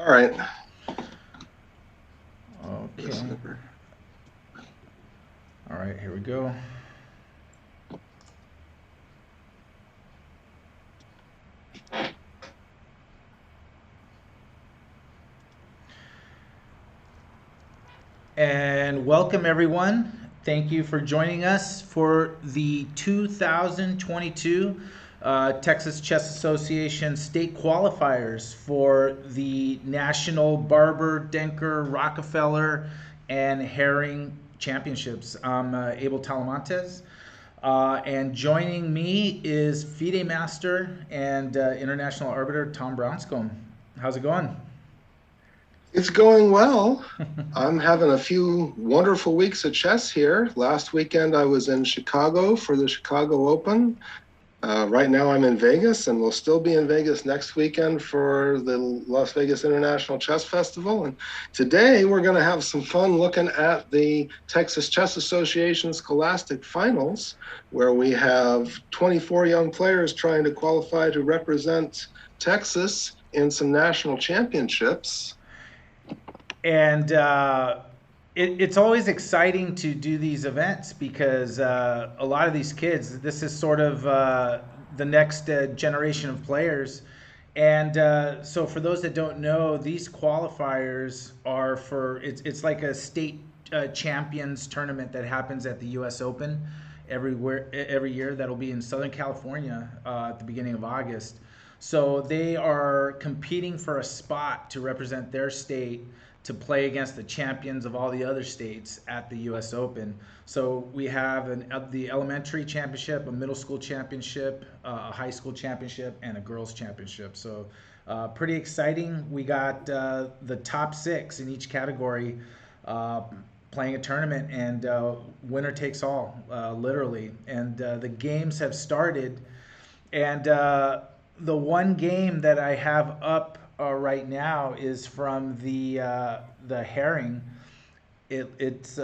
All right. Okay. All right, here we go. And welcome everyone. Thank you for joining us for the 2022 Texas Chess Association state qualifiers for the National Barber, Denker, Rockefeller, and Haring Championships. I'm Abel Talamantes. And joining me is FIDE Master and International Arbiter Tom Brownscombe. How's it going? It's going well. I'm having a few wonderful weeks of chess here. Last weekend, I was in Chicago for the Chicago Open. Right now, I'm in Vegas, and we'll still be in Vegas next weekend for the Las Vegas International Chess Festival. And today, we're going to have some fun looking at the Texas Chess Association Scholastic Finals, where we have 24 young players trying to qualify to represent Texas in some national championships. And it's always exciting to do these events because a lot of these kids, this is sort of the next generation of players. And so, for those that don't know, these qualifiers are for it's like a state champions tournament that happens at the U.S. Open every year. That'll be in Southern California at the beginning of August. So they are competing for a spot to represent their state to play against the champions of all the other states at the U.S. Open. So we have the elementary championship, a middle school championship, a high school championship, and a girls championship. So pretty exciting. We got the top six in each category uh, playing a tournament, and winner takes all, literally. And the games have started, and the one game that I have up right now is from the Haring. It's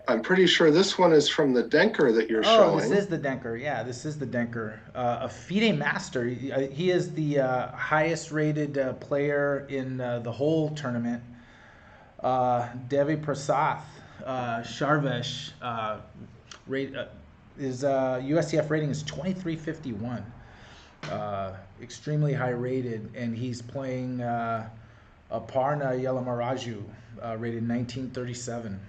I'm pretty sure this one is from the Denker that you're oh, this showing. is the Denker. Yeah, this is the Denker. A FIDE master. He is the highest rated player in the whole tournament. Devi Prasath, Sharvesh, rate, his USCF rating is 2351. Extremely high rated, and he's playing Aparna Yelamaraju, rated 1937.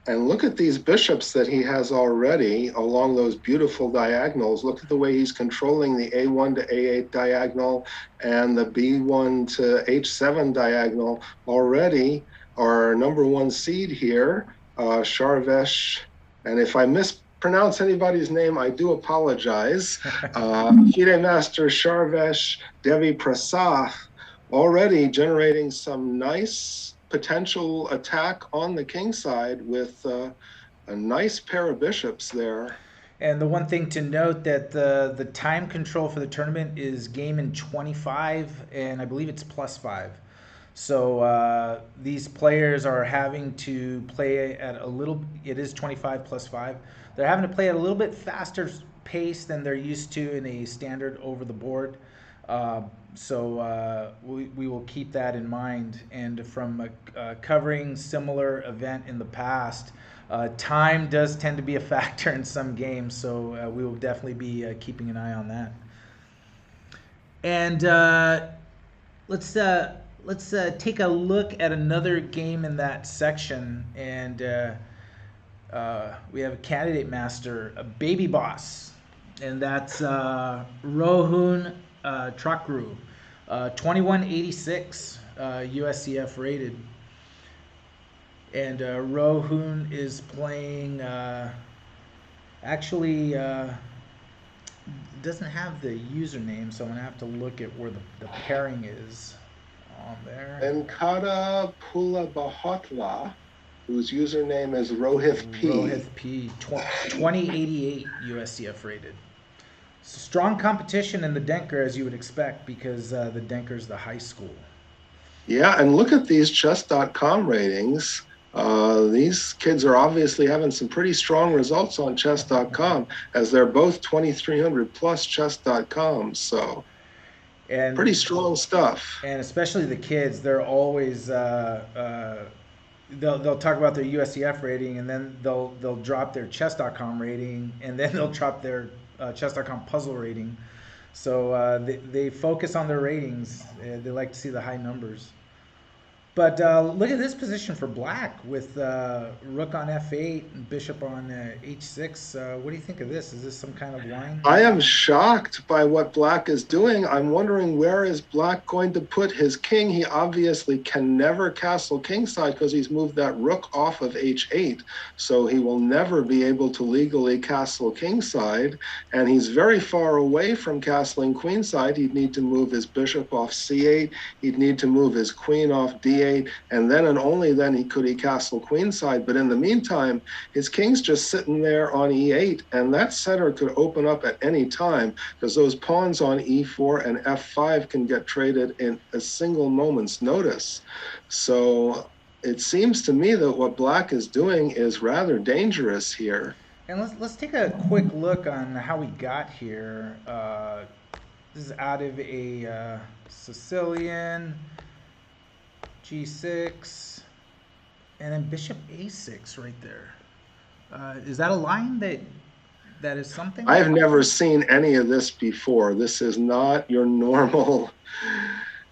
And look at these bishops that he has already along those beautiful diagonals. Look at the way he's controlling the A1 to A8 diagonal and the B1 to H7 diagonal already. Our number one seed here, Sharvesh. And if I mispronounce anybody's name, I do apologize. FIDE Master Sharvesh Devi Prasad already generating some nice potential attack on the king side with a nice pair of bishops there. And the one thing to note that the time control for the tournament is game in 25, and I believe it's +5. So these players are having to play at a little. It is 25 +5. They're having to play at a little bit faster pace than they're used to in a standard over the board. So we will keep that in mind. And from covering similar event in the past, time does tend to be a factor in some games. So we will definitely be keeping an eye on that. And let's take a look at another game in that section. And we have a candidate master, a baby boss, and that's Rohun Trakru, 2186 USCF rated. And Rohun is playing, actually, doesn't have the username, so I'm going to have to look at where the pairing is on there. Venkata Pulabahotla, whose username is Rohith P. Rohith P, 2088 USCF rated. Strong competition in the Denker, as you would expect, because the Denker's the high school. Yeah, and look at these chess.com ratings. These kids are obviously having some pretty strong results on chess.com, as they're both 2300 plus chess.com. So Pretty and strong stuff. and especially the kids, they're always they'll talk about their USCF rating, and then they'll drop their chess.com rating, and then they'll drop their chess.com puzzle rating. So they focus on their ratings. They like to see the high numbers. But look at this position for black with rook on f8 and bishop on h6. What do you think of this? Is this some kind of line? I am shocked by what black is doing. I'm wondering, where is black going to put his king? He obviously can never castle kingside because he's moved that rook off of h8. So he will never be able to legally castle kingside. And he's very far away from castling queenside. He'd need to move his bishop off c8. He'd need to move his queen off d8. And then and only then could he castle queenside. But in the meantime, his king's just sitting there on e8. And that center could open up at any time, because those pawns on e4 and f5 can get traded in a single moment's notice. So it seems to me that what black is doing is rather dangerous here. And let's take a quick look on how we got here. This is out of a Sicilian g6, and then bishop a6 right there. Is that a line that is something? I've never seen any of this before. This is not your normal.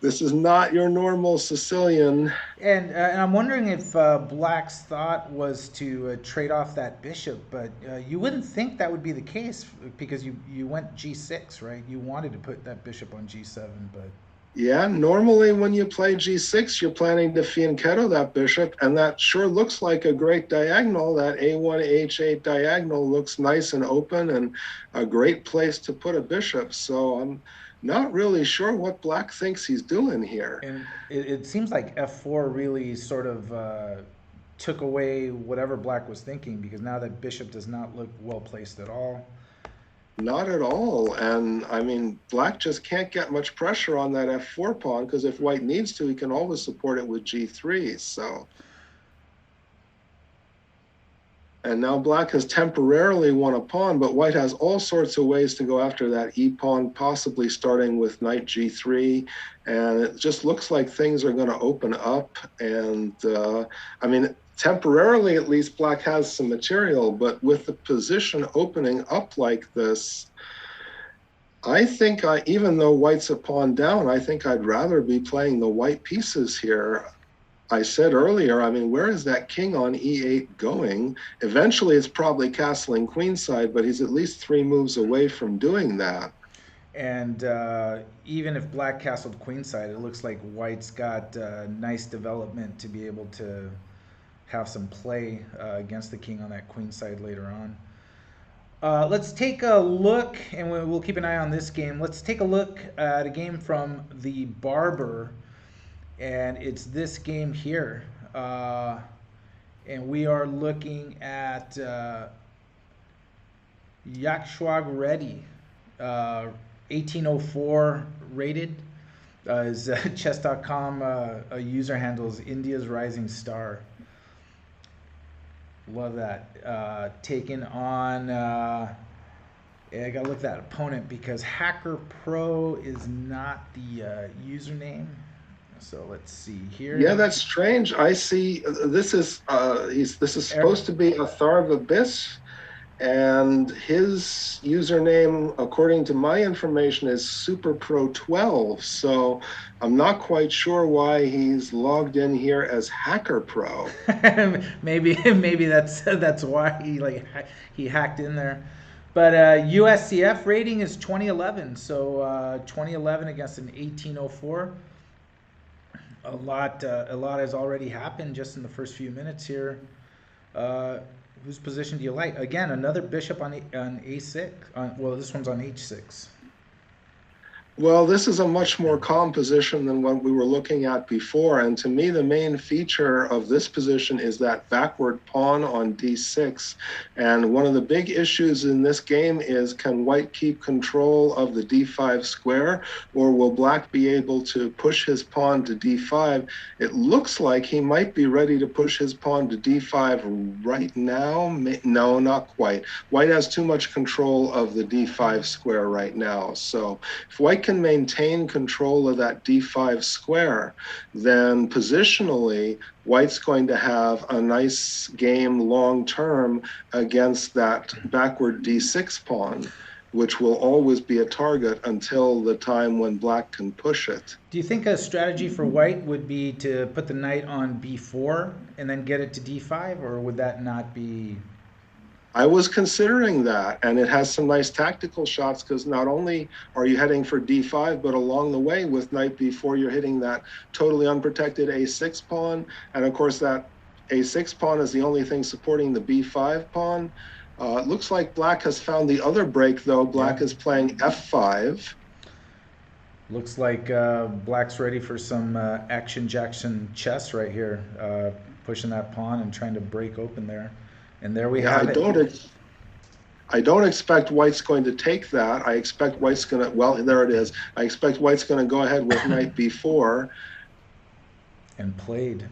This is not your normal Sicilian. And I'm wondering if Black's thought was to trade off that bishop, but you wouldn't think that would be the case because you went g6, right? You wanted to put that bishop on g7, but Yeah, normally when you play g6, you're planning to fianchetto that bishop, and that sure looks like a great diagonal. That a1, h8 diagonal looks nice and open and a great place to put a bishop. So I'm not really sure what black thinks he's doing here. and it seems like f4 really sort of took away whatever Black was thinking, because now that bishop does not look well placed at all. Not at all. And I mean, black just can't get much pressure on that f4 pawn, because if white needs to, he can always support it with g3. So, and now black has temporarily won a pawn, but white has all sorts of ways to go after that e pawn, possibly starting with knight g3. And it just looks like things are going to open up. And I mean, temporarily at least black has some material, but with the position opening up like this, I think even though white's a pawn down, I think I'd rather be playing the white pieces here. I said earlier, I mean, where is that king on e8 going? Eventually it's probably castling queenside, but he's at least 3 moves away from doing that. And even if Black castled queenside, it looks like white's got nice development to be able to have some play against the king on that queen side later on. Let's take a look, and we'll keep an eye on this game. Let's take a look at a game from the Barber, and it's this game here. And we are looking at Yakshwag Reddy, 1804 rated. His chess.com user handle is India's Rising Star. Love that. Taking on, yeah, I gotta look at that opponent because Hacker Pro is not the username. So let's see here. Yeah, that's strange. I see this is this is supposed to be Atharva Bis, and his username, according to my information, is SuperPro12. So I'm not quite sure why he's logged in here as Hacker Pro. maybe that's why he hacked in there. But USCF rating is 2011. So 2011 against an 1804. A lot has already happened just in the first few minutes here. Whose position do you like? Again, another bishop on a6. Well, this one's on h6. Well, this is a much more calm position than what we were looking at before. And to me, the main feature of this position is that backward pawn on d6. And one of the big issues in this game is, can white keep control of the d5 square, or will black be able to push his pawn to d5? It looks like he might be ready to push his pawn to d5 right now. No, not quite. White has too much control of the d5 square right now. So if white can can maintain control of that d5 square, then positionally, white's going to have a nice game long term against that backward d6 pawn, which will always be a target until the time when black can push it. Do you think a strategy for white would be to put the knight on b4 and then get it to d5, or would that not be? I was considering that, and it has some nice tactical shots because not only are you heading for d5, but along the way with knight b4, you're hitting that totally unprotected a6 pawn. And of course, that a6 pawn is the only thing supporting the b5 pawn. It looks like black has found the other break, though. Black Yeah. is playing f5. Looks like black's ready for some action Jackson chess right here, pushing that pawn and trying to break open there. And there we Yeah, have it. I don't expect white's going to take that. I expect white's going to, well, there it is. I expect white's going to go ahead with knight b4. And played.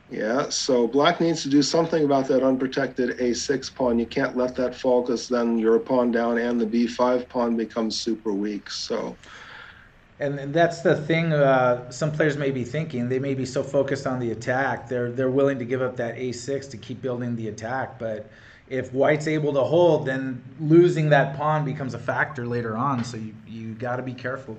Yeah, so black needs to do something about that unprotected a6 pawn. You can't let that fall because then you're a pawn down and the b5 pawn becomes super weak. So, And that's the thing. Some players may be thinking they may be so focused on the attack, they're willing to give up that a6 to keep building the attack. But if white's able to hold, then losing that pawn becomes a factor later on. So you got to be careful.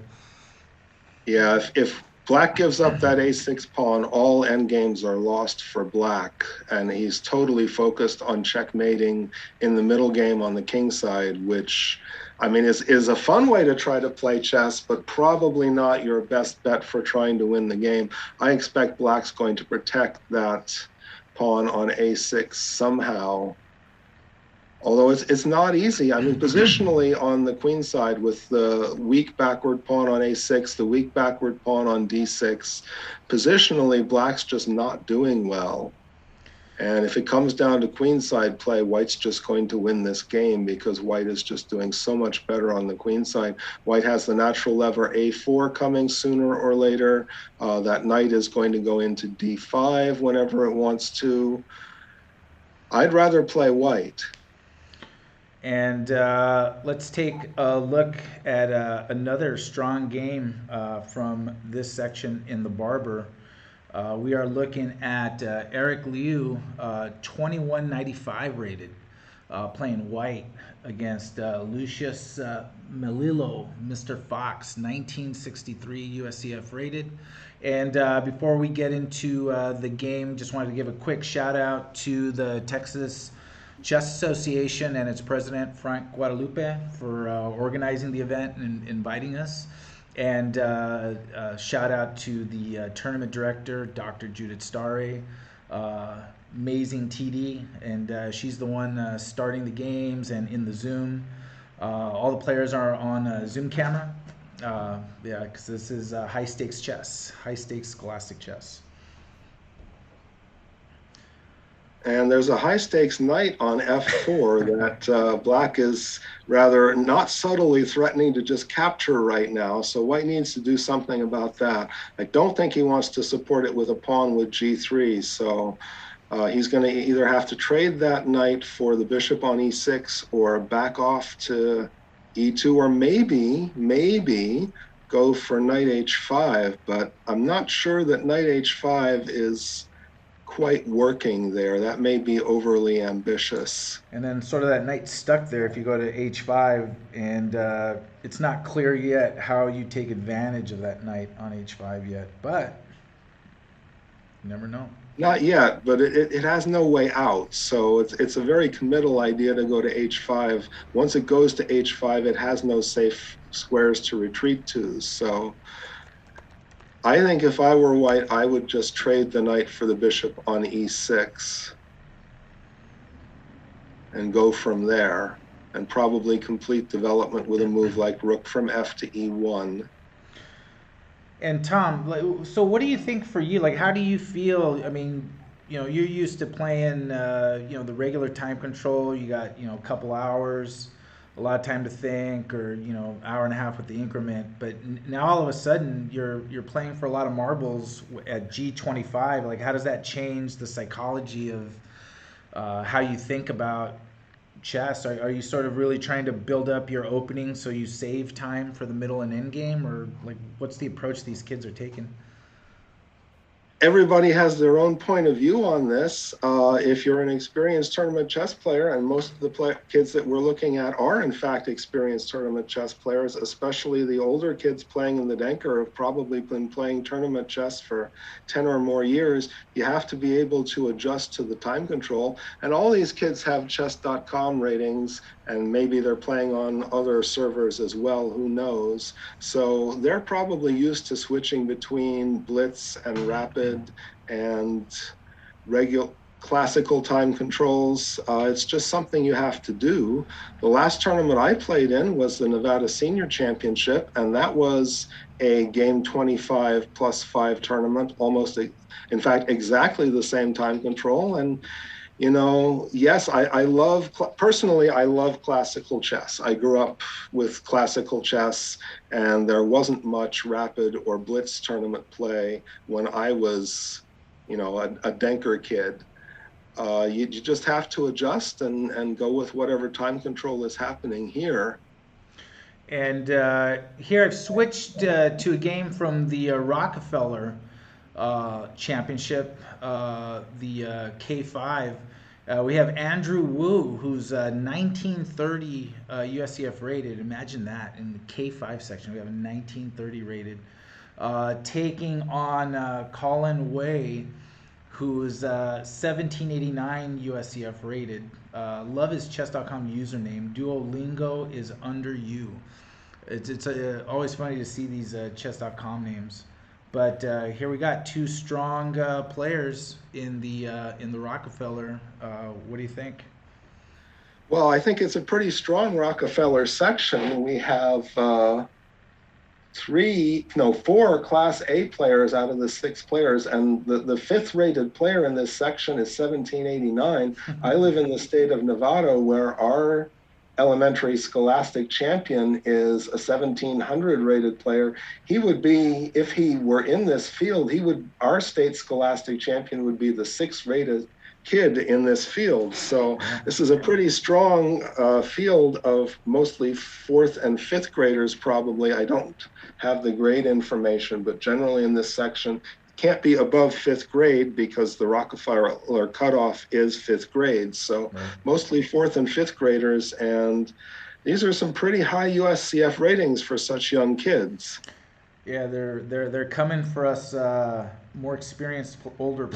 yeah, if black gives up that a6 pawn, all endgames are lost for black, and he's totally focused on checkmating in the middle game on the king side, which, I mean, is a fun way to try to play chess, but probably not your best bet for trying to win the game. I expect black's going to protect that pawn on a6 somehow. Although it's not easy. I mean, positionally on the queen side with the weak backward pawn on a6, the weak backward pawn on d6, positionally, black's just not doing well. And if it comes down to queen side play, white's just going to win this game because white is just doing so much better on the queen side. White has the natural lever a4 coming sooner or later. That knight is going to go into d5 whenever it wants to. I'd rather play white. And let's take a look at another strong game from this section in the Barber. We are looking at Eric Liu, 2195 rated, playing white against Lucius Melillo, Mr. Fox, 1963 USCF rated. And before we get into the game, just wanted to give a quick shout out to the Texas Chess Association and its president, Frank Guadalupe, for organizing the event and inviting us. And shout out to the tournament director, Dr. Judith Starry, amazing TD, and she's the one starting the games and in the Zoom. All the players are on a Zoom camera. Yeah, because this is high stakes chess, high stakes scholastic chess. And there's a high stakes knight on f4 that black is rather not subtly threatening to just capture right now. So white needs to do something about that. I don't think he wants to support it with a pawn with g3. So he's going to either have to trade that knight for the bishop on e6 or back off to e2, or maybe go for knight h5. But I'm not sure that knight h5 is quite working there. That may be overly ambitious. And then sort of that knight stuck there if you go to h5, and it's not clear yet how you take advantage of that knight on h5 yet, but you never know. Not yet, but it has no way out. So it's a very committal idea to go to h5. Once it goes to h5, it has no safe squares to retreat to. So I think if I were white, I would just trade the knight for the bishop on e6 and go from there, and probably complete development with a move like rook from f to e1. And Tom, so what do you think for you? Like, how do you feel? I mean, you're used to playing, the regular time control. You got, a couple hours, a lot of time to think, or hour and a half with the increment. But now all of a sudden you're playing for a lot of marbles at G25. Like, how does that change the psychology of how you think about chess, are you sort of really trying to build up your opening so you save time for the middle and end game, or like what's the approach these kids are taking? Everybody has their own point of view on this. If you're an experienced tournament chess player, and most of the kids that we're looking at are in fact experienced tournament chess players, especially the older kids playing in the Denker have probably been playing tournament chess for 10 or more years, you have to be able to adjust to the time control. And all these kids have chess.com ratings, and maybe they're playing on other servers as well, who knows. So they're probably used to switching between blitz and rapid and regular classical time controls. It's just something you have to do. The last tournament I played in was the Nevada Senior Championship, and that was a game 25 plus 5 tournament, almost, in fact, exactly the same time control. And yes, I love, personally, I love classical chess. I grew up with classical chess, and there wasn't much rapid or blitz tournament play when I was, a Denker kid. You just have to adjust and go with whatever time control is happening here. And here I've switched to a game from the Rockefeller Championship, the K5. We have Andrew Wu, who's 1930 USCF rated. Imagine that in the K5 section. We have a 1930 rated. Taking on Colin Way, who's 1789 USCF rated. Love his chess.com username. Duolingo is under you. It's always funny to see these chess.com names. But here we got two strong players in the Rockefeller. What do you think? Well, I think it's a pretty strong Rockefeller section. We have four Class A players out of the six players, and the fifth rated player in this section is 1789. I live in the state of Nevada, where our elementary scholastic champion is a 1700 rated player. He would be, if he were in this field, our state scholastic champion would be the sixth rated kid in this field. So this is a pretty strong field of mostly fourth and fifth graders, probably. I don't have the grade information, but generally in this section, can't be above fifth grade because the Rockefeller cutoff is fifth grade. So mostly fourth and fifth graders. And these are some pretty high USCF ratings for such young kids. Yeah, they're coming for us more experienced older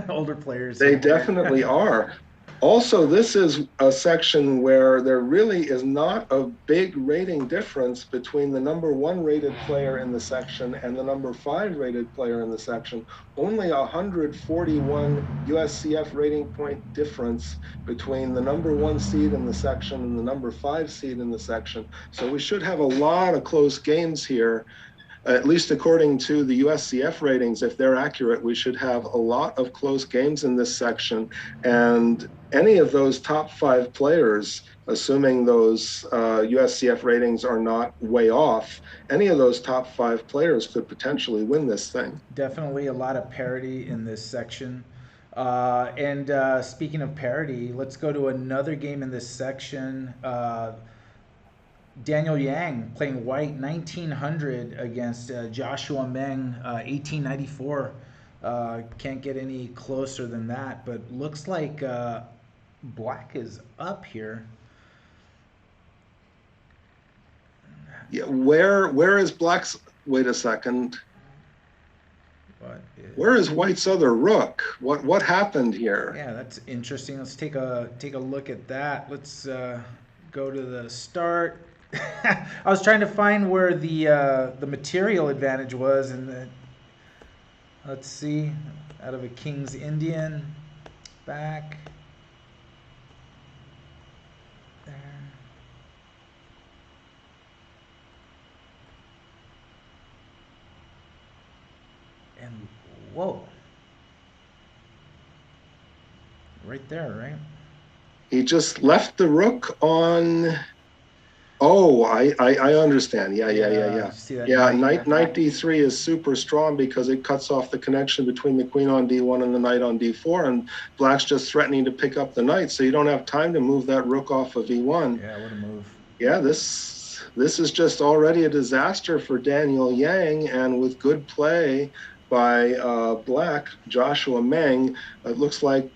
older players They in definitely here. are. Also, this is a section where there really is not a big rating difference between the number one rated player in the section and the number five rated player in the section. Only 141 USCF rating point difference between the number one seed in the section and the number five seed in the section. So we should have a lot of close games here. At least according to the USCF ratings, if they're accurate, we should have a lot of close games in this section. And any of those top five players, assuming those USCF ratings are not way off, any of those top five players could potentially win this thing. Definitely a lot of parity in this section. And speaking of parity, let's go to another game in this section. Daniel Yang playing white 1900 against Joshua Meng 1894. Can't get any closer than that, but looks like black is up here. Yeah, where is black's? Wait a second. Where is white's other rook? What happened here? Yeah, that's interesting. Let's take a look at that. Let's go to the start. I was trying to find where the material advantage was, and let's see, out of a King's Indian, back there, and whoa, right there, right? He just left the rook on Oh, I understand. Yeah, yeah, yeah, Yeah, yeah. you see that Yeah, knight? knight d3 is super strong because it cuts off the connection between the queen on d1 and the knight on d4, and black's just threatening to pick up the knight, so you don't have time to move that rook off of e1. Yeah, what a move. Yeah, this is just already a disaster for Daniel Yang, and with good play by Black, Joshua Meng, it looks like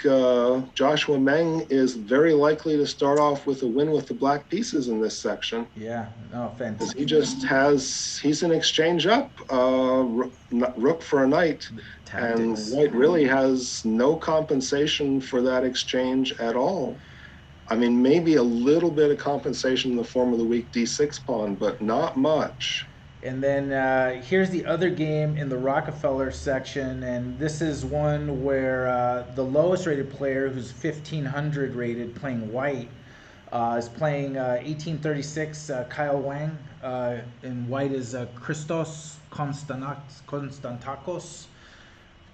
Joshua Meng is very likely to start off with a win with the black pieces in this section Yeah, no, because offense. he's an exchange up, rook for a knight, and Tactics. white really has no compensation for that exchange at all. I mean, maybe a little bit of compensation in the form of the weak d6 pawn, but not much. And then here's the other game in the Rockefeller section, and this is one where the lowest rated player, who's 1500 rated, playing white, is playing 1836 Kyle Wang, and white is Christos Konstantakos.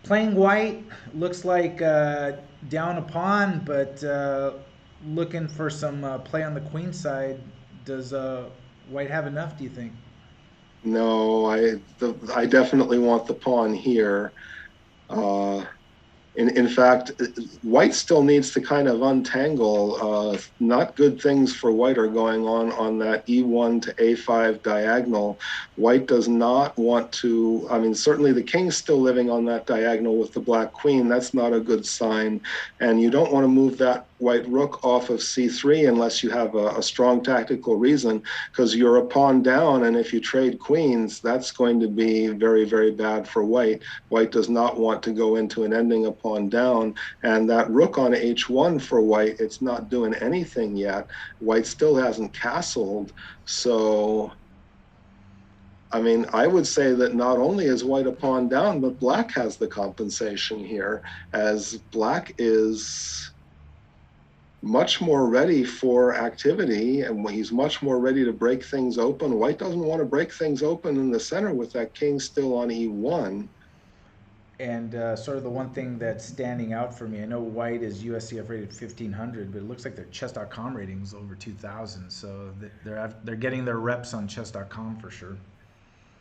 Playing white looks like down a pawn, but looking for some play on the queen side. Does white have enough, do you think? No, I definitely want the pawn here. Uh, in fact, white still needs to kind of untangle. Not good things for white are going on that e1 to a5 diagonal. White does not want to, I mean, certainly the king's still living on that diagonal with the black queen. That's not a good sign. And you don't want to move that white rook off of c3 unless you have a strong tactical reason, because you're a pawn down. And if you trade queens, that's going to be very, very bad for white. White does not want to go into an ending a pawn down. And that rook on h1 for white, it's not doing anything yet. White still hasn't castled. So, I mean, I would say that not only is white a pawn down, but black has the compensation here, as black is much more ready for activity, and he's much more ready to break things open. White doesn't want to break things open in the center with that king still on e1. And sort of the one thing that's standing out for me, I know white is USCF rated 1500, but it looks like their chess.com ratings over 2000. So they're getting their reps on chess.com for sure.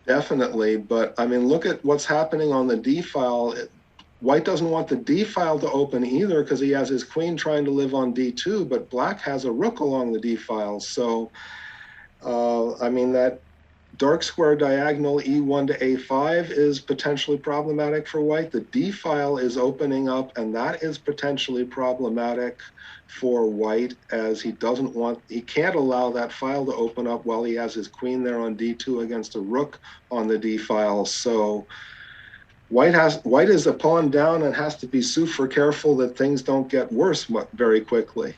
Definitely, but I mean, look at what's happening on the d file. White doesn't want the d file to open either because he has his queen trying to live on d2, but black has a rook along the d file. So, I mean, that dark square diagonal e1 to a5 is potentially problematic for white. The d file is opening up, and that is potentially problematic for white, as he can't allow that file to open up while he has his queen there on d2 against a rook on the d file. So white is a pawn down and has to be super careful that things don't get worse very quickly.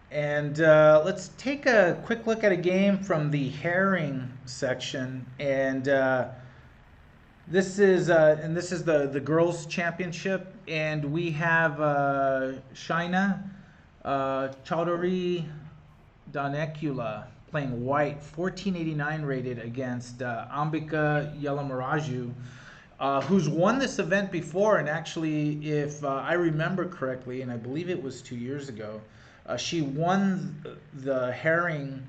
And let's take a quick look at a game from the Haring section. And this is the girls' championship, and we have Shaina Chowdhury Danekula playing white, 1489 rated against Ambika Yelamaraju, who's won this event before. And actually, if I remember correctly, and I believe it was 2 years ago, she won the Herring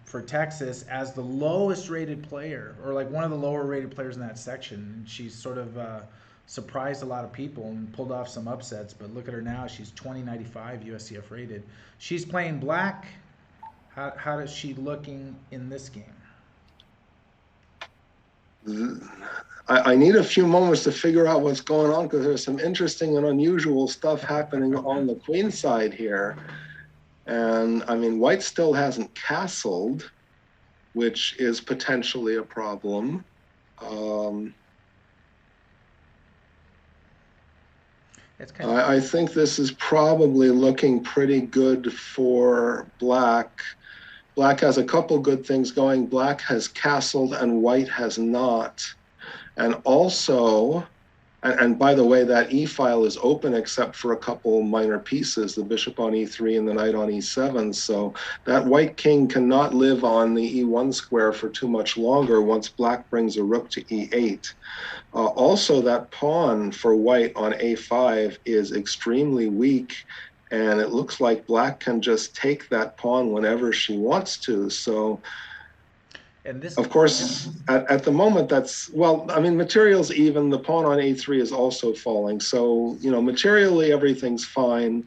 for Texas as the lowest rated player, or like one of the lower rated players in that section. And she's sort of surprised a lot of people and pulled off some upsets. But look at her now; she's 2095 USCF rated. She's playing black. How does she looking in this game? I need a few moments to figure out what's going on because there's some interesting and unusual stuff happening on the queen side here. And I mean, white still hasn't castled, which is potentially a problem. It's kind of I think this is probably looking pretty good for black. Black has a couple good things going. Black has castled and white has not. And also, and by the way, that e file is open except for a couple minor pieces, the bishop on e3 and the knight on e7. So that white king cannot live on the e1 square for too much longer once black brings a rook to e8. Also, that pawn for white on a5 is extremely weak. And it looks like black can just take that pawn whenever she wants to. So, And this, of course, at the moment, that's, well, I mean, material's even. The pawn on a3 is also falling. So, materially, everything's fine.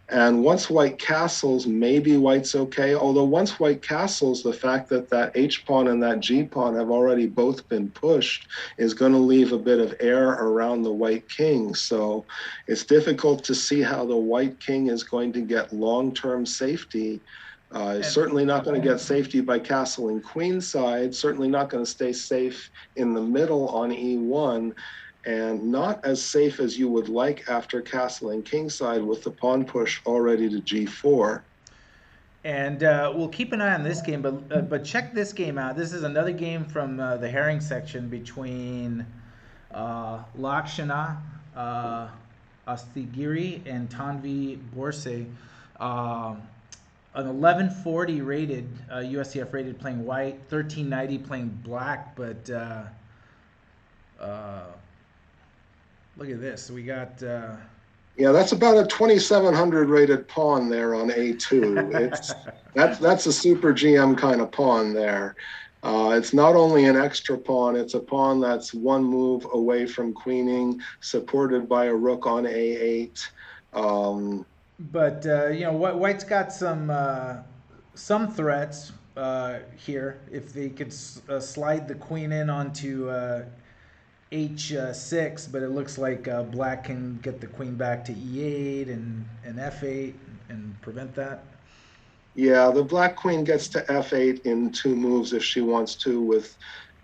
And once white castles, maybe white's okay. Although once white castles, the fact that that H pawn and that G pawn have already both been pushed is going to leave a bit of air around the white king. So it's difficult to see how the white king is going to get long-term safety. and Certainly not going to get safety by castling queenside. Certainly not going to stay safe in the middle on e1, and not as safe as you would like after castling kingside with the pawn push already to g4. And we'll keep an eye on this game, but check this game out. This is another game from the Haring section between Lakshana Astigiri and Tanvi Borse. An 1140 rated, USCF rated playing white, 1390 playing black, but uh, look at this. We got. Yeah, that's about a 2700 rated pawn there on a2. That's a super GM kind of pawn there. It's not only an extra pawn, it's a pawn that's one move away from queening, supported by a rook on a8. But White's got some threats here. If they could slide the queen in onto h6, but it looks like Black can get the queen back to e8 and f8 and prevent that. Yeah, the black queen gets to f8 in two moves if she wants to, with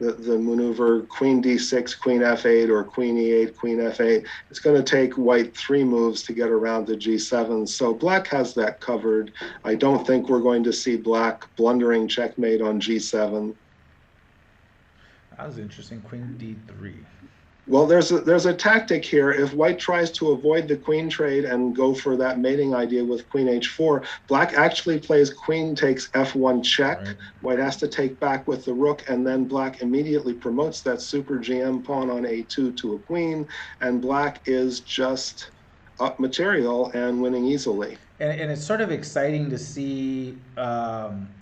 the maneuver queen d6, queen f8, or queen e8, queen f8. It's going to take white three moves to get around to g7. So black has that covered. I don't think we're going to see black blundering checkmate on g7. That was interesting. Queen d3. Well, there's a tactic here. If white tries to avoid the queen trade and go for that mating idea with queen h4, black actually plays queen takes f1 check. Right. White has to take back with the rook, and then black immediately promotes that super GM pawn on a2 to a queen, and black is just up material and winning easily. And it's sort of exciting to see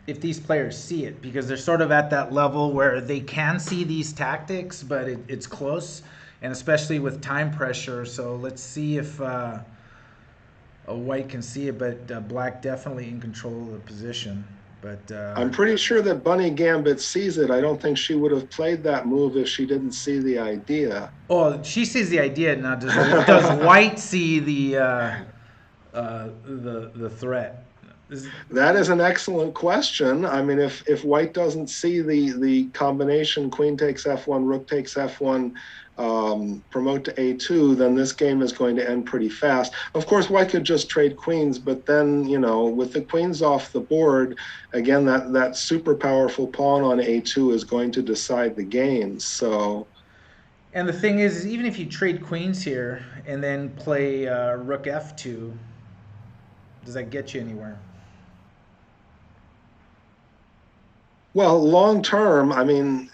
if these players see it, because they're sort of at that level where they can see these tactics, but it's close, and especially with time pressure. So let's see if a white can see it, but black definitely in control of the position. But I'm pretty sure that Bunny Gambit sees it. I don't think she would have played that move if she didn't see the idea. oh, she sees the idea now. Does white see the threat? That is an excellent question. I mean, if white doesn't see the combination queen takes f1, rook takes f1, promote to a2, then this game is going to end pretty fast. Of course, white could just trade queens, but then, with the queens off the board, again, that super powerful pawn on a2 is going to decide the game. So. And the thing is, even if you trade queens here and then play rook f2, does that get you anywhere? Well, long term, I mean,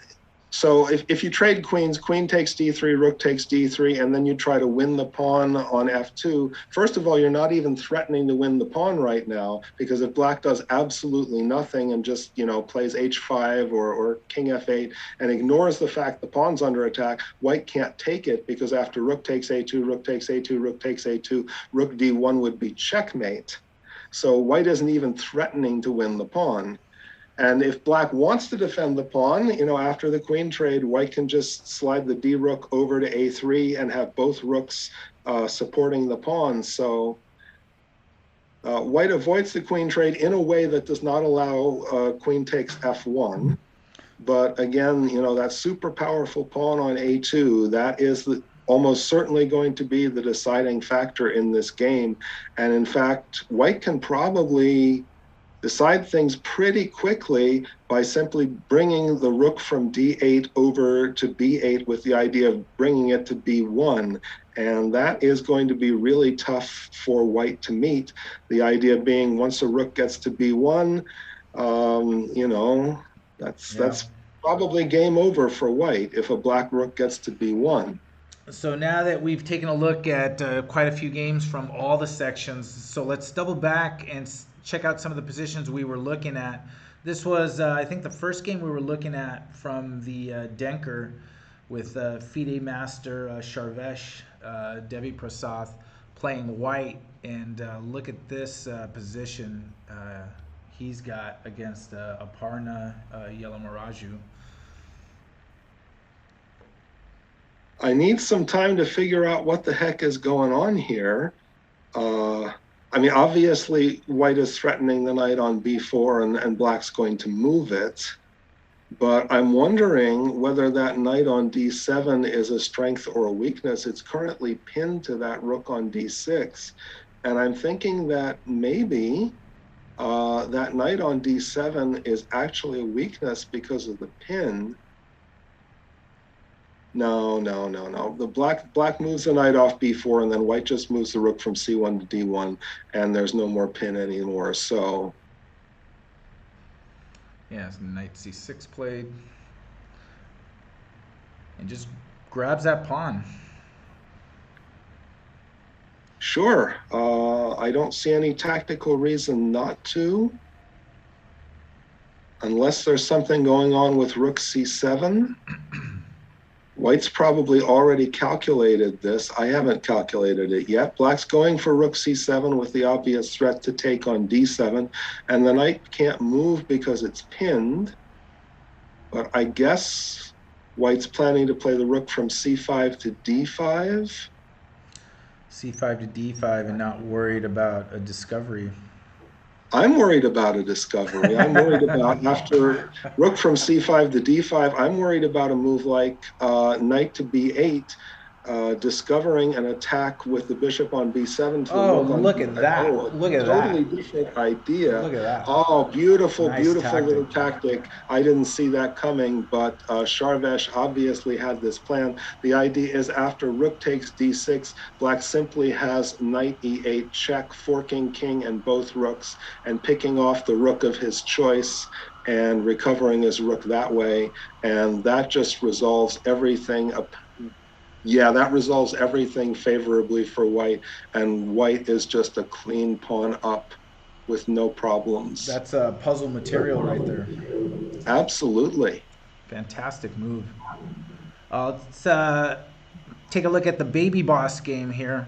so if you trade queens, queen takes d3, rook takes d3, and then you try to win the pawn on f2, first of all, you're not even threatening to win the pawn right now, because if black does absolutely nothing and just, plays h5 or king f8 and ignores the fact the pawn's under attack, white can't take it, because after rook takes a2, rook takes a2, rook takes a2, rook d1 would be checkmate. So white isn't even threatening to win the pawn. And if black wants to defend the pawn, after the queen trade, white can just slide the d rook over to a3 and have both rooks supporting the pawn. So white avoids the queen trade in a way that does not allow queen takes f1. But again, that super powerful pawn on a2, that is almost certainly going to be the deciding factor in this game. And in fact, white can probably decide things pretty quickly by simply bringing the rook from d8 over to b8 with the idea of bringing it to b1. And that is going to be really tough for white to meet. The idea being, once a rook gets to b1, that's probably game over for white if a black rook gets to b1. So now that we've taken a look at quite a few games from all the sections, so let's double back and check out some of the positions we were looking at. This was, I think, the first game we were looking at from the Denker with FIDE Master Sharvesh Devi Prasath playing white. And look at this position he's got against Aparna Yelamaraju. I need some time to figure out what the heck is going on here. I mean, obviously, white is threatening the knight on b4, and black's going to move it. But I'm wondering whether that knight on d7 is a strength or a weakness. It's currently pinned to that rook on d6. And I'm thinking that maybe that knight on d7 is actually a weakness because of the pin. No. The black moves the knight off b4, and then white just moves the rook from c1 to d1, and there's no more pin anymore. So yeah, so knight c6 played, and just grabs that pawn. sure, I don't see any tactical reason not to, unless there's something going on with rook c7. White's probably already calculated this. I haven't calculated it yet. Black's going for rook c7 with the obvious threat to take on d7, and the knight can't move because it's pinned. But I guess white's planning to play the rook from c5 to d5. c5 to d5 and not worried about a discovery. I'm worried about a discovery. I'm worried about, after rook from c5 to d5, I'm worried about a move like knight to b8, discovering an attack with the bishop on b7 to the Oh, rook on look at b5. that. Oh, Look at totally that. different idea. Look at that. Oh, beautiful, Nice beautiful tactic. little tactic. I didn't see that coming, but Sharvesh obviously had this plan. The idea is after rook takes d6, black simply has knight e8 check, forking king and both rooks, and picking off the rook of his choice and recovering his rook that way. And that just resolves everything. Yeah, that resolves everything favorably for white, and white is just a clean pawn up with no problems. That's puzzle material right there. Absolutely. Fantastic move. Let's take a look at the baby boss game here.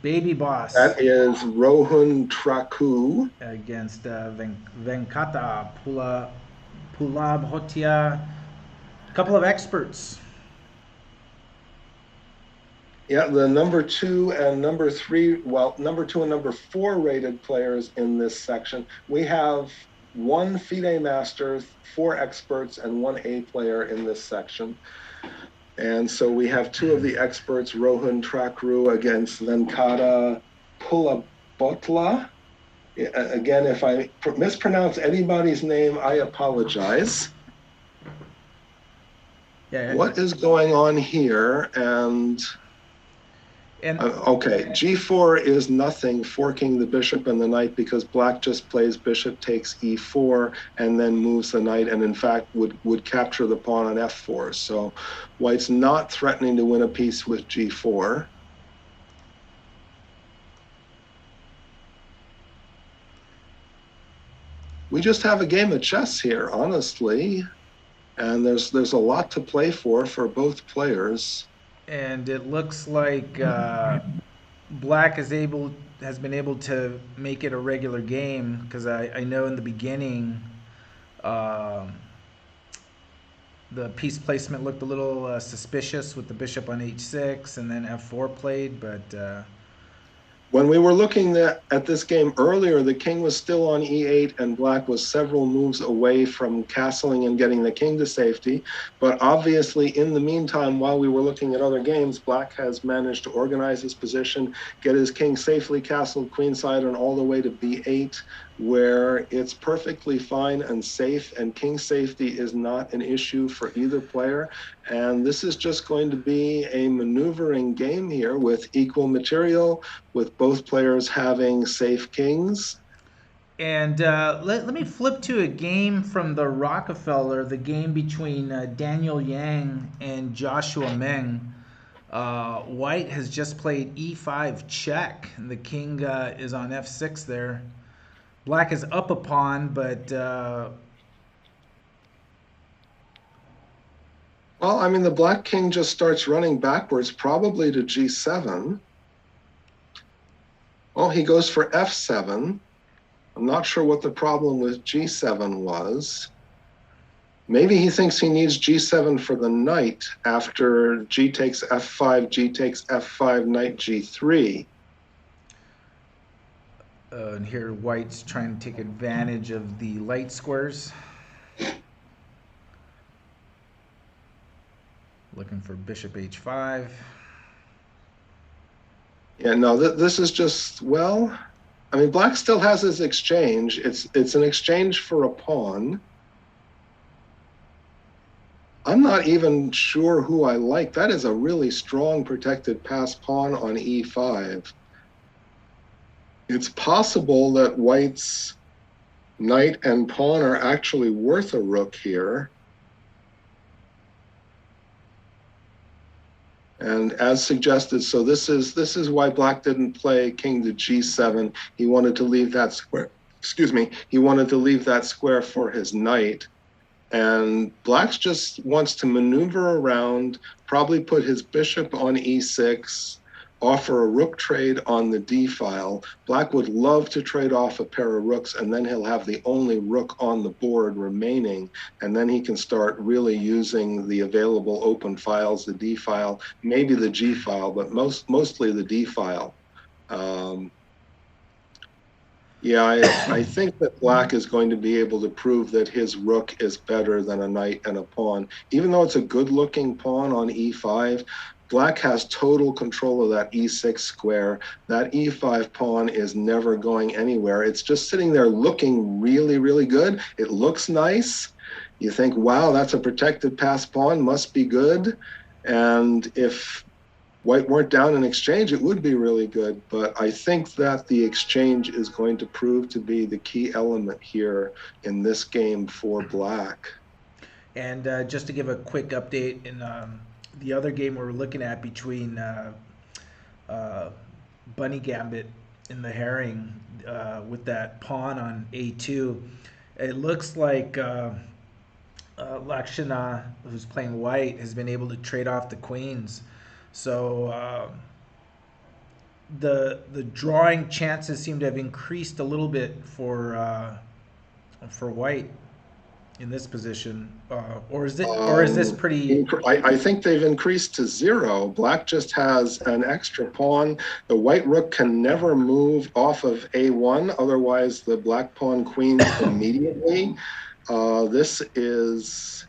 Baby boss That is Rohun Traku. against Venkata Pulabhotia. A couple of experts. Yeah, the number 2 and number 3, well, number 2 and number 4 rated players in this section. We have 1 FIDE master, 4 experts, and 1 A player in this section. And so we have 2 of the experts, Rohun Trakru against Venkata Pulabhotla. Again, if I mispronounce anybody's name, I apologize. Yeah. What is going on here? And okay, g4 is nothing, forking the bishop and the knight, because black just plays bishop takes e4 and then moves the knight, and in fact would capture the pawn on f4. So white's not threatening to win a piece with g4. We just have a game of chess here, honestly, and there's a lot to play for both players. And it looks like black has been able to make it a regular game, because I know in the beginning the piece placement looked a little suspicious with the bishop on h6 and then f4 played, but when we were looking at this game earlier, the king was still on e8 and black was several moves away from castling and getting the king to safety. But obviously, in the meantime, while we were looking at other games, black has managed to organize his position, get his king safely castled queenside and all the way to b8, where it's perfectly fine and safe, and king safety is not an issue for either player. And this is just going to be a maneuvering game here with equal material, with both players having safe kings. And let me flip to a game from the Rockefeller, the game between Daniel Yang and Joshua Meng. White has just played e5 check, and the king is on f6 there. Black is up a pawn, but Well, I mean, the black king just starts running backwards, probably to g7. Oh, he goes for f7. I'm not sure what the problem with g7 was. Maybe he thinks he needs g7 for the knight after g takes f5, g takes f5, knight g3. and here White's trying to take advantage of the light squares. Looking for bishop h5. Yeah, no, this is just, well, I mean, black still has his exchange. It's an exchange for a pawn. I'm not even sure who I like. That is a really strong protected pass pawn on e5. It's possible that white's knight and pawn are actually worth a rook here. And as suggested, so this is why black didn't play king to g7. He wanted to leave that square. Excuse me. He wanted to leave that square for his knight. And black just wants to maneuver around, probably put his bishop on e6, offer a rook trade on the d file. Black would love to trade off a pair of rooks, and then he'll have the only rook on the board remaining, and then he can start really using the available open files, the d file, maybe the g file, but mostly the d file. Yeah, I think that black is going to be able to prove that his rook is better than a knight and a pawn. Even though it's a good-looking pawn on e5, black has total control of that e6 square. That e5 pawn is never going anywhere. It's just sitting there looking really, really good. It looks nice. You think, wow, that's a protected pass pawn, must be good. And if white weren't down in exchange, it would be really good. But I think that the exchange is going to prove to be the key element here in this game for black. And just to give a quick update, in the other game we were looking at between uh, Bunny Gambit and the Haring with that pawn on a2, it looks like Lakshana, who's playing white, has been able to trade off the queens. So the drawing chances seem to have increased a little bit for white in this position, or is this pretty? I think they've increased to 0. Black just has an extra pawn. The white rook can never move off of a1, otherwise the black pawn queens immediately. This is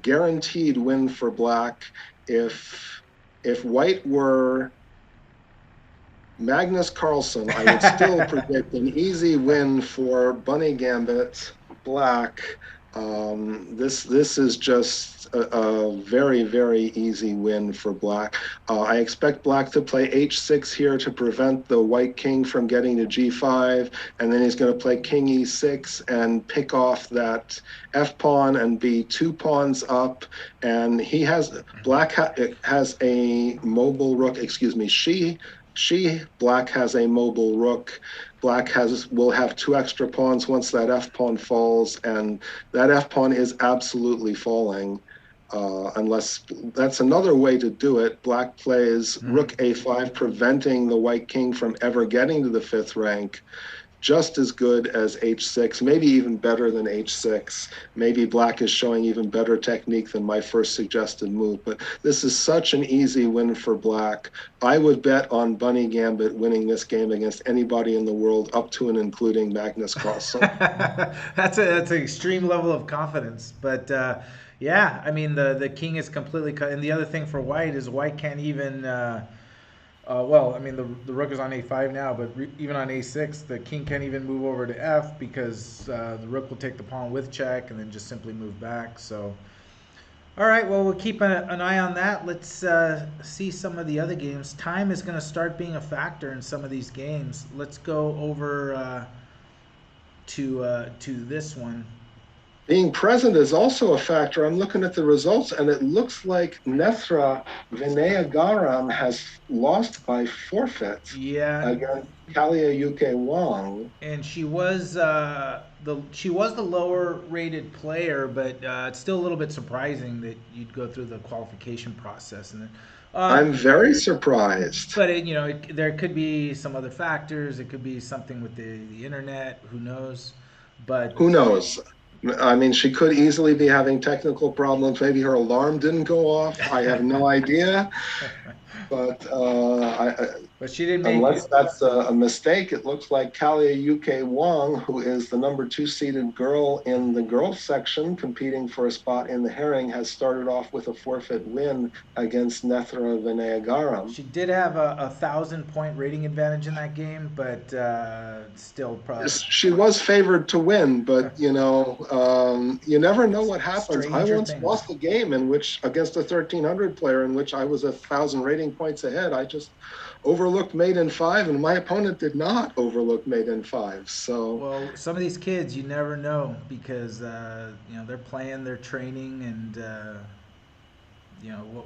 guaranteed win for black. If white were Magnus Carlsen, I would still predict an easy win for Bunny Gambit black. This is just a very, very easy win for black. I expect black to play h6 here to prevent the white king from getting to g5, and then he's going to play king e6 and pick off that f pawn and be 2 pawns up. And he has black has a mobile rook. Excuse me, black has a mobile rook. Black will have 2 extra pawns once that f pawn falls, and that f pawn is absolutely falling. Unless that's another way to do it. Black plays rook a5, preventing the white king from ever getting to the 5th rank. Just as good as h6, maybe even better than h6. Maybe black is showing even better technique than my first suggested move, but this is such an easy win for black. I would bet on Bunny Gambit winning this game against anybody in the world, up to and including Magnus Carlsen. That's an extreme level of confidence, but yeah, I mean the king is completely cut. And the other thing for white is white can't even. Well, I mean, the rook is on a5 now, but even on a6, the king can't even move over to f because the rook will take the pawn with check and then just simply move back. So, all right, well, we'll keep an eye on that. Let's see some of the other games. Time is going to start being a factor in some of these games. Let's go over to this one. Being present is also a factor. I'm looking at the results, and it looks like Nethra Vinayagaram has lost by forfeit Yeah, against Kalia Yuke Wang. and she was the lower rated player, but it's still a little bit surprising that you'd go through the qualification process and then. I'm very surprised. But there could be some other factors. It could be something with the internet. Who knows? Who But knows? I mean, she could easily be having technical problems. Maybe her alarm didn't go off. I have no idea. But but she didn't make unless it. that's a mistake, it looks like Kalia UK Wong, who is the number 2 seeded girl in the girls section, competing for a spot in the Haring, has started off with a forfeit win against Nethra Vinayagaram. She did have a 1,000 point rating advantage in that game, but still probably She was favored to win, but you never know what happens. I stranger once things. lost a game in which against a 1300 player in which I was 1,000 rating points ahead. I just overlooked mate in five, and my opponent did not overlook mate in five. So Well, some of these kids, you never know because they're playing, they're training, and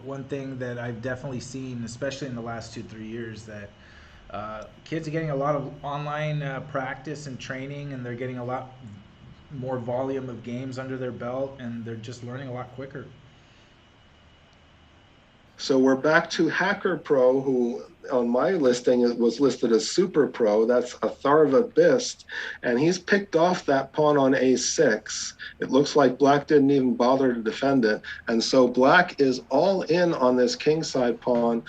one thing that I've definitely seen, especially in the last 2 3 years, that kids are getting a lot of online practice and training, and they're getting a lot more volume of games under their belt, and they're just learning a lot quicker. So we're back to Hacker Pro, who on my listing was listed as Super Pro. That's Atharva Bist, and he's picked off that pawn on A6. It looks like Black didn't even bother to defend it, and so Black is all in on this kingside pawn.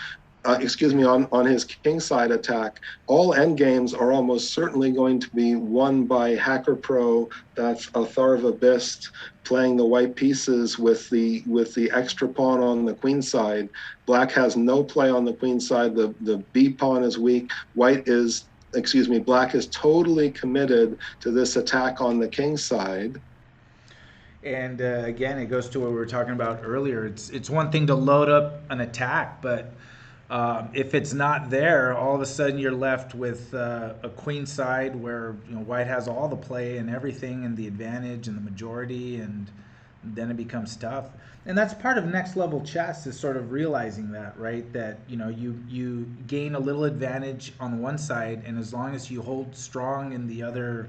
On his kingside attack. All endgames are almost certainly going to be won by Hacker Pro. That's Atharva Bist playing the white pieces with the extra pawn on the queen side. Black has no play on the queen side. The B pawn is weak. Black is totally committed to this attack on the king side. And again, it goes to what we were talking about earlier. It's one thing to load up an attack, but if it's not there, all of a sudden you're left with a queen side where White has all the play and everything and the advantage and the majority, and then it becomes tough. And that's part of next level chess is sort of realizing that, right? That you gain a little advantage on one side, and as long as you hold strong in the other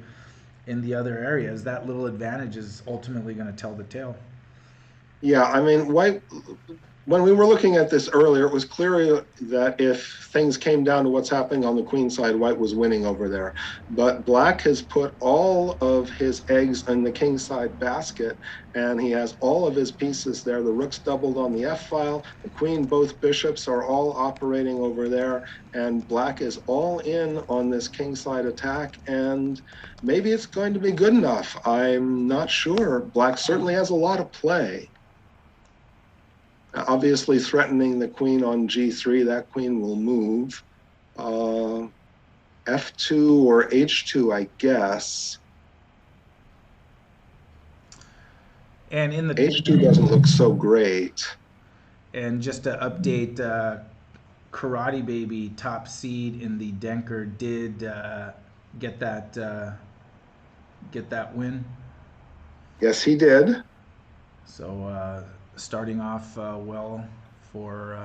areas, that little advantage is ultimately going to tell the tale. Yeah, I mean, White, when we were looking at this earlier, it was clear that if things came down to what's happening on the queen side, White was winning over there. But Black has put all of his eggs in the king side basket, and he has all of his pieces there. The rook's doubled on the F file, the queen, both bishops are all operating over there, and Black is all in on this king side attack, and maybe it's going to be good enough. I'm not sure. Black certainly has a lot of play. Obviously threatening the queen on g3, that queen will move. F2 or h2, I guess. And in the h2 doesn't look so great. And just to update, Karate Baby, top seed in the Denker, did get that win. Yes, he did. So starting off well for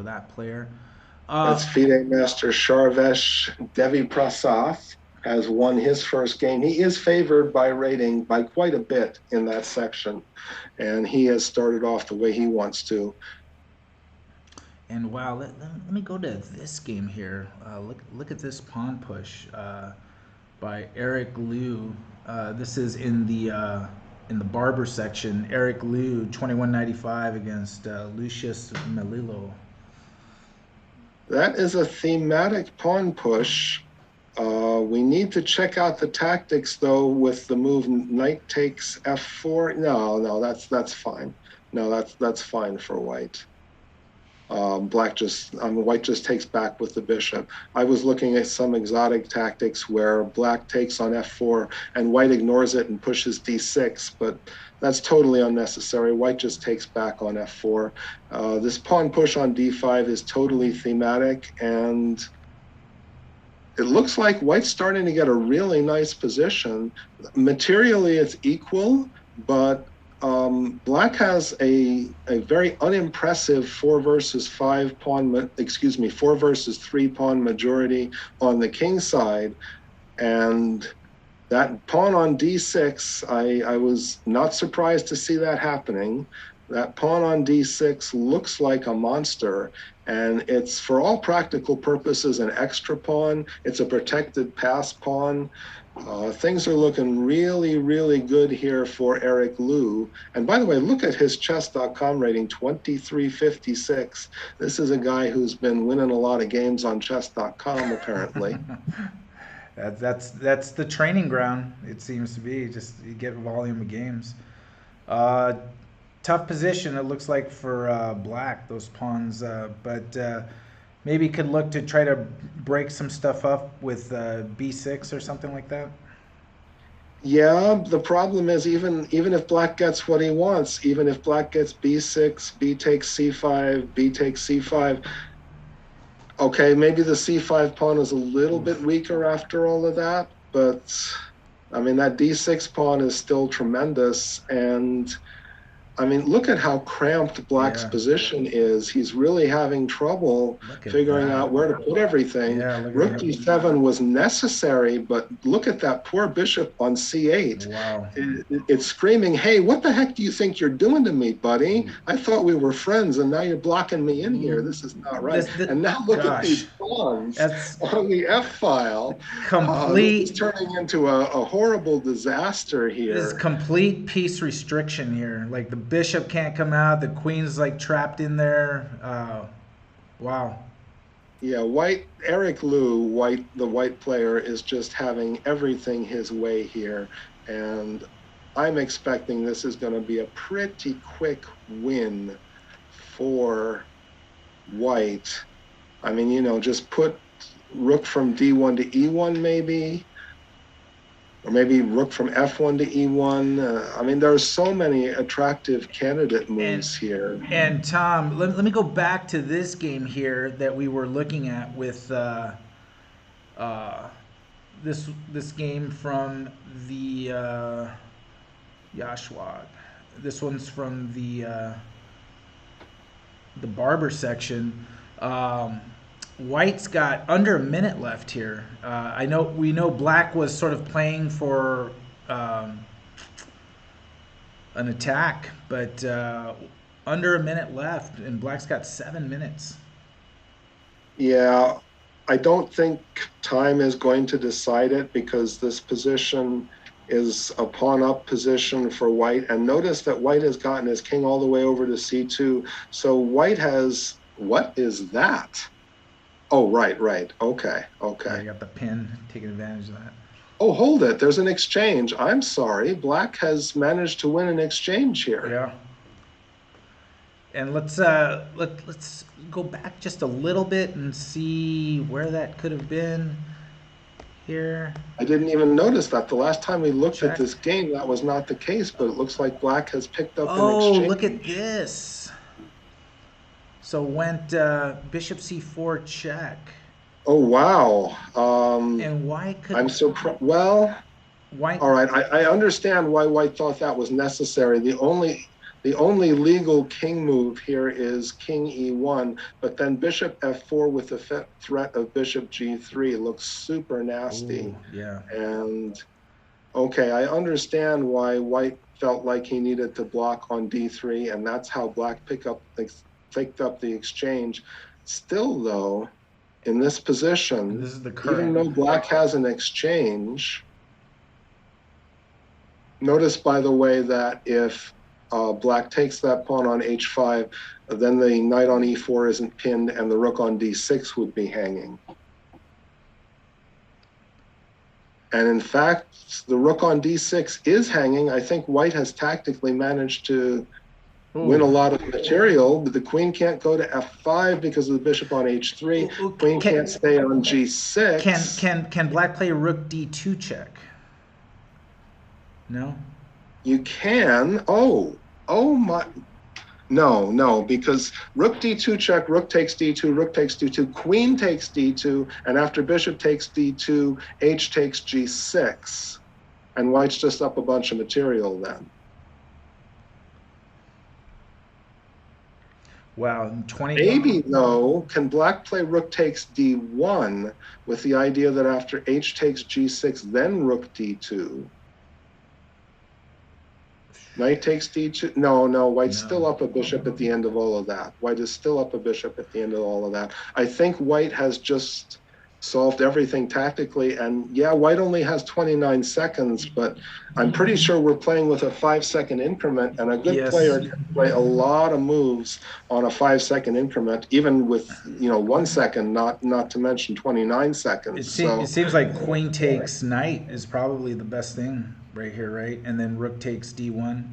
that player. That's FIDE Master Sharvesh Devi Prasath has won his first game. He is favored by rating by quite a bit in that section, and he has started off the way he wants to. And wow, let me go to this game here. Look at this pawn push by Eric Liu. This is in the Barber section. Eric Liu, 2195 against Lucius Melillo. That is a thematic pawn push. We need to check out the tactics though with the move knight takes f4. No, that's fine. No, that's fine for White. White just takes back with the bishop. I was looking at some exotic tactics where Black takes on f4 and White ignores it and pushes d6, but that's totally unnecessary. White just takes back on f4. This pawn push on d5 is totally thematic, and it looks like white's starting to get a really nice position. Materially, it's equal, but black has a very unimpressive 4 versus 3 pawn majority on the king side. And that pawn on d6, I was not surprised to see that happening. That pawn on d6 looks like a monster, and it's for all practical purposes an extra pawn. It's a protected pass pawn. Things are looking really, really good here for Eric Liu. And by the way, look at his chess.com rating, 2356. This is a guy who's been winning a lot of games on chess.com, apparently. That's the training ground. It seems to be just you get volume of games. Uh, Tough position it looks like for black those pawns, but maybe could look to try to break some stuff up with b6 or something like that. Yeah, the problem is even if black gets what he wants, even if black gets b6, b takes c5, b takes c5. Okay, maybe the c5 pawn is a little bit weaker after all of that, but I mean that d6 pawn is still tremendous. And I mean, look at how cramped black's Yeah. position is. He's really having trouble Look at figuring that. out where to put everything. Yeah, look Rook at him. d7 was necessary, but look at that poor bishop on c8. Wow. It's screaming, hey, what the heck do you think you're doing to me, buddy? I thought we were friends, and now you're blocking me in here. This is not right. And now look at these pawns That's on the f file. This is turning into a horrible disaster here. This is complete piece restriction here. Like the bishop can't come out, the queen's like trapped in there. Wow. Yeah, Eric Liu, the white player, is just having everything his way here. And I'm expecting this is going to be a pretty quick win for white. I mean, just put rook from d1 to e1 maybe, or maybe rook from f1 to e1. I mean, there are so many attractive candidate moves here. And Tom, let me go back to this game here that we were looking at with this game from the Yashwad. This one's from the Barber section. White's got under a minute left here. We know black was sort of playing for an attack, but under a minute left, and black's got 7 minutes. Yeah, I don't think time is going to decide it because this position is a pawn up position for white. And notice that white has gotten his king all the way over to c2. So white has, what is that? Oh, right. Okay. I got the pin, taking advantage of that. Oh, hold it. There's an exchange. I'm sorry. Black has managed to win an exchange here. Yeah. And let's go back just a little bit and see where that could have been here. I didn't even notice that. The last time we looked at this game, that was not the case, but it looks like black has picked up an exchange. Oh, look at this. So went bishop c4 check. Oh, wow. And why could... I'm surprised. Well, white... all right. I understand why white thought that was necessary. The only legal king move here is king e1, but then bishop f4 with the threat of bishop g3 looks super nasty. Ooh, yeah. And, okay, I understand why white felt like he needed to block on d3, and that's how black picked up the exchange. Still, though, in this position, this is the current... even though black has an exchange, notice, by the way, that if black takes that pawn on h5, then the knight on e4 isn't pinned, and the rook on d6 would be hanging. And in fact, the rook on d6 is hanging. I think white has tactically managed to win a lot of material, but the queen can't go to f5 because of the bishop on h3. Queen can't stay on g6. Can black play rook d2 check? No? You can. Oh my. No, because rook d2 check, rook takes d2, rook takes d2, queen takes d2, and after bishop takes d2, h takes g6, and white's just up a bunch of material then. Wow, 20. Maybe, though, can black play rook takes d1 with the idea that after h takes g6, then rook d2? Knight takes d2. No, white's No. still up a bishop at the end of all of that. White is still up a bishop at the end of all of that. I think white has just solved everything tactically. And yeah, white only has 29 seconds, but I'm pretty sure we're playing with a 5-second increment. And a good Yes. player can play a lot of moves on a 5-second increment, even with 1 second, not to mention 29 seconds. It So seems like queen takes knight is probably the best thing right here, right? And then rook takes d1.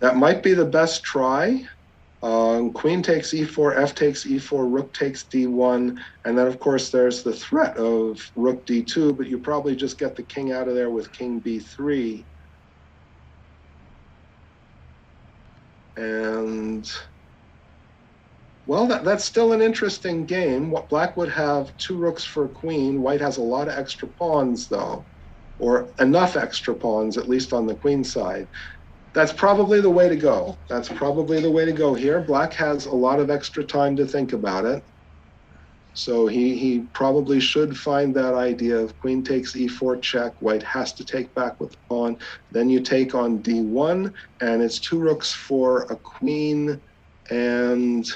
that might be the best try. Queen takes e4, f takes e4, rook takes d1, and then of course there's the threat of rook d2, but you probably just get the king out of there with king b3. And well, that's still an interesting game. Black would have 2 rooks for a queen. White has a lot of extra pawns though, or enough extra pawns, at least on the queen side. That's probably the way to go. That's probably the way to go here. Black has a lot of extra time to think about it. So he probably should find that idea of queen takes e4 check, white has to take back with the pawn. Then you take on d1, and it's 2 rooks for a queen and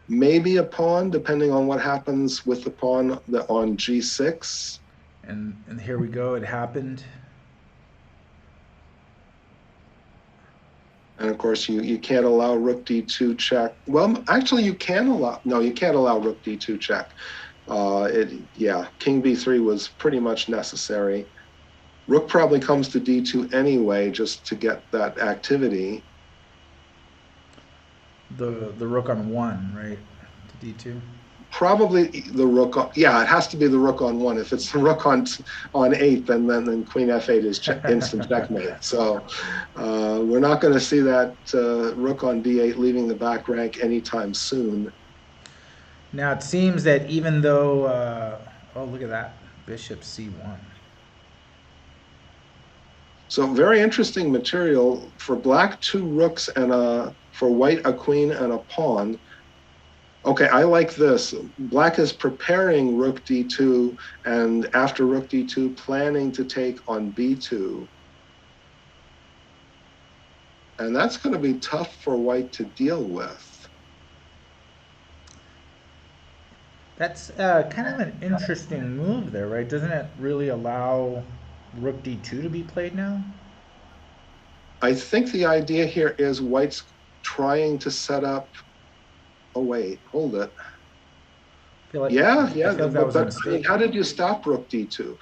maybe a pawn, depending on what happens with the pawn on g6. And here we go. It happened. And of course, you can't allow rook d2 check. Well, actually, you can't allow rook d2 check. King b3 was pretty much necessary. Rook probably comes to d2 anyway, just to get that activity. The rook on 1, right? To d2. Probably the rook on, yeah, it has to be the rook on 1. If it's the rook on 8, then queen f8 is instant checkmate. So we're not going to see that rook on d8 leaving the back rank anytime soon. Now it seems that even though, oh, look at that, bishop c1. So very interesting material. For black, 2 rooks, and for white, a queen and a pawn. Okay, I like this. Black is preparing rook d2, and after rook d2, planning to take on b2. And that's going to be tough for white to deal with. That's kind of an interesting move there, right? Doesn't it really allow rook d2 to be played now? I think the idea here is white's trying to set up. Oh, wait, hold it. Yeah, I feel like that was a but I mean, mistake. how did you stop rook d2?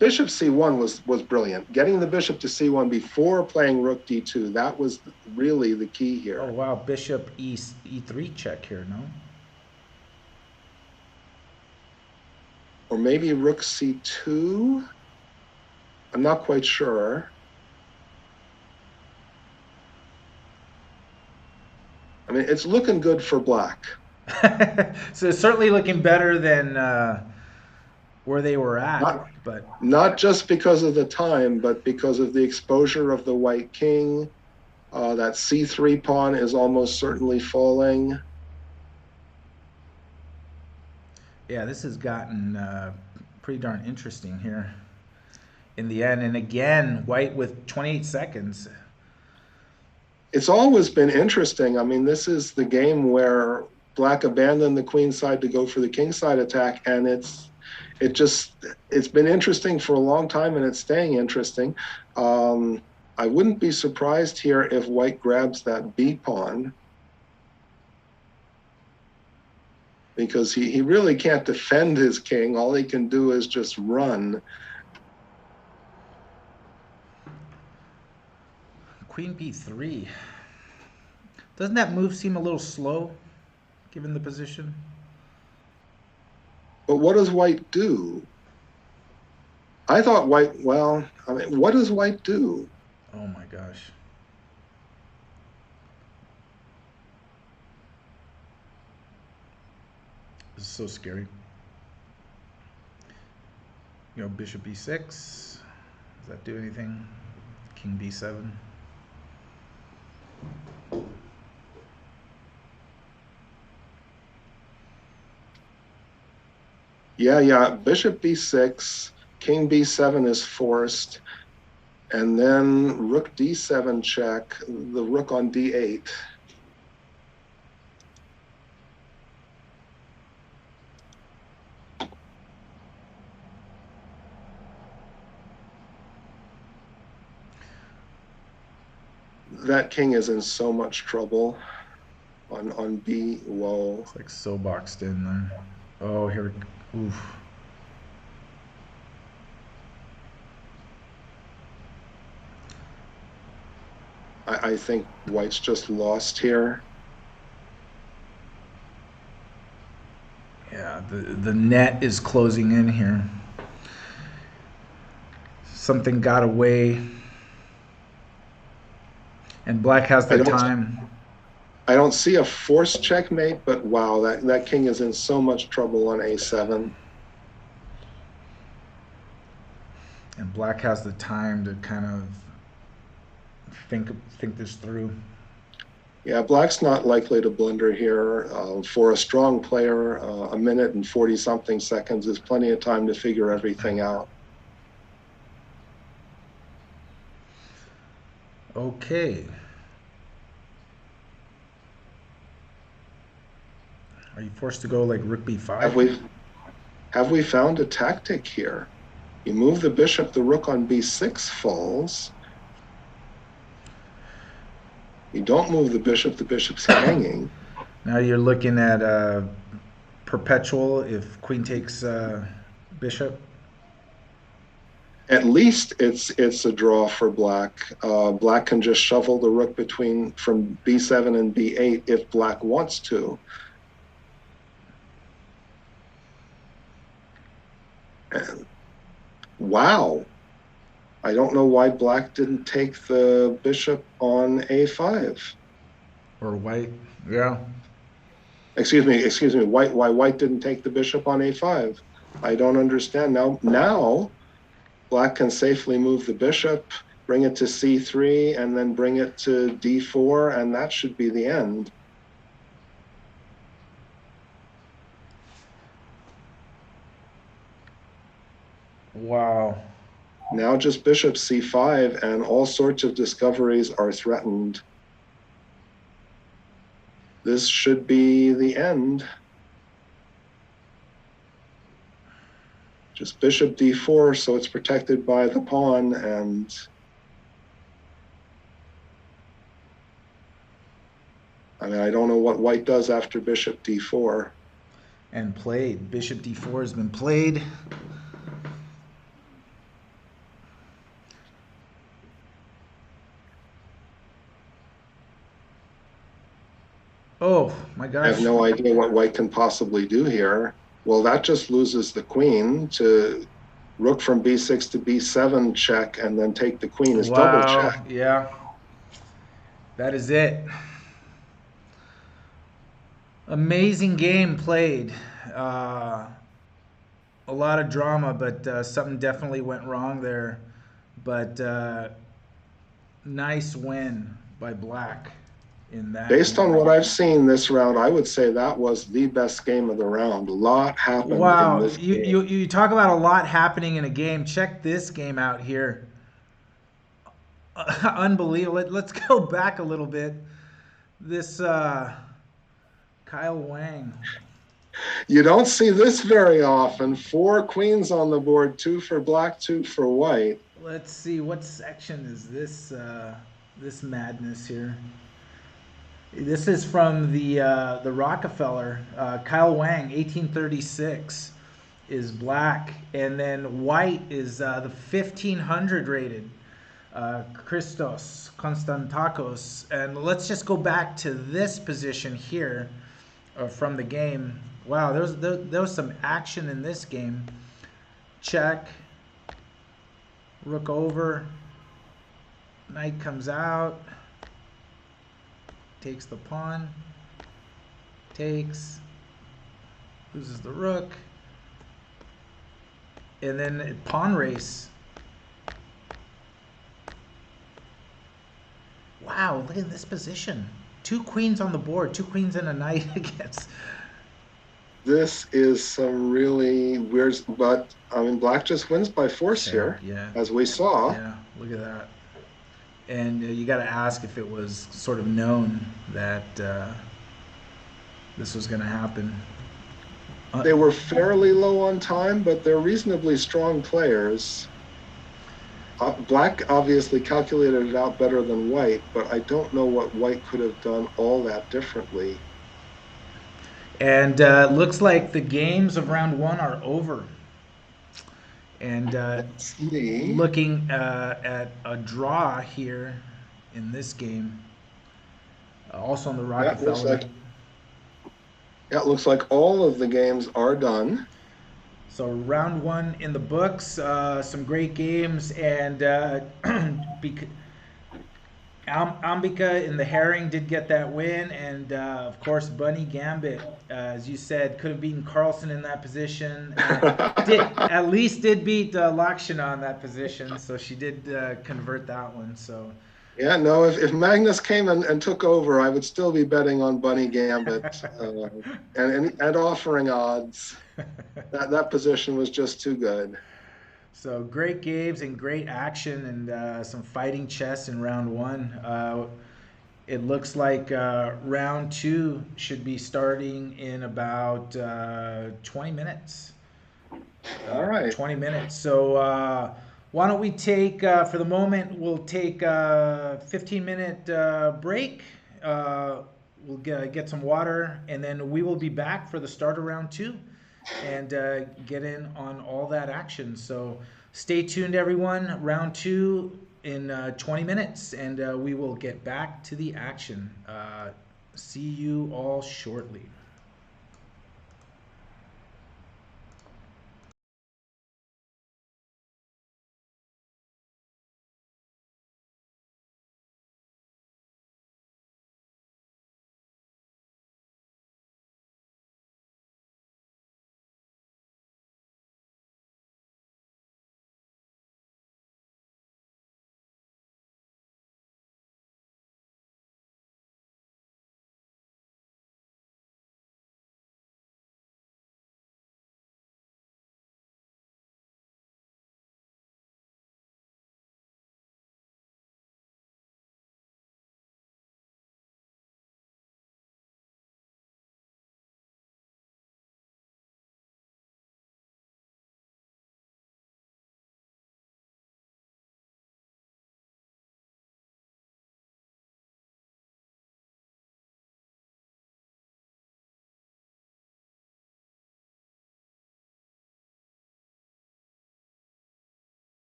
Bishop c1 was brilliant. Getting the bishop to c1 before playing rook d2, that was really the key Oh here. wow, bishop e3 check here, no? Or maybe rook c2? I'm not quite sure. I mean, it's looking good for black. So it's certainly looking better than where they were at, Not but not just because of the time, but because of the exposure of the white king. That c3 pawn is almost certainly falling. yeah, this has gotten pretty darn interesting here in the end. And again, white with 28 seconds. It's always been interesting. I mean, this is the game where black abandoned the queen side to go for the king side attack, and it's been interesting for a long time, and it's staying interesting. I wouldn't be surprised here if white grabs that b pawn, because he really can't defend his king. All he can do is just run. Queen b3. Doesn't that move seem a little slow, given the position? But what does white do? I thought white, well, I mean, what does white do? Oh my gosh. This is so scary. Bishop e6. Does that do anything? King b7. Yeah. Bishop b6, king b7 is forced, and then rook d7 check, the rook on d8. That king is in so much trouble on b. Whoa. It's like so boxed in there. Oh, here. Oof. I think white's just lost here. Yeah, the net is closing in here. Something got away. And black has the time. I don't see a forced checkmate, but wow, that king is in so much trouble on a7. And black has the time to kind of think this through. Yeah, black's not likely to blunder here. For a strong player, a minute and 40-something seconds is plenty of time to figure everything out. Okay. Are you forced to go like rook b5? Have we found a tactic here? You move the bishop, the rook on b6 falls. You don't move the bishop's hanging. Now you're looking at perpetual if queen takes bishop. At least it's a draw for black. Black can just shovel the rook from b7 and b8 if black wants to. And wow, I don't know why black didn't take the bishop on a5. Or white, yeah. Excuse me, why white didn't take the bishop on a5. I don't understand. Now black can safely move the bishop, bring it to c3, and then bring it to d4, and that should be the end. Wow. Now just bishop c5, and all sorts of discoveries are threatened. This should be the end. Just bishop d4, so it's protected by the pawn, and I don't know what white does after bishop d4. And played. Bishop d4 has been played. Oh my gosh. I have no idea what white can possibly do here. Well, that just loses the queen to rook from b6 to b7 check, and then take the queen is double check. Yeah. That is it. Amazing game played. A lot of drama, but something definitely went wrong there. But nice win by black in that Based game. on what I've seen this round, I would say that was the best game of the round. A lot happened in this game. You talk about a lot happening in a game. Check this game out here. Unbelievable. Let's go back a little bit. This Kyle Wang. You don't see this very often. 4 queens on the board, 2 for black, 2 for white. Let's see, what section is this this madness here? This is from the Rockefeller. Kyle Wang, 1836, is black, and then white is the 1500 rated. Christos Konstantakos. And let's just go back to this position here from the game. Wow, there was some action in this game. Check. Rook over. Knight comes out. Takes the pawn. Takes. loses the rook. And then pawn race. Wow, look at this position. Two queens on the board, two queens and a knight against. This is some really weird, but I mean, black just wins by force Yeah, here, yeah, as we saw. yeah. Look at that. And you got to ask if it was sort of known that this was going to happen. Uh, They were fairly low on time, but they're reasonably strong players. Black obviously calculated it out better than white, but I don't know what white could have done all that differently. and looks like the games of round one are over. And Let's see. looking at a draw here in this game, also on the Yeah, it looks Rockefeller. like yeah, it looks like all of the games are done. So round one in the books, some great games, and Ambika in the Haring did get that win, and of course Bunny Gambit, as you said, could have beaten Carlson in that position. Did at least did beat Lakshana in that position, so she did convert that one. So Yeah, no, if Magnus came and took over, I would still be betting on Bunny Gambit and offering odds. That position was just too good. so great games and great action and some fighting chess in round one. It looks like round two should be starting in about 20 minutes. All right. 20 minutes. So why don't we take, for the moment, we'll take a 15-minute break. We'll get some water, and then we will be back for the start of round two and get in on all that action. So stay tuned, everyone. Round two in 20 minutes, and we will get back to the action. See you all shortly.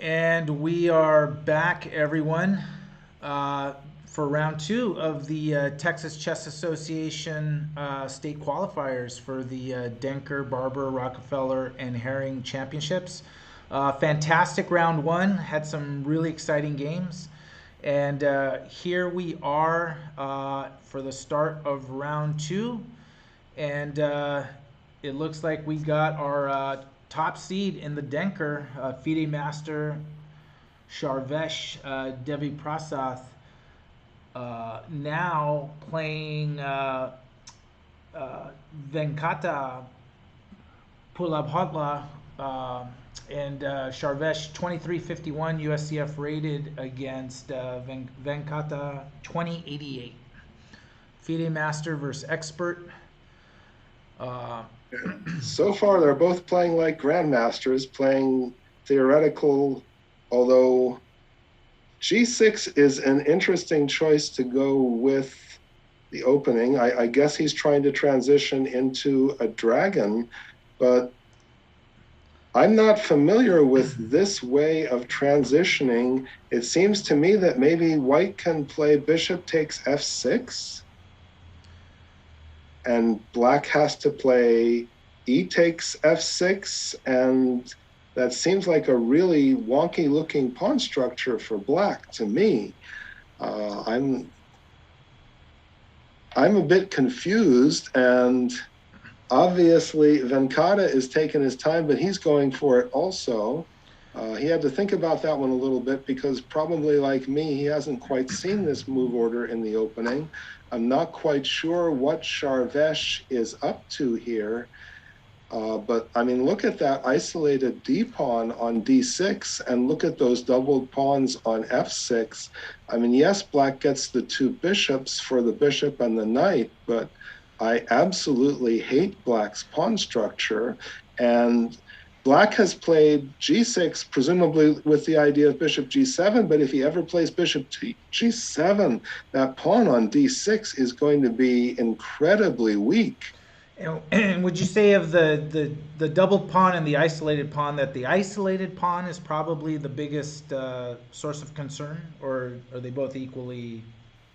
And we are back, everyone, for round two of the Texas Chess Association state qualifiers for the Denker, Barber, Rockefeller, and Haring championships. Fantastic round one, had some really exciting games. And here we are for the start of round two. And it looks like we got our top seed in the Denker, FIDE Master Sharvesh Devi Prasath, now playing Venkata Pulabhatla, and Sharvesh 2351 USCF rated against Venkata 2088. FIDE Master versus Expert. So far, they're both playing like grandmasters, playing theoretical, although G6 is an interesting choice to go with the opening. I guess he's trying to transition into a dragon, but I'm not familiar with this way of transitioning. It seems to me that maybe white can play bishop takes f6, and black has to play e takes f6, and that seems like a really wonky looking pawn structure for black to me. I'm a bit confused, and obviously Venkata is taking his time, but he's going for it also. He had to think about that one a little bit because probably like me, he hasn't quite seen this move order in the opening. I'm not quite sure what Sharvesh is up to here. But I mean, look at that isolated D pawn on D6 and look at those doubled pawns on F6. I mean, yes, black gets the two bishops for the bishop and the knight, but I absolutely hate black's pawn structure. And black has played G6, presumably with the idea of bishop G7, but if he ever plays bishop G7, that pawn on D6 is going to be incredibly weak. And would you say of the doubled pawn and the isolated pawn that the isolated pawn is probably the biggest source of concern, or are they both equally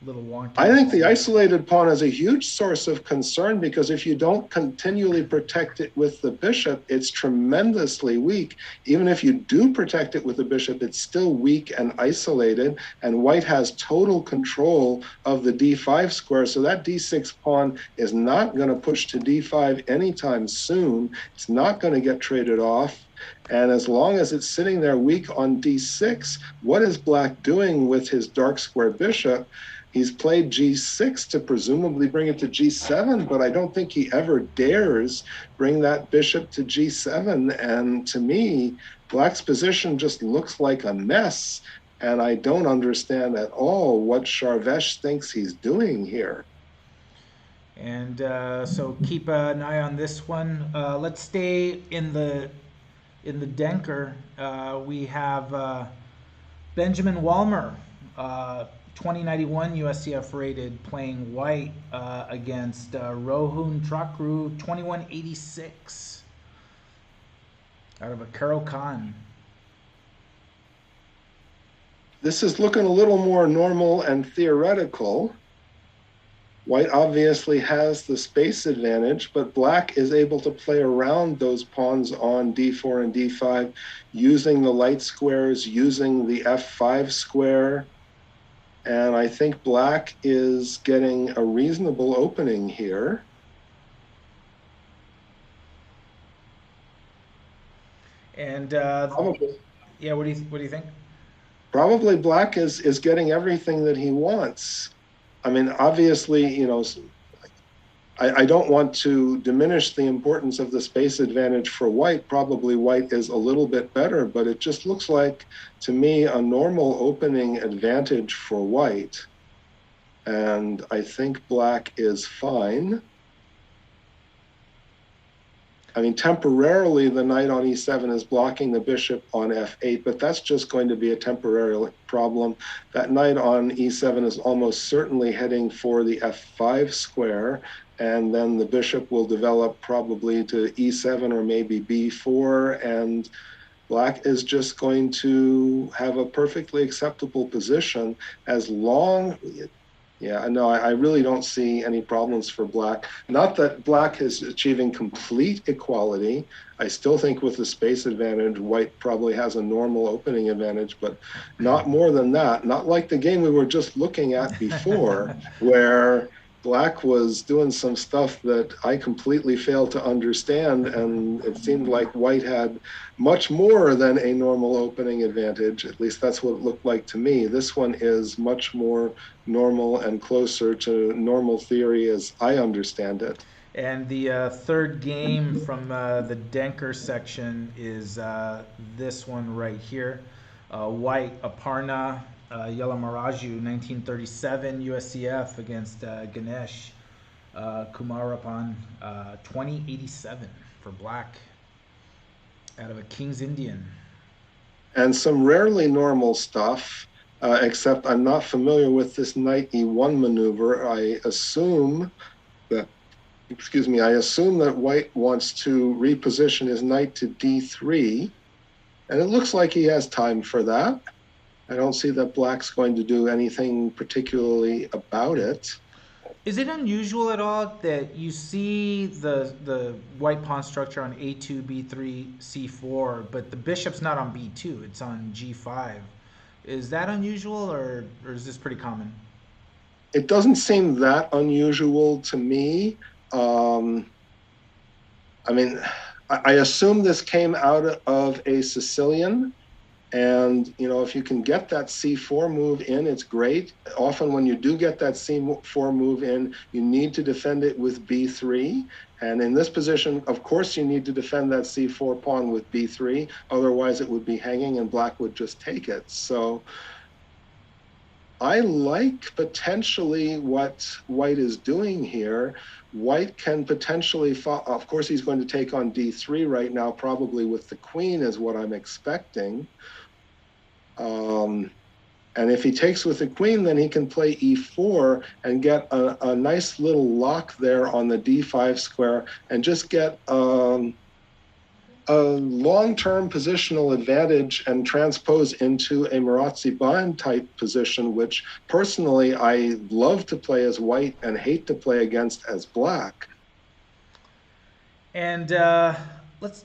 little wonky? I think the isolated pawn is a huge source of concern because if you don't continually protect it with the bishop, it's tremendously weak. Even if you do protect it with the bishop, it's still weak and isolated, and white has total control of the d5 square. So that d6 pawn is not going to push to d5 anytime soon. It's not going to get traded off. And as long as it's sitting there weak on d6, what is black doing with his dark square bishop? He's played G6 to presumably bring it to G7, but I don't think he ever dares bring that bishop to G7. And to me, black's position just looks like a mess. And I don't understand at all what Sharvesh thinks he's doing here. And so keep an eye on this one. Let's stay in the Denker. We have Benjamin Walmer. 2091 USCF rated, playing white against Rohun Trakru 2186 out of a Karo Khan. This is looking a little more normal and theoretical. White obviously has the space advantage, but black is able to play around those pawns on d4 and d5 using the light squares, using the f5 square. And I think black is getting a reasonable opening here. And probably, yeah, what do you think? Probably black is getting everything that he wants. I mean, obviously, you know, I don't want to diminish the importance of the space advantage for white. Probably white is a little bit better, but it just looks like, to me, a normal opening advantage for white. And I think black is fine. I mean, temporarily, the knight on e7 is blocking the bishop on f8, but that's just going to be a temporary problem. That knight on e7 is almost certainly heading for the f5 square, and then the bishop will develop probably to e7 or maybe b4, and Black is just going to have a perfectly acceptable position as long. Yeah, no, I really don't see any problems for Black. Not that Black is achieving complete equality. I still think with the space advantage, White probably has a normal opening advantage, but not more than that. Not like the game we were just looking at before, where Black was doing some stuff that I completely failed to understand, and it seemed like White had much more than a normal opening advantage. At least that's what it looked like to me. This one is much more normal and closer to normal theory as I understand it. And the third game from the Denker section is this one right here. White Aparna Yalamaraju, 1937 USCF against Ganesh Kumarapan, 2087 for Black out of a King's Indian. And some rarely normal stuff, except I'm not familiar with this knight E1 maneuver. I assume that I assume that White wants to reposition his knight to D3, and it looks like he has time for that. I don't see that Black's going to do anything particularly about it. Is it unusual at all that you see the white pawn structure on A2, B3, C4, but the bishop's not on B2, it's on G5? Is that unusual, or is this pretty common? It doesn't seem that unusual to me. I mean, I assume this came out of a Sicilian. And, if you can get that C4 move in, it's great. Often when you do get that C4 move in, you need to defend it with B3. And in this position, of course, you need to defend that C4 pawn with B3. Otherwise, it would be hanging and Black would just take it. So I like potentially what White is doing here. White can potentially, of course, he's going to take on D3 right now, probably with the queen is what I'm expecting. And if he takes with the queen, then he can play E4 and get a nice little lock there on the D5 square and just get a long-term positional advantage and transpose into a Marazzi-Bind type position, which personally I love to play as White and hate to play against as Black. And let's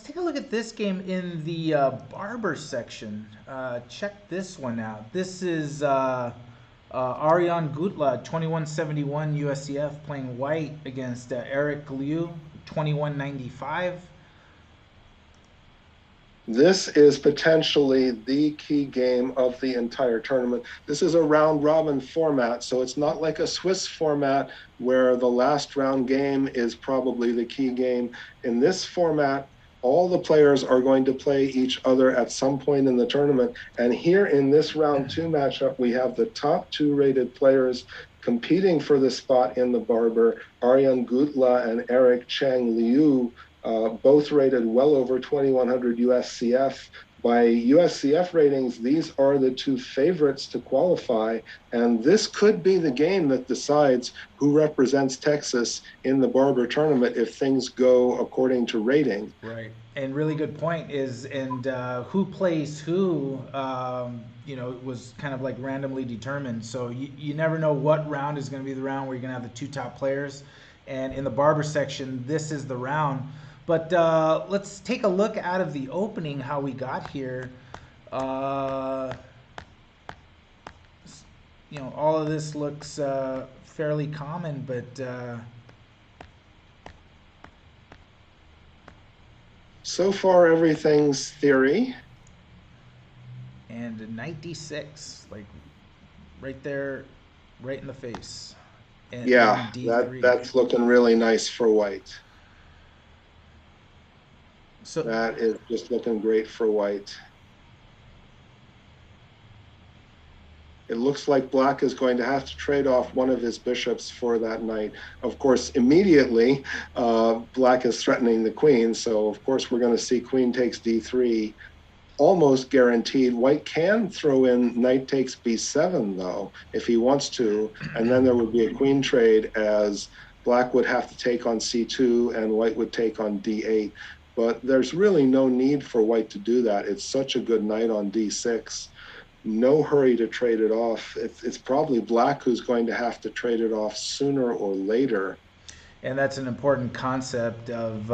take a look at this game in the Barber section. Check this one out. This is Aryan Gutla, 2171 USCF, playing White against Eric Liu, 2195. This is potentially the key game of the entire tournament. This is a round robin format, so it's not like a Swiss format where the last round game is probably the key game. In this format, all the players are going to play each other at some point in the tournament. And here in this round two matchup, we have the top two rated players competing for the spot in the Barber, Aryan Gutla and Eric Chang Liu, both rated well over 2100 USCF. By USCF ratings, these are the two favorites to qualify, and this could be the game that decides who represents Texas in the Barber tournament if things go according to rating. Right, and really good point is, and who plays who, was kind of like randomly determined. So you never know what round is going to be the round where you're going to have the two top players, and in the Barber section, this is the round. But let's take a look out of the opening, how we got here. All of this looks fairly common, but... So far, everything's theory. And a knight d6, like right there, right in the face. And yeah, that's looking really nice for White. So that is just looking great for White. It looks like Black is going to have to trade off one of his bishops for that knight. Of course, immediately, Black is threatening the queen. So, of course, we're going to see queen takes d3 almost guaranteed. White can throw in knight takes b7, though, if he wants to. And then there would be a queen trade as Black would have to take on c2 and White would take on d8. but there's really no need for white to do that. It's such a good knight on d6. No hurry to trade it off. It's probably black who's going to have to trade it off sooner or later. And that's an important concept of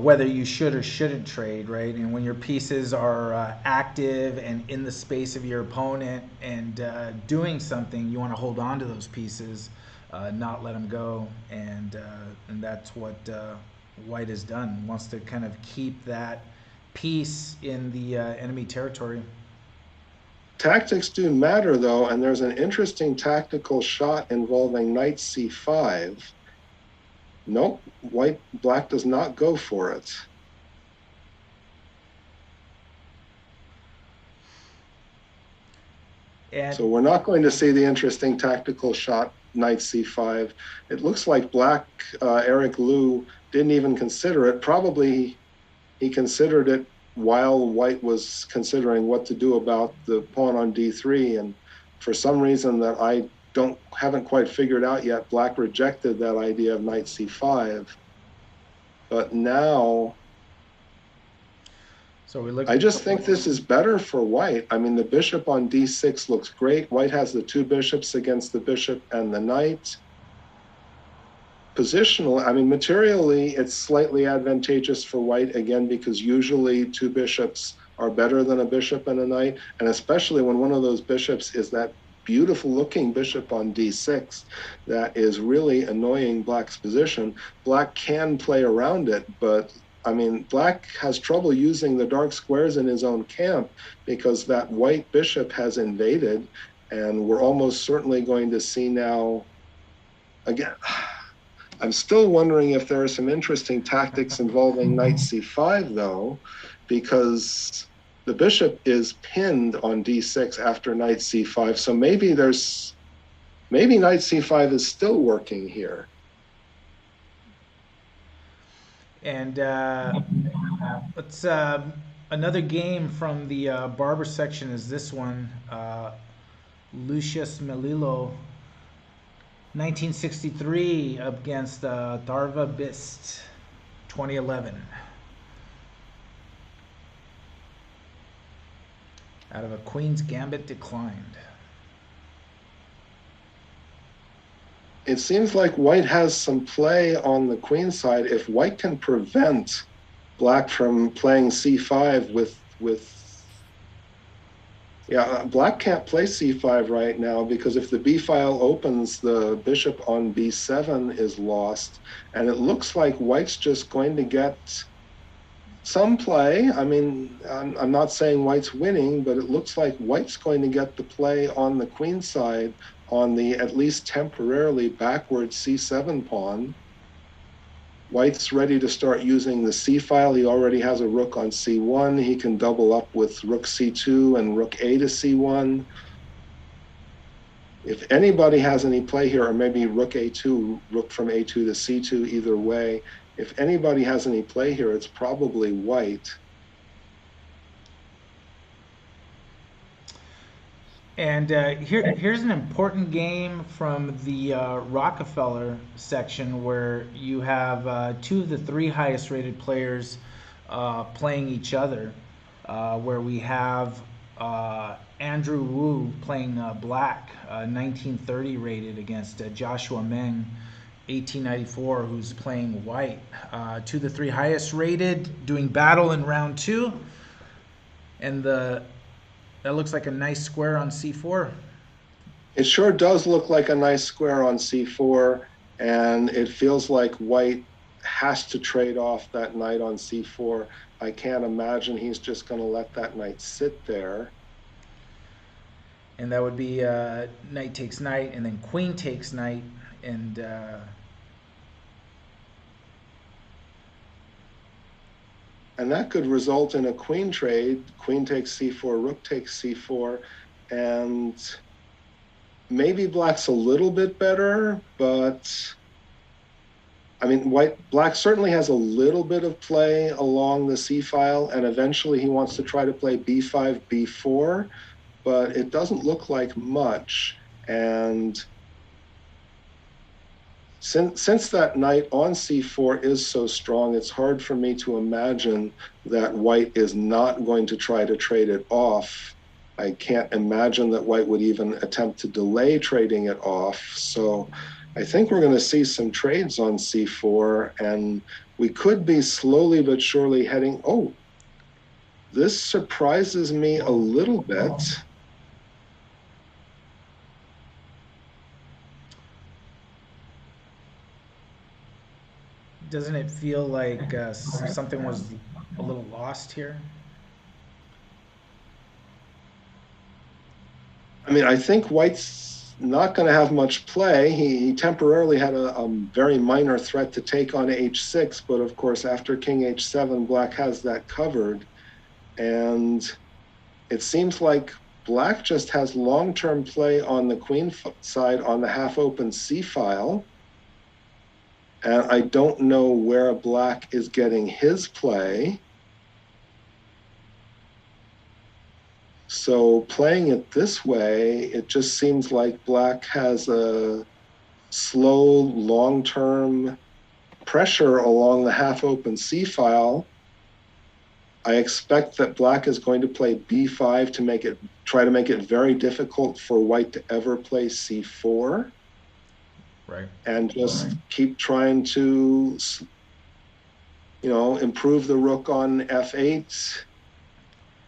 whether you should or shouldn't trade, right? And when your pieces are active and in the space of your opponent and doing something, you want to hold on to those pieces, not let them go. And that's what White has done. Wants to kind of keep that piece in the enemy territory. Tactics do matter, though, and there's an interesting tactical shot involving knight c5. Nope, black does not go for it. And So we're not going to see the interesting tactical shot, knight c5. It looks like black, Eric Liu, didn't even consider it. Probably he considered it while white was considering what to do about the pawn on d3. And for some reason that I haven't quite figured out yet, black rejected that idea of knight c5. But now so we look. I just think this is better for white. I mean, the bishop on d6 looks great. White has the two bishops against the bishop and the knight. Positionally, I mean, materially, it's slightly advantageous for white, again, because usually two bishops are better than a bishop and a knight, and especially when one of those bishops is that beautiful looking bishop on d6 that is really annoying black's position. Black can play around it, but I mean, black has trouble using the dark squares in his own camp because that white bishop has invaded, and we're almost certainly going to see now, again, I'm still wondering if there are some interesting tactics involving knight c5, though, because the bishop is pinned on d6 after knight c5. So maybe knight c5 is still working here. And let's another game from the Barber section is this one. Lucius Melillo, 1963 against Darva Bist, 2011. Out of a Queen's Gambit declined. It seems like white has some play on the queen side. If white can prevent black from playing c5 black can't play c5 right now because if the b file opens, the bishop on b7 is lost. And it looks like white's just going to get some play. I mean, I'm not saying white's winning, but it looks like white's going to get the play on the queen side on the at least temporarily backward c7 pawn. White's ready to start using the c file. He already has a rook on c1. He can double up with rook c2 and rook a to c1. If anybody has any play here, or maybe rook a2, rook from a2 to c2, either way, if anybody has any play here, it's probably white. And here's an important game from the Rockefeller section where you have two of the three highest rated players playing each other, where we have Andrew Wu playing black, 1930 rated against Joshua Meng, 1894, who's playing white. Two of the three highest rated doing battle in round two. And that looks like a nice square on c4. It sure does look like a nice square on c4, and it feels like white has to trade off that knight on c4. I can't imagine he's just going to let that knight sit there. And that would be knight takes knight, and then queen takes knight, and that could result in a queen trade. Queen takes c4, rook takes c4, and maybe black's a little bit better, but I mean, black certainly has a little bit of play along the c file, and eventually he wants to try to play b5, b4, but it doesn't look like much. And since that knight on c4 is so strong, it's hard for me to imagine that white is not going to try to trade it off. I can't imagine that white would even attempt to delay trading it off. So I think we're going to see some trades on c4, and we could be slowly but surely heading. Oh, this surprises me a little bit. Doesn't it feel like something was a little lost here? I mean, I think white's not going to have much play. He temporarily had a very minor threat to take on h6, but of course, after king h7, black has that covered. And it seems like black just has long-term play on the queen side on the half-open c file. And I don't know where black is getting his play. So playing it this way, it just seems like black has a slow, long-term pressure along the half-open c file. I expect that black is going to play b5 to try to make it very difficult for white to ever play c4. Right. And just keep trying to, improve the rook on f8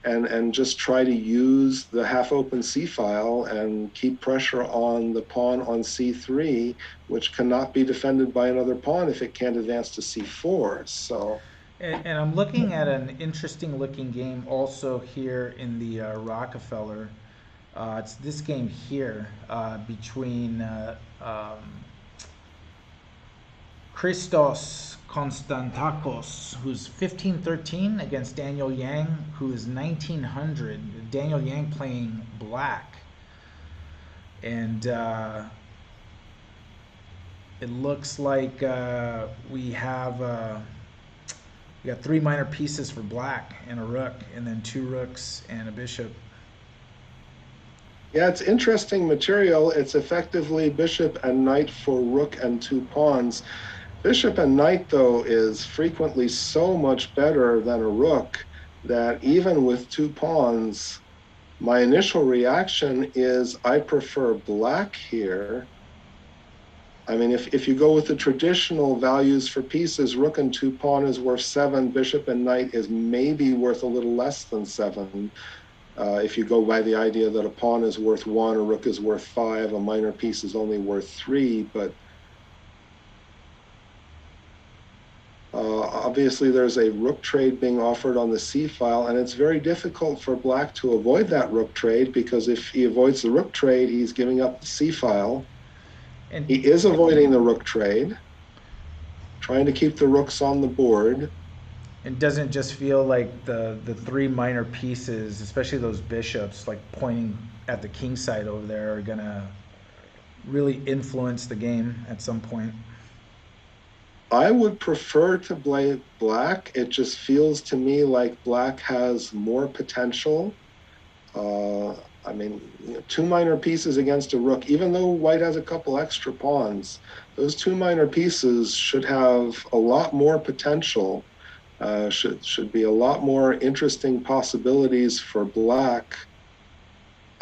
and just try to use the half-open c file and keep pressure on the pawn on c3, which cannot be defended by another pawn if it can't advance to c4. So. And I'm looking at an interesting looking game also here in the Rockefeller. It's this game here between Christos Konstantakos, who's 1513, against Daniel Yang, who is 1900. Daniel Yang playing black. And it looks like we got 3 minor pieces for black and a rook, and then 2 rooks and a bishop. Yeah, it's interesting material. It's effectively bishop and knight for rook and 2 pawns. Bishop and knight, though, is frequently so much better than a rook that even with 2 pawns, my initial reaction is I prefer black here. I mean, if you go with the traditional values for pieces, rook and 2 pawn is worth 7, bishop and knight is maybe worth a little less than 7. If you go by the idea that a pawn is worth 1, a rook is worth 5, a minor piece is only worth 3, but obviously there's a rook trade being offered on the c file, and it's very difficult for black to avoid that rook trade, because if he avoids the rook trade, he's giving up the c file. And he is avoiding the rook trade, trying to keep the rooks on the board. It doesn't just feel like the 3 minor pieces, especially those bishops, like pointing at the king side over there, are going to really influence the game at some point. I would prefer to play black. It just feels to me like black has more potential. I mean, 2 minor pieces against a rook, even though white has a couple extra pawns, those 2 minor pieces should have a lot more potential. Should be a lot more interesting possibilities for black.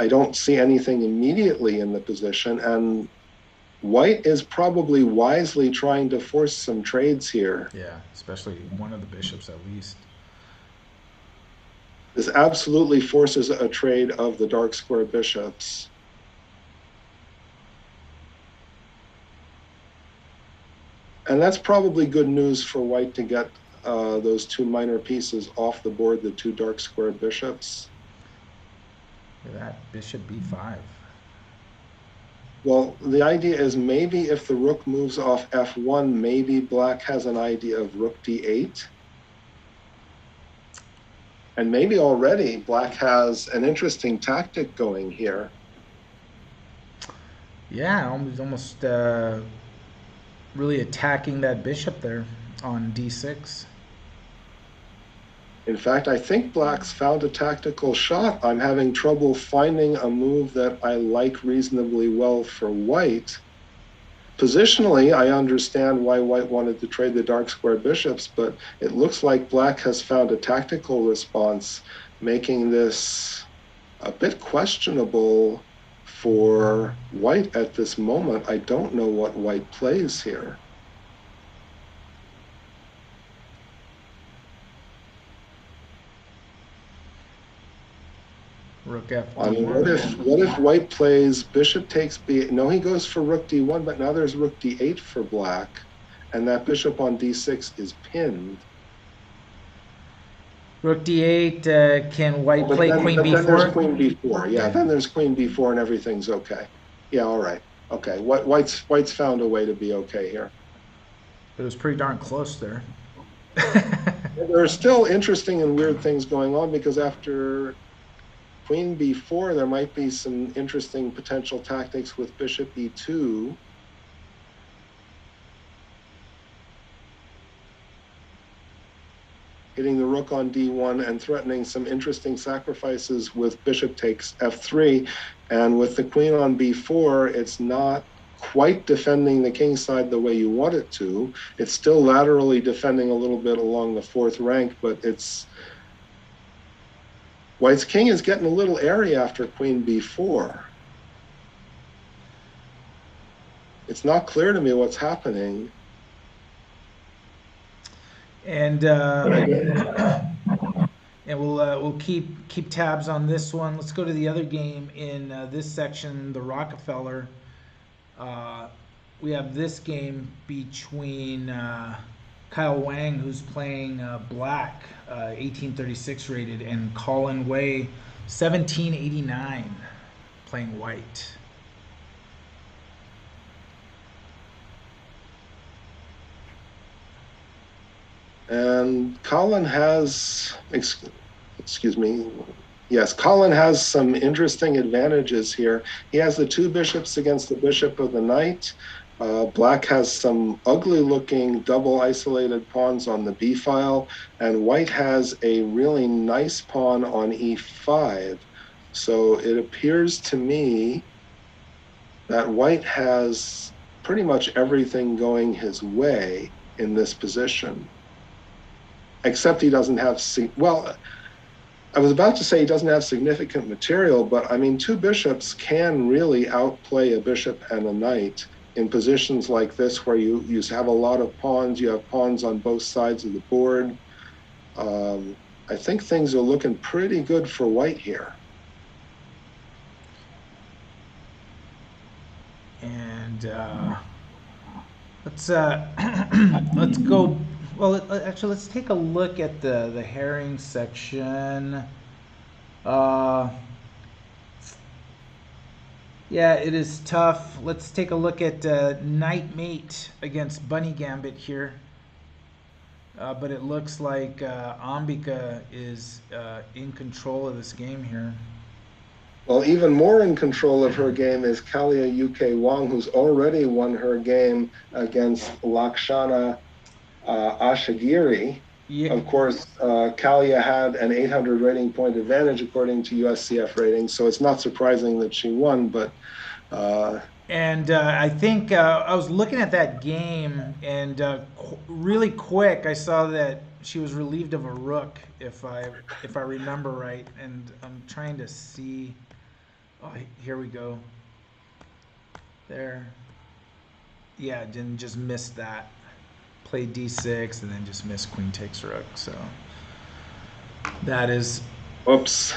I don't see anything immediately in the position, and white is probably wisely trying to force some trades here. Yeah, especially one of the bishops at least. This absolutely forces a trade of the dark square bishops. And that's probably good news for white to get those 2 minor pieces off the board, the 2 dark square bishops. Look at that, bishop b5. Well, the idea is maybe if the rook moves off f1, maybe black has an idea of rook d8. And maybe already black has an interesting tactic going here. Yeah, almost really attacking that bishop there on d6. In fact, I think black's found a tactical shot. I'm having trouble finding a move that I like reasonably well for white. Positionally, I understand why white wanted to trade the dark square bishops, but it looks like black has found a tactical response, making this a bit questionable for white at this moment. I don't know what white plays here. Rook I mean, F1. what if white plays bishop takes b? No, he goes for rook d1, but now there's rook d8 for black, and that bishop on d6 is pinned. Rook D8. Can white But play then, Queen but then there's B4? queen b4. Yeah, then there's queen b4, and everything's okay. Yeah, all right. Okay, white's found a way to be okay here. It was pretty darn close there. There are still interesting and weird things going on because after queen b4, there might be some interesting potential tactics with bishop e2. Hitting the rook on d1 and threatening some interesting sacrifices with bishop takes f3. And with the queen on b4, it's not quite defending the king side the way you want it to. It's still laterally defending a little bit along the fourth rank, but it's white's king is getting a little airy after queen b4. It's not clear to me what's happening. And and we'll keep tabs on this one. Let's go to the other game in this section, the Rockefeller. We have this game between Kyle Wang, who's playing black, 1836 rated, and Colin Way, 1789, playing white. And Colin has, excuse me, yes, Colin has some interesting advantages here. He has the two bishops against the bishop of the knight. Black has some ugly looking double isolated pawns on the b file, and white has a really nice pawn on e5. So it appears to me that white has pretty much everything going his way in this position. Except he doesn't have, well, I was about to say he doesn't have significant material, but I mean, two bishops can really outplay a bishop and a knight in positions like this where you have a lot of pawns, you have pawns on both sides of the board. I think things are looking pretty good for white here. And let's let's go. Well, actually, let's take a look at the Haring section. Yeah, it is tough. Let's take a look at Knight Mate against Bunny Gambit here. But it looks like Ambika is in control of this game here. Well, even more in control of her game is Kalia UK Wong, who's already won her game against Lakshana Ashagiri. Yeah. Of course, Kalia had an 800 rating point advantage according to USCF ratings, so it's not surprising that she won. But and I think I was looking at that game, and really quick, I saw that she was relieved of a rook, if I remember right. And I'm trying to see. Oh, here we go. There. Yeah, didn't just miss that. Played d6 and then just missed queen takes rook. So that is. Oops.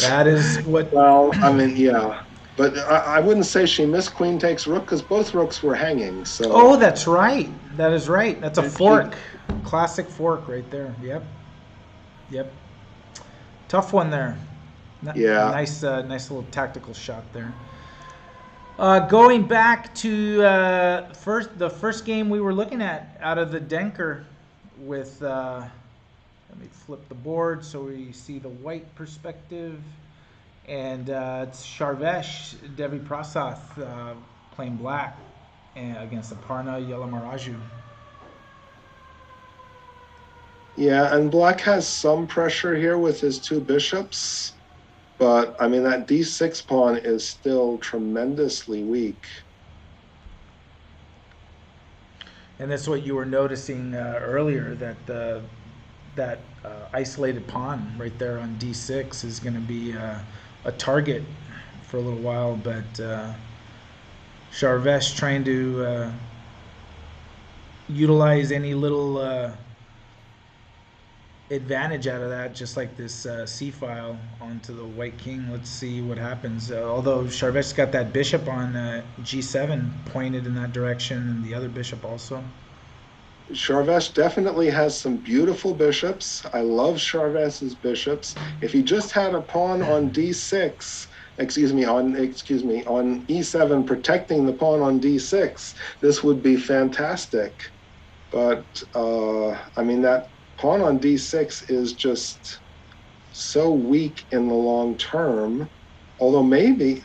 That is what. Well, I mean, yeah, but I wouldn't say she missed queen takes rook because both rooks were hanging. So. Oh, that's right. That is right. That's a fork. Classic fork right there. Yep. Tough one there. Yeah. Nice little tactical shot there. Going back to the first game we were looking at out of the Denker with, let me flip the board so we see the white perspective, and it's Sharvesh Devi Prasath playing black against Aparna Yalamaraju. Yeah, and black has some pressure here with his two bishops. But, I mean, that d6 pawn is still tremendously weak. And that's what you were noticing earlier, that that isolated pawn right there on d6 is going to be a target for a little while. But Charvesh trying to utilize any little advantage out of that, just like this c file onto the white king. Let's see what happens. Although Charvesh's got that bishop on g7 pointed in that direction, and the other bishop also. Charvesh definitely has some beautiful bishops. I love Charvesh's bishops. If he just had a pawn on d6, on e7 protecting the pawn on d6, this would be fantastic. But I mean, that pawn on d6 is just so weak in the long term. Although maybe,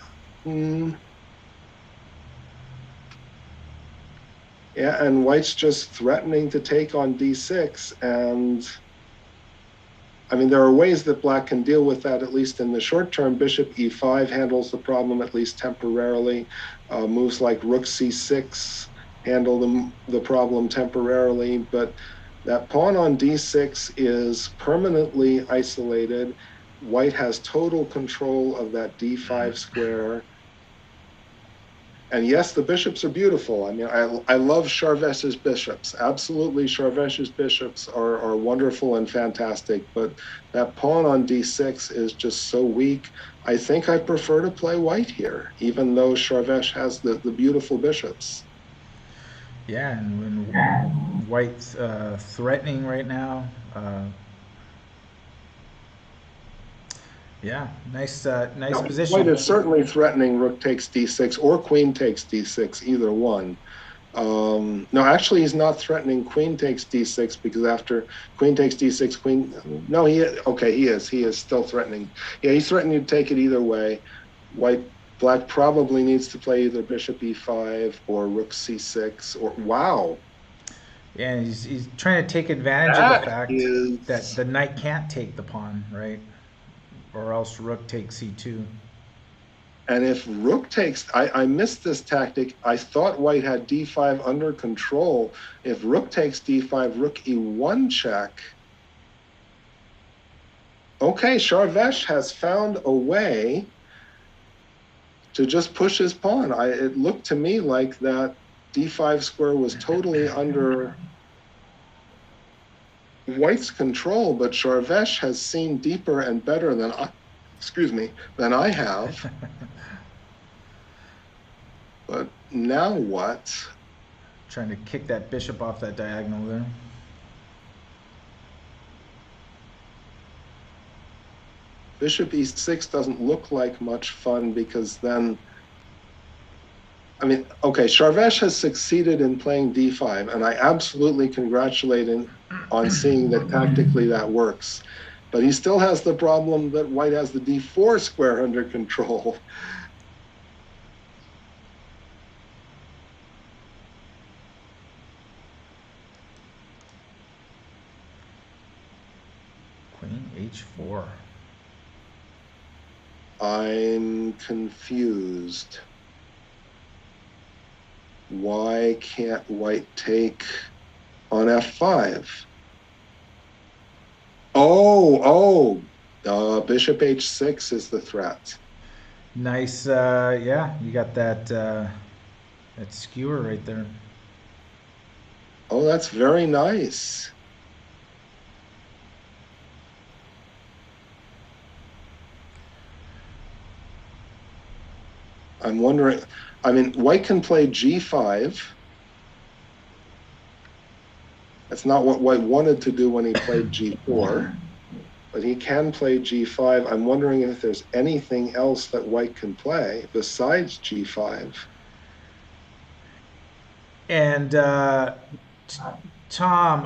yeah, and white's just threatening to take on d6. And I mean, there are ways that black can deal with that, at least in the short term. Bishop e5 handles the problem, at least temporarily. Moves like rook c6 handle the problem temporarily. But that pawn on d6 is permanently isolated. White has total control of that d5 square. And yes, the bishops are beautiful. I mean, I love Charvesh's bishops. Absolutely, Charvesh's bishops are wonderful and fantastic. But that pawn on d6 is just so weak. I think I prefer to play white here, even though Charvesh has the beautiful bishops. Yeah, and when white's threatening right now. Yeah, nice Now, position. white is certainly threatening rook takes d6 or queen takes d6, either one. No, actually, he's not threatening queen takes d6, because after queen takes d6, queen. No, he is. He is still threatening. Yeah, he's threatening to take it either way. Black probably needs to play either bishop e5 or rook c6 or wow. Yeah, he's trying to take advantage of the fact that the knight can't take the pawn, right? Or else rook takes c2. And if rook takes, I missed this tactic. I thought white had d5 under control. If rook takes d5, rook e1 check. Okay, Charvesh has found a way to just push his pawn. It looked to me like that d5 square was totally under white's control, but Charvesh has seen deeper and better than I have. But now what? Trying to kick that bishop off that diagonal there. Bishop e6 doesn't look like much fun, because then, I mean, okay, Charvesh has succeeded in playing d5, and I absolutely congratulate him on seeing that tactically that works. But he still has the problem that white has the d4 square under control. Queen h4. I'm confused. Why can't white take on f5? Bishop h6 is the threat. Nice, yeah, you got that skewer right there. Oh, that's very nice. I'm wondering, I mean, white can play g5. That's not what white wanted to do when he played g4, but he can play g5. I'm wondering if there's anything else that white can play besides g5. And Tom,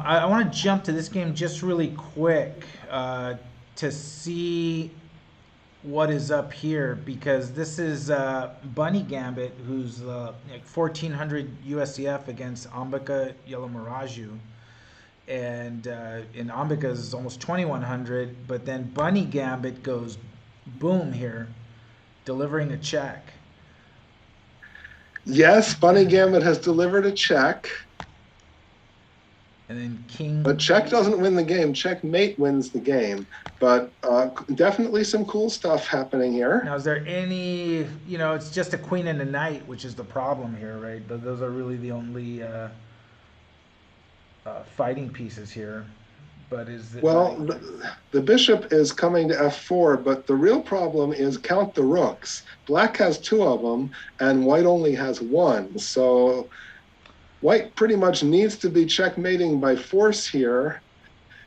I want to jump to this game just really quick to see what is up here, because this is Bunny Gambit, who's like 1400 USCF against Ambika Yelamaraju. And in Ambika's is almost 2100, but then Bunny Gambit goes boom here, delivering a check. Yes, Bunny Gambit has delivered a check. And then king. But check doesn't win the game. Checkmate wins the game. But definitely some cool stuff happening here. Now, is there any, it's just a queen and a knight, which is the problem here, right? Those are really the only fighting pieces here. But is it Well, like, the bishop is coming to f4, but the real problem is count the rooks. Black has two of them, and white only has one. So white pretty much needs to be checkmating by force here,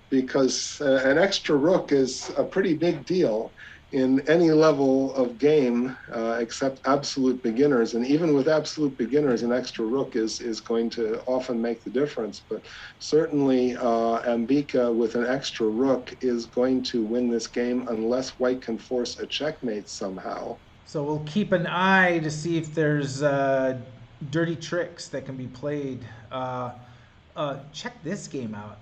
because an extra rook is a pretty big deal in any level of game, except absolute beginners. And even with absolute beginners, an extra rook is going to often make the difference. But certainly Ambika with an extra rook is going to win this game unless white can force a checkmate somehow. so we'll keep an eye to see if there's dirty tricks that can be played. Check this game out.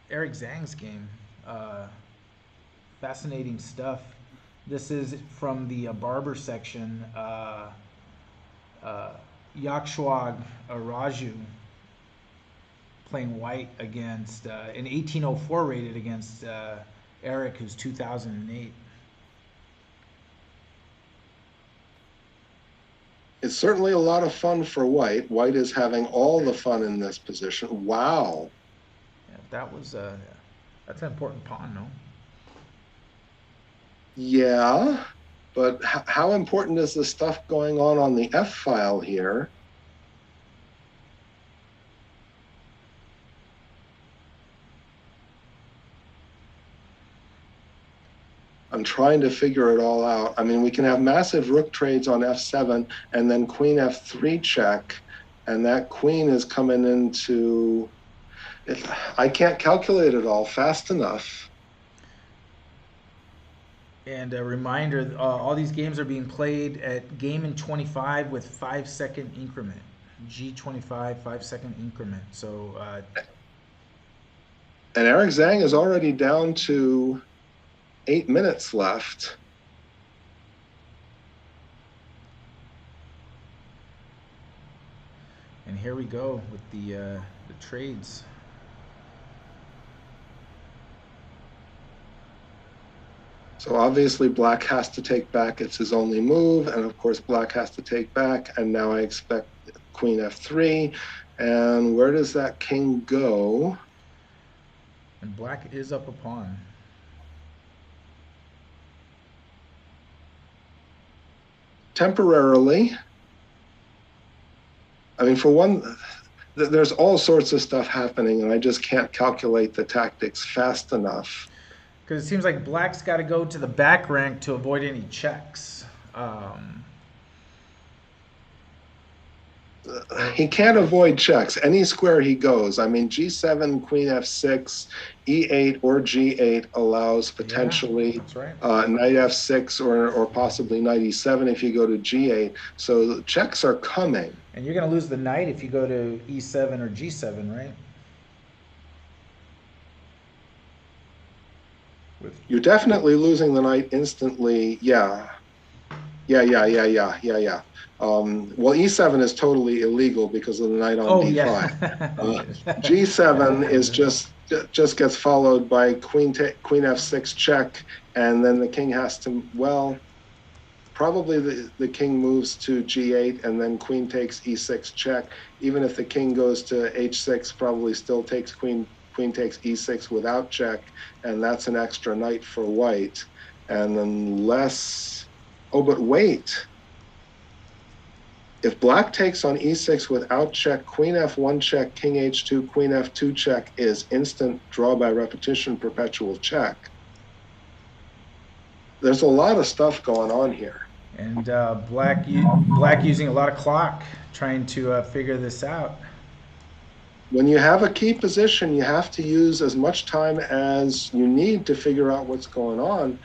Eric Zhang's game. Fascinating stuff. This is from the Barber section. Yakshwag Raju playing white against in 1804 rated against Eric, who's 2008. It's certainly a lot of fun for white. White is having all the fun in this position. Wow. Yeah, that's an important pawn, no? Yeah, but how important is the stuff going on the F file here? I'm trying to figure it all out. I mean, we can have massive rook trades on f7 and then queen f3 check, and that queen is coming into it. I can't calculate it all fast enough. And a reminder, all these games are being played at game in 25 with 5-second increment. G25, 5-second increment. So, and Eric Zhang is already down to 8 minutes left. and here we go with the trades. So obviously black has to take back. It's his only move. And of course, black has to take back. And now I expect queen f3. And where does that king go? And black is up a pawn. Temporarily. I mean, for one, there's all sorts of stuff happening, and I just can't calculate the tactics fast enough. Because it seems like black's got to go to the back rank to avoid any checks. He can't avoid checks. Any square he goes. I mean, g7, queen f6, e8, or g8 allows potentially knight f6 or possibly knight e7 if you go to g8. So checks are coming. And you're going to lose the knight if you go to e7 or g7, right? You're definitely losing the knight instantly. Yeah. Well, e7 is totally illegal because of the knight on d5. Yeah. G7 is just gets followed by queen f6 check, and then the king has to, well, probably the king moves to g8, and then queen takes e6 check. Even if the king goes to h6, probably still takes queen takes e6 without check, and that's an extra knight for white. And unless, oh, but wait. If black takes on e6 without check, queen f1 check, king h2, queen f2 check is instant draw by repetition, perpetual check. There's a lot of stuff going on here. And black using a lot of clock trying to figure this out. When you have a key position, you have to use as much time as you need to figure out what's going on.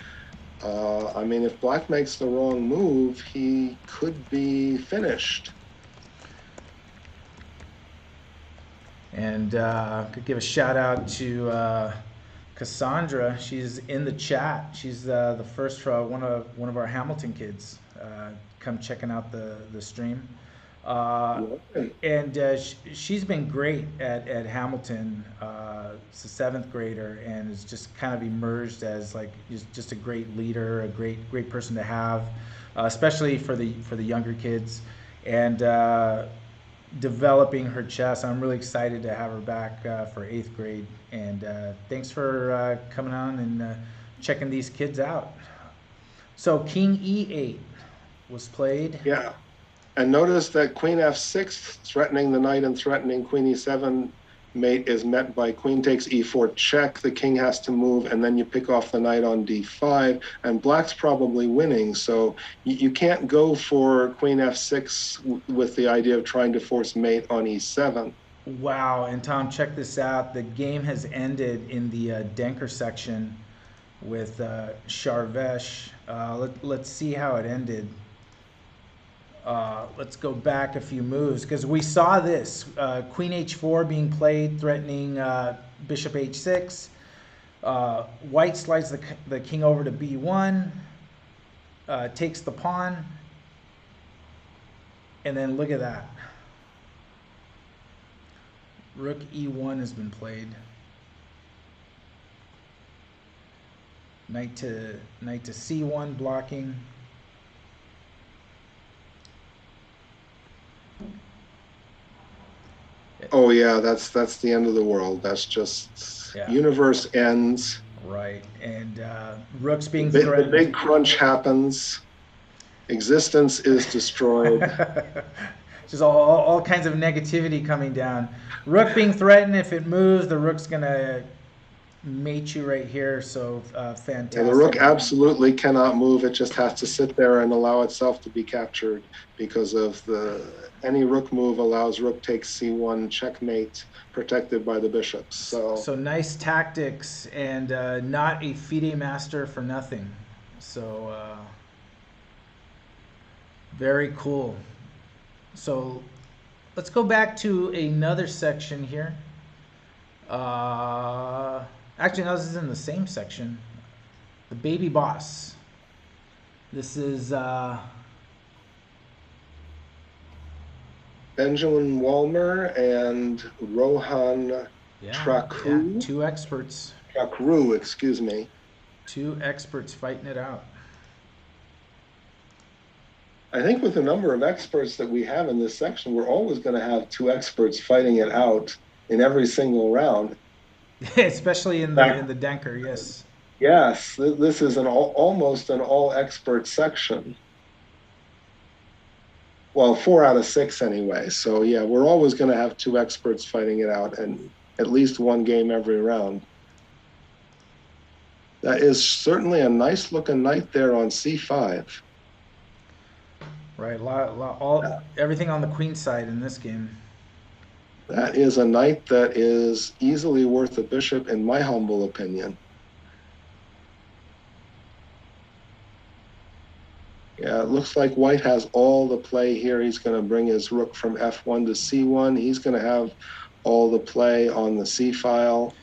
I mean, if black makes the wrong move, he could be finished. And could give a shout out to Cassandra. She's in the chat. She's the first one of our Hamilton kids come checking out the stream. Uh, Right. and she's been great at Hamilton. She's a seventh grader and has just kind of emerged as like just a great leader, a great person to have, especially for the younger kids, and developing her chess. I'm really excited to have her back for eighth grade. And thanks for coming on and checking these kids out. So King E8 was played. Yeah. And notice that Queen F6, threatening the knight and threatening Queen E7 mate, is met by Queen takes E4 check. The king has to move, and then you pick off the knight on D5. And Black's probably winning, so you can't go for Queen F6 with the idea of trying to force mate on E7. Wow, and Tom, check this out. The game has ended in the Denker section with Charvesh. Let's see how it ended. Let's go back a few moves because we saw this Queen H4 being played, threatening Bishop H6. White slides the king over to B1, takes the pawn, and then look at that. Rook E1 has been played. Knight to C1 blocking. Oh yeah, that's the end of the world. That's just Yeah. universe ends. Right, and Rook's being The threatened. big crunch happens. Existence is destroyed. Just all kinds of negativity coming down. Rook being threatened. If it moves, the rook's gonna mate you right here. So fantastic. Yeah, the rook absolutely cannot move. It just has to sit there and allow itself to be captured because of any rook move allows rook takes C1 checkmate, protected by the bishops. So nice tactics and not a FIDE master for nothing. So very cool. So let's go back to another section here. Actually, no, this is in the same section. The baby boss. This is Benjamin Walmer and Rohan Traku. two experts. Trakru, excuse me. Two experts fighting it out. I think with the number of experts that we have in this section, we're always going to have two experts fighting it out in every single round. Especially in the Denker, yes. Yes, this is almost an all-expert section. Well, 4 out of 6 anyway. So yeah, we're always going to have two experts fighting it out, and at least one game every round. That is certainly a nice-looking knight there on C5. Right, everything on the queen side in this game. That is a knight that is easily worth a bishop, in my humble opinion. Yeah, it looks like white has all the play here. He's going to bring his rook from F1 to C1. He's going to have all the play on the C file.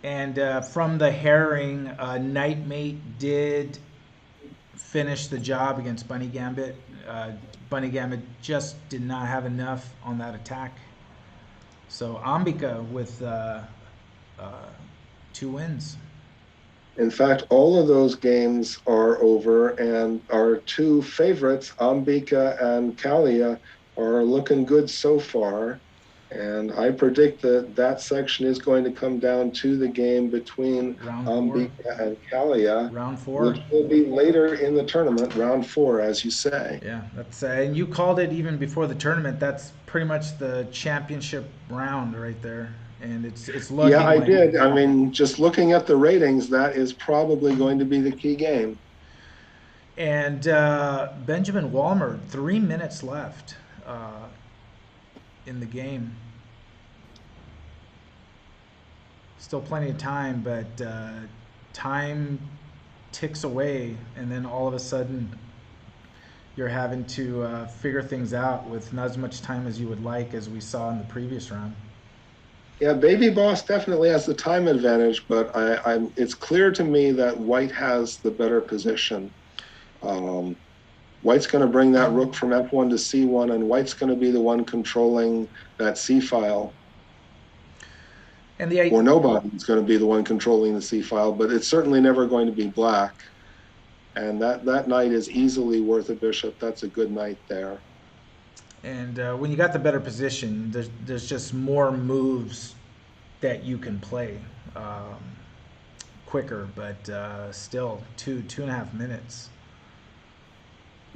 And from the Haring, knight mate did finish the job against Bunny Gambit. Bunny Gambit just did not have enough on that attack. So Ambika with 2 wins. In fact, all of those games are over, and our two favorites, Ambika and Kalia, are looking good so far. And I predict that section is going to come down to the game between Ambika and Kalia. Round 4. Which will be later in the tournament, round 4, as you say. Yeah, that's and you called it even before the tournament. That's pretty much the championship round right there. And it's looking Yeah, I did. I mean, just looking at the ratings, that is probably going to be the key game. And Benjamin Walmer, 3 minutes left in the game. Still plenty of time, but time ticks away, and then all of a sudden you're having to figure things out with not as much time as you would like, as we saw in the previous round. Yeah, Baby Boss definitely has the time advantage, but it's clear to me that white has the better position. White's going to bring that rook from f1 to c1, and White's going to be the one controlling that c file. And the Or nobody's going to be the one controlling the c file, but it's certainly never going to be Black. And that knight is easily worth a bishop. That's a good knight there. And when you got the better position, there's just more moves that you can play quicker, but still 2.5 minutes.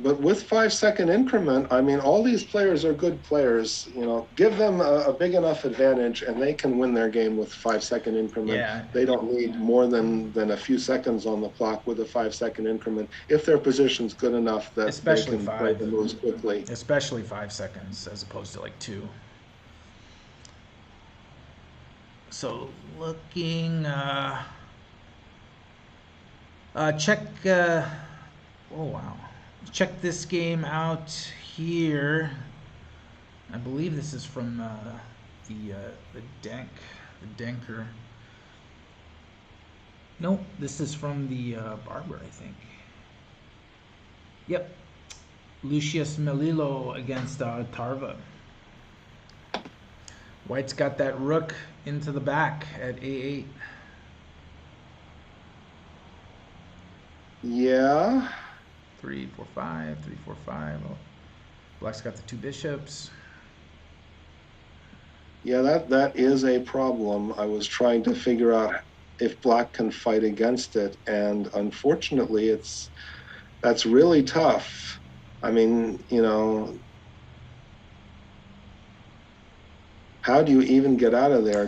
But with 5-second increment, I mean, all these players are good players. Give them a big enough advantage, and they can win their game with 5-second increment. Yeah. They don't need more than a few seconds on the clock with a 5-second increment if their position's good enough that Especially they can play five. the moves quickly. Especially 5 seconds as opposed to like 2. So looking, check. Oh wow. Check this game out here. I believe this is from the Denker. No, this is from the Barber, I think. Yep, Lucius Melillo against Tarva. White's got that rook into the back at a8. Yeah. 3, 4, 5, 3, 4, 5. Oh, Black's got the 2 bishops. Yeah, that is a problem. I was trying to figure out if Black can fight against it, and unfortunately, that's really tough. I mean, how do you even get out of there?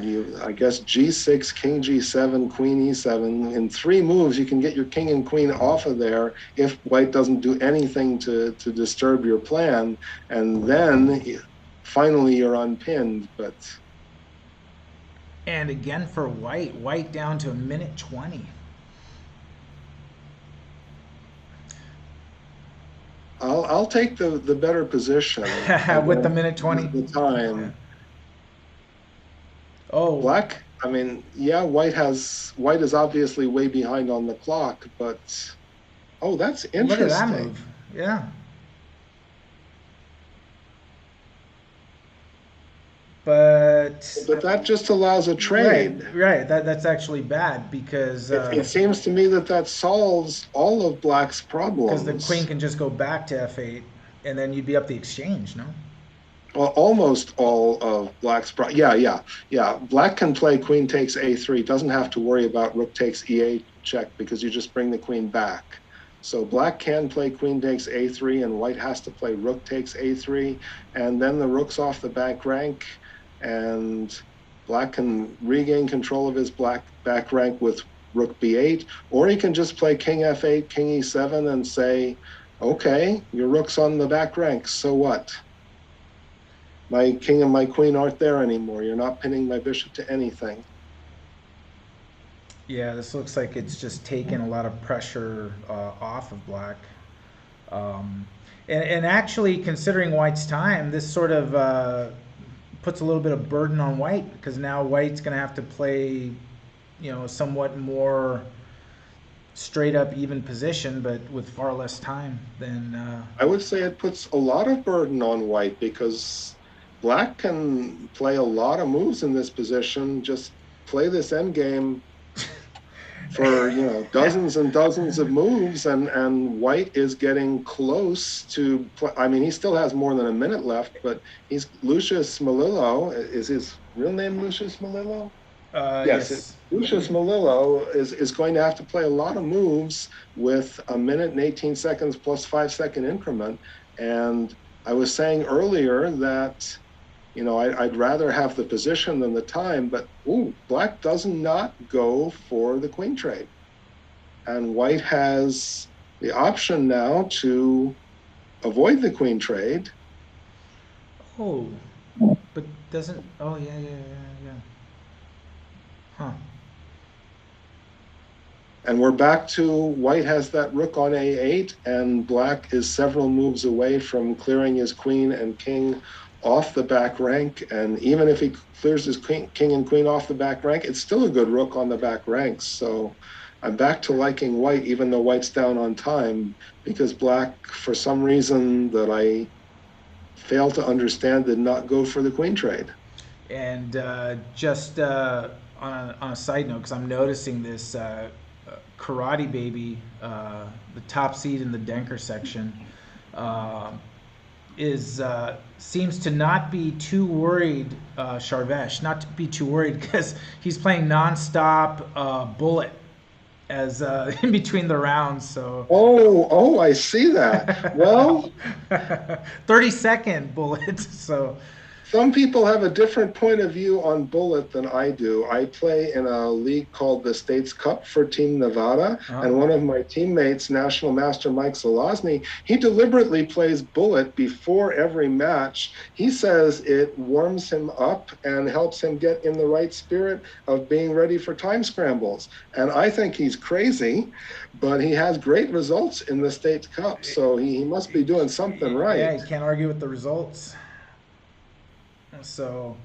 I guess g6, king g7, queen e7. In 3 moves, you can get your king and queen off of there if White doesn't do anything to disturb your plan. And then finally you're unpinned. But and again for White down to 1:20. I'll take the better position with the 1:20. The time. Yeah. Oh, Black, I mean, yeah, White is obviously way behind on the clock, but that's interesting. Look at that move. Yeah. But that just allows a trade. Right. That's actually bad because it seems to me that solves all of Black's problems. Because the queen can just go back to f8, and then you'd be up the exchange, no? Well, almost all of Black's yeah. Black can play queen takes a3. Doesn't have to worry about rook takes e8 check because you just bring the queen back. So Black can play queen takes a3, and White has to play rook takes a3, and then the rook's off the back rank, and Black can regain control of his back rank with rook b8, or he can just play king f8, king e7, and say, okay, your rook's on the back rank, so what? My king and my queen aren't there anymore. You're not pinning my bishop to anything. Yeah, this looks like it's just taken a lot of pressure off of Black. And actually, considering White's time, this sort of puts a little bit of burden on White, because now White's going to have to play, somewhat more straight up even position, but with far less time than... I would say it puts a lot of burden on White, because Black can play a lot of moves in this position, just play this endgame for dozens and dozens of moves, and White is getting close to I mean, he still has more than a minute left, but he's Lucius Melillo. Is his real name Lucius Melillo? Yes. Lucius Melillo is going to have to play a lot of moves with a minute and 18 seconds plus 5-second increment. And I was saying earlier that I'd rather have the position than the time, but Black does not go for the queen trade. And White has the option now to avoid the queen trade. Oh, but doesn't... Oh, yeah. Huh. And we're back to White has that rook on a8, and Black is several moves away from clearing his queen and king off the back rank. And even if he clears his king and queen off the back rank, it's still a good rook on the back rank. So I'm back to liking white, even though white's down on time, because black, for some reason that I fail to understand, did not go for the queen trade. And just on a side note, because I'm noticing this Karate Baby, the top seed in the Denker section, uh, is seems to not be too worried, Sharvesh, not to be too worried because he's playing nonstop bullet as in between the rounds. So Oh, I see that. Well, 30-second bullets. So some people have a different point of view on bullet than I do. I play in a league called the States Cup for Team Nevada, uh, and one of my teammates, National Master Mike Zelazny, he deliberately plays bullet before every match. He says it warms him up and helps him get in the right spirit of being ready for time scrambles. And I think he's crazy, but he has great results in the States Cup, so he must be doing something yeah, right. you can't argue with the results. So,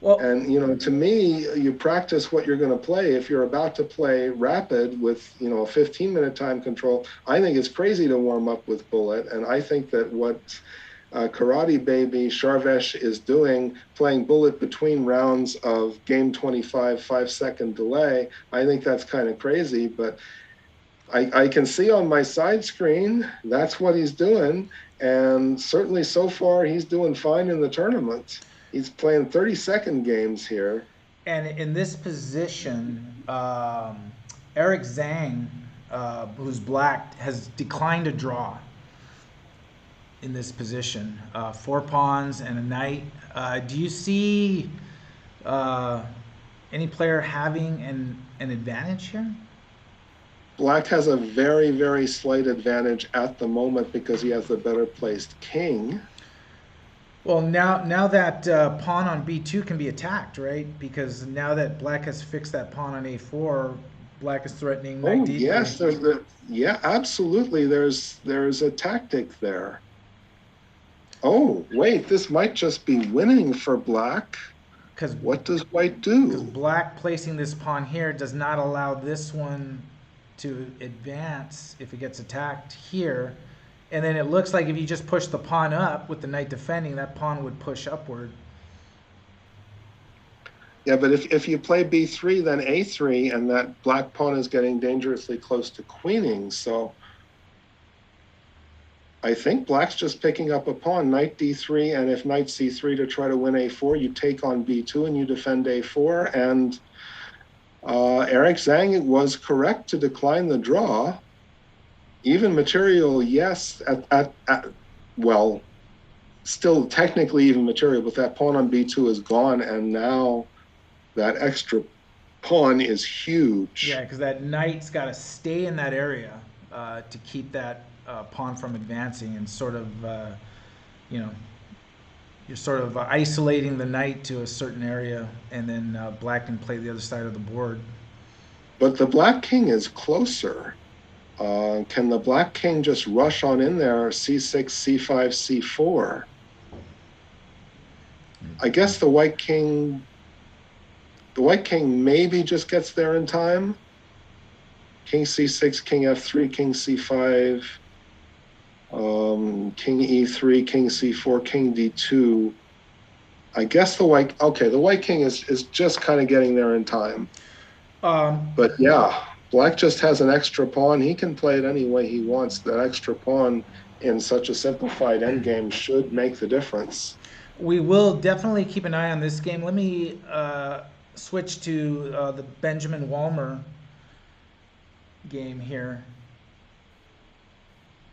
well, And, to me, you practice what you're going to play. If you're about to play rapid with, a 15-minute time control, I think it's crazy to warm up with bullet. And I think that what Karate Baby Sharvesh is doing, playing bullet between rounds of game 25, 5-second delay, I think that's kind of crazy. But I can see on my side screen that's what he's doing. And certainly so far, he's doing fine in the tournament. He's playing 30-second games here. and in this position, Eric Zhang, who's black, has declined a draw in this position. Four pawns and a knight. Do you see uh, any player having an advantage here? Black has a very, very slight advantage at the moment because he has the better placed king. Well, now that pawn on b2 can be attacked, right? Because now that black has fixed that pawn on a4, black is threatening knight Oh, d3. yes, yeah, absolutely. There's a tactic there. Oh, wait, this might just be winning for black. Because What does white do? black placing this pawn here does not allow this one to advance if it gets attacked here. And then it looks like if you just push the pawn up with the knight defending, that pawn would push upward. Yeah, but if you play b3, then a3, and that black pawn is getting dangerously close to queening. So I think black's just picking up a pawn, knight d3, and if knight c3 to try to win a4, you take on b2 and you defend a4. And Eric Zhang was correct to decline the draw. Even material, yes, well, still technically even material, but that pawn on b2 is gone, and now that extra pawn is huge. Yeah, because that knight's got to stay in that area to keep that pawn from advancing, and sort of, you know, you're sort of isolating the knight to a certain area, and then black can play the other side of the board. But the black king is closer. Can the black king just rush on in there, c6, c5, c4? I guess the white king maybe just gets there in time. King c6, king f3, king c5, king e3, king c4, king d2. I guess the white king is just kind of getting there in time. But yeah, black just has an extra pawn. He can play it any way he wants. That extra pawn in such a simplified endgame should make the difference. We will definitely keep an eye on this game. Let me switch to the Benjamin Walmer game here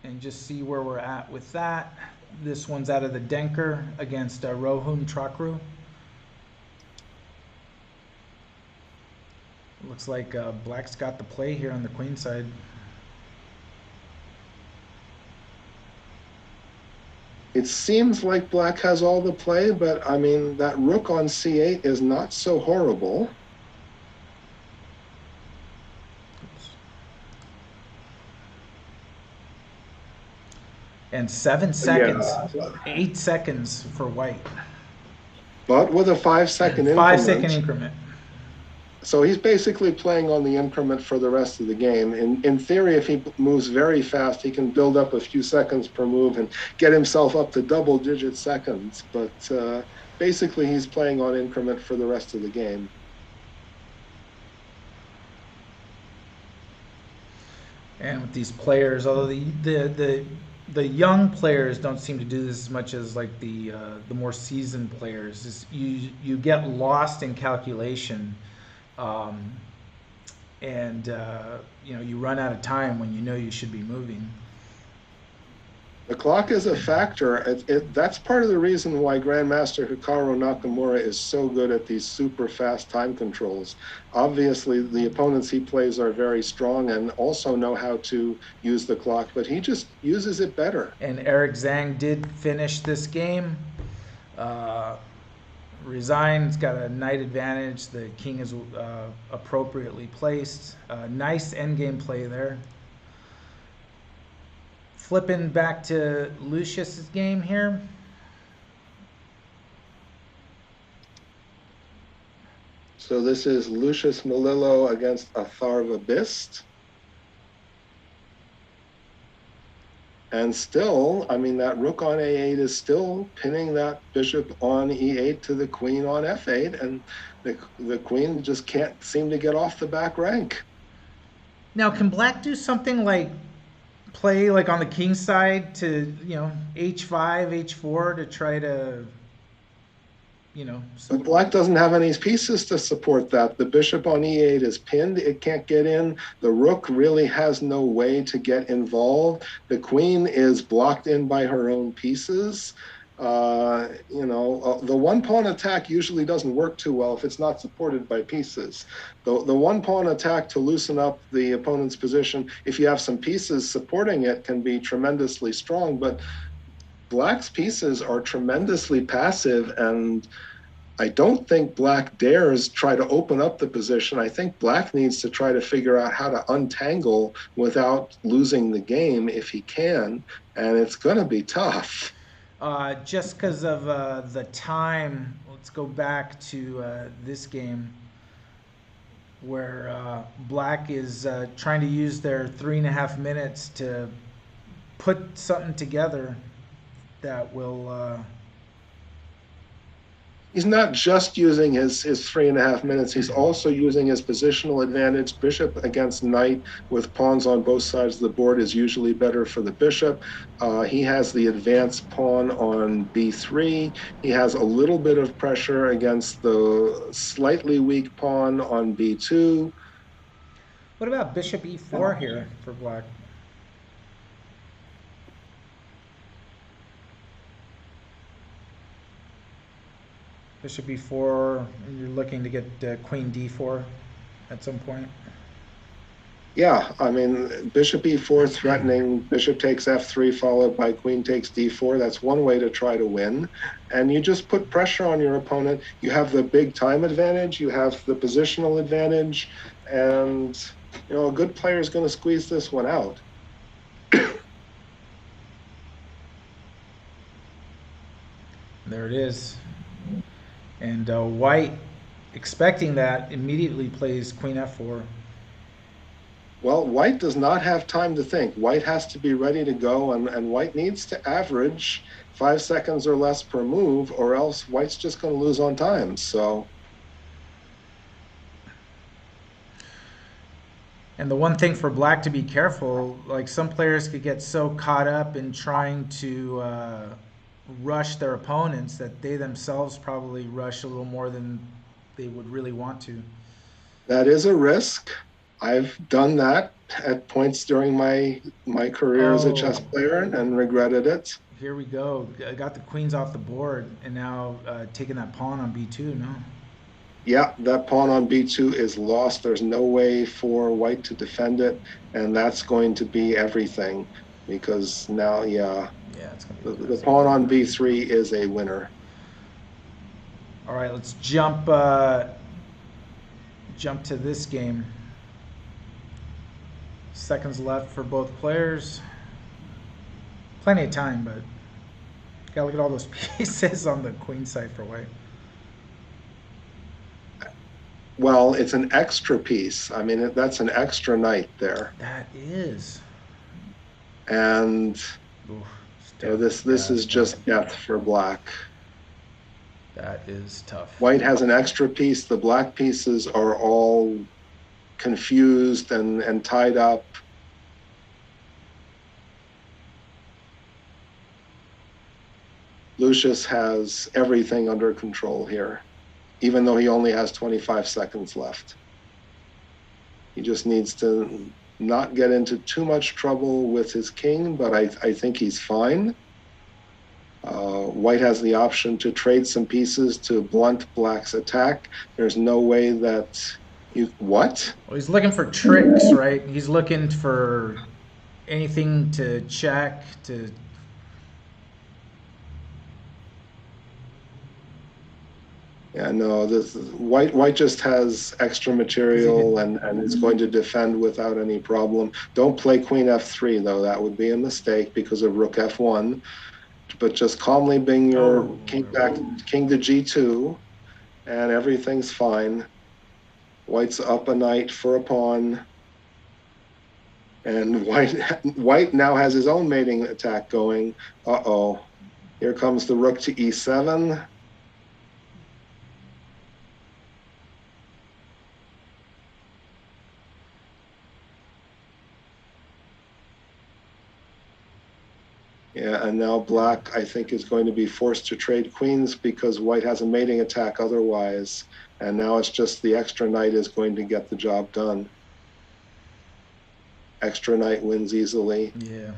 and just see where we're at with that. This one's out of the Denker against Rohun Chakru. Looks like black's got the play here on the queen side. It seems like black has all the play, but I mean, that rook on c8 is not so horrible. And 7 seconds, Yeah. 8 seconds for white. But with a 5-second increment. 5 second increment. So he's basically playing on the increment for the rest of the game. In theory, if he moves very fast, he can build up a few seconds per move and get himself up to double-digit seconds. But basically, he's playing on increment for the rest of the game. And with these players, although the young players don't seem to do this as much as like the more seasoned players, is you get lost in calculation, um, and you run out of time when you know you should be moving. The clock is a factor. That's part of the reason why Grandmaster Hikaru Nakamura is so good at these super fast time controls. Obviously, the opponents he plays are very strong and also know how to use the clock, but he just uses it better. And Eric Zhang did finish this game. Uh, Resigns got a knight advantage. The king is appropriately placed. Nice endgame play there. Flipping back to Lucius's game here. So this is Lucius Melillo against Atharva Bist. And still, I mean, that rook on a8 is still pinning that bishop on e8 to the queen on f8, and the queen just can't seem to get off the back rank. Now, can black do something like play like on the king side to, h5, h4 to try to, But black doesn't have any pieces to support that. The bishop on e8 is pinned. It can't get in. The rook really has no way to get involved. The queen is blocked in by her own pieces. The one pawn attack usually doesn't work too well if it's not supported by pieces. The one pawn attack to loosen up the opponent's position, if you have some pieces supporting it, can be tremendously strong. But black's pieces are tremendously passive, and I don't think black dares try to open up the position. I think black needs to try to figure out how to untangle without losing the game if he can, and it's going to be tough. Just because of the time, let's go back to this game where black is trying to use their 3.5 minutes to put something together that will. He's not just using his 3.5 minutes. He's also using his positional advantage. Bishop against knight with pawns on both sides of the board is usually better for the bishop. He has the advanced pawn on b3. He has a little bit of pressure against the slightly weak pawn on b2. What about bishop e4 here for black? Bishop e4, you're looking to get queen d4 at some point. Yeah, I mean, bishop e4 threatening, bishop takes f3 followed by queen takes d4. That's one way to try to win. And you just put pressure on your opponent. You have the big time advantage, you have the positional advantage, and a good player is going to squeeze this one out. There it is. And white, expecting that, immediately plays queen f4. Well, white does not have time to think. White has to be ready to go, and white needs to average 5 seconds or less per move, or else white's just going to lose on time. So. And the one thing for black to be careful, like some players could get so caught up in trying to rush their opponents that they themselves probably rush a little more than they would really want to. That is a risk. I've done that at points during my career as a chess player and regretted it. Here we go. I got the queens off the board and now taking that pawn on b2, no? Yeah, that pawn on b2 is lost. There's no way for white to defend it, and that's going to be everything because now, it's gonna be the pawn on b3 is a winner. All right, let's jump to this game. Seconds left for both players. Plenty of time, but gotta look at all those pieces on the queen side for white. Well, it's an extra piece. I mean, that's an extra knight there. That is. And Oof, it's you know, tough. this Yeah, it's is tough. just depth for black. That is tough. White has an extra piece. The black pieces are all confused and tied up. Lucius has everything under control here, even though he only has 25 seconds left. He just needs to not get into too much trouble with his king, but I think he's fine. White has the option to trade some pieces to blunt black's attack. There's no way that you... What? Well, he's looking for tricks, right? He's looking for anything to check, to. Yeah, no, this white just has extra Because he did. material and is going to defend without any problem. Don't play queen f3 though. That would be a mistake because of rook f1. But just calmly bring your Oh. king back, king to g2, and everything's fine. White's up a knight for a pawn. And white now has his own mating attack going. Uh-oh. Here comes the rook to e7. Yeah, and now black, I think, is going to be forced to trade queens because white has a mating attack otherwise. And now it's just the extra knight is going to get the job done. Extra knight wins easily. Yeah.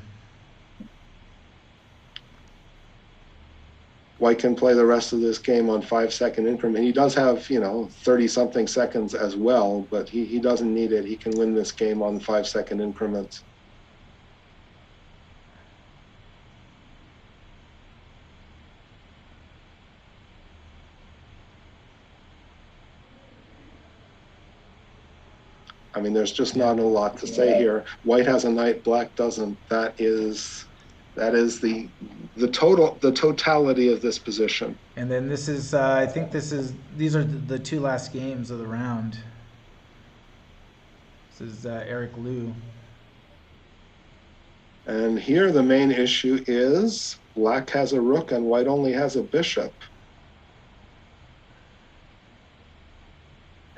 White can play the rest of this game on 5-second increment. He does have, 30-something seconds as well, but he doesn't need it. He can win this game on 5-second increments. I mean, there's just not a lot to say here. White has a knight, black doesn't. That is the totality of this position. And then this is, I think these are the two last games of the round. This is Eric Liu. And here the main issue is black has a rook and white only has a bishop.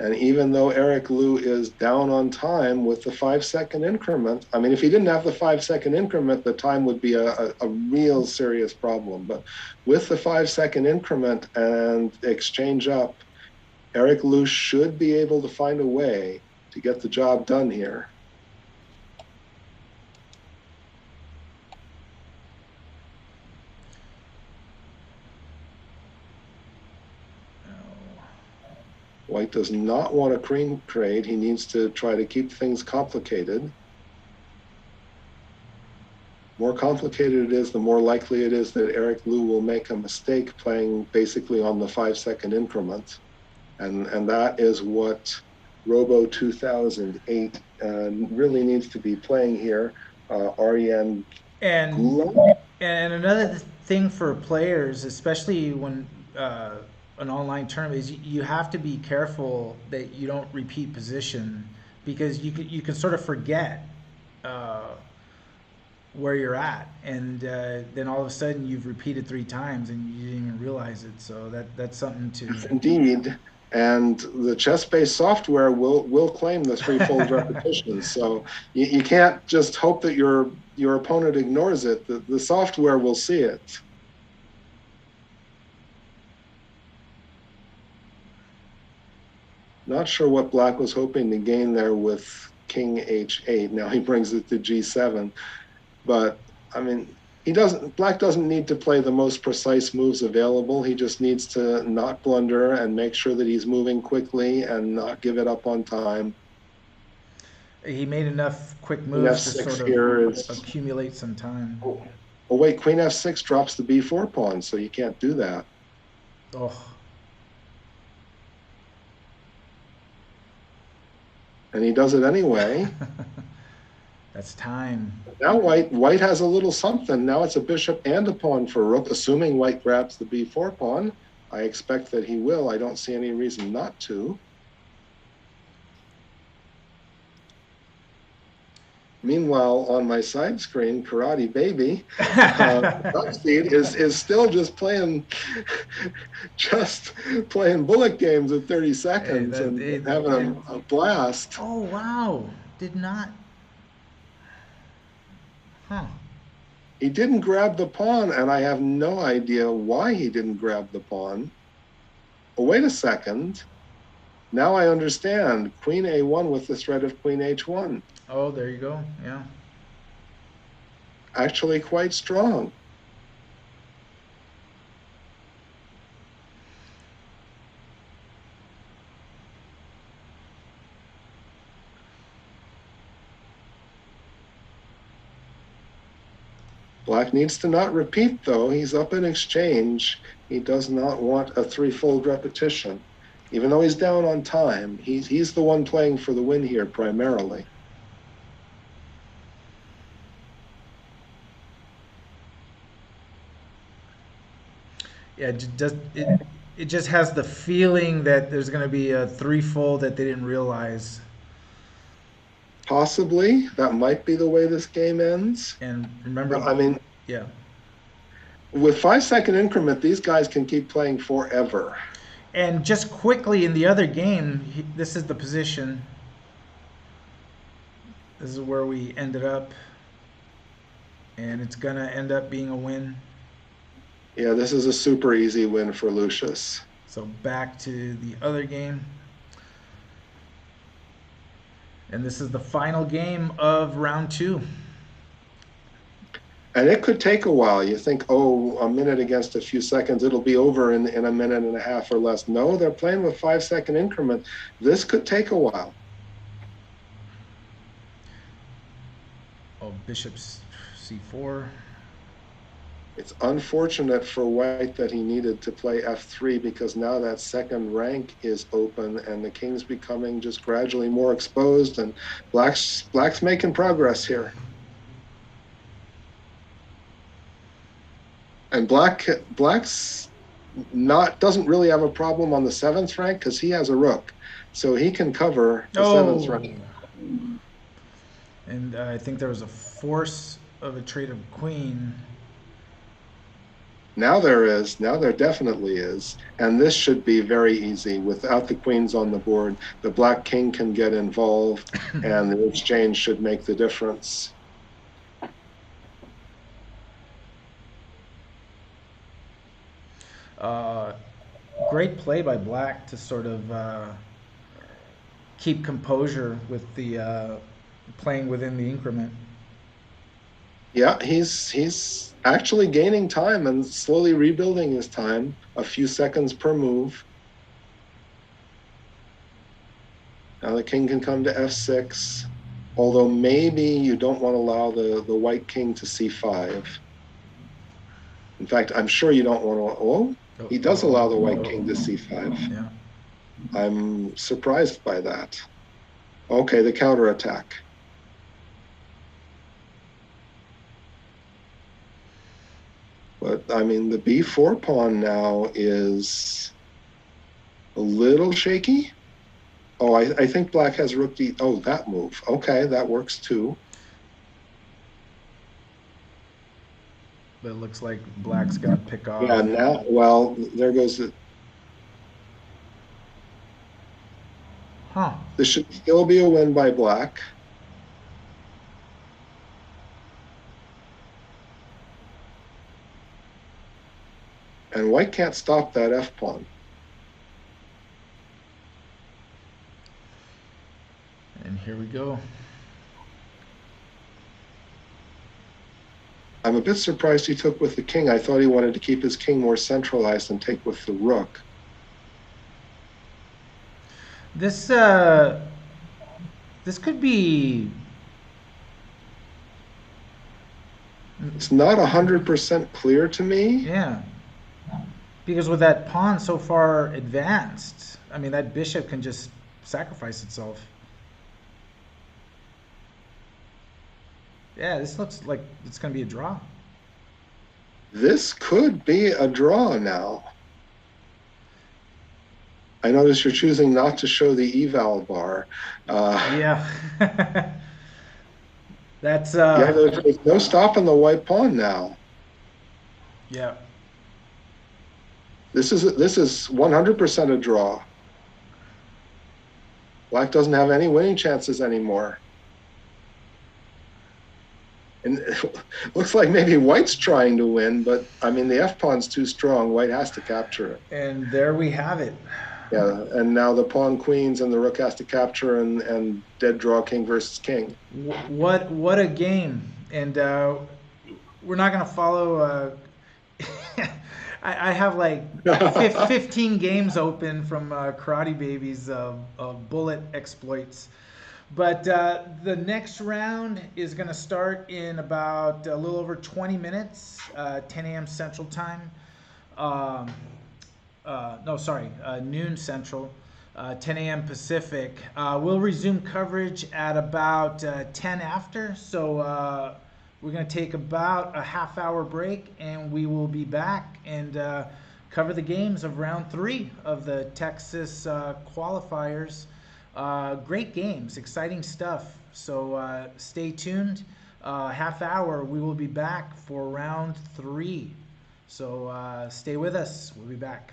And even though Eric Liu is down on time with the 5-second increment, I mean, if he didn't have the 5-second increment, the time would be a real serious problem. But with the 5-second increment and exchange up, Eric Liu should be able to find a way to get the job done here. White does not want a queen trade. He needs to try to keep things complicated. More complicated it is, the more likely it is that Eric Liu will make a mistake playing basically on the 5-second increment. And that is what Robo 2008 really needs to be playing here. REM. And another thing for players, especially when an online tournament, is you have to be careful that you don't repeat position, because you can sort of forget where you're at, and then all of a sudden you've repeated 3 times and you didn't even realize it. So that's something to. Indeed. And the chess-based software will claim the threefold repetition. So you can't just hope that your opponent ignores it. The software will see it. Not sure what black was hoping to gain there with king h8. Now he brings it to g7. But, I mean, black doesn't need to play the most precise moves available. He just needs to not blunder and make sure that he's moving quickly and not give it up on time. He made enough quick moves to sort of accumulate some time. Oh wait, queen f6 drops the b4 pawn, so you can't do that. Oh. And he does it anyway. That's time. Now white has a little something. Now it's a bishop and a pawn for rook, assuming white grabs the b4 pawn. I expect that he will. I don't see any reason not to. Meanwhile, on my side screen, Karate Baby, Duckseed is still just playing bullet games at 30 Hey, seconds that and they, having a blast. oh wow, did not, huh? He didn't grab the pawn, and I have no idea why he didn't grab the pawn. Oh, wait a second. Now I understand. Queen A1 with the threat of Queen H1. Oh, there you go. Yeah. Actually quite strong. Black needs to not repeat, though. He's up in exchange. He does not want a threefold repetition. Even though he's down on time, he's the one playing for the win here primarily. Yeah, it just has the feeling that there's going to be a threefold that they didn't realize. Possibly, that might be the way this game ends. And remember, I mean, yeah. with 5-second increment, these guys can keep playing forever. And just quickly in the other game, this is the position. This is where we ended up. And it's going to end up being a win. Yeah, this is a super easy win for Lucius. So back to the other game. And this is the final game of round 2. And it could take a while. You think, oh, a minute against a few seconds, it'll be over in a minute and a half or less. No, they're playing with 5-second increment. This could take a while. Oh, bishop c4. It's unfortunate for White that he needed to play f3 because now that second rank is open and the king's becoming just gradually more exposed, and Black's making progress here. And Black's doesn't really have a problem on the 7th rank because he has a rook, so he can cover the 7th rank. And I think there was a force of a trade of queen. Now there definitely is. And this should be very easy. Without the queens on the board, the black king can get involved and the exchange should make the difference. Great play by Black to sort of keep composure with the playing within the increment. Yeah, he's actually gaining time and slowly rebuilding his time, a few seconds per move. Now the king can come to f6, although maybe you don't want to allow the white king to c5. In fact, I'm sure you don't want to, he does allow the white king to c5. Yeah. I'm surprised by that. Okay, the counterattack. But, I mean, the b4 pawn now is a little shaky. Oh, I think black has rook d... Oh, that move. Okay, that works too. But it looks like Black's got to pick off. Yeah, now, well, there goes the... Huh. This should still be a win by black. And white can't stop that f-pawn. And here we go. I'm a bit surprised he took with the king. I thought he wanted to keep his king more centralized and take with the rook. This could be... It's not 100% clear to me. Yeah. Because with that pawn so far advanced, I mean, that bishop can just sacrifice itself. Yeah, this looks like it's going to be a draw. This could be a draw now. I notice you're choosing not to show the eval bar. Yeah. That's Yeah, there's no stopping the white pawn now. yeah. This is 100% a draw. Black doesn't have any winning chances anymore. And it looks like maybe White's trying to win, but I mean the F pawn's too strong. White has to capture it. And there we have it. Yeah, and now the pawn queens and the rook has to capture and dead draw king versus king. What a game! And we're not gonna follow. I have like 15 games open from Karate Baby's bullet exploits. But the next round is going to start in about a little over 20 minutes, 10 a.m. Central Time. Um, no, sorry, noon Central, 10 a.m. Pacific. We'll resume coverage at about 10 after. So we're going to take about a half hour break and we will be back and cover the games of round three of the Texas qualifiers. Great games, exciting stuff. So stay tuned. Half hour, we will be back for round three. So stay with us. We'll be back.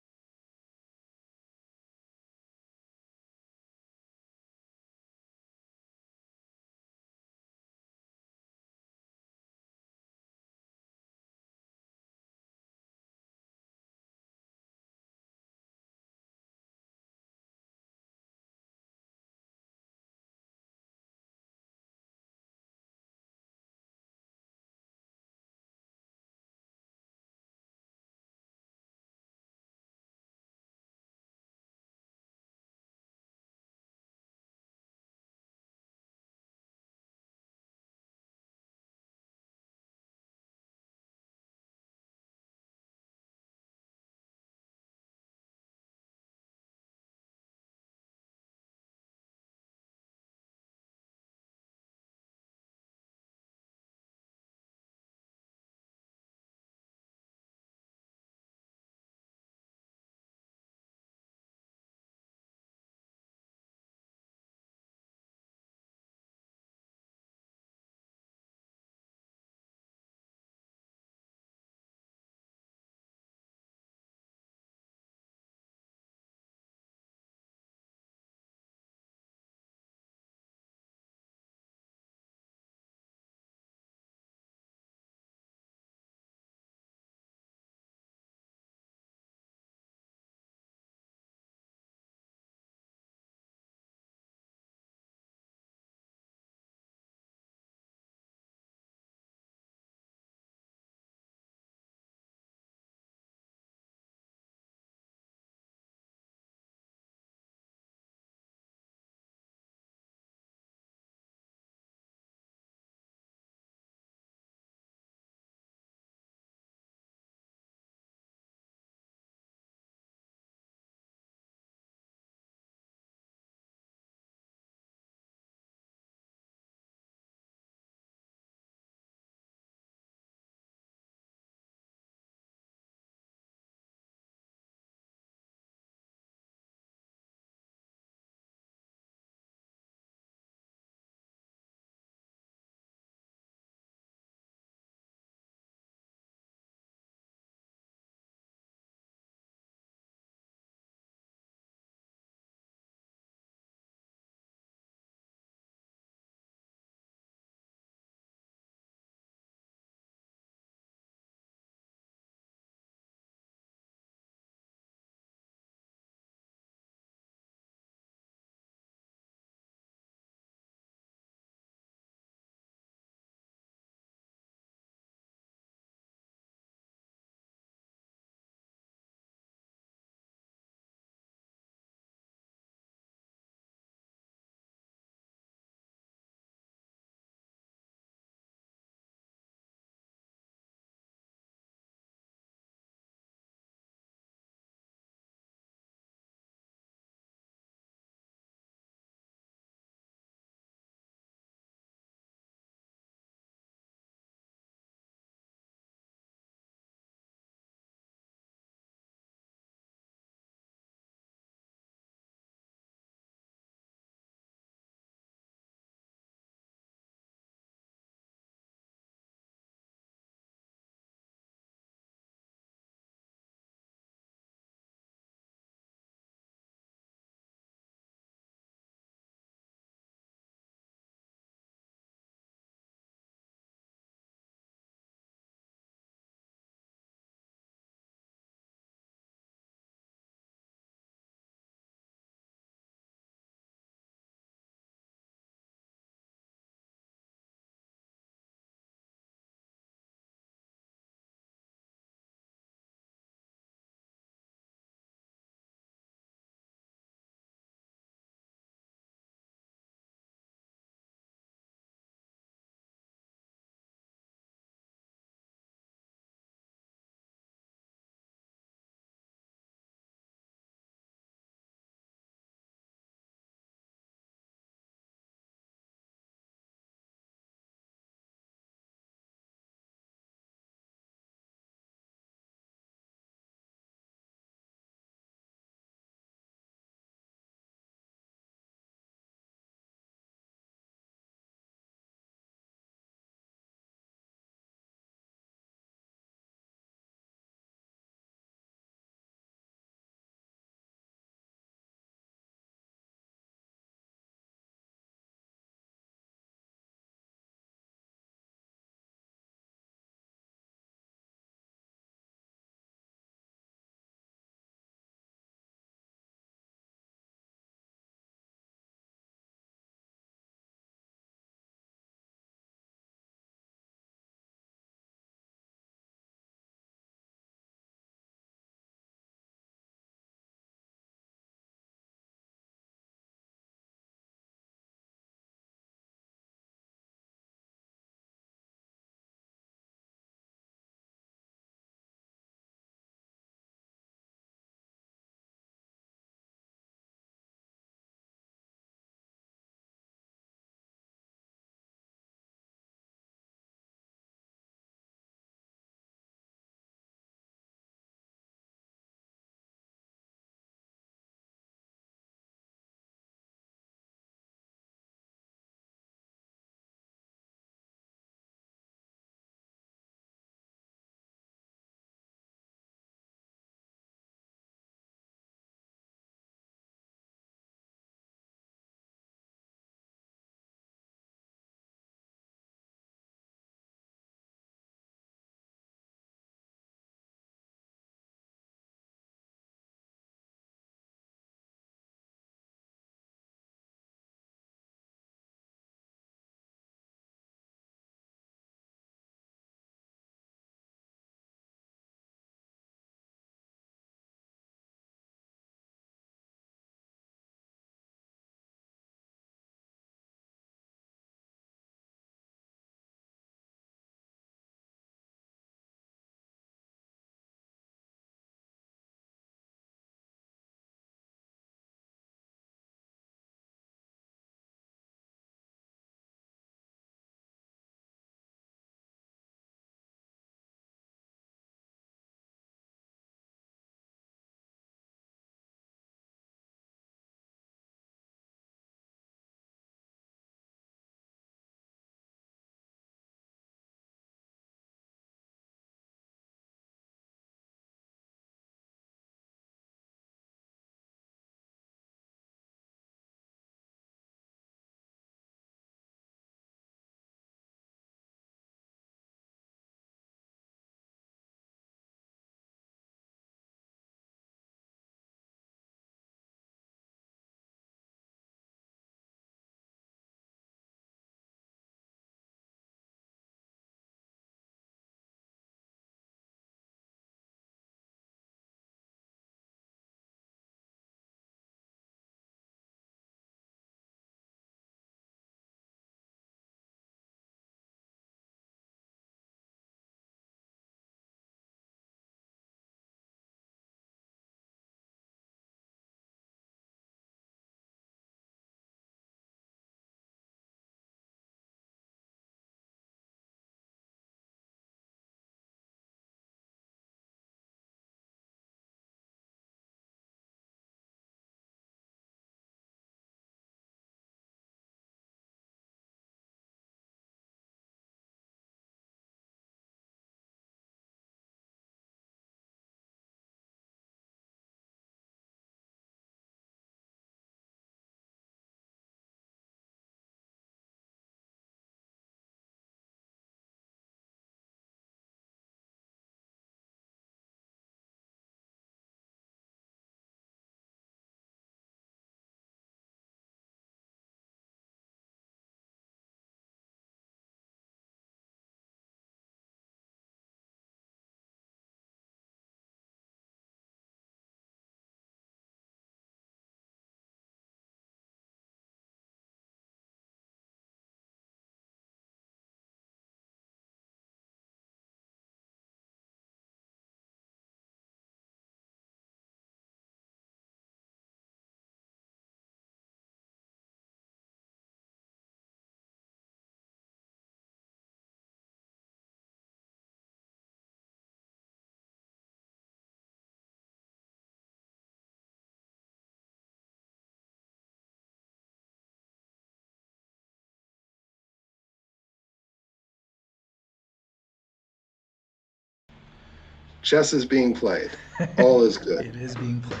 Chess is being played. All is good. It is being played.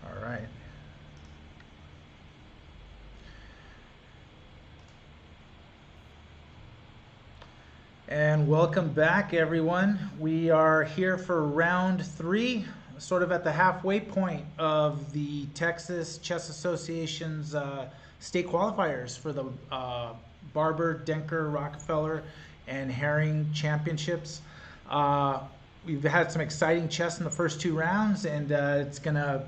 All right. And welcome back, everyone. We are here for round 3, sort of at the halfway point of the Texas Chess Association's state qualifiers for the Barber, Denker, Rockefeller, and Haring championships. We've had some exciting chess in the first 2 rounds, and it's going to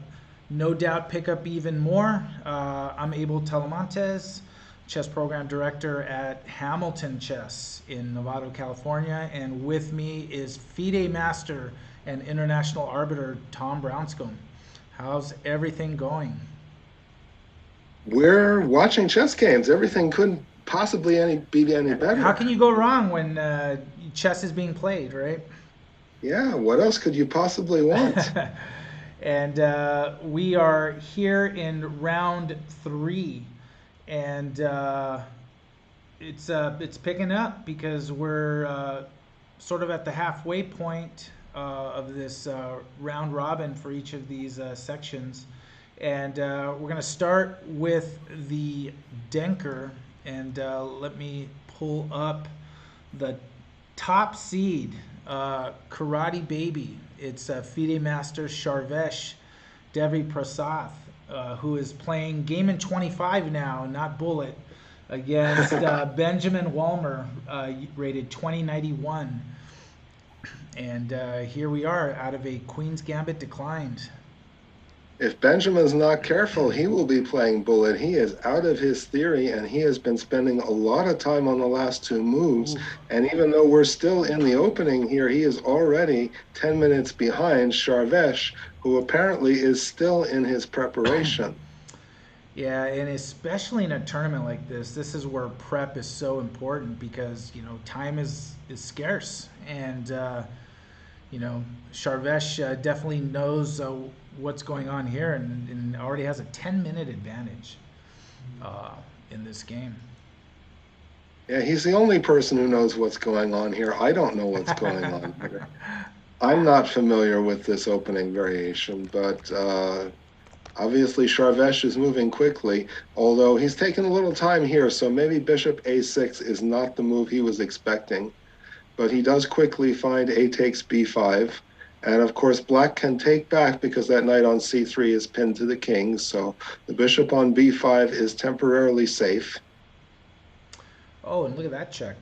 no doubt pick up even more. I'm Abel Telemontes, chess program director at Hamilton Chess in Novato, California, and with me is FIDE master and international arbiter Tom Brownscombe. How's everything going? We're watching chess games. Everything couldn't possibly be any better. How can you go wrong when chess is being played, right? Yeah, what else could you possibly want? And we are here in round 3, and it's picking up because we're sort of at the halfway point of this round robin for each of these sections, and we're going to start with the Denker, and let me pull up the top seed. Karate Baby. It's FIDE Master Sharvesh Devi Prasath, who is playing Game in 25 now, not Bullet, against Benjamin Walmer, rated 2091. And here we are out of a Queen's Gambit declined. If Benjamin's not careful, he will be playing Bullet. He is out of his theory, and he has been spending a lot of time on the last 2 moves. Ooh. And even though we're still in the opening here, he is already 10 minutes behind Sharvesh, who apparently is still in his preparation. Yeah, and especially in a tournament like this is where prep is so important because, time is scarce. And, Sharvesh definitely knows what's going on here and already has a 10-minute advantage in this game. Yeah, he's the only person who knows what's going on here. I don't know what's going on here. I'm not familiar with this opening variation, but obviously Sharvesh is moving quickly, although he's taken a little time here, so maybe bishop a6 is not the move he was expecting. But he does quickly find a takes b5. And of course, black can take back because that knight on c3 is pinned to the king. So the bishop on b5 is temporarily safe. Oh, and look at that check.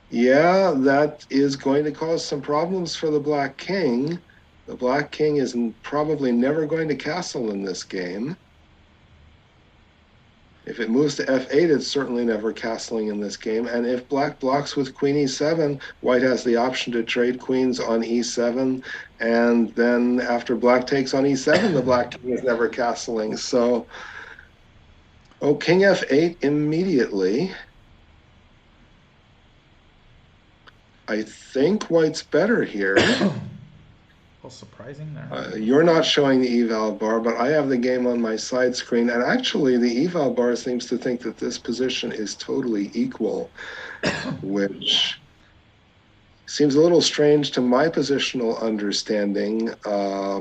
Yeah, that is going to cause some problems for the black king. The black king is probably never going to castle in this game. If it moves to f8, it's certainly never castling in this game. And if black blocks with queen e7, white has the option to trade queens on e7. And then after black takes on e7, the black king is never castling. So, king f8 immediately. I think white's better here. Well, surprising there. You're not showing the eval bar, but I have the game on my side screen. And actually, the eval bar seems to think that this position is totally equal, which seems a little strange to my positional understanding.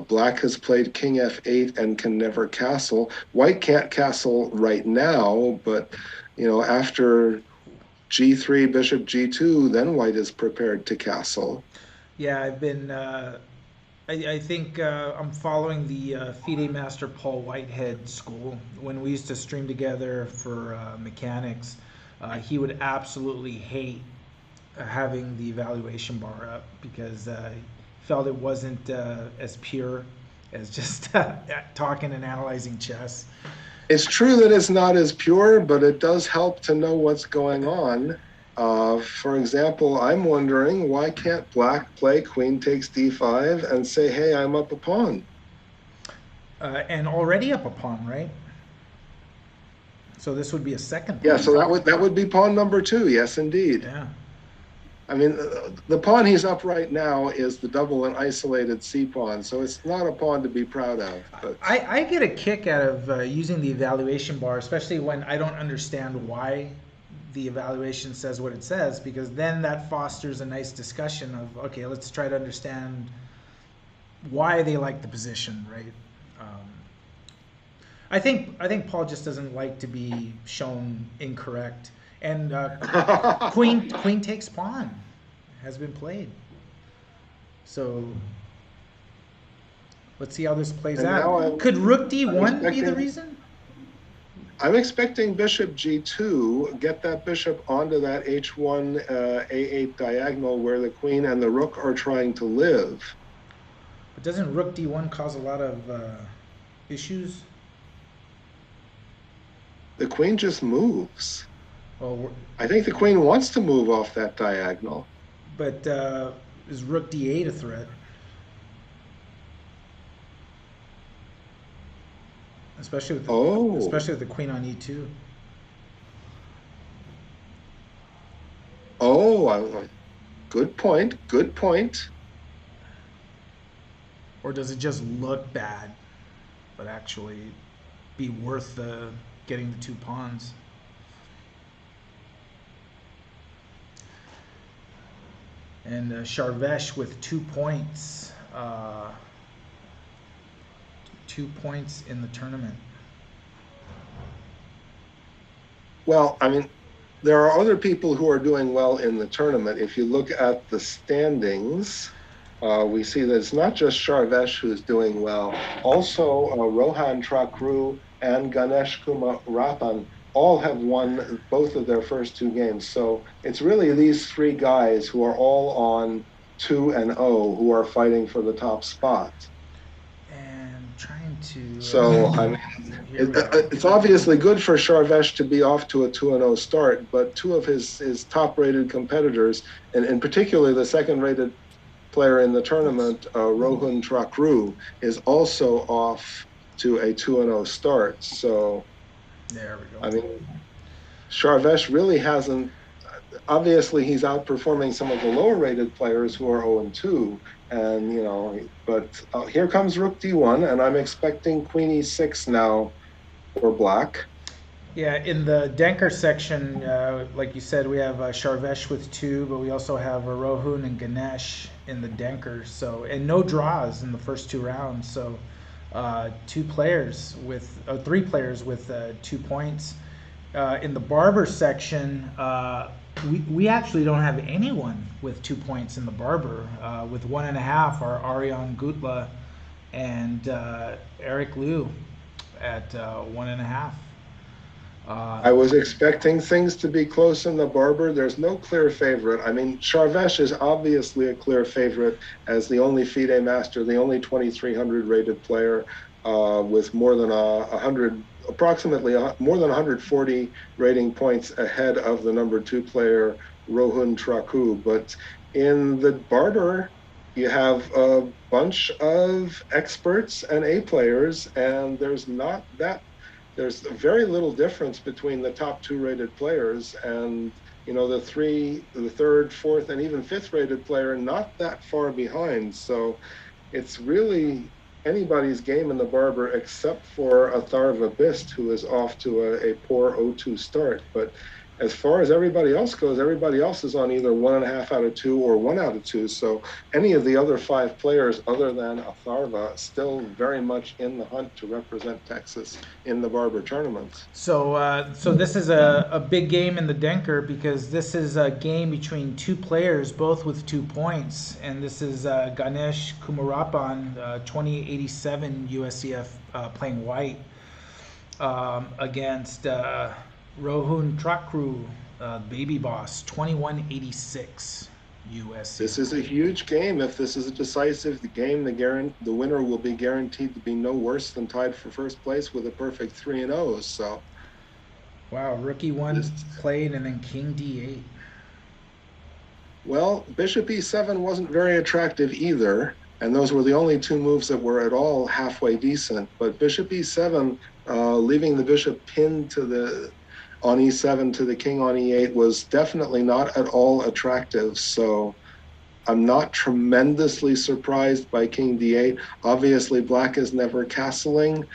Black has played king f8 and can never castle. White can't castle right now, but, after g3, bishop g2, then white is prepared to castle. Yeah, I've been... I think I'm following the FIDE Master Paul Whitehead school. When we used to stream together for mechanics, he would absolutely hate having the evaluation bar up because he felt it wasn't as pure as just talking and analyzing chess. It's true that it's not as pure, but it does help to know what's going on. For example, I'm wondering, why can't black play queen takes d5 and say, hey, I'm up a pawn? And already up a pawn, right? So this would be a second pawn. Yeah, so that would be pawn number 2, yes, indeed. Yeah. I mean, the pawn he's up right now is the double and isolated c pawn, so it's not a pawn to be proud of. But I get a kick out of using the evaluation bar, especially when I don't understand why the evaluation says what it says, because then that fosters a nice discussion of, okay, let's try to understand why they like the position, right? Um, I think Paul just doesn't like to be shown incorrect. And queen takes pawn has been played. So let's see how this plays And now out. Could Rook I'm D1 be the expecting reason? I'm expecting bishop g2, get that bishop onto that h1 a8 diagonal where the queen and the rook are trying to live. But doesn't Rook D1 cause a lot of issues? The queen just moves. Well, I think the queen wants to move off that diagonal. but is Rook D8 a threat? Oh, Especially with the queen on E2. good point. Good point. Or does it just look bad, but actually be worth getting the 2 pawns? And Sharvesh with 2 points. 2 points in the tournament. Well, I mean, there are other people who are doing well in the tournament. If you look at the standings, we see that it's not just Sharvesh who's doing well. Also, Rohan Trakru and Ganesh Kumarapan all have won both of their first 2 games. So it's really these 3 guys who are all on 2-0 who are fighting for the top spot. And trying to. So I mean, it's obviously good for Sharvesh to be off to a 2-0 start, but 2 of his top-rated competitors, and in particular the second-rated player in the tournament, Rohan Trakru, is also off to a 2-0 start. So, there we go. I mean, Sharvesh really hasn't. Obviously, he's outperforming some of the lower-rated players who are 0-2, and but here comes Rook D1, and I'm expecting Queen E6 now for Black. Yeah, in the Denker section, like you said, we have Sharvesh with 2, but we also have Rohan and Ganesh in the Denker. So, and no draws in the first 2 rounds. So, 3 players with 2 points. In the Barber section, we actually don't have anyone with 2 points in the Barber. With 1.5 are Ariane Gutla and Eric Liu at 1.5. I was expecting things to be close in the Barber. There's no clear favorite. I mean, Sharvesh is obviously a clear favorite as the only FIDE master, the only 2,300 rated player with more than 100, approximately more than 140 rating points ahead of the number 2 player, Rohan Trakru. But in the Barber, you have a bunch of experts and A players, and there's very little difference between the top 2 rated players and the third, fourth, and even 5th rated player not that far behind. So it's really anybody's game in the Barber except for Atharva Bist, who is off to a poor 0-2 start. But as far as everybody else goes, everybody else is on either 1.5 out of 2 or 1 out of 2. So any of the other 5 players other than Atharva still very much in the hunt to represent Texas in the Barber tournaments. So this is a big game in the Denker, because this is a game between 2 players, both with 2 points. And this is Ganesh Kumarapan, 2087 USCF playing white, against Rohan Trakru, baby boss, 2186 USCF. This is a huge game. If this is a decisive game, the winner will be guaranteed to be no worse than tied for first place with a perfect 3-0. So, wow, rookie 1 played, and then King D8. Well, Bishop E7 wasn't very attractive either, and those were the only 2 moves that were at all halfway decent. But Bishop E7, leaving the bishop pinned on E7 to the king on E8 was definitely not at all attractive. So I'm not tremendously surprised by King D8. Obviously, Black is never castling.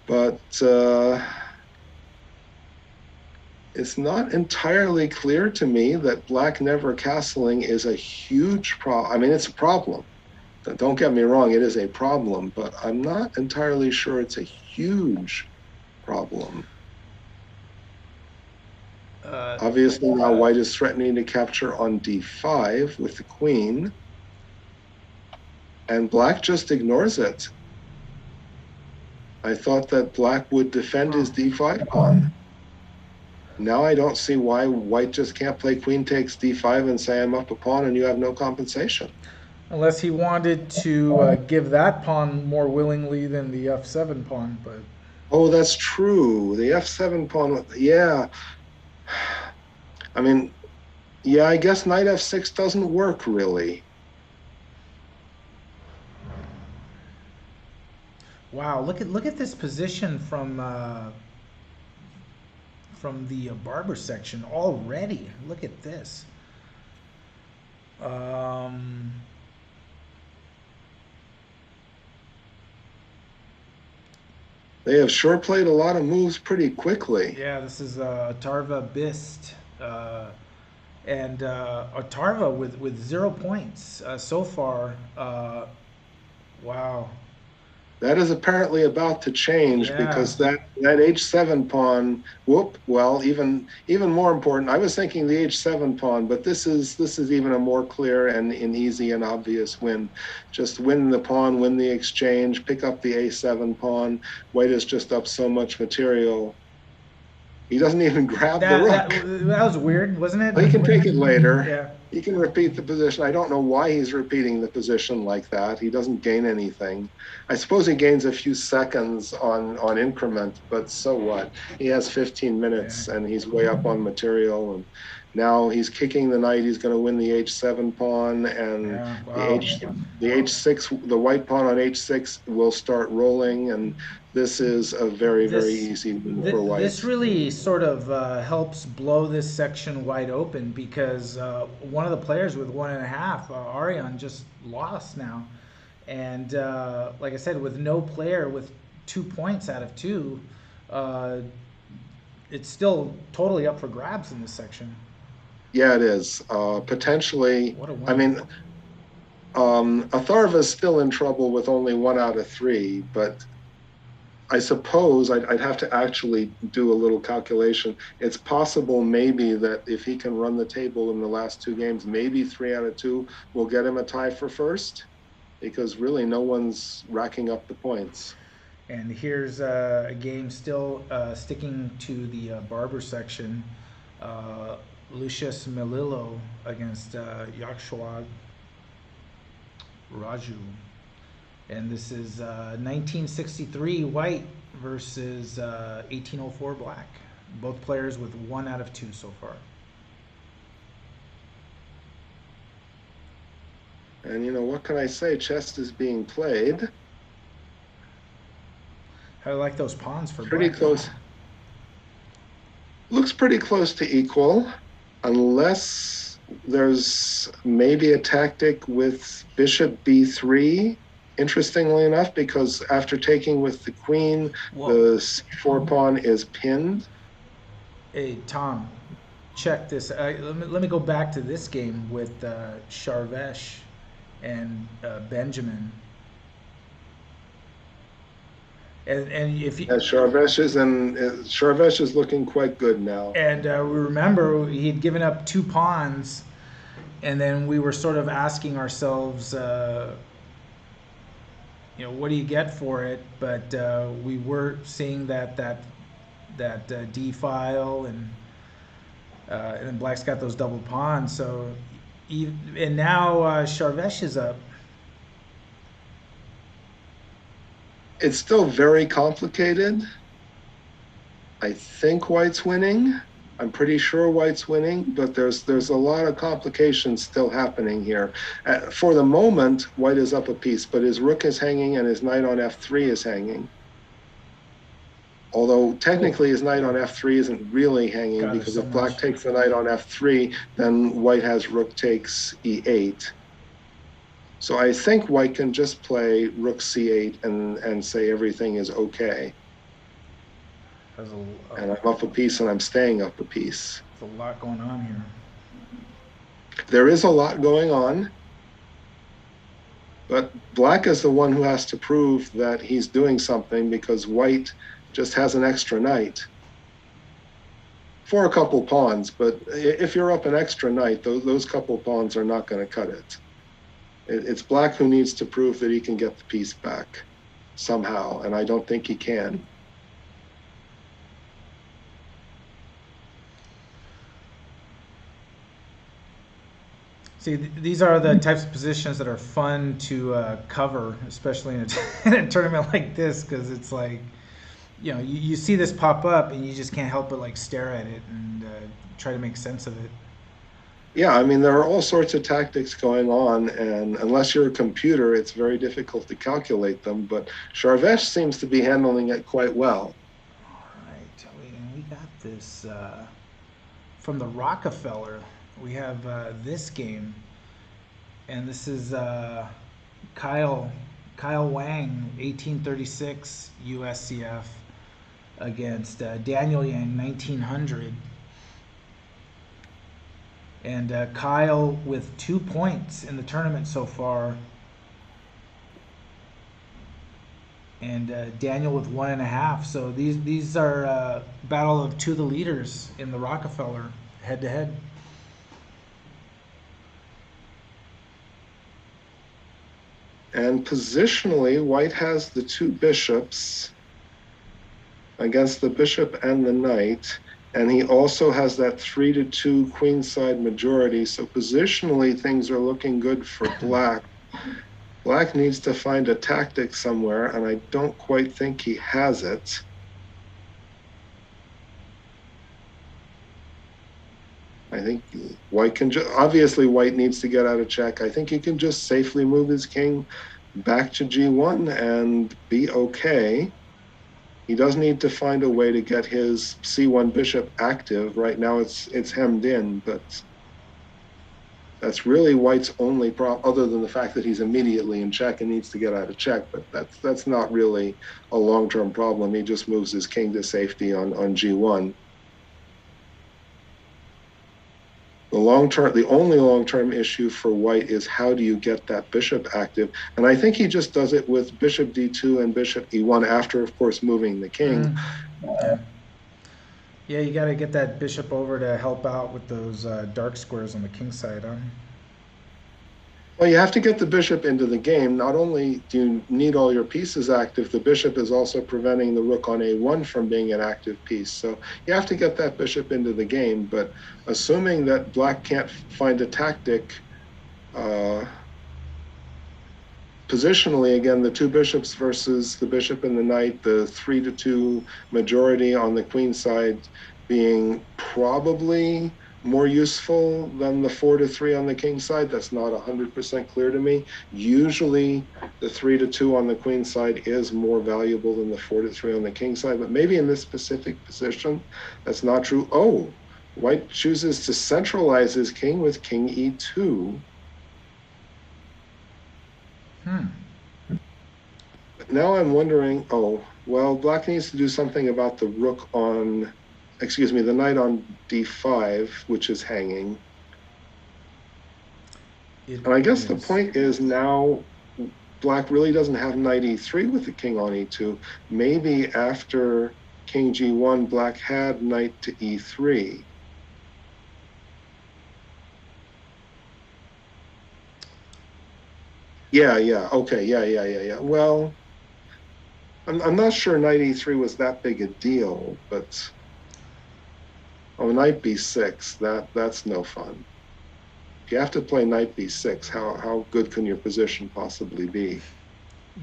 But It's not entirely clear to me that black never castling is a huge problem. I mean, it's a problem. Don't get me wrong, it is a problem, but I'm not entirely sure it's a huge problem. Uh, Obviously, now white is threatening to capture on d5 with the queen, and black just ignores it. I thought that black would defend his d5 pawn. Now I don't see why white just can't play queen takes d5 and say I'm up a pawn and you have no compensation. unless he wanted to give that pawn more willingly than the f7 pawn, but Oh, that's true. The f7 pawn, yeah. I mean, yeah, I guess knight f6 doesn't work really. wow, look at this position from the Barber section already. Look at this. Um, They have sure played a lot of moves pretty quickly. yeah, this is Tarva Bist. And Otarva with 0 points so far. Wow. That is apparently about to change Yeah. because that h7 pawn, whoop, well, even more important. I was thinking the h7 pawn, but this is even a more clear and an easy and obvious win. Just win the pawn, win the exchange, pick up the a7 pawn. White is just up so much material. He doesn't even grab the That rook. that was weird, wasn't He it? can take it later. Yeah. He can repeat the position. I don't know why he's repeating the position like that. He doesn't gain anything. I suppose he gains a few seconds on increment, but so what? He has 15 Yeah. minutes and he's way up on material. And now he's kicking the knight. He's going to win the h7 pawn and Yeah. the Wow. h6, the white pawn on h6 will start rolling. And this is a very, very This easy win for this white. really sort of helps blow this section wide open because one of the players with 1.5, Arion, just lost now. And like I said, with no player with 2 points out of two, uh, it's still totally up for grabs in this section. Yeah, it is. Potentially, What a I win. mean, Atharva's still in trouble with only 1 out of 3, but I suppose I'd have to actually do a little calculation. It's possible maybe that if he can run the table in the last 2 games, maybe 3 out of 2 will get him a tie for first, because really no one's racking up the points. And here's a game still sticking to the Barber section. Uh, Lucius Melillo against Yakshwag Raju. And this is 1963 white versus 1804 black. Both players with 1 out of 2 so far. And what can I say? Chess is being played. I like those pawns for Pretty black, though. close. Looks pretty close to equal, unless there's maybe a tactic with bishop b3. Interestingly enough, because after taking with the queen, Whoa. the c4 pawn is pinned. Hey, Tom, check this. Let me go back to this game with Sharvesh and Benjamin. And if you, As Sharvesh is looking quite good now. and we remember he'd given up 2 pawns, and then we were sort of asking ourselves, what do you get for it? But we were seeing that D file, and then Black's got those double pawns. So, and now Sharvesh is up. It's still very complicated. I think white's winning. I'm pretty sure white's winning, but there's a lot of complications still happening here. For the moment, white is up a piece, but his rook is hanging and his knight on f3 is hanging. Although technically his knight on f3 isn't really hanging, God, because so if black much. takes the knight on f3, then white has rook takes e8. So I think white can just play rook c8 and say everything is okay. There's And I'm up a piece and I'm staying up a piece. a lot going on here. There is a lot going on, but black is the one who has to prove that he's doing something because white just has an extra knight for a couple pawns. But if you're up an extra knight, those couple pawns are not going to cut it. It's black who needs to prove that he can get the piece back somehow, and I don't think he can. See, these are the types of positions that are fun to cover, especially in in a tournament like this, because it's like, you see this pop up and you just can't help but like stare at it and try to make sense of it. Yeah, I mean, there are all sorts of tactics going on, and unless you're a computer, it's very difficult to calculate them. But Charvesh seems to be handling it quite well. All right, we got this from the Rockefeller. We have this game, and this is Kyle Wang, 1836 USCF against Daniel Yang, 1900. And Kyle with 2 points in the tournament so far. And Daniel with 1.5. So these are battle of two of the leaders in the Rockefeller head to head. And positionally, white has the two bishops against the bishop and the knight. And he also has that 3-2 queenside majority. So positionally, things are looking good for black. Black needs to find a tactic somewhere, and I don't quite think he has it. I think white can obviously white needs to get out of check. I think he can just safely move his king back to G1 and be okay. He does need to find a way to get his C1 bishop active. Right now it's hemmed in, but that's really white's only problem, other than the fact that he's immediately in check and needs to get out of check. But that's not really a long-term problem. He just moves his king to safety on G1. The only long-term issue for white is how do you get that bishop active? And I think he just does it with bishop d2 and bishop e1 after, of course, moving the king. Yeah, you got to get that bishop over to help out with those dark squares on the king side, huh? Well, you have to get the bishop into the game. Not only do you need all your pieces active, the bishop is also preventing the rook on a1 from being an active piece. So you have to get that bishop into the game. But assuming that black can't find a tactic, positionally, again, the two bishops versus the bishop and the knight, the 3-2 majority on the queen side being probably more useful than the 4-3 on the king side. That's not 100% clear to me. Usually the 3-2 on the queen side is more valuable than the 4-3 on the king side, but maybe in this specific position, that's not true. Oh, white chooses to centralize his king with king e2. Now I'm wondering, well, black needs to do something about the the knight on d5, which is hanging. And I guess the point is now black really doesn't have knight e3 with the king on e2. Maybe after king g1, black had knight to e3. Yeah. Okay. Yeah. Well, I'm not sure knight e3 was that big a deal, but knight b6, that's no fun. If you have to play knight b6, how good can your position possibly be?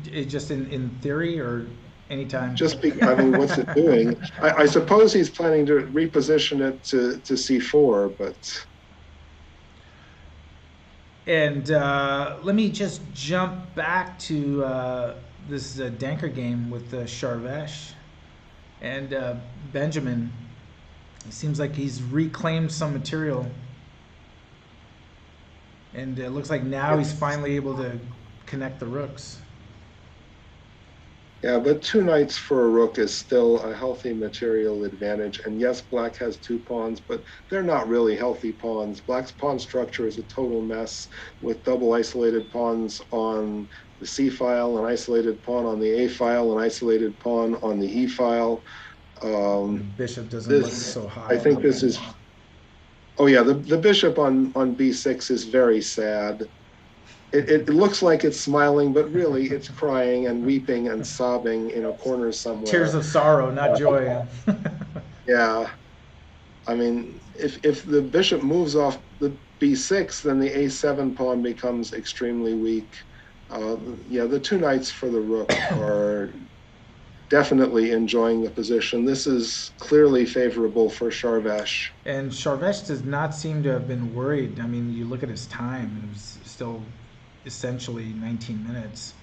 Just in theory or anytime? I mean, what's it doing? I suppose he's planning to reposition it to c4, but. And let me just jump back to this Denker game with Charvesh and Benjamin. It seems like he's reclaimed some material, and it looks like now he's finally able to connect the rooks. Yeah, but two knights for a rook is still a healthy material advantage. And yes, black has two pawns, but they're not really healthy pawns. Black's pawn structure is a total mess with double isolated pawns on the C file, an isolated pawn on the A file, an isolated pawn on the E file. The Um, bishop doesn't look this, so I hot. think this is, oh yeah, the bishop on B6 is very sad. It looks like it's smiling, but really it's crying and weeping and sobbing in a corner Tears somewhere. of sorrow, not joy. Yeah, I mean, if the bishop moves off the b6, then the a7 pawn becomes extremely weak. Uh, yeah, the two knights for the rook are definitely enjoying the position. This is clearly favorable for Sharvesh. And Sharvesh does not seem to have been worried. I mean, you look at his time, it was still essentially 19 minutes.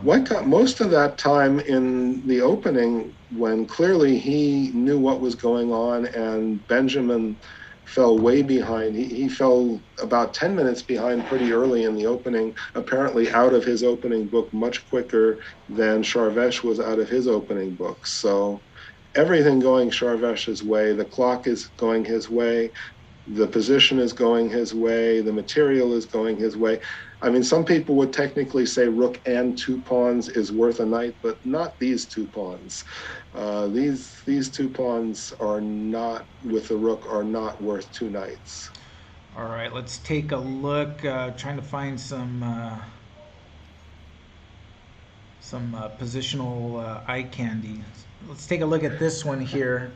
White got most of that time in the opening when clearly he knew what was going on, and Benjamin fell way behind. He fell about 10 minutes behind pretty early in the opening, apparently out of his opening book much quicker than Sharvesh was out of his opening book. So everything going Sharvesh's way. The clock is going his way. The position is going his way, the material is going his way. I mean, some people would technically say rook and two pawns is worth a knight, but not these two pawns. These two pawns are not with the rook are not worth two knights. All right, let's take a look. Trying to find some positional eye candy. Let's take a look at this one here.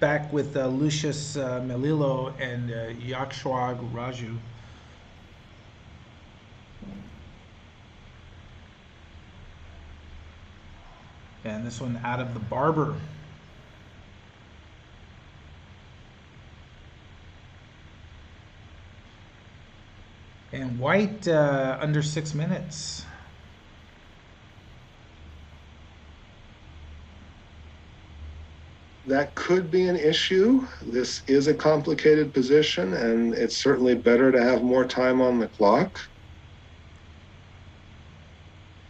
Back with Lucius Melillo and Yakshwag Raju. And this one out of the Barber. And white under 6 minutes. That could be an issue. This is a complicated position, and it's certainly better to have more time on the clock.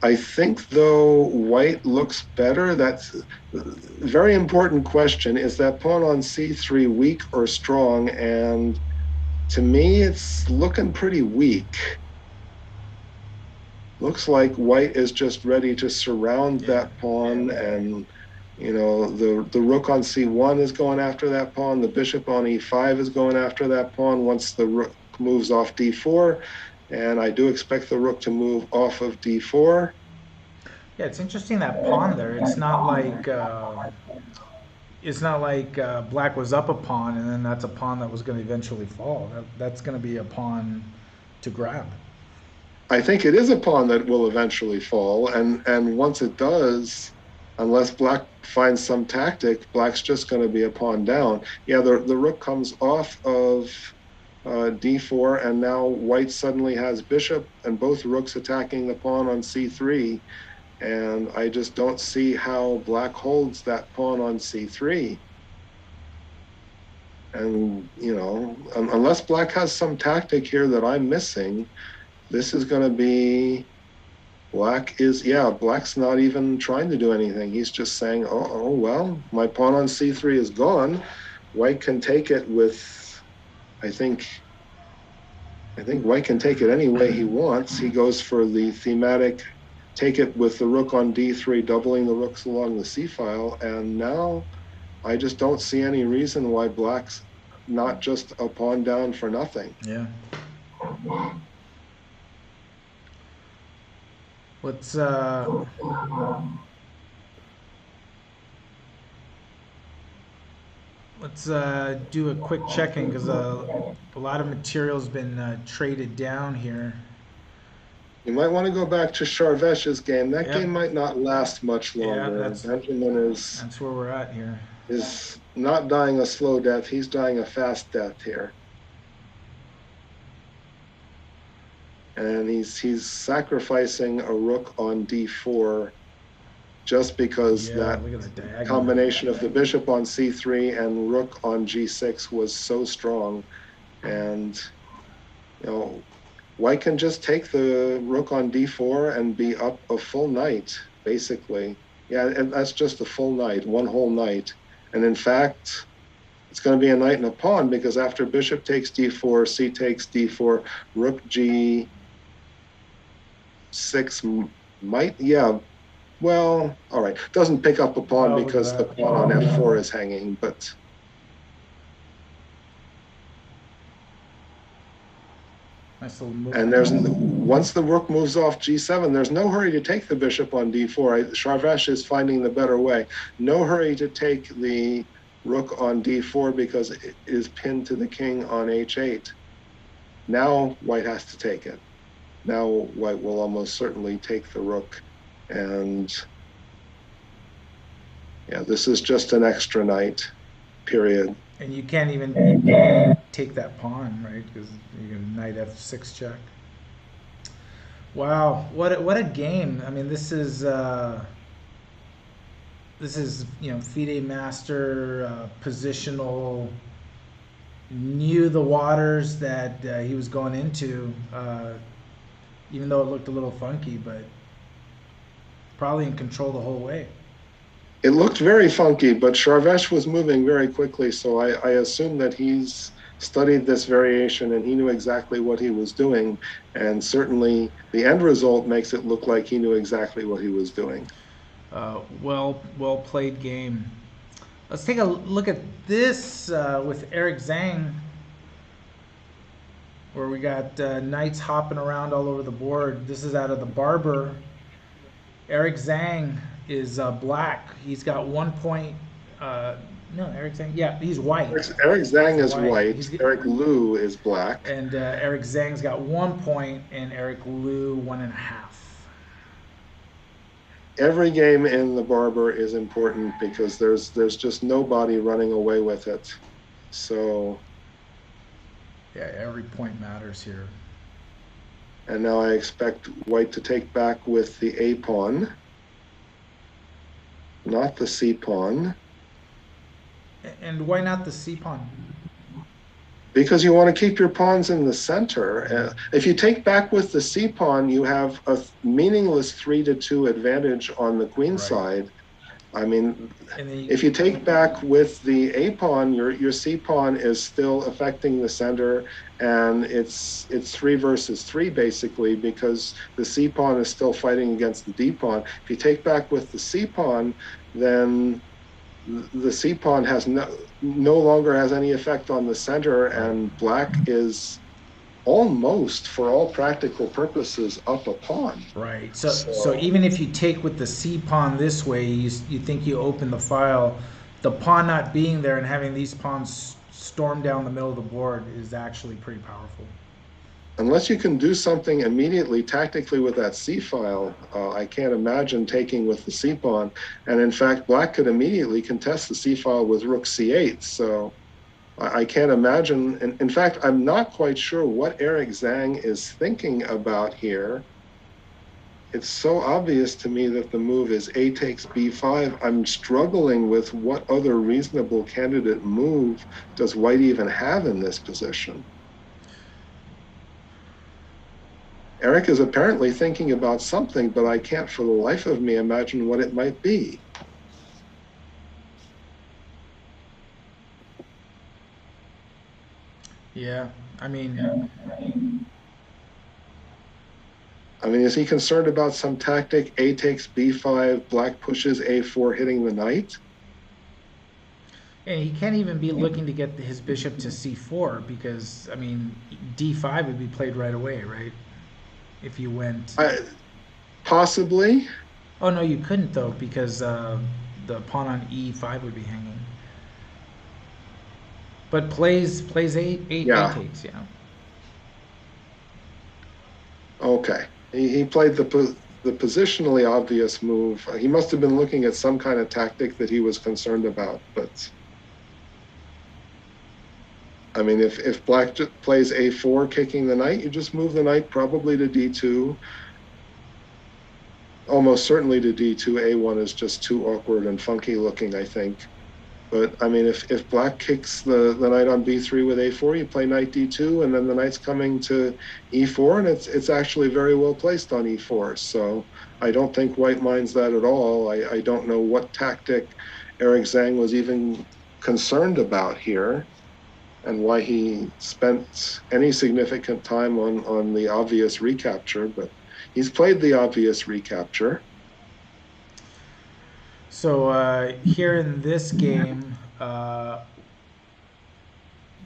I think, though, white looks better. That's a very important question. Is that pawn on c3 weak or strong? And to me, it's looking pretty weak. Looks like white is just ready to surround that pawn, and the rook on c1 is going after that pawn. The bishop on e5 is going after that pawn once the rook moves off d4. And I do expect the rook to move off of d4. Yeah, it's interesting that pawn there. It's not like black was up a pawn and then that's a pawn that was going to eventually fall. That's going to be a pawn to grab. I think it is a pawn that will eventually fall, and once it does, unless black finds some tactic, black's just going to be a pawn down. Yeah, the rook comes off of d4, and now white suddenly has bishop and both rooks attacking the pawn on c3, and I just don't see how black holds that pawn on c3. And unless black has some tactic here that I'm missing, this is going to be black's not even trying to do anything. He's just saying, oh well, my pawn on c3 is gone. White can take it with, I think white can take it any way he wants. He goes for the thematic, take it with the rook on d3, doubling the rooks along the c file. And now I just don't see any reason why black's not just a pawn down for nothing. Yeah. Let's do a quick check-in because a lot of material's been traded down here. You might want to go back to Sharvesh's game. That game might not last much longer. Yeah, Benjamin that's where we're at here. Is not dying a slow death. He's dying a fast death here. And he's sacrificing a rook on d4 just because that combination of the bishop on c3 and rook on g6 was so strong. And white can just take the rook on d4 and be up a full knight. basically. Yeah, and that's just a full knight, one whole knight. And in fact, it's going to be a knight and a pawn because after bishop takes d4, c takes d4, rook g6 might, yeah, well, all right. Doesn't pick up a pawn Oh, look at because the that. pawn on f4 is hanging, but Nice little move. and once the rook moves off g7, there's no hurry to take the bishop on d4. Charvesh is finding the better way. No hurry to take the rook on d4 because it is pinned to the king on h8. Now white has to take it. Now white will almost certainly take the rook, and yeah, this is just an extra knight, period. And you can't even take that pawn, right? Because you can knight f6 check. Wow, what a game! I mean, this is FIDE master, positional, knew the waters that he was going into, even though it looked a little funky, but probably in control the whole way. It looked very funky, but Charvesh was moving very quickly, so I assume that he's studied this variation and he knew exactly what he was doing, and certainly the end result makes it look like he knew exactly what he was doing. Well played game. Let's take a look at this with Eric Zhang, where we got knights hopping around all over the board. This is out of the Barber. Eric Zhang is black. He's got 1 point. No, Eric Zhang. Yeah, he's white. Eric Zhang is white. Eric Liu is black. And Eric Zhang's got 1 point, and Eric Liu 1.5. Every game in the Barber is important because there's just nobody running away with it. So yeah, every point matters here. And now I expect white to take back with the A pawn, not the C pawn. And why not the C pawn? Because you want to keep your pawns in the center. If you take back with the C pawn, you have a meaningless 3-2 advantage on the queen side. I mean, if you take back with the A pawn, your C pawn is still affecting the center, and it's 3 versus 3 basically, because the C pawn is still fighting against the D pawn. If you take back with the C pawn, then the C pawn has no longer has any effect on the center, and black is almost, for all practical purposes, up a pawn. Right. So even if you take with the C pawn this way, you think you open the file, the pawn not being there and having these pawns storm down the middle of the board is actually pretty powerful. Unless you can do something immediately tactically with that C file, I can't imagine taking with the C pawn. And in fact, black could immediately contest the C file with rook C8. So I can't imagine. And in fact, I'm not quite sure what Eric Zhang is thinking about here. It's so obvious to me that the move is A takes B5. I'm struggling with what other reasonable candidate move does white even have in this position. Eric is apparently thinking about something, but I can't for the life of me imagine what it might be. Yeah, I mean, is he concerned about some tactic? A takes B5, black pushes A4, hitting the knight? and he can't even be looking to get his bishop to C4 because, I mean, D5 would be played right away, right? If you went... Possibly. Oh, no, you couldn't, though, because the pawn on E5 would be hanging. But plays eight takes, yeah. Okay. He played the positionally obvious move. He must have been looking at some kind of tactic that he was concerned about. But I mean, if black plays A4, kicking the knight, you just move the knight probably to D2. Almost certainly to D2. A1 is just too awkward and funky looking, I think. But I mean, if black kicks the knight on b3 with a4, you play knight d2, and then the knight's coming to e4, and it's actually very well placed on e4. So I don't think white minds that at all. I don't know what tactic Eric Zhang was even concerned about here, and why he spent any significant time on the obvious recapture, but he's played the obvious recapture. So here in this game,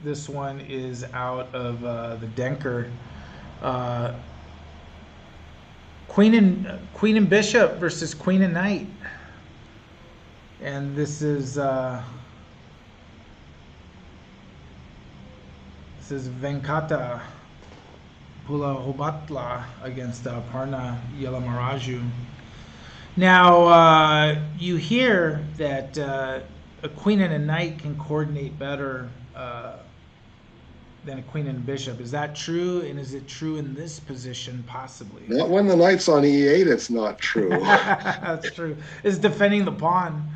this one is out of the Denker. Uh, Queen and Bishop versus Queen and Knight, and this is Venkata Pulahobatla against Parna Yelamaraju. Now, you hear that a queen and a knight can coordinate better than a queen and a bishop. Is that true? And is it true in this position, possibly? Not when the knight's on e8, it's not true. That's true. It's defending the pawn.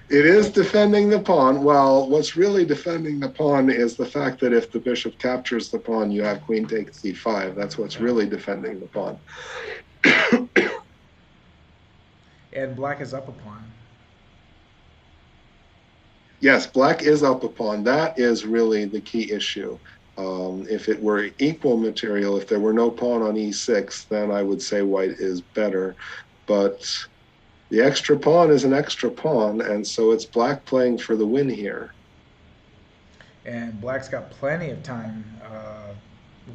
It is defending the pawn. Well, what's really defending the pawn is the fact that if the bishop captures the pawn, you have queen takes c5. That's what's really defending the pawn. And black is up a pawn. Yes, black is up a pawn. That is really the key issue. If it were equal material, if there were no pawn on e6, then I would say white is better. But the extra pawn is an extra pawn, and so it's black playing for the win here. And black's got plenty of time.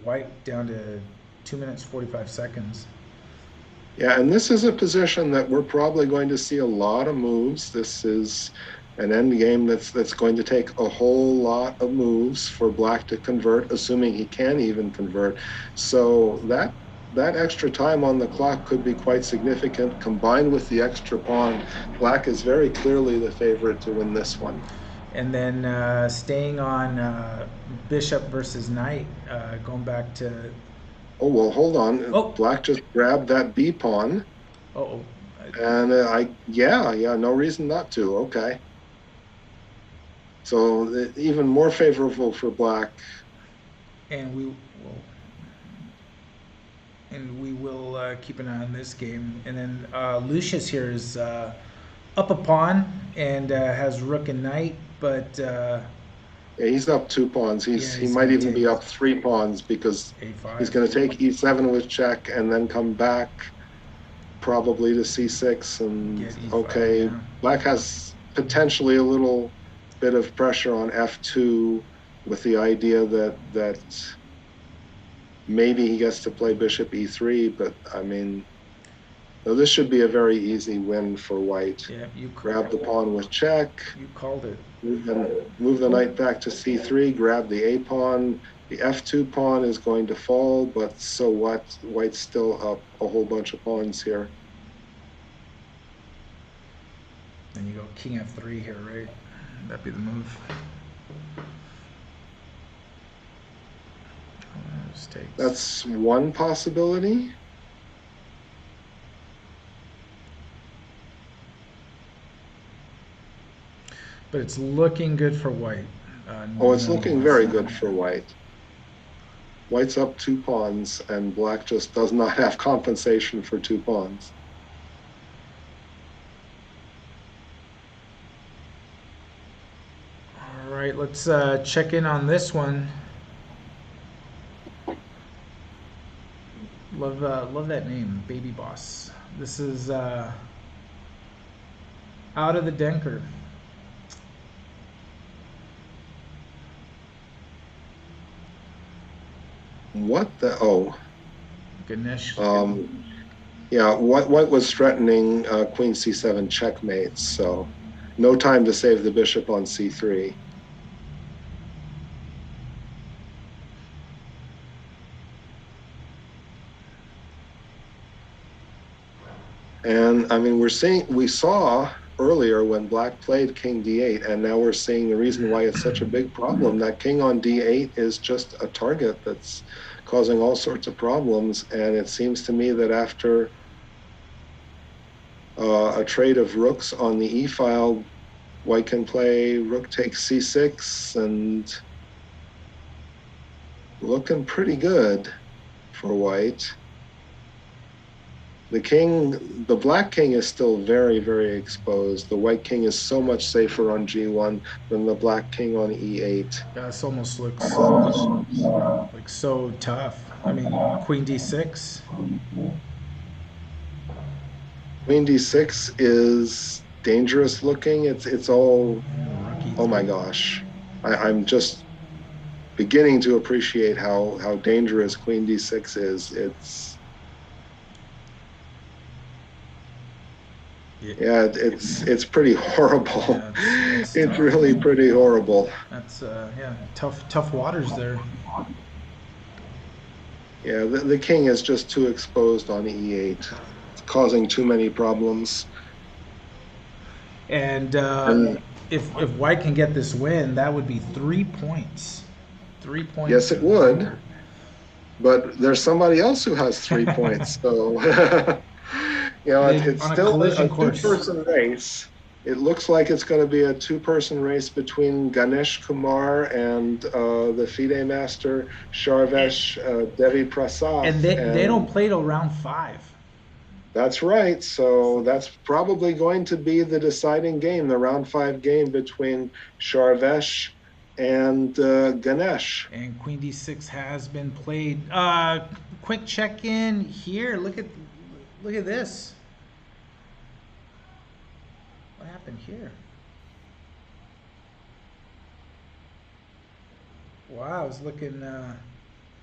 White down to 2 minutes 45 seconds. Yeah, and this is a position that we're probably going to see a lot of moves. This is an end game that's going to take a whole lot of moves for black to convert, assuming he can even convert. So that extra time on the clock could be quite significant. Combined with the extra pawn, black is very clearly the favorite to win this one. And then staying on bishop versus knight, going back to... Oh, well, hold on. Oh. Black just grabbed that b pawn. Uh-oh. And yeah, no reason not to. Okay. So even more favorable for black. And we will keep an eye on this game. And then Lucius here is up a pawn and has rook and knight, but yeah, he's up 2 pawns. He might even be up 3 pawns, because A5. he's going to take e7 with check and then come back probably to c6. And E5, okay, yeah. black has potentially a little bit of pressure on f2 with the idea that maybe he gets to play bishop e3, but I mean, no, this should be a very easy win for white. Yeah, you grab the pawn with check. You called it. Move the knight back to c3, grab the a pawn. The f2 pawn is going to fall, but so what? White's still up a whole bunch of pawns here. Then you go king f3 here, right? That'd be the move. That's one possibility. But it's looking good for white. Oh, it's looking very good for white. White's up 2 pawns, and black just does not have compensation for 2 pawns. All right, let's check in on this one. Love that name, Baby Boss. This is out of the Denker. What the? Oh. Ganesh. Yeah, white was threatening queen c7 checkmate, so no time to save the bishop on c3. And I mean, we saw earlier when black played king d8, and now we're seeing the reason why it's such a big problem. That king on d8 is just a target that's causing all sorts of problems. And it seems to me that after a trade of rooks on the e file, White can play rook takes c6 and looking pretty good for white. The black king is still very, very exposed. The white king is so much safer on g1 than the black king on e8. This almost looks like so tough. I mean, queen d6. Queen d6 is dangerous looking. It's all, oh my Rook e3. gosh. I'm just beginning to appreciate how dangerous queen d6 is. It's pretty horrible. Yeah, it's It's tough. really pretty horrible. That's yeah, tough waters there. Yeah, the king is just too exposed on e8. It's causing too many problems. And And if White can get this win, that would be 3 points. 3 points. yes, it would. But there's somebody else who has 3 points. So, it's On a still collision a course. two-person race. It looks like it's going to be a two-person race between Ganesh Kumar and the FIDE master, Sharvesh Devi Prasad. And they don't play till round 5. That's right. So that's probably going to be the deciding game, the round 5 game between Sharvesh and Ganesh. And queen d6 has been played. Quick check in here. Look at this. What happened here? Wow, I was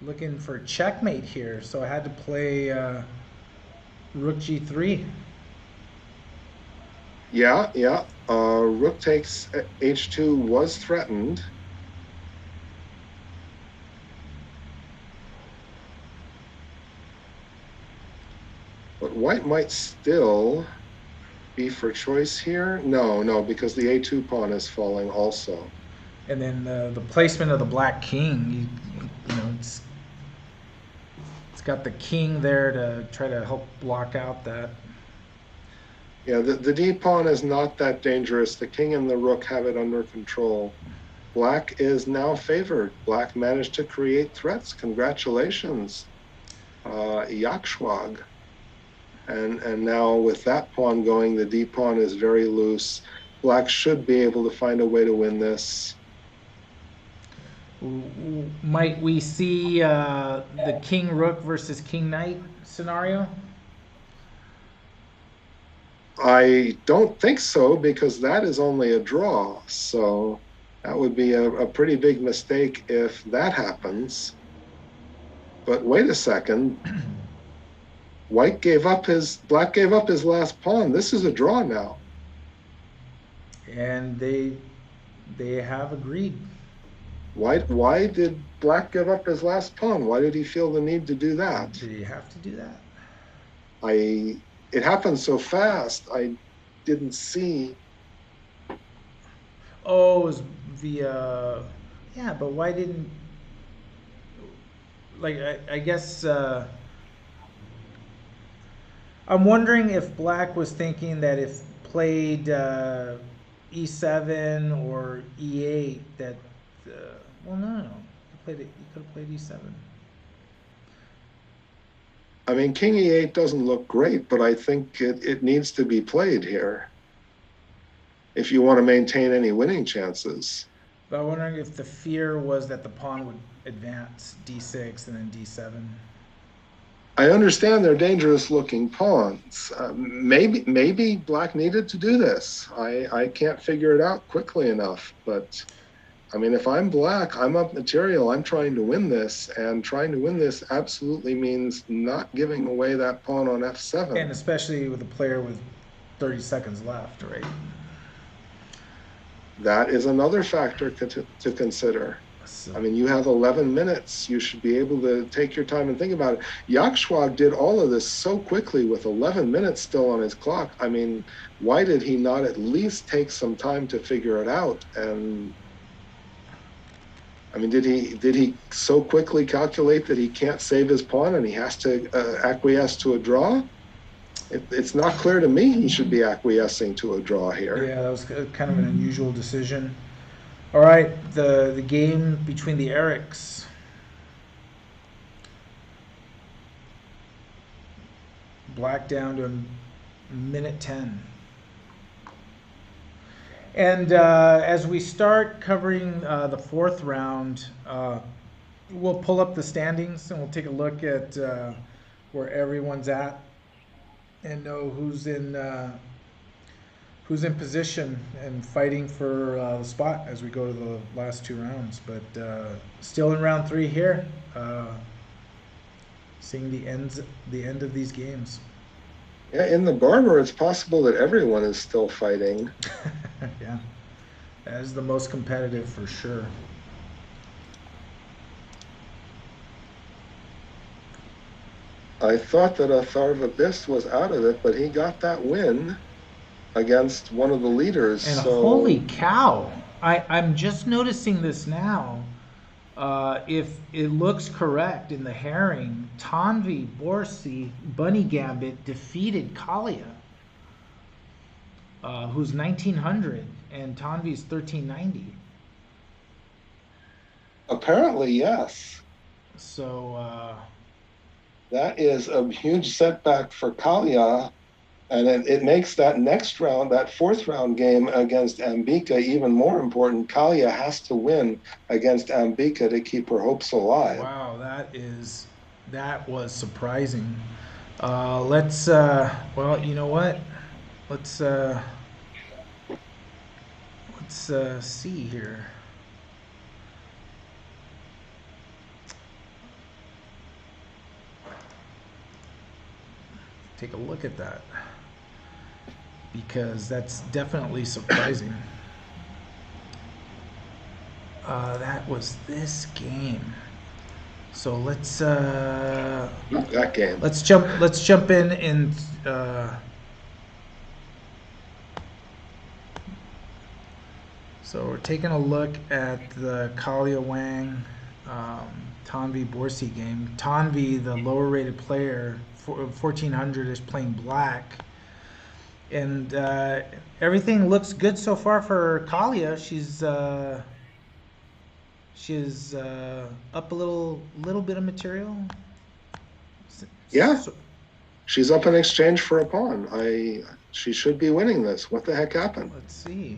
looking for checkmate here, so I had to play rook g3. Yeah. Rook takes h2 was threatened. But white might still be for choice here. No, because the a2 pawn is falling also. And then the placement of the black king, it's got the king there to try to help block out that. Yeah, the d pawn is not that dangerous. The king and the rook have it under control. Black is now favored. Black managed to create threats. Congratulations, Yakshwag. And now with that pawn going, the d pawn is very loose. Black should be able to find a way to win this. Might we see the king rook versus king knight scenario? I don't think so, because that is only a draw. So that would be a pretty big mistake if that happens. But wait a second. Black gave up his last pawn. This is a draw now. And they have agreed. Why did Black give up his last pawn? Why did he feel the need to do that? Did he have to do that? It happened so fast. I didn't see. Oh, it was via. Yeah, but why didn't? Like, I guess. I'm wondering if Black was thinking that if played e7 or e8, that. Well, no. He could have played e7. I mean, king e8 doesn't look great, but I think it needs to be played here if you want to maintain any winning chances. But I'm wondering if the fear was that the pawn would advance d6 and then d7. I understand they're dangerous-looking pawns. Maybe Black needed to do this. I can't figure it out quickly enough, but I mean, if I'm Black, I'm up material. I'm trying to win this, and trying to win this absolutely means not giving away that pawn on f7. And especially with a player with 30 seconds left, right? That is another factor to consider. So, I mean, you have 11 minutes. You should be able to take your time and think about it. Yakshwag did all of this so quickly with 11 minutes still on his clock. I mean, why did he not at least take some time to figure it out? And I mean, did he so quickly calculate that he can't save his pawn and he has to acquiesce to a draw? It's not clear to me he should be acquiescing to a draw here. Yeah, that was kind of an unusual decision. All right, the game between the Erics. Black down to minute 10. And as we start covering the fourth round, we'll pull up the standings and we'll take a look at where everyone's at and know who's in position and fighting for the spot as we go to the last two rounds. But still in round three here, seeing the end of these games. Yeah, in the Barber, it's possible that everyone is still fighting. Yeah, that is the most competitive for sure. I thought that Atharva was out of it, but he got that win against one of the leaders. And So holy cow, I'm just noticing this now. If it looks correct in the Haring, Tanvi Borsi Bunny Gambit defeated Kalia, who's 1900, and Tanvi's 1390. apparently, yes. So, That is a huge setback for Kalia, and it makes that next round, that fourth round game against Ambika, even more important. Kalia has to win against Ambika to keep her hopes alive. wow, that was surprising. Let's well, you know what? Let's see here. Take a look at that, because that's definitely surprising. That was this game. So That game. let's jump in and so we're taking a look at the Kalia Wang Tanvi Borsi game. Tanvi, the lower rated player, 1400, is playing black. And everything looks good so far for Kalia. She's up a little bit of material. Yeah, So, she's up in exchange for a pawn. She should be winning this. What the heck happened? let's see.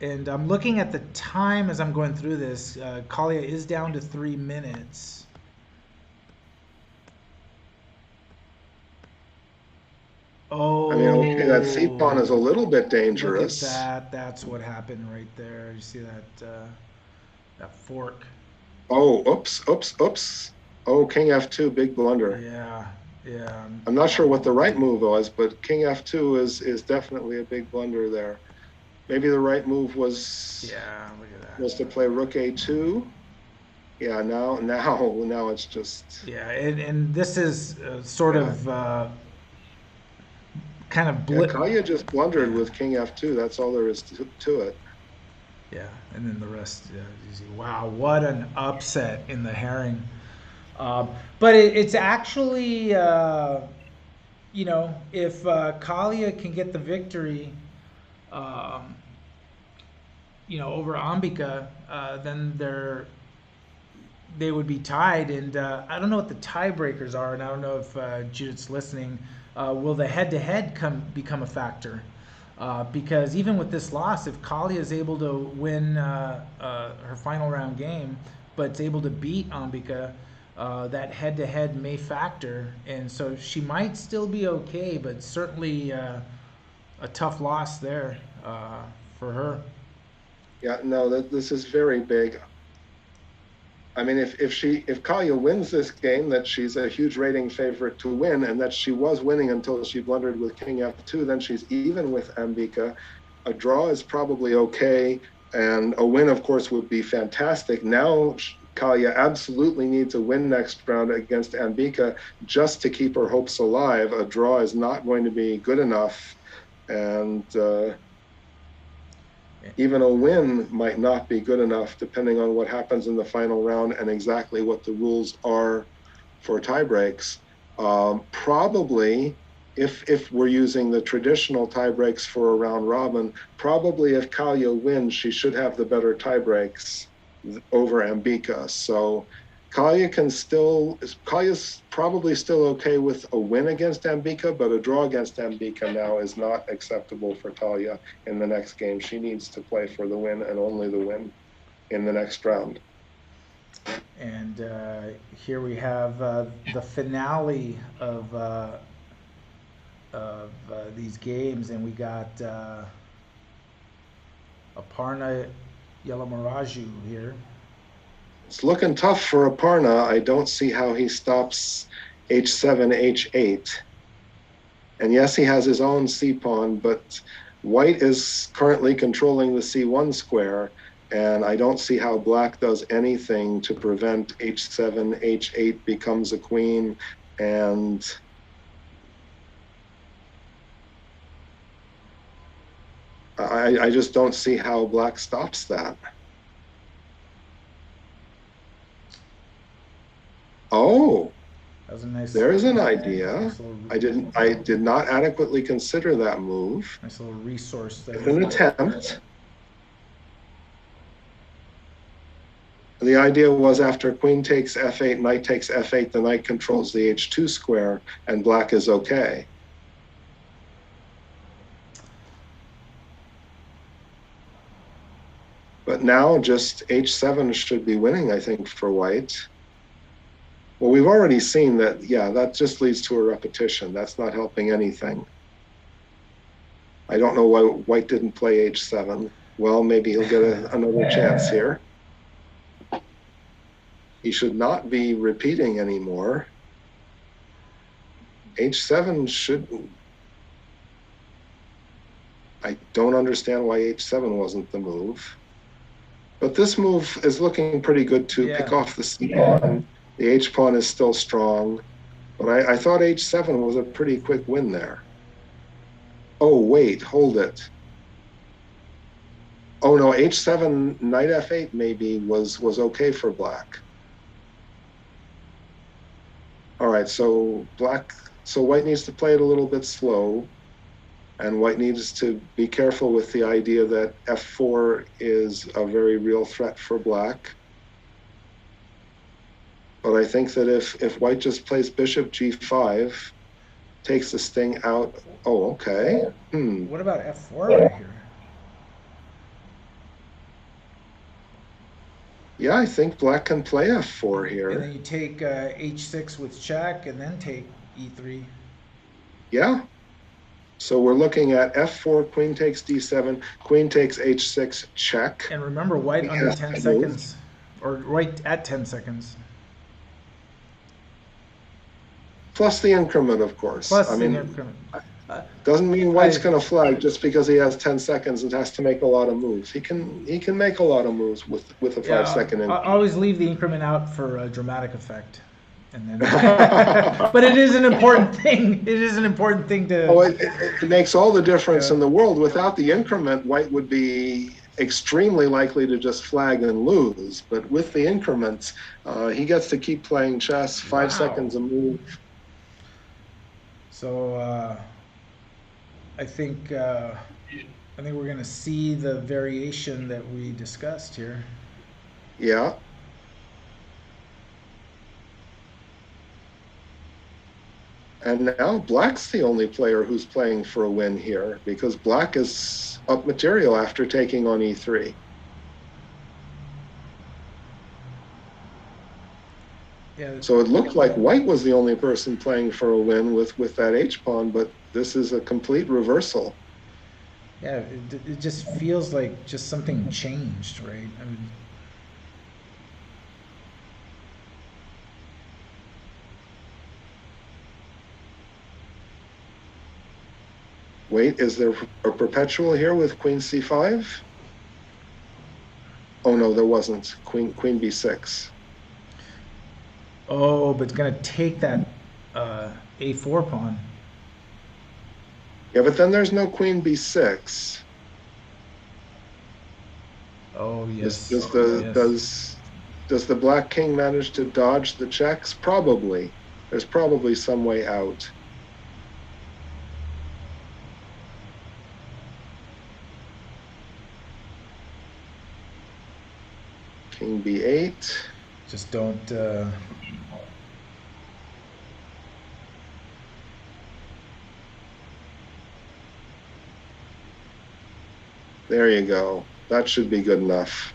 And I'm looking at the time as I'm going through this. Kalia is down to 3 minutes. Oh, I mean, okay, that C pawn is a little bit look at dangerous. that. That's what happened right there. You see that fork? Oh, oops. Oh, King F2, big blunder. Yeah, yeah. I'm not sure what the right move was, but King F2 is definitely a big blunder there. Maybe the right move was Yeah, look at was that. to play Rook A2. Yeah, now it's just Yeah, and this is sort yeah. of kind of Yeah, blip. Kaya just blundered Yeah, with King F2. That's all there is to it. yeah, and then the rest. Easy. Wow, what an upset in the Haring. But it's actually, if Kalia can get the victory, um, over Ambika, then they would be tied. And I don't know what the tiebreakers are, and I don't know if Judith's listening. Will the head-to-head become a factor? Because even with this loss, if Kalia is able to win her final round game, but it's able to beat Ambika, that head-to-head may factor, and so she might still be okay, but certainly a tough loss there for her. Yeah, no, this is very big. I mean, if Kaya wins this game, that she's a huge rating favorite to win, and that she was winning until she blundered with King F2, then she's even with Ambika. A draw is probably okay, and a win, of course, would be fantastic. Now Kaya absolutely needs a win next round against Ambika just to keep her hopes alive. A draw is not going to be good enough, and even a win might not be good enough depending on what happens in the final round and exactly what the rules are for tie breaks. Probably, if we're using the traditional tie breaks for a round robin, probably if Kalia wins, she should have the better tie breaks over Ambika. So Kalia's probably still okay with a win against Ambika, but a draw against Ambika now is not acceptable for Talia in the next game. She needs to play for the win and only the win in the next round. And here we have the finale of these games, and we got Aparna Yalamaraju here. It's looking tough for Aparna. I don't see how he stops h7, h8. And yes, he has his own c-pawn, but white is currently controlling the c1 square, and I don't see how black does anything to prevent h7, h8 becomes a queen, and I just don't see how black stops that. Oh, That was a nice. there's an idea. Nice little, I did not adequately consider that move. nice little resource there. It's an attempt. The idea was after queen takes f8, knight takes f8, the knight controls the h2 square, and black is okay. But now just h7 should be winning, I think, for white. Well, we've already seen that, yeah, that just leads to a repetition. That's not helping anything. I don't know why white didn't play h7. Well, maybe he'll get another chance here. He should not be repeating anymore. h7 shouldn't. I don't understand why h7 wasn't the move. But this move is looking pretty good to pick off the c-pawn. The h-pawn is still strong. But I thought h7 was a pretty quick win there. Oh, wait, hold it. Oh, no, h7, knight f8 maybe was okay for black. All right, so white needs to play it a little bit slow, and white needs to be careful with the idea that f4 is a very real threat for black. But I think that if white just plays bishop g5, takes the sting out. Oh, okay. What about f4 right here? Yeah, I think black can play f4 here. And then you take h6 with check, and then take e3. Yeah. So we're looking at f4, queen takes d7, queen takes h6, check. And remember, white under 10 seconds, or white at 10 seconds. Plus the increment, of course. Plus the increment. Doesn't mean white's going to flag just because he has 10 seconds and has to make a lot of moves. He can make a lot of moves with a 5-second increment. I always leave the increment out for a dramatic effect. And then, but it is an important thing. It is an important thing to. Oh, it makes all the difference in the world. Without the increment, white would be extremely likely to just flag and lose. But with the increments, he gets to keep playing chess. 5 seconds a move. So I think we're going to see the variation that we discussed here. Yeah. And now black's the only player who's playing for a win here, because black is up material after taking on e3. Yeah. So it looked like white was the only person playing for a win with that h-pawn, but this is a complete reversal. Yeah, it just feels like just something changed, right? I mean, wait, is there a perpetual here with queen c5? Oh no, there wasn't. Queen b6. oh, but it's going to take that a4 pawn. Yeah, but then there's no queen b6. Oh yes, Does the yes. does the Black King manage to dodge the checks? Probably. There's probably some way out. King B8. Just don't. There you go. That should be good enough.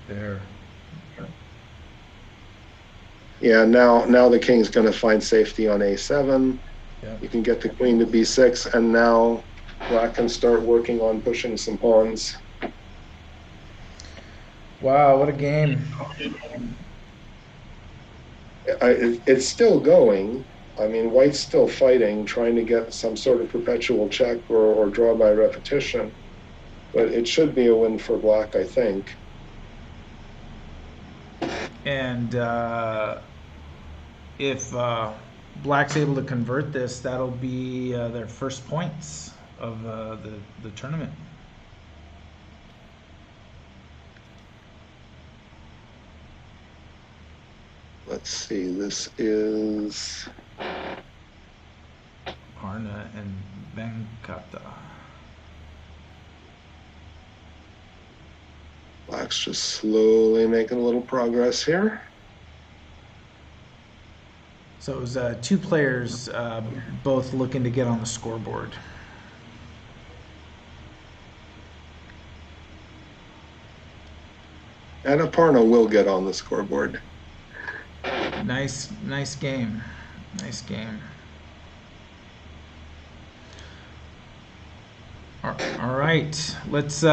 There. Yeah, now the king's going to find safety on A7. Yep. You can get the queen to B6, and now Black can start working on pushing some pawns. Wow, what a game. It's still going. I mean, White's still fighting, trying to get some sort of perpetual check or draw by repetition. But it should be a win for Black, I think. And if Black's able to convert this, that'll be their first points of the tournament. Let's see. This is Arna and Venkata. Black's just slowly making a little progress here. So it was two players both looking to get on the scoreboard. And Aparna will get on the scoreboard. Nice game. Nice game. All right, let's take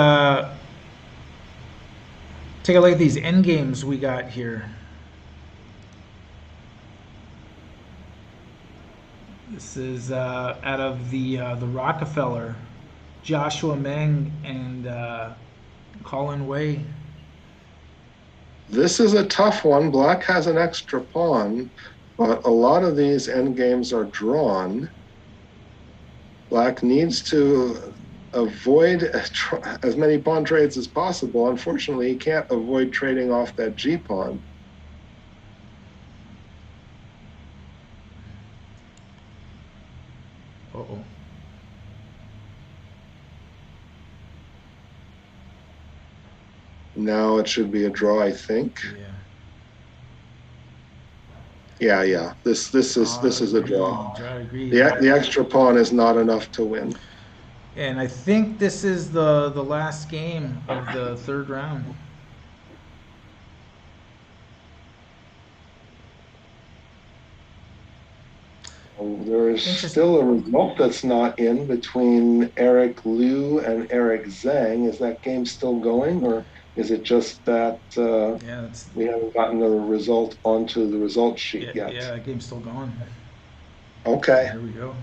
a look at these end games we got here. This is out of the Rockefeller, Joshua Meng and Colin Way. This is a tough one. Black has an extra pawn, but a lot of these end games are drawn. Black needs to avoid as many pawn trades as possible. Unfortunately, he can't avoid trading off that G pawn. Uh-oh. Now it should be a draw, I think. Yeah. This is a draw. The extra pawn is not enough to win. And I think this is the last game of the third round. There is still a result that's not in between Eric Liu and Eric Zhang. Is that game still going, or is it just that we haven't gotten the result onto the result sheet yet? Yeah, that game's still going. Okay. Here we go.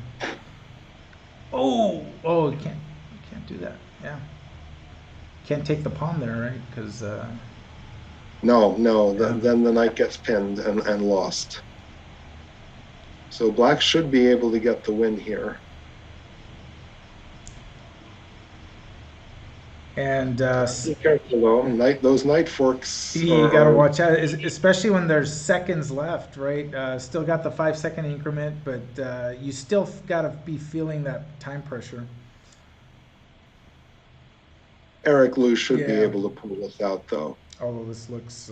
Oh, you can't do that. Yeah, can't take the pawn there, right? Because no. Then the knight gets pinned and lost. So Black should be able to get the win here. And be careful though. Those knight forks. You got to watch out, especially when there's seconds left, right? Still got the 5-second increment, but you still got to be feeling that time pressure. Eric Liu should be able to pull this out, though. Although this looks.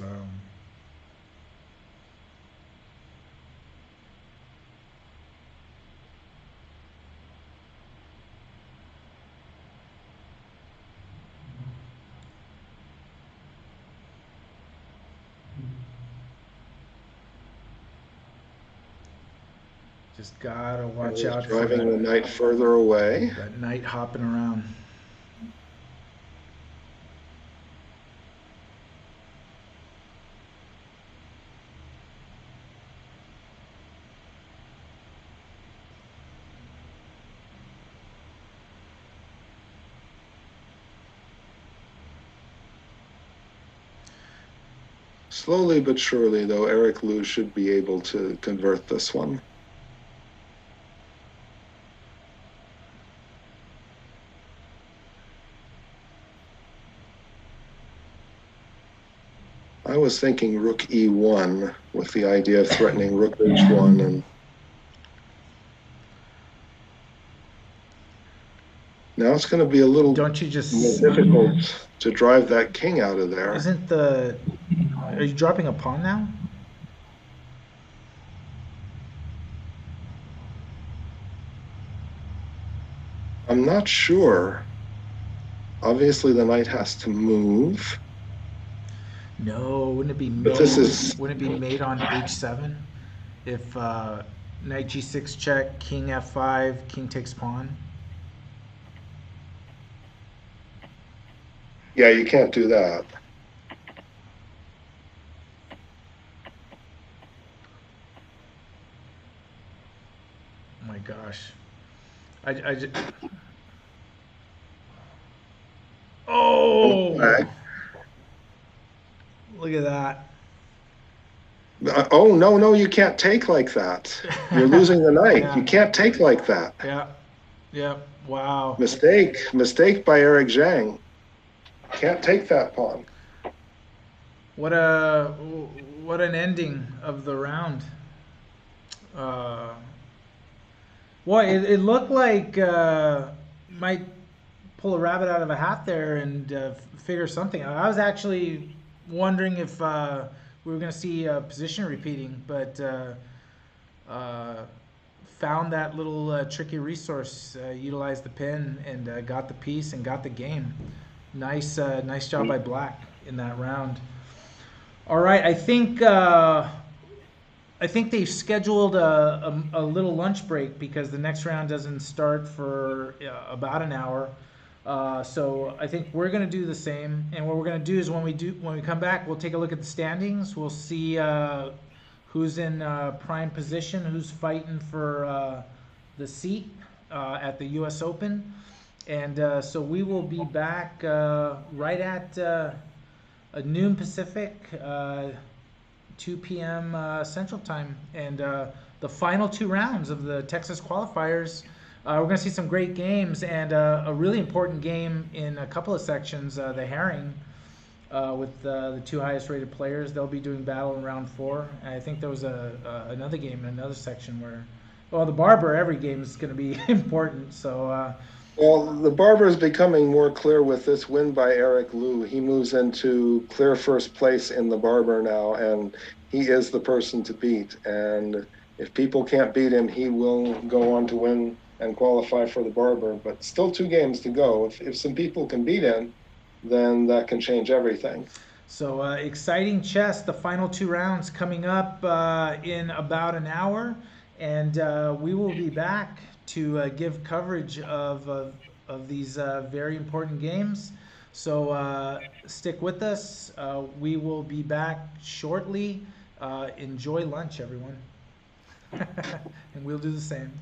Just gotta watch out for driving the knight further away. That knight hopping around. Slowly but surely, though, Eric Liu should be able to convert this one. I was thinking rook e1 with the idea of threatening rook h1, and now it's going to be a little Don't you more just difficult to drive that king out of there. isn't the are you dropping a pawn now? I'm not sure. Obviously, the knight has to move, No, wouldn't it be but this mate? is, Wouldn't it be mate on h7 if knight g6 check, king f5, king takes pawn? yeah, you can't do that. Oh my gosh. I just, oh, Okay. look at that. Oh, no, no, you can't take like that. You're losing the knight. You Yeah, can't take like that. yeah, yeah. Wow. Mistake by Eric Zhang. Can't take that pawn. What a what an ending of the round. Uh, well, it looked like might pull a rabbit out of a hat there and figure something out. I was actually wondering if we were going to see a position repeating, but uh, found that little tricky resource, utilized the pin, and got the piece and got the game. Nice job by Black in that round. All right, I think they've scheduled a little lunch break because the next round doesn't start for about an hour. So I think we're gonna do the same. And what we're gonna do is when we come back, we'll take a look at the standings. We'll see who's in prime position, who's fighting for the seat at the U.S. Open. And so we will be back right at noon Pacific. 2 p.m. Central Time, and the final two rounds of the Texas qualifiers. We're going to see some great games and a really important game in a couple of sections. The Haring with the two highest rated players. They'll be doing battle in round four. And I think there was another game in another section where, well, the Barber, every game is going to be important. So, Well, the Barber is becoming more clear with this win by Eric Liu. He moves into clear first place in the Barber now, and he is the person to beat. And if people can't beat him, he will go on to win and qualify for the Barber. But still 2 games to go. If some people can beat him, then that can change everything. So exciting chess. The final two rounds coming up in about an hour, and we will be back to give coverage of these very important games. So stick with us. We will be back shortly. Enjoy lunch, everyone, and we'll do the same.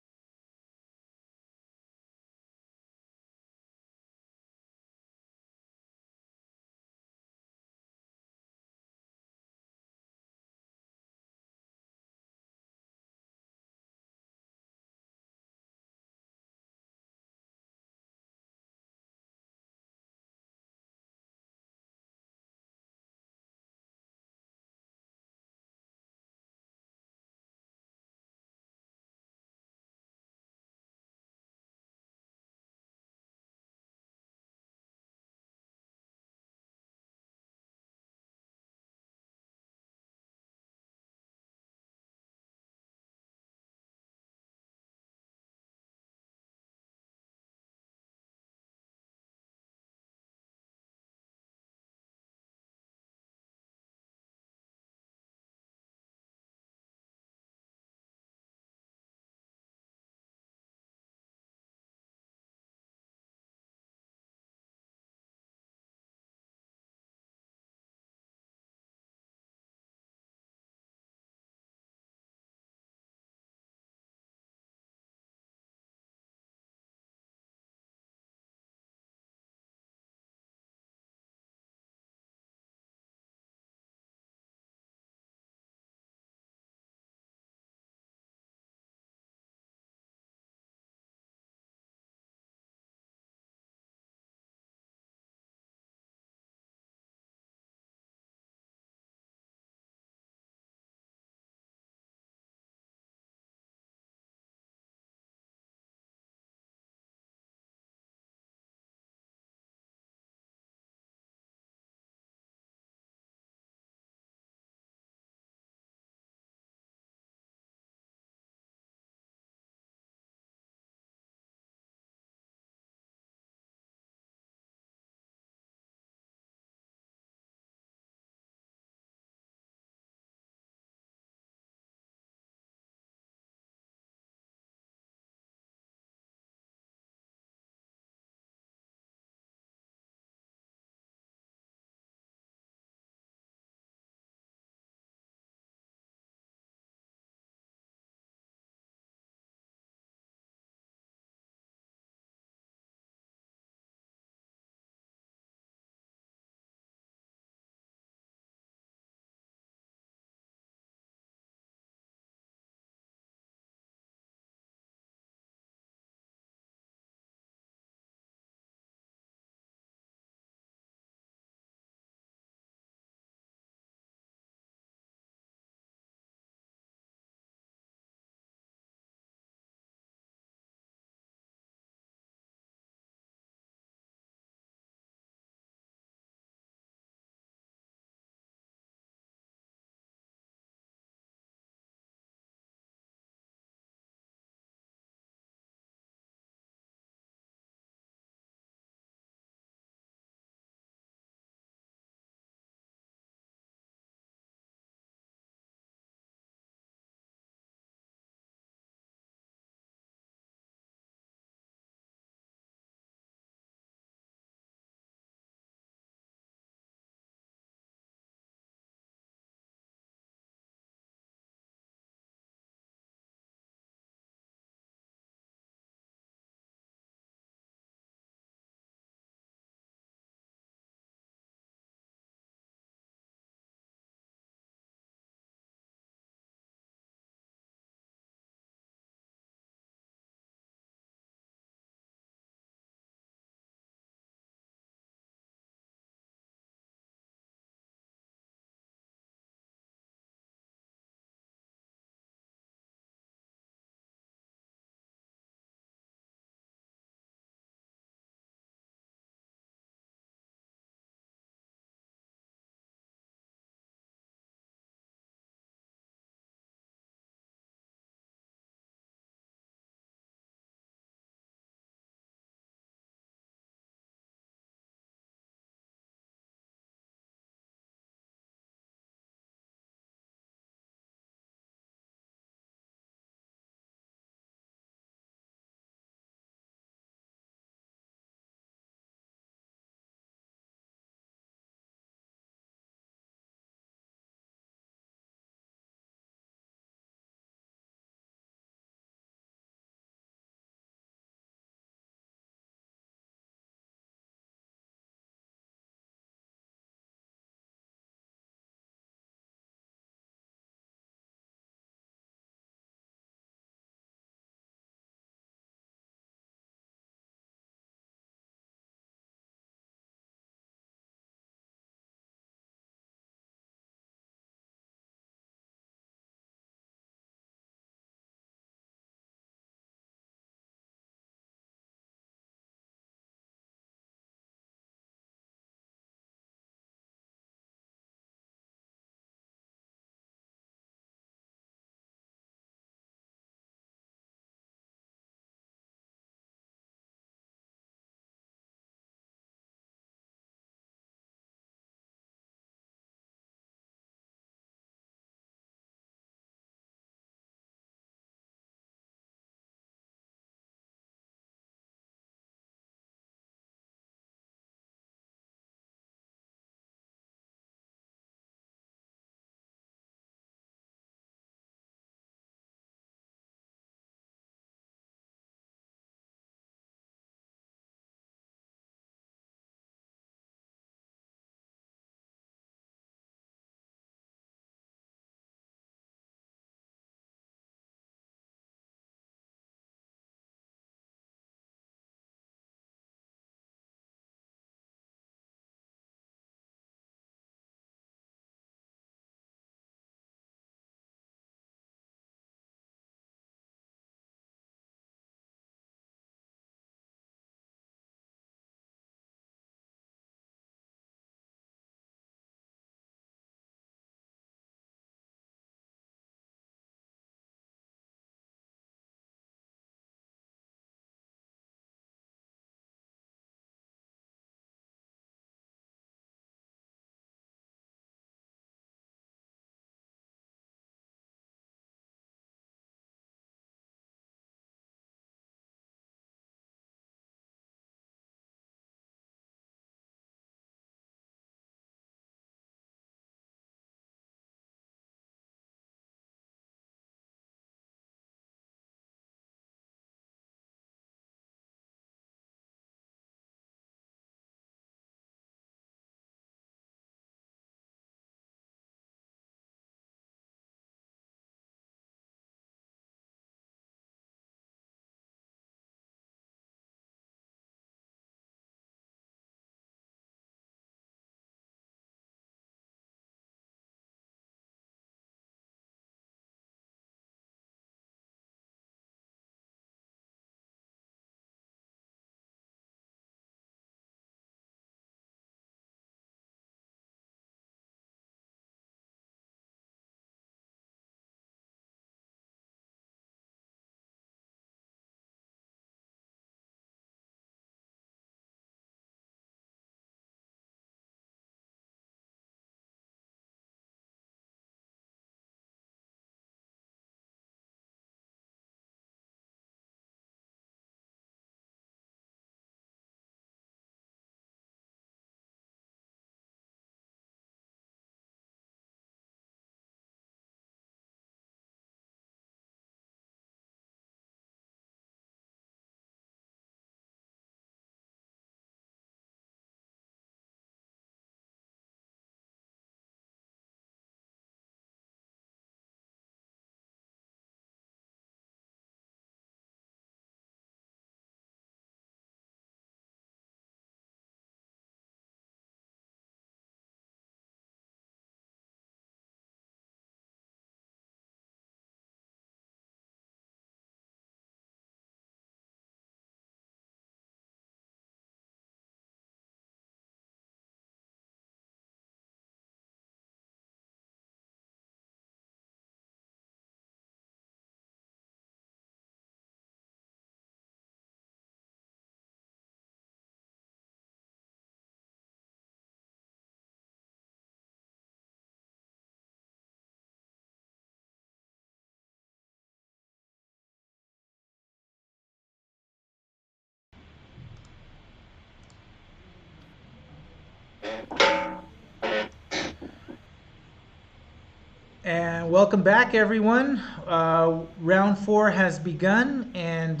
And welcome back, everyone. Round four has begun, and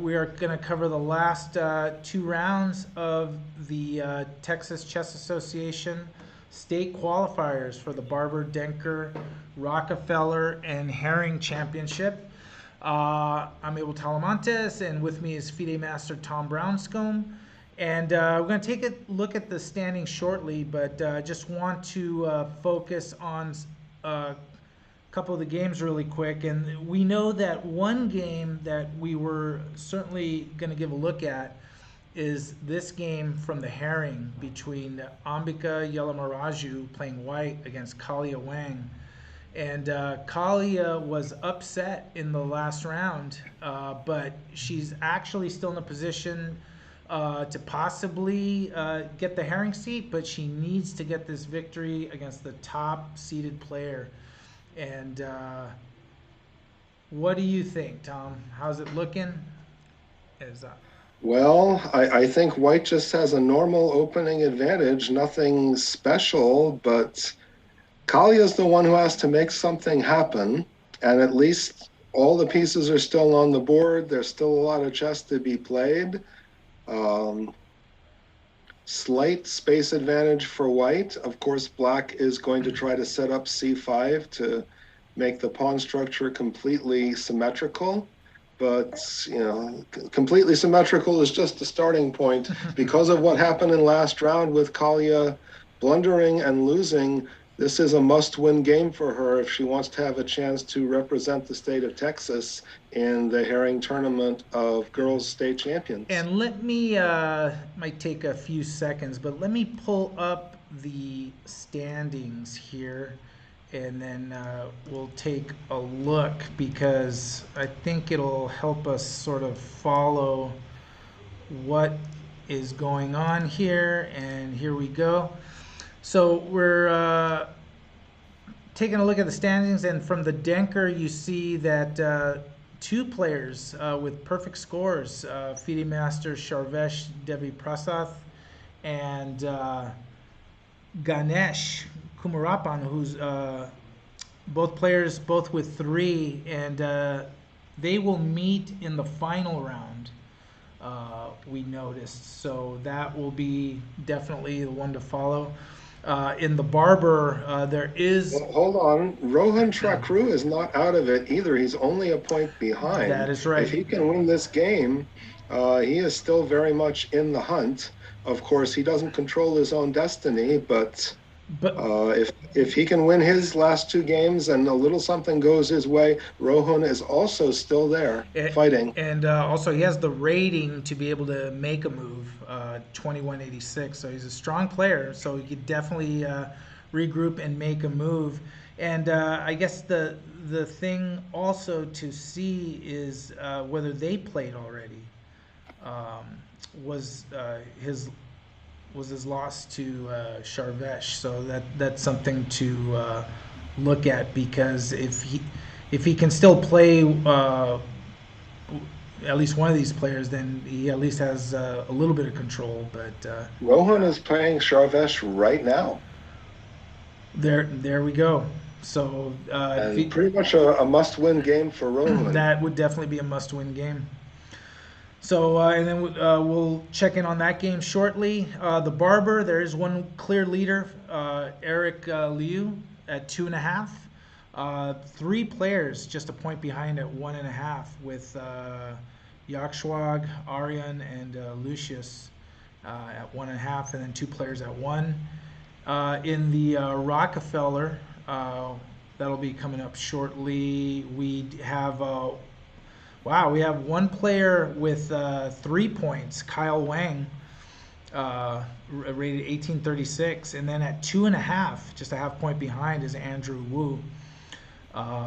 we are going to cover the last two rounds of the Texas Chess Association state qualifiers for the Barber, Denker, Rockefeller, and Haring Championship. I'm Abel Talamantes, and with me is FIDE Master Tom Brownscombe. And we're going to take a look at the standings shortly, but just want to focus on a couple of the games really quick. And we know that one game that we were certainly going to give a look at is this game from the Haring between Ambika Yelamaraju playing white against Kalia Wang. And Kalia was upset in the last round, but she's actually still in a position to possibly get the Haring seat, but she needs to get this victory against the top seeded player. And what do you think, Tom? How's it looking? Is Well, I think White just has a normal opening advantage, nothing special, but Kalia's the one who has to make something happen, and at least all the pieces are still on the board. There's still a lot of chess to be played. Slight space advantage for White. Of course, Black is going to try to set up c5 to make the pawn structure completely symmetrical. But, completely symmetrical is just the starting point. Because of what happened in last round with Kalia blundering and losing, this is a must-win game for her if she wants to have a chance to represent the state of Texas in the Haring Tournament of Girls State Champions. And let me, might take a few seconds, but let me pull up the standings here, and then we'll take a look, because I think it'll help us sort of follow what is going on here. And here we go. So we're taking a look at the standings, and from the Denker, you see that two players with perfect scores, FIDE Master Sharvesh Devi Prasad and Ganesh Kumarapan, who's both players, both with 3, and they will meet in the final round, we noticed. So that will be definitely the one to follow. In the Barber, there is... Well, hold on. Rohan Chakru is not out of it either. He's only a point behind. That is right. If he can win this game, he is still very much in the hunt. Of course, he doesn't control his own destiny, but if he can win his last 2 games and a little something goes his way, Rohan is also still there fighting. And also he has the rating to be able to make a move, 2186. So he's a strong player. So he could definitely regroup and make a move. And I guess the thing also to see is whether they played already. Was his loss to Sharvesh, so that's something to look at, because if he can still play at least one of these players, then he at least has a little bit of control. But Rohan is playing Sharvesh right now. There we go. So pretty much a must-win game for Rohan. That would definitely be a must-win game. So, and then we'll check in on that game shortly. The Barber, there is one clear leader, Eric Liu at 2.5. 3 players just a point behind at 1.5, with Yakshwag, Aryan, and Lucius at 1.5, and then 2 players at 1. In the Rockefeller, that'll be coming up shortly. We have we have one player with 3 points, Kyle Wang, rated 1836, and then at 2.5, just a half point behind, is Andrew Wu,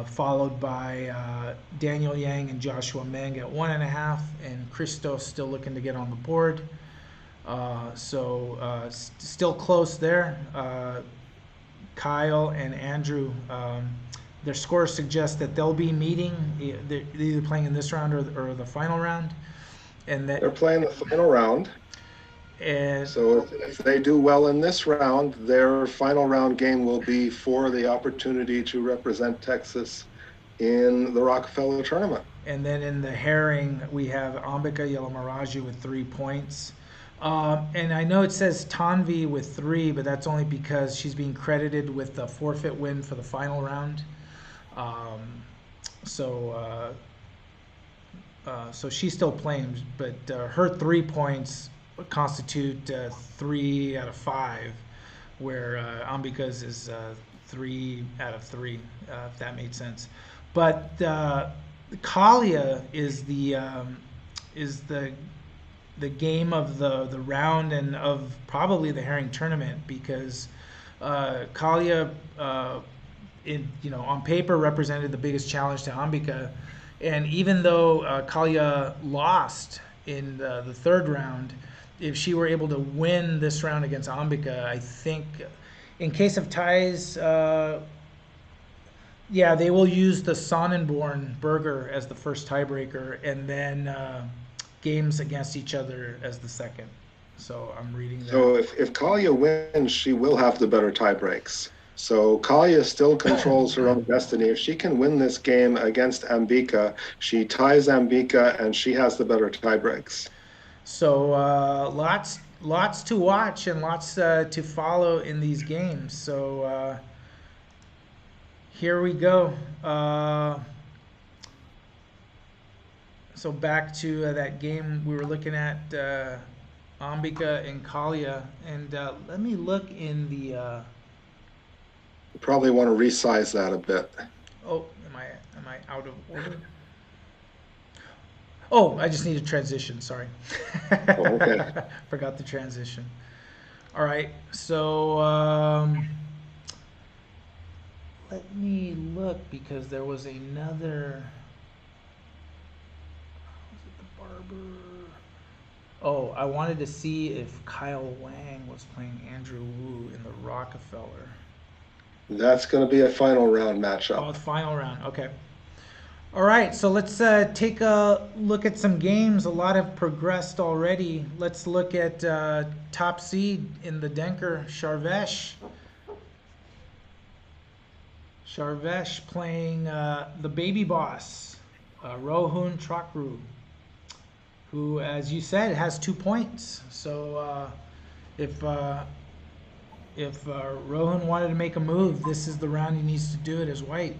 followed by Daniel Yang and Joshua Meng at 1.5, and Christos still looking to get on the board. Still close there. Kyle and Andrew, their scores suggest that they'll be meeting. They're either playing in this round or the final round, and that they're playing the final round. And So if they do well in this round, their final round game will be for the opportunity to represent Texas in the Rockefeller tournament. and then in the Haring, we have Ambika Yalamaraju with 3 points. And I know it says Tanvi with 3, but that's only because she's being credited with the forfeit win for the final round. Um, so so she's still playing, but her 3 points constitute 3 out of 5, where Ambika's is 3 out of 3, if that made sense. But Kalia is the game of the round and of probably the Haring tournament, because Kalia on paper represented the biggest challenge to Ambika, and even though Kalia lost in the third round, if she were able to win this round against Ambika, I think in case of ties, yeah, they will use the Sonnenborn Burger as the first tiebreaker, and then games against each other as the second. So I'm reading that. So if Kalia wins, she will have the better tie breaks. So Kalia still controls her own destiny. If she can win this game against Ambika, she ties Ambika and she has the better tie breaks. So lots to watch and lots to follow in these games. So here we go. So back to that game we were looking at, Ambika and Kalia, and let me look in the. You probably want to resize that a bit. Oh, am I out of order? Oh, I just need a transition. Sorry. Oh, okay. Forgot the transition. All right. So let me look, because there was another. Was it the Barber? Oh, I wanted to see if Kyle Wang was playing Andrew Wu in the Rockefeller. That's going to be a final round matchup. Oh, the final round. Okay. All right, so let's take a look at some games. A lot have progressed already. Let's look at top seed in the Denker, Sharvesh. Sharvesh playing the baby boss, Rohun Chakru, who, as you said, has 2 points. So if Rohan wanted to make a move, this is the round he needs to do it as white.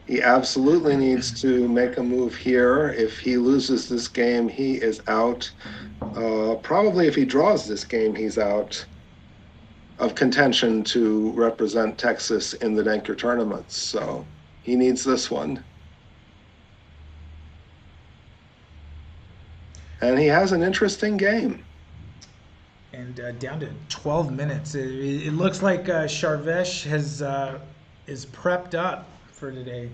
He absolutely needs to make a move here. If he loses this game, he is out. Probably if he draws this game, he's out of contention to represent Texas in the Denker tournaments. So he needs this one. And he has an interesting game. And down to 12 minutes. It looks like Sharvesh is prepped up for today.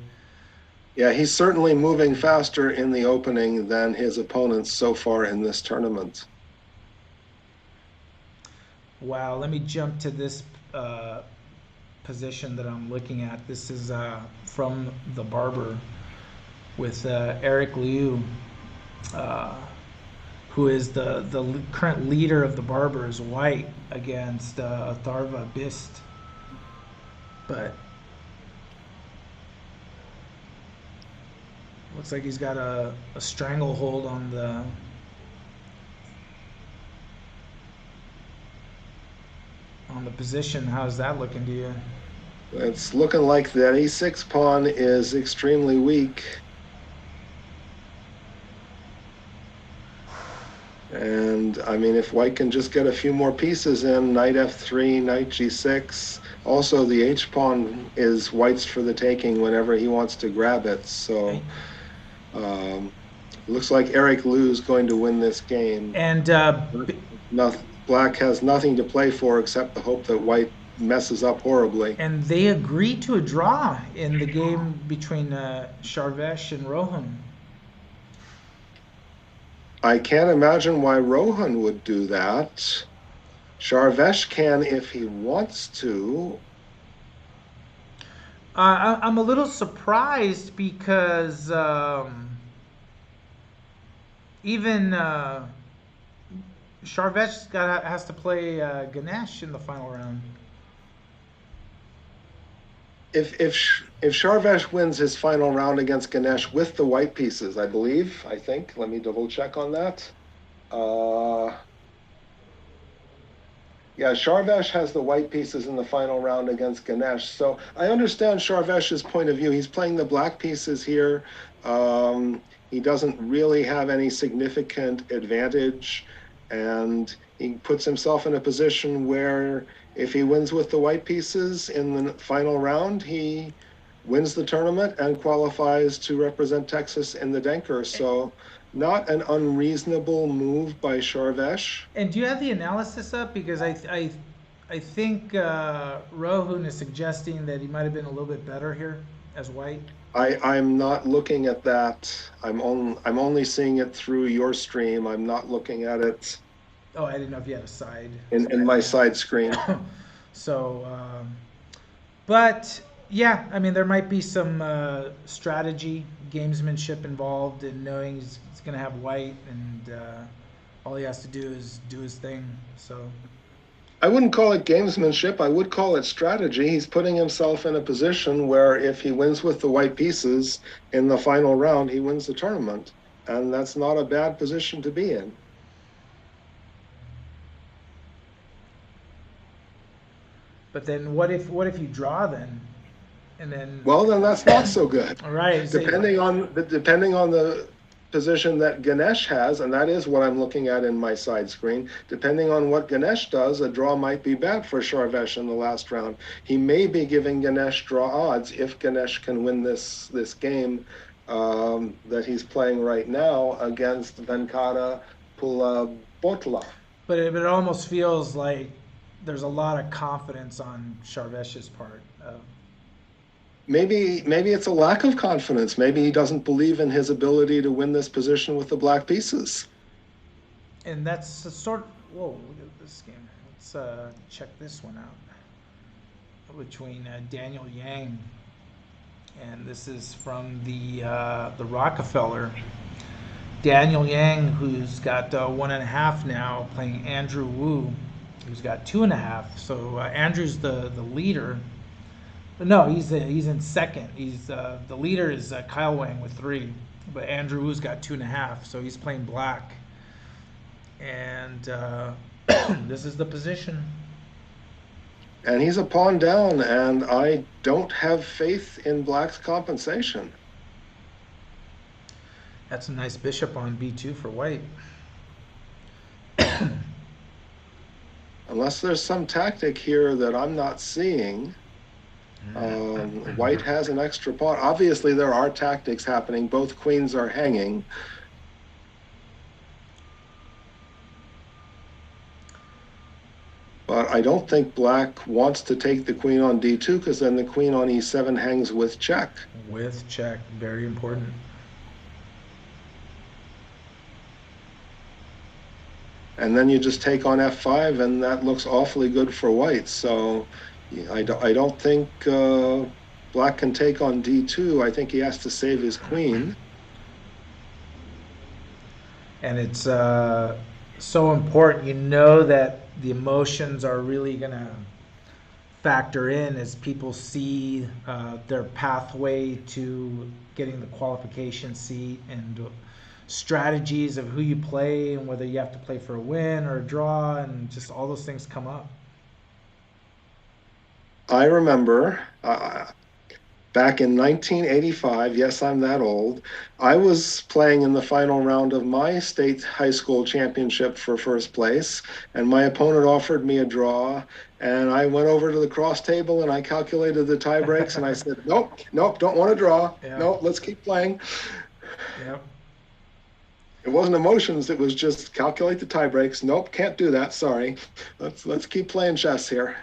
Yeah, he's certainly moving faster in the opening than his opponents so far in this tournament. Wow, let me jump to this position that I'm looking at. This is from the Barber with Eric Liu, who is the current leader of the Barbers, white, against Atharva Bist. But looks like he's got a stranglehold on the position. How's that looking to you? It's looking like that e6 pawn is extremely weak. And I mean, if white can just get a few more pieces in, knight f3, knight g6. Also, the h pawn is white's for the taking whenever he wants to grab it. So looks like Eric Liu is going to win this game. And Black has nothing to play for except the hope that white messes up horribly. And they agreed to a draw in the game between Sharvesh and Rohan. I can't imagine why Rohan would do that. Sharvesh can if he wants to. I'm a little surprised because even Sharvesh has to play Ganesh in the final round. If Sharvesh wins his final round against Ganesh with the white pieces, I think. Let me double check on that. Yeah, Sharvesh has the white pieces in the final round against Ganesh. So I understand Sharvesh's point of view. He's playing the black pieces here. He doesn't really have any significant advantage, and he puts himself in a position where if he wins with the white pieces in the final round, he wins the tournament and qualifies to represent Texas in the Denker. So not an unreasonable move by Sharvesh. And do you have the analysis up? Because I think Rohun is suggesting that he might have been a little bit better here as white. I'm not looking at that. I'm only seeing it through your stream. I'm not looking at it Oh, I didn't know if you had a side. in my side screen. So, but yeah, I mean, there might be some strategy, gamesmanship involved in knowing he's going to have white, and all he has to do is do his thing. So, I wouldn't call it gamesmanship. I would call it strategy. He's putting himself in a position where if he wins with the white pieces in the final round, he wins the tournament. And that's not a bad position to be in. but then what if you draw then, and then Well, then that's not so good. all right, so Depending on the position that Ganesh has, and that is what I'm looking at in my side screen. Depending on what Ganesh does, a draw might be bad for Sharvesh in the last round. He may be giving Ganesh draw odds if Ganesh can win this game that he's playing right now against Venkata Pulabotla. but it almost feels like there's a lot of confidence on Sharvesh's part. Maybe it's a lack of confidence. Maybe he doesn't believe in his ability to win this position with the black pieces. And that's a sort of, whoa, look at this game. Let's check this one out. Between Daniel Yang, and this is from the Rockefeller. Daniel Yang, who's got 1.5 now, playing Andrew Wu, who's got 2.5. So Andrew's the leader. No, he's in second. He's the leader is Kyle Wang with 3, but Andrew Wu's got 2.5. So he's playing black, and this is the position. And he's a pawn down, and I don't have faith in black's compensation. That's a nice bishop on b2 for white. Unless there's some tactic here that I'm not seeing. White has an extra pawn. Obviously, there are tactics happening. Both queens are hanging. But I don't think black wants to take the queen on d2 because then the queen on e7 hangs with check. With check, very important. And then you just take on f5, and that looks awfully good for white. So I don't think black can take on d2. I think he has to save his queen. And it's so important. You know that the emotions are really going to factor in as people see their pathway to getting the qualification seat, and strategies of who you play and whether you have to play for a win or a draw, and just all those things come up. I remember back in 1985, yes, I'm that old, I was playing in the final round of my state high school championship for first place, and my opponent offered me a draw, and I went over to the cross table and I calculated the tie breaks, and I said, nope, don't want to draw. Yeah. Nope, let's keep playing. Yep. It wasn't emotions, it was just calculate the tie breaks. Nope, can't do that, sorry. Let's keep playing chess here.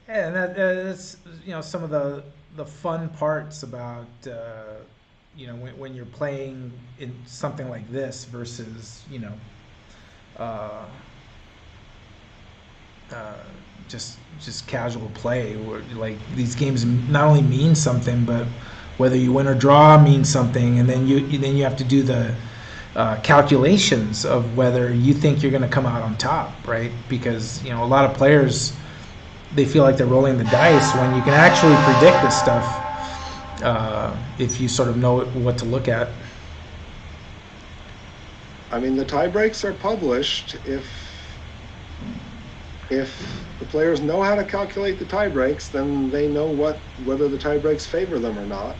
Yeah, and that's some of the fun parts about when you're playing in something like this versus just casual play, where like these games not only mean something, but whether you win or draw means something, and then you have to do the calculations of whether you think you're going to come out on top, right? Because a lot of players, they feel like they're rolling the dice when you can actually predict this stuff if you sort of know what to look at. I mean, the tie breaks are published. If the players know how to calculate the tie breaks, then they know whether the tie breaks favor them or not.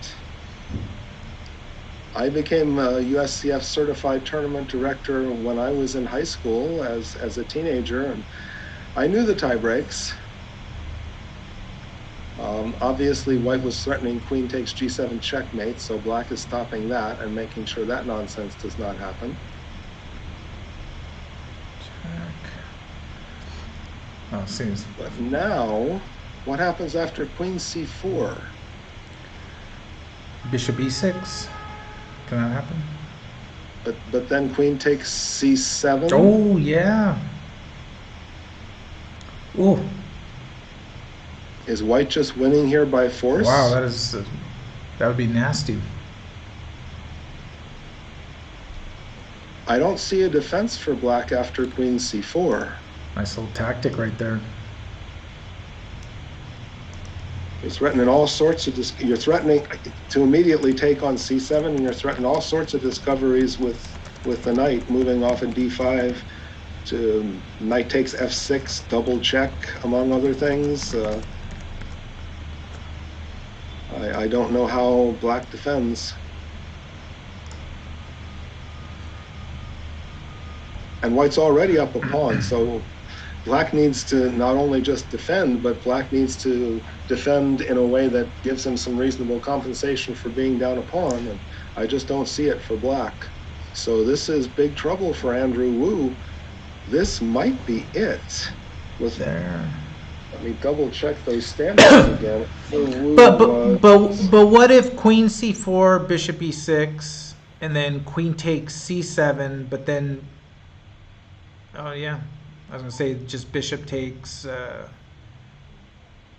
I became a USCF certified tournament director when I was in high school as a teenager, and I knew the tie breaks. Obviously, white was threatening queen takes g7 checkmate, so black is stopping that and making sure that nonsense does not happen. Oh, seems. But now, what happens after queen c4? Bishop e6. Can that happen? But then queen takes c7. Oh yeah. Oh. Is white just winning here by force? Wow, that would be nasty. I don't see a defense for black after queen c4. Nice little tactic right there. You're threatening all sorts of you're threatening to immediately take on c7, and you're threatening all sorts of discoveries with the knight moving off in d5 to knight takes f6, double check, among other things. I don't know how black defends. And white's already up a pawn, so black needs to not only just defend, but black needs to defend in a way that gives him some reasonable compensation for being down a pawn, and I just don't see it for black. So this is big trouble for Andrew Wu. This might be it. There. Let me double check those standards again. But what if queen c4, bishop e6, and then queen takes c7, but then, oh yeah, I was gonna say just bishop takes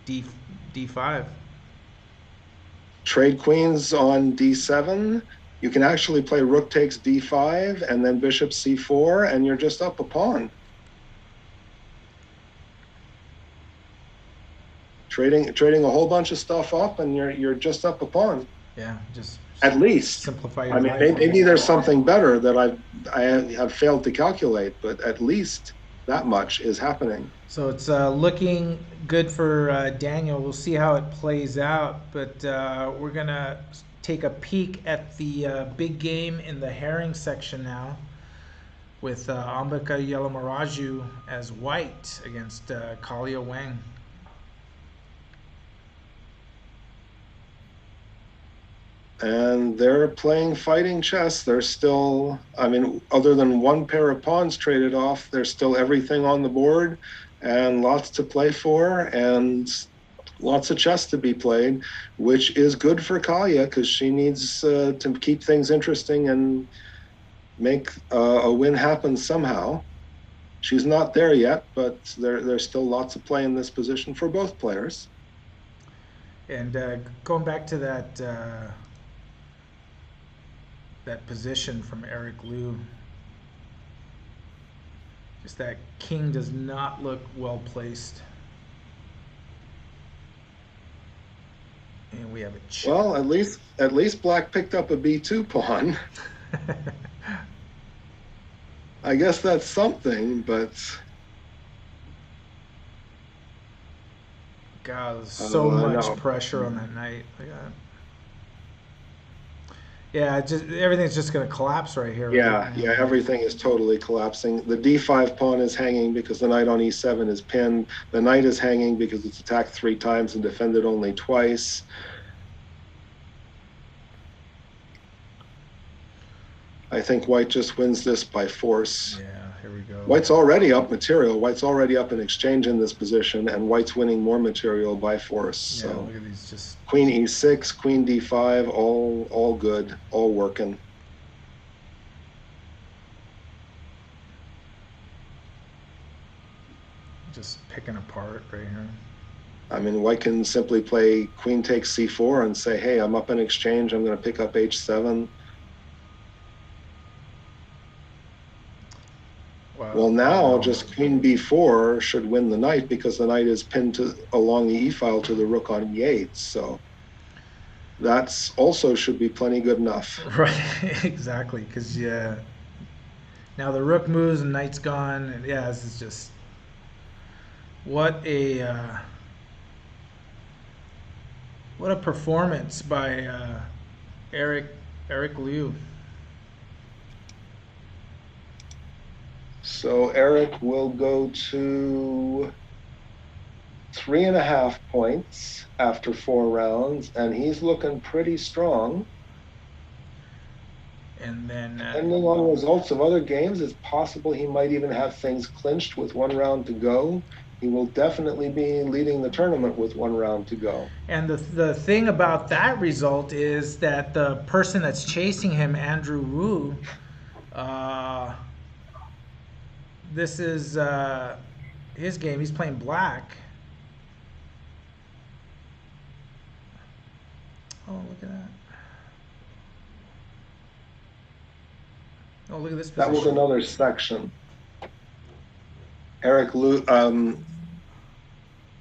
d5. Trade queens on d7. You can actually play rook takes d5 and then bishop c4, and you're just up a pawn. Trading a whole bunch of stuff up, and you're just up a pawn. Yeah, just at least simplify your life. Maybe there's something better that I have failed to calculate, but at least that much is happening. So it's looking good for Daniel. We'll see how it plays out, but we're gonna take a peek at the big game in the Haring section now, with Ambika Yelamaraju as white against Kalia Wang. And they're playing fighting chess. They're still, other than one pair of pawns traded off, there's still everything on the board and lots to play for and lots of chess to be played, which is good for Kalia because she needs to keep things interesting and make a win happen somehow. She's not there yet, but there's still lots of play in this position for both players. And going back to that position from Eric Liu, just that king does not look well placed. And we have a check. Well, at least black picked up a b2 pawn. I guess that's something, but God, there's so much pressure on that knight. Yeah, everything's just going to collapse right here. Yeah, everything is totally collapsing. The d5 pawn is hanging because the knight on e7 is pinned. The knight is hanging because it's attacked 3 times and defended only twice. I think white just wins this by force. Yeah, here we go. White's already up material. White's already up in exchange in this position, and white's winning more material by force. Yeah, so look at these just... Queen e6, queen d5, all good, all working. Just picking apart right here. White can simply play queen takes c4 and say, hey, I'm up in exchange. I'm going to pick up h7. Wow. Well, now just queen b4 should win the knight because the knight is pinned along the e-file to the rook on e8. So that's also should be plenty good enough. Right, exactly. Because yeah, now the rook moves and knight's gone, and yeah, this is just what a what a performance by Eric Eric Liu. So Eric will go to 3.5 points after 4 rounds, and he's looking pretty strong. And then Depending on results of other games, it's possible he might even have things clinched with 1 round to go. He will definitely be leading the tournament with 1 round to go. the thing about that result is that the person that's chasing him, Andrew Wu, uh, this is his game. He's playing black. Oh, look at that. Oh, look at this That was position. another section. Eric Liu,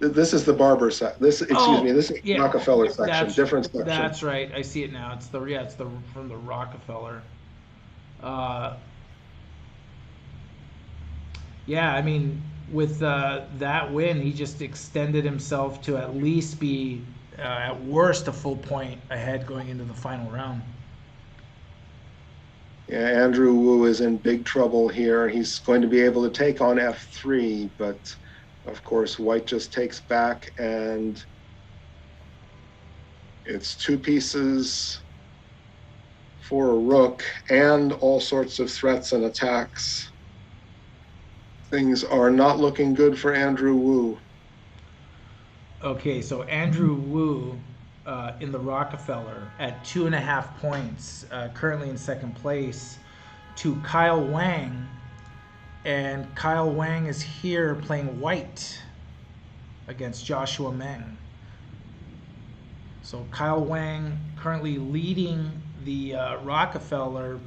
this is the Barber section. This is Yeah, Rockefeller section, different section. That's right. I see it now. It's the from the Rockefeller. Uh, yeah, I mean, with that win, he just extended himself to at least be, at worst, a full point ahead going into the final round. Yeah, Andrew Wu is in big trouble here. He's going to be able to take on f3, but of course, white just takes back, and it's 2 pieces for a rook and all sorts of threats and attacks. Things are not looking good for Andrew Wu. Okay, so Andrew Wu in the Rockefeller at 2.5 points, currently in second place, to Kyle Wang. And Kyle Wang is here playing white against Joshua Meng. So Kyle Wang currently leading the Rockefeller.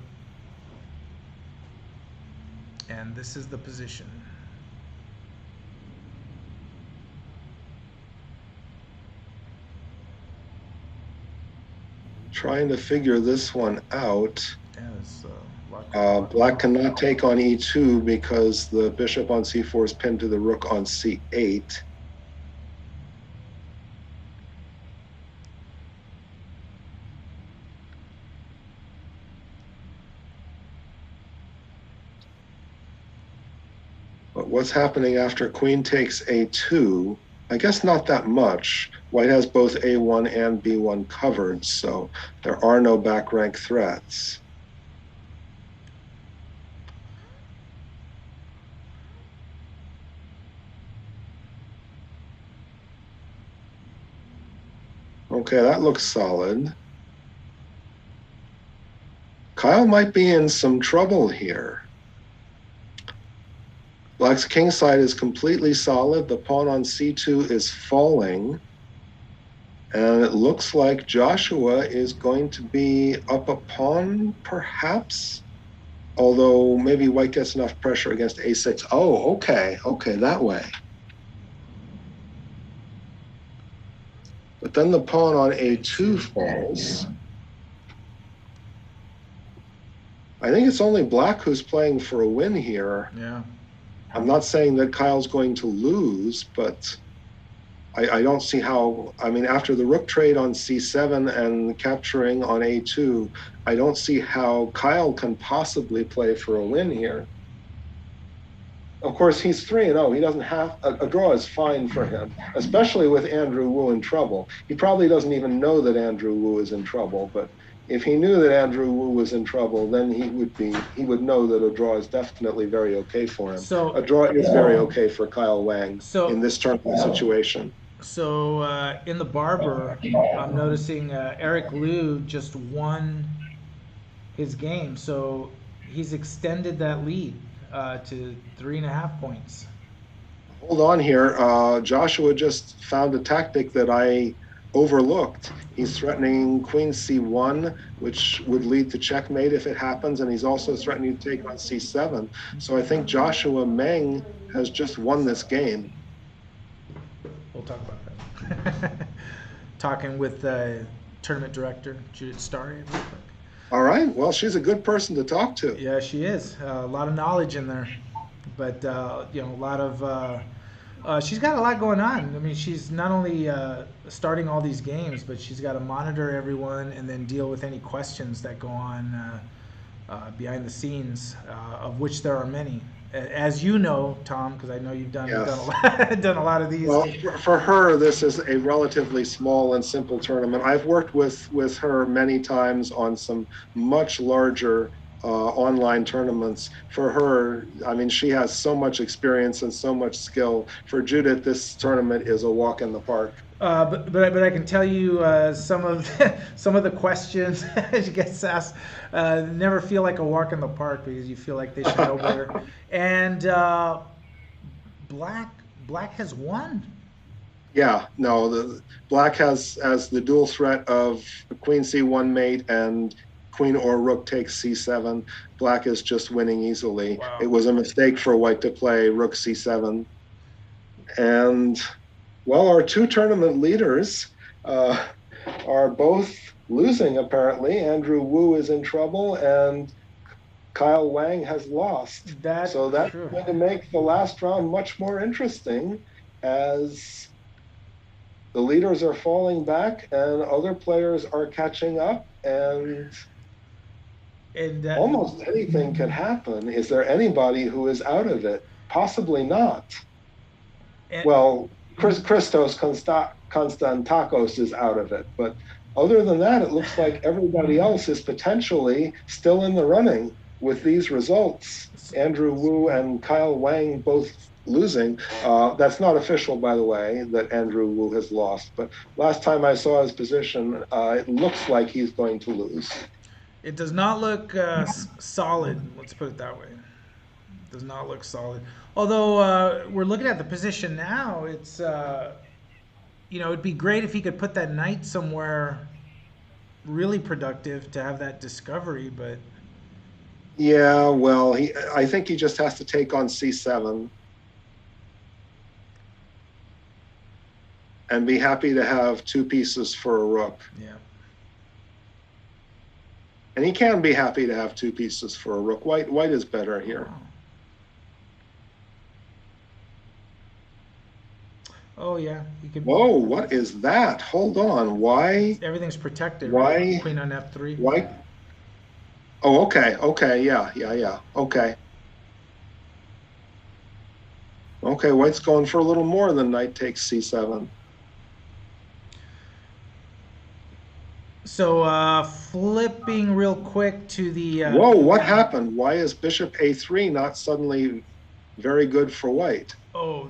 And this is the position. Trying to figure this one out. Yeah, Black cannot take on e2 because the bishop on c4 is pinned to the rook on c8. But what's happening after queen takes a2? I guess not that much. White has both a1 and b1 covered, so there are no back rank threats. Okay, that looks solid. Kyle might be in some trouble here. Black's king side is completely solid. The pawn on c2 is falling. And it looks like Joshua is going to be up a pawn, perhaps? Although maybe white gets enough pressure against a6. Oh, okay, that way. But then the pawn on a2 falls. I think it's only black who's playing for a win here. Yeah. I'm not saying that Kyle's going to lose, but I don't see how. I mean, after the rook trade on c7 and capturing on a2, I don't see how Kyle can possibly play for a win here. Of course, he's 3-0. He doesn't have a draw is fine for him, especially with Andrew Wu in trouble. He probably doesn't even know that Andrew Wu is in trouble, but if he knew that Andrew Wu was in trouble, then he would know that a draw is definitely very okay for him. So a draw is very okay for Kyle Wang in this tournament situation. So in the Barber, I'm noticing Eric Liu just won his game, so he's extended that lead to 3.5 points. Hold on here. Joshua just found a tactic that I overlooked. He's threatening queen c1, which would lead to checkmate if it happens, and he's also threatening to take on c7. So I think Joshua Meng has just won this game. We'll talk about that. Talking with the tournament director, Judith Starry, real quick. All right. Well, she's a good person to talk to. Yeah, she is. A lot of knowledge in there, but a lot of. She's got a lot going on. I mean, she's not only starting all these games, but she's got to monitor everyone and then deal with any questions that go on behind the scenes, of which there are many. As you know, Tom, because I know you've done Yes. done a lot of these. Well, for her, this is a relatively small and simple tournament. I've worked with her many times on some much larger online tournaments. For her, I mean, she has so much experience and so much skill. For Judith, this tournament is a walk in the park. But I can tell you some of some of the questions she gets asked never feel like a walk in the park because you feel like they should know better. And Black has won. Yeah, no, the Black has the dual threat of queen c1 mate and queen or rook takes c7. Black is just winning easily. Wow. It was a mistake for white to play rook c7. And well, our two tournament leaders are both losing, apparently. Andrew Wu is in trouble, and Kyle Wang has lost. So that's true. going to make the last round much more interesting as the leaders are falling back and other players are catching up, and almost anything can happen. Is there anybody who is out of it? Possibly not. Well, Christos Konstantakos is out of it, but other than that, it looks like everybody else is potentially still in the running with these results. Andrew Wu and Kyle Wang both losing. That's not official, by the way, that Andrew Wu has lost, but last time I saw his position, it looks like he's going to lose. It does not look solid, let's put it that way. It does not look solid. Although we're looking at the position now, it's it'd be great if he could put that knight somewhere really productive to have that discovery, but yeah, well, I think he just has to take on c7 and be happy to have two pieces for a rook. Yeah. And he can be happy to have two pieces for a rook. White is better here. Wow. Oh yeah, you could. Whoa, what is that? Hold on. Why? Everything's protected. Why? Right? Queen on f3. Why? Oh, okay. Okay. Yeah. Okay. Okay. White's going for a little more than knight takes c7. So flipping real quick to the. Whoa! What happened? Why is bishop a3 not suddenly very good for white? Oh.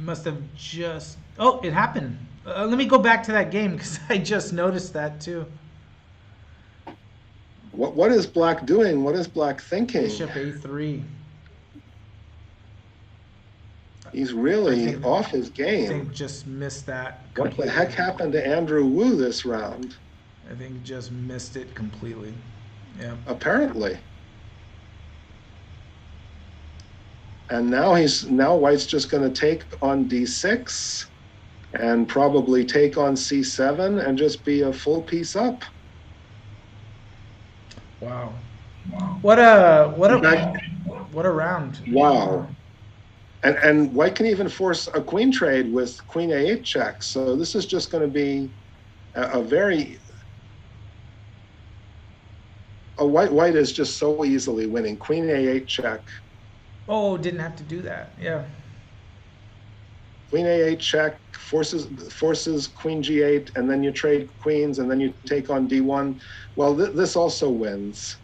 Must have just. Oh, it happened. Let me go back to that game because I just noticed that too. What is Black doing? What is Black thinking? Bishop a3. He's really off his game. I think just missed that. What the heck happened to Andrew Wu this round? I think just missed it completely. Yeah. Apparently. And now White's just going to take on d6 and probably take on c7 and just be a full piece up. Wow. What a round. Wow. And White can even force a queen trade with queen a8 check. So this is just going to be White is just so easily winning. Queen a8 check. Oh, didn't have to do that. Yeah. Queen a8 check, forces queen g8, and then you trade queens, and then you take on d1. Well, this also wins.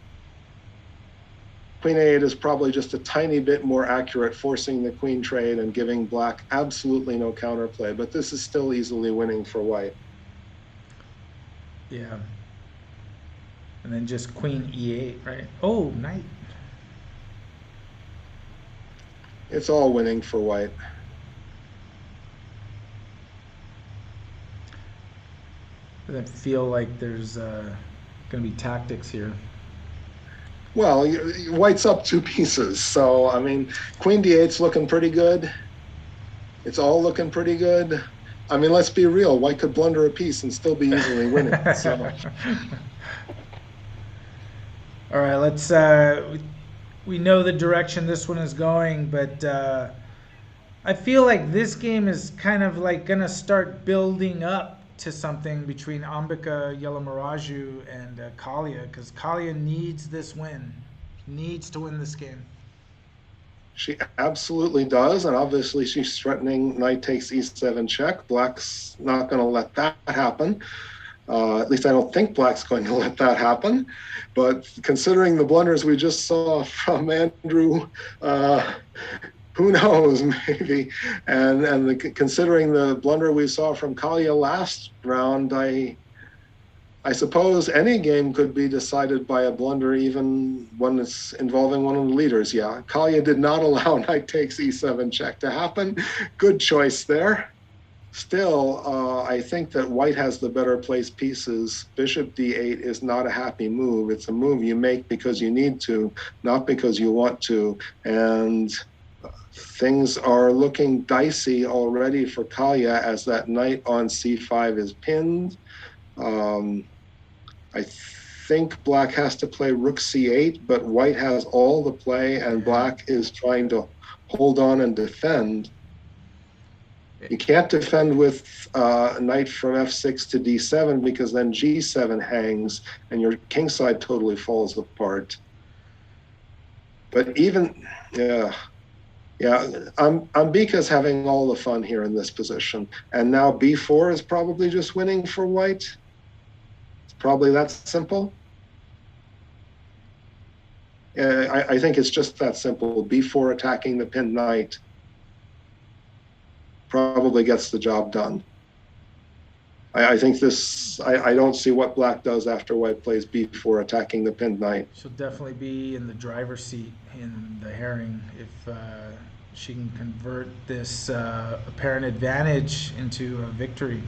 Queen a8 is probably just a tiny bit more accurate, forcing the queen trade and giving Black absolutely no counterplay, but this is still easily winning for White. Yeah. And then just queen e8, right? Oh, knight. It's all winning for White. I feel like there's going to be tactics here. Well, white's up two pieces. So, I mean, queen d8's looking pretty good. It's all looking pretty good. I mean, let's be real. White could blunder a piece and still be easily winning. So, All right, let's. We know the direction this one is going, but I feel like this game is kind of like gonna start building up to something between Ambika Yelamaraju and Kalia, because Kalia needs this win, needs to win this game. she absolutely does. And obviously, she's threatening knight takes e7 check. Black's not going to let that happen. At least I don't think Black's going to let that happen. But considering the blunders we just saw from Andrew, who knows, maybe. And considering the blunder we saw from Kalia last round, I suppose any game could be decided by a blunder, even when it's involving one of the leaders. Yeah, Kalia did not allow knight takes e7 check to happen. Good choice there. Still, I think that white has the better placed pieces. Bishop d8 is not a happy move. It's a move you make because you need to, not because you want to. And things are looking dicey already for Kalia as that knight on c5 is pinned. I think black has to play rook c8, but white has all the play, and black is trying to hold on and defend. You can't defend with knight from f6 to d7 because then g7 hangs and your kingside totally falls apart. But even, yeah, Ambika's having all the fun here in this position. And now b4 is probably just winning for white. It's probably that simple. I think it's just that simple. b4 attacking the pinned knight probably gets the job done. I think this, I don't see what black does after white plays b4 attacking the pinned knight. She'll definitely be in the driver's seat in the Haring if she can convert this apparent advantage into a victory.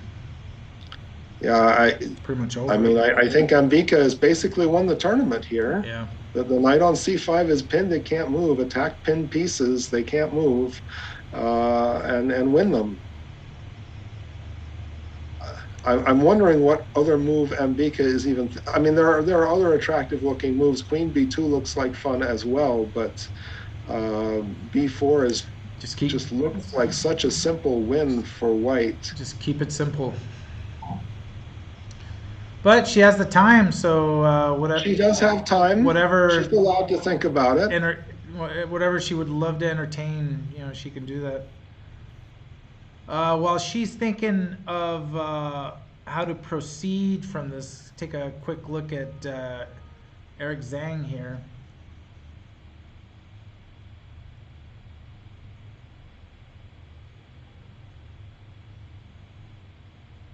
Yeah, pretty much over. I mean, I think Ambika has basically won the tournament here. Yeah. The knight on c5 is pinned, it can't move. Attack pinned pieces, they can't move. And win them. I'm wondering what other move Ambika is even. I mean, there are other attractive looking moves. Queen b2 looks like fun as well, but b4 is just looks like such a simple win for white. Just keep it simple. But she has the time, so whatever. She does have time. Whatever. She's allowed to think about it. Whatever she would love to entertain, she can do that. While she's thinking of how to proceed from this, take a quick look at Eric Zhang here.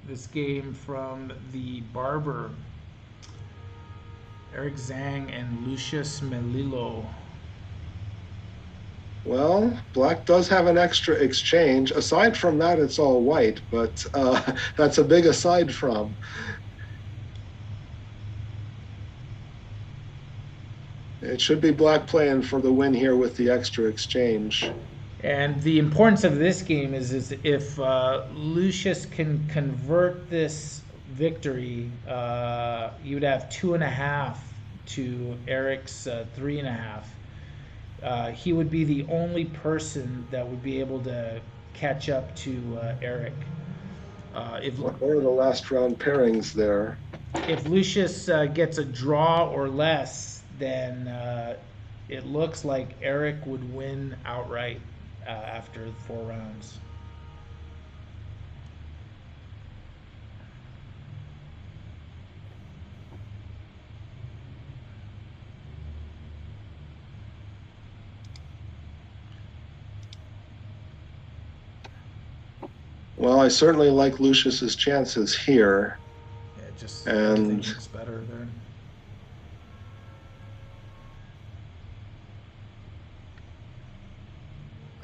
This game from the Barber. Eric Zhang and Lucius Melillo. Well, black does have an extra exchange. Aside from that, it's all white, but that's a big aside from. It should be black playing for the win here with the extra exchange. And the importance of this game is if Lucius can convert this victory, you would have 2.5 to Eric's 3.5. He would be the only person that would be able to catch up to Eric. What are the last round pairings there? If Lucius gets a draw or less, then it looks like Eric would win outright after 4 rounds. Well, I certainly like Lucius's chances here. Yeah, just and looks better there.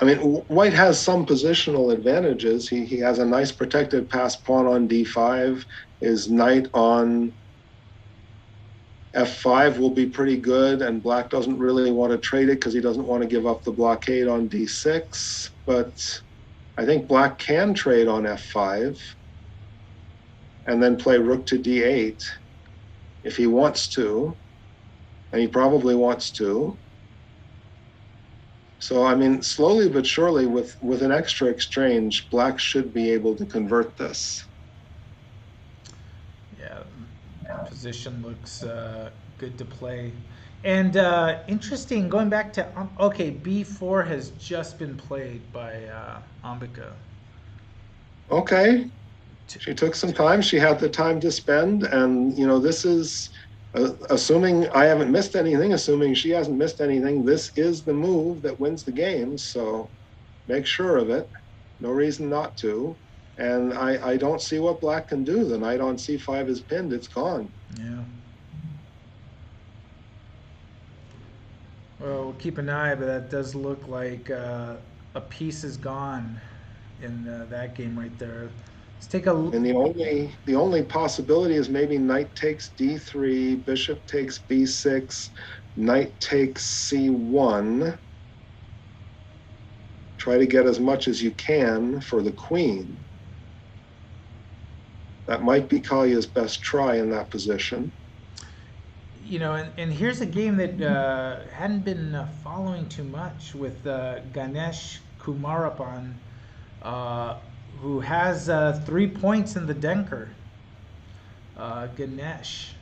I mean, White has some positional advantages. He has a nice protected pass pawn on d5. His knight on f5 will be pretty good, and Black doesn't really want to trade it because he doesn't want to give up the blockade on d6. But I think Black can trade on f5 and then play rook to d8 if he wants to, and he probably wants to. So, I mean, slowly but surely, with an extra exchange, Black should be able to convert this. Yeah, position looks good to play. And interesting, going back to okay, b4 has just been played by Ambika. Okay, she took some time. She had the time to spend, and this is assuming I haven't missed anything. Assuming she hasn't missed anything, this is the move that wins the game. So make sure of it. No reason not to. And I don't see what Black can do. The knight on c5 is pinned. It's gone. Yeah. Well, we'll keep an eye, but that does look like a piece is gone in that game right there. Let's take a look. And the only possibility is maybe knight takes d3, bishop takes b6, knight takes c1. Try to get as much as you can for the queen. That might be Kalya's best try in that position. And here's a game that hadn't been following too much with Ganesh Kumarapan, who has 3 points in the Denker. Ganesh.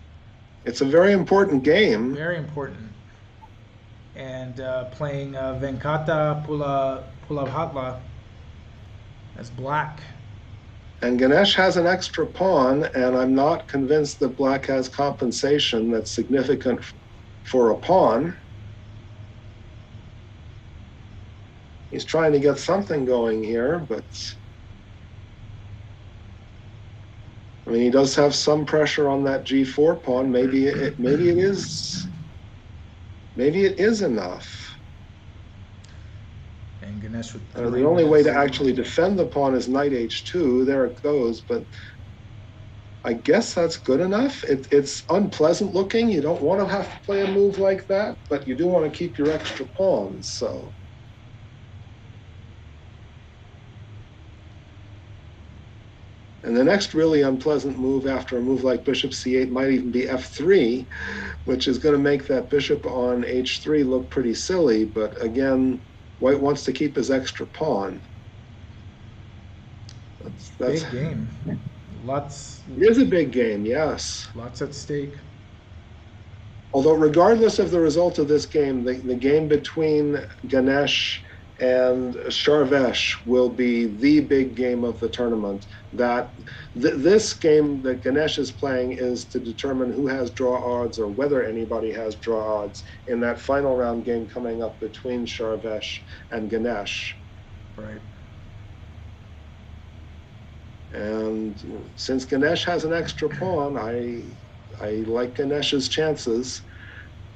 It's a very important game. Very important. And playing Venkata Pulavhatla as Black. And Ganesh has an extra pawn, and I'm not convinced that Black has compensation that's significant for a pawn. He's trying to get something going here, but I mean, he does have some pressure on that g4 pawn. Maybe it is enough. And Ganesh with the only way to actually defend the pawn is knight h2. There it goes, but I guess that's good enough. It's unpleasant looking. You don't want to have to play a move like that, but you do want to keep your extra pawns. So. And the next really unpleasant move after a move like bishop c8 might even be f3, which is going to make that bishop on h3 look pretty silly. But again, White wants to keep his extra pawn. That's big game. Lots. It is a big game, yes. Lots at stake. Although regardless of the result of this game, the game between Ganesh and Sharvesh will be the big game of the tournament. This game that Ganesh is playing is to determine who has draw odds or whether anybody has draw odds in that final round game coming up between Sharvesh and Ganesh. Right. And since Ganesh has an extra pawn, I like Ganesh's chances.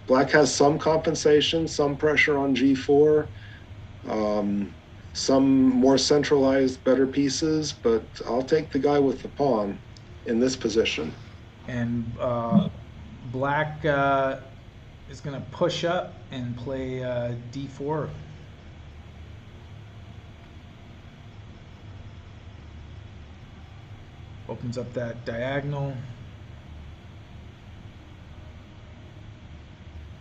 Black has some compensation, some pressure on g4. Some more centralized, better pieces, but I'll take the guy with the pawn in this position. And Black is going to push up and play d4. Opens up that diagonal.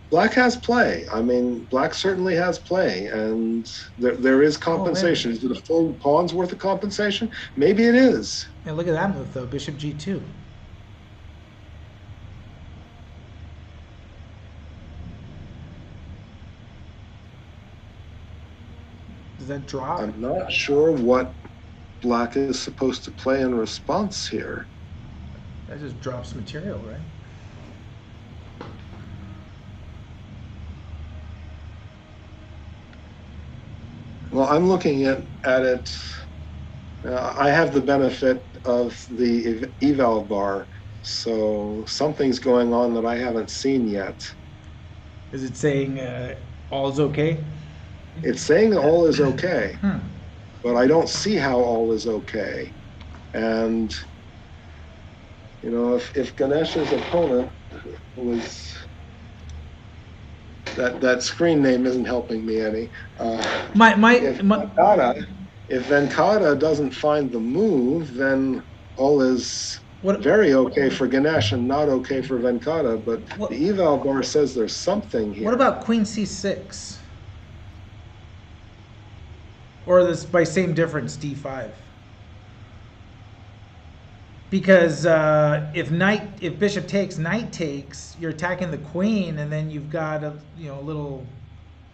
Black has play. I mean, Black certainly has play, and there is compensation. Is it a full pawn's worth of compensation? Maybe it is. Yeah, look at that move, though. Bishop g2. Does that drop? I'm not sure what Black is supposed to play in response here. That just drops material, right? Well, I'm looking at it. I have the benefit of the eval bar, so something's going on that I haven't seen yet. Is it saying all's okay? It's saying all is okay, Hmm. but I don't see how all is okay. And, if Ganesh's opponent was that screen name isn't helping me any. My my If my. Venkata, if Venkata doesn't find the move, then all is What very okay for Ganesh and not okay for Venkata. But what the eval bar says there's something what here. about Queen C6? Or this by same difference D5? Because if bishop takes, knight takes, you're attacking the queen, and then you've got a little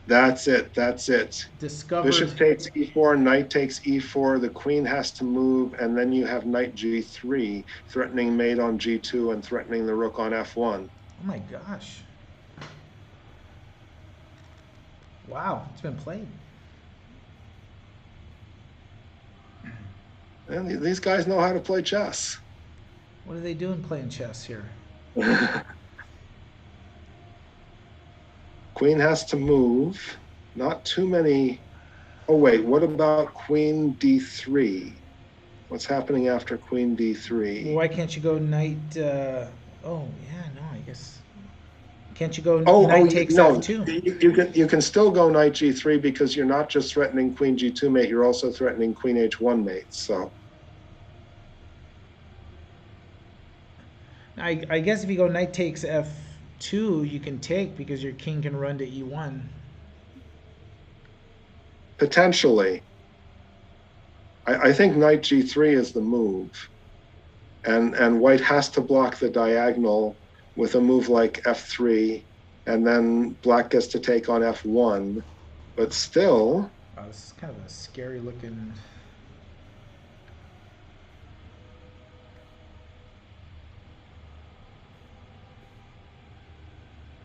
That's it. That's it. discovered. Bishop takes e4, knight takes e4, the queen has to move, and then you have knight g3, threatening mate on g2 and threatening the rook on f1. Oh my gosh! Wow, it's been played. And these guys know how to play chess. What are they doing playing chess here? Queen has to move. Not too many. Oh, wait, what about queen d3? What's happening after queen Well, d3? why can't you go knight? Oh yeah, no, I guess can't you go Oh, knight takes no, f2? you can still go knight g3 because you're not just threatening queen g2 mate, you're also threatening queen h1 mate. So I guess if you go knight takes f2, you can take because your king can run to e1. potentially, I think knight g3 is the move. And white has to block the diagonal with a move like f3, and then black gets to take on f1. But still, Wow, this is kind of a scary looking.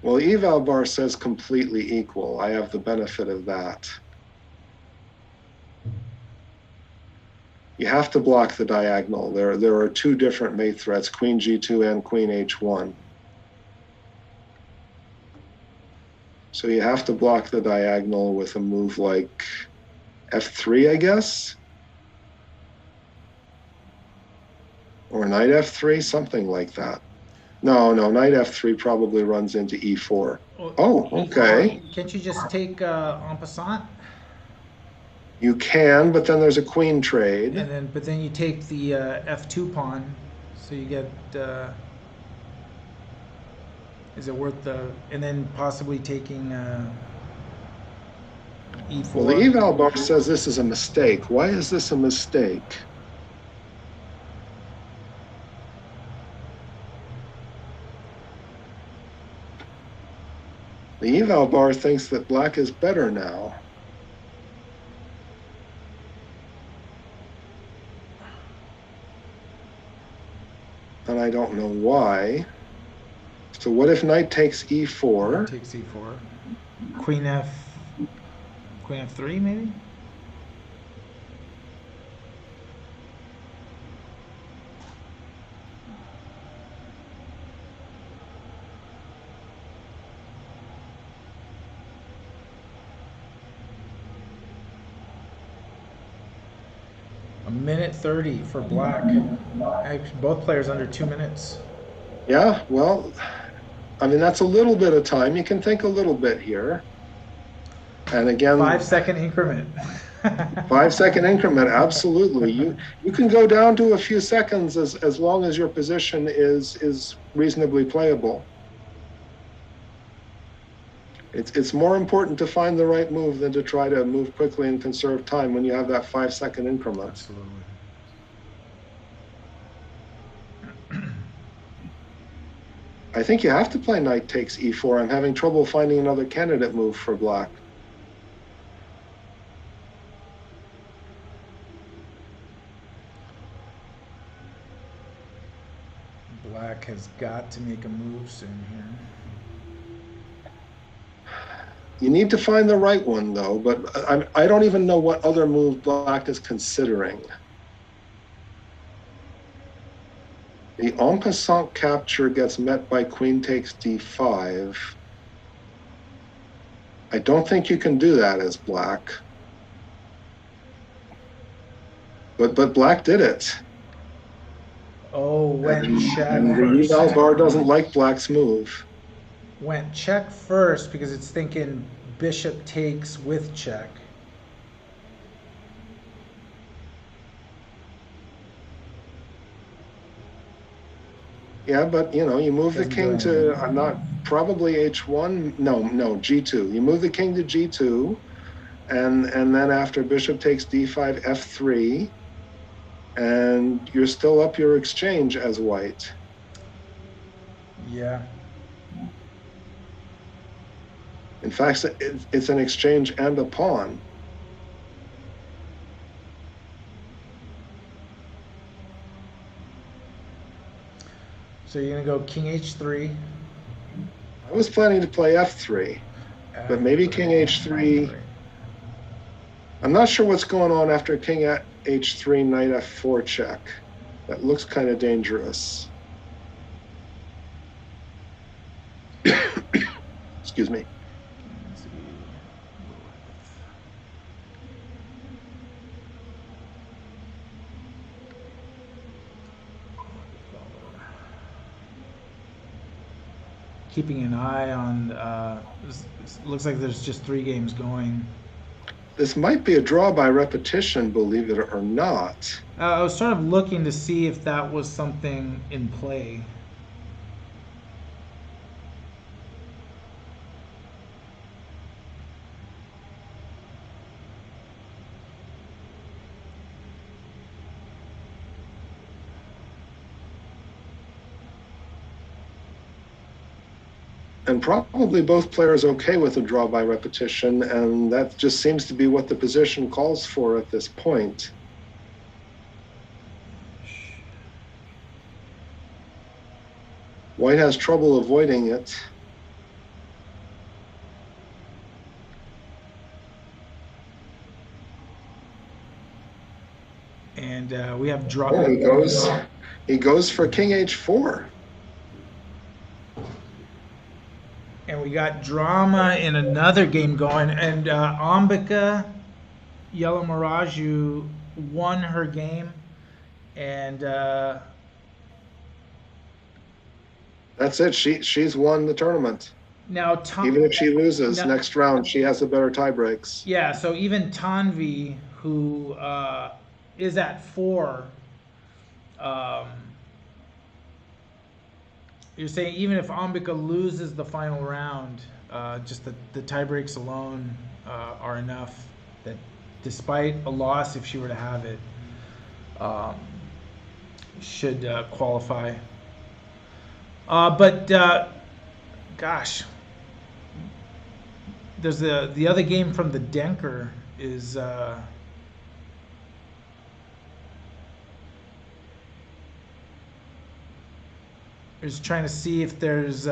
well, eval bar says completely equal. I have the benefit of that. You have to block the diagonal. There are two different mate threats, queen g2 and queen h1. So you have to block the diagonal with a move like f3, I guess, or knight f3, something like that. No, knight f3 probably runs into e4. Well, Oh, okay. can't you just take en passant? You can, but then there's a queen trade. But then you take the f2 pawn, so you get. Is it worth the? And then possibly taking Well, the e4. eval bar says this is a mistake. Why is this a mistake? The eval bar thinks that black is better now. And I don't know why. So what if knight takes e4? Takes e4. Queen f. Queen f3 maybe. A minute 30 for black. Actually, both players under 2 minutes. Yeah, well, I mean, that's a little bit of time. You can think a little bit here. And again, 5 second increment. 5 second increment, absolutely. You can go down to a few seconds as long as your position is reasonably playable. It's more important to find the right move than to try to move quickly and conserve time when you have that 5 second increment. Absolutely. I think you have to play knight takes e4. I'm having trouble finding another candidate move for black. Black has got to make a move soon here. You need to find the right one, though, but I don't even know what other move black is considering. The en passant capture gets met by queen takes d5. I don't think you can do that as black. But black did it. Oh, went check And the first. eval bar doesn't like black's move. Went check first because it's thinking bishop takes with check. Yeah, but you move the Doesn't do king anything. to not probably h1. No, g2. You move the king to g2, and then after bishop takes d5, f3, and you're still up your exchange as white. Yeah. In fact, it's an exchange and a pawn. So you're gonna go king h3. I was planning to play f3, but maybe king h3. I'm not sure what's going on after king at h3, knight f4 check. That looks kind of dangerous. Excuse me. Keeping an eye on, looks like there's just 3 games going. This might be a draw by repetition, believe it or not. I was sort of looking to see if that was something in play. And probably both players okay with a draw by repetition, and that just seems to be what the position calls for at this point. White has trouble avoiding it. And we have draw. Oh, he goes for king h4. And we got drama in another game going. And Ambika Yellow Miraju won her game. And That's it. She's won the tournament. now Even if she loses next round, she has the better tie breaks. Yeah, so even Tanvi, who is at 4, you're saying even if Ambika loses the final round, just the tie breaks alone are enough that despite a loss, if she were to have it, should qualify. But gosh, there's the other game from the Denker is trying to see if there's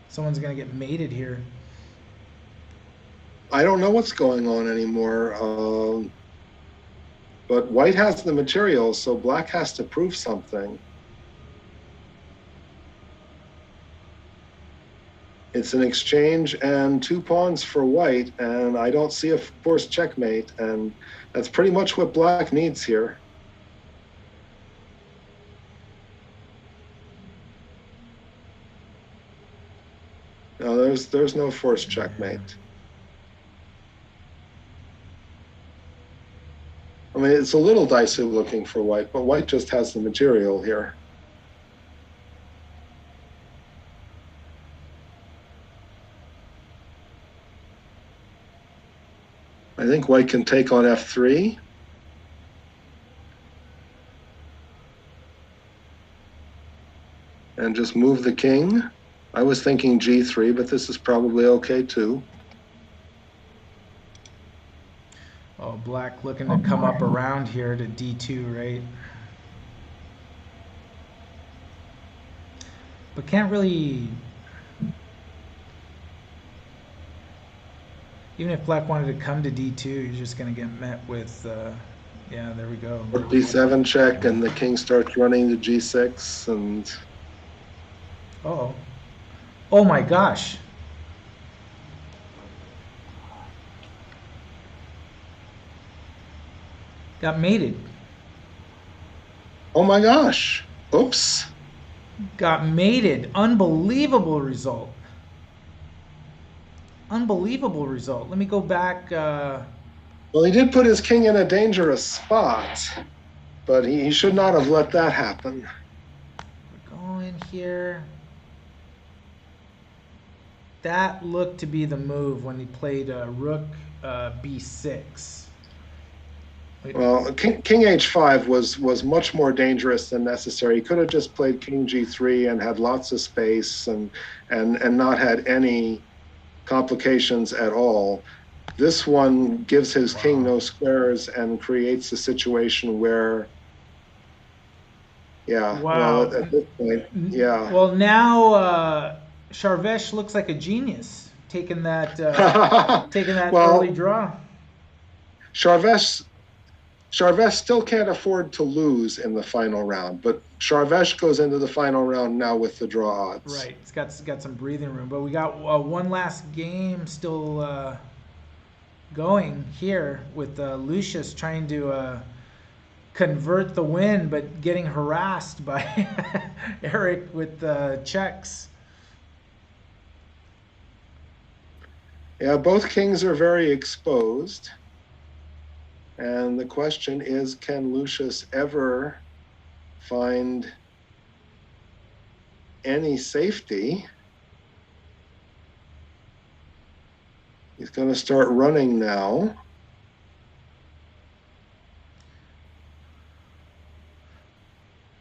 someone's gonna get mated here. I don't know what's going on anymore. But white has the material, so black has to prove something. It's an exchange and 2 pawns for white, and I don't see a forced checkmate, and that's pretty much what black needs here. No, there's no forced checkmate. I mean, it's a little dicey looking for white, but white just has the material here. I think white can take on f3. And just move the king. I was thinking g3, but this is probably okay too. Oh, black looking to come up around here to d2, right? But can't really... Even if black wanted to come to d2, you're just going to get met with... yeah, there we go. Or d7 check, and the king starts running to g6, and... Uh-oh. Oh my gosh. Got mated. Oh my gosh. Oops. Got mated. Unbelievable result. Unbelievable result. Let me go back. Well, he did put his king in a dangerous spot, but he should not have let that happen. We're going here. That looked to be the move when he played rook b6. Wait, Well, king h5 was much more dangerous than necessary. He could have just played king g3 and had lots of space and not had any complications at all. This one gives his king wow. no squares and creates a situation where, yeah, well, Wow. at this point, yeah. Well, now Charvesh looks like a genius taking that early Well, draw. Charvesh Charvesh still can't afford to lose in the final round, but Charvesh goes into the final round now with the draw odds. Right. It's got some breathing room, but we got one last game still going here with Lucius trying to convert the win, but getting harassed by Eric with checks. Yeah, both kings are very exposed. And the question is, can Lucius ever find any safety? He's going to start running now.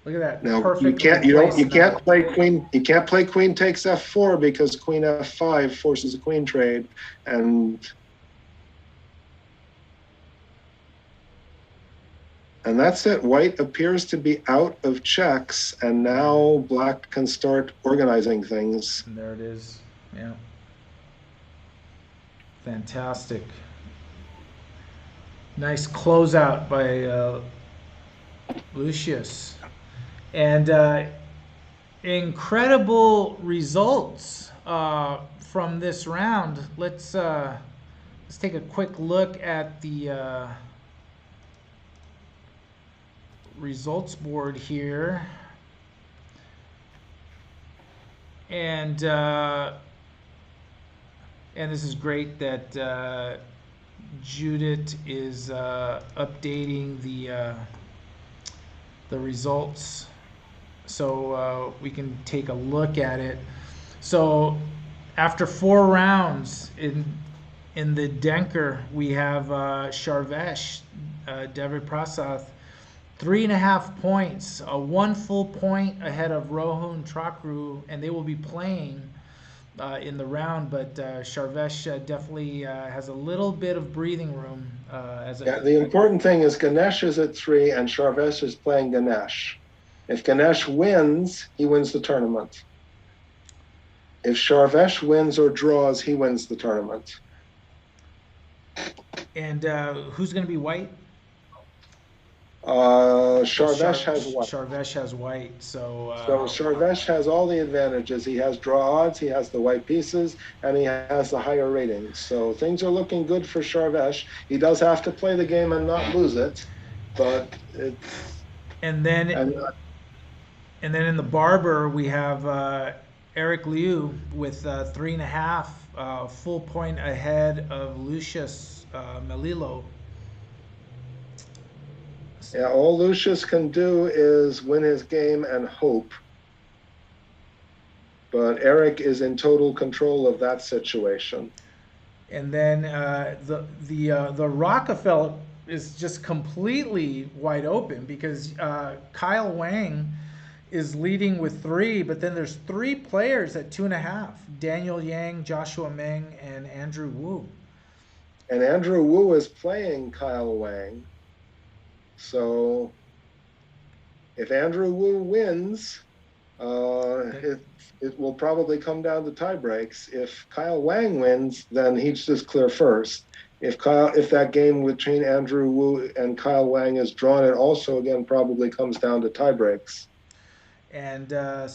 Look at that, Now perfectly placed you can't knight. play queen takes f4 because queen f5 forces a queen trade, and that's it. White appears to be out of checks, and now black can start organizing things. And there it is. Yeah. Fantastic. Nice closeout by Lucius. And incredible results from this round. Let's take a quick look at the results board here. And this is great that Judith is updating the results so we can take a look at it. So after 4 rounds in the Denker, we have Charvesh, David Prasath, 3.5 points, 1 full point ahead of Rohun Trakru, and they will be playing in the round. But Charvesh definitely has a little bit of breathing room. The important thing is Ganesh is at 3 and Charvesh is playing Ganesh. If Ganesh wins, he wins the tournament. If Charvesh wins or draws, he wins the tournament. And who's going to be white? Charvesh has white. Charvesh has white. So Charvesh has all the advantages. He has draw odds, he has the white pieces, and he has the higher ratings. So things are looking good for Charvesh. He does have to play the game and not lose it, but it's and then and then in the Barber we have Eric Liu with 3.5 full point ahead of Lucius Melillo. Yeah, all Lucius can do is win his game and hope. But Eric is in total control of that situation. And then the Rockefeller is just completely wide open because Kyle Wang is leading with 3, but then there's 3 players at 2.5: Daniel Yang, Joshua Meng, and Andrew Wu. And Andrew Wu is playing Kyle Wang. So if Andrew Wu wins, it will probably come down to tie breaks. If Kyle Wang wins, then he's just clear first. If that game between Andrew Wu and Kyle Wang is drawn, it also again probably comes down to tie breaks. And and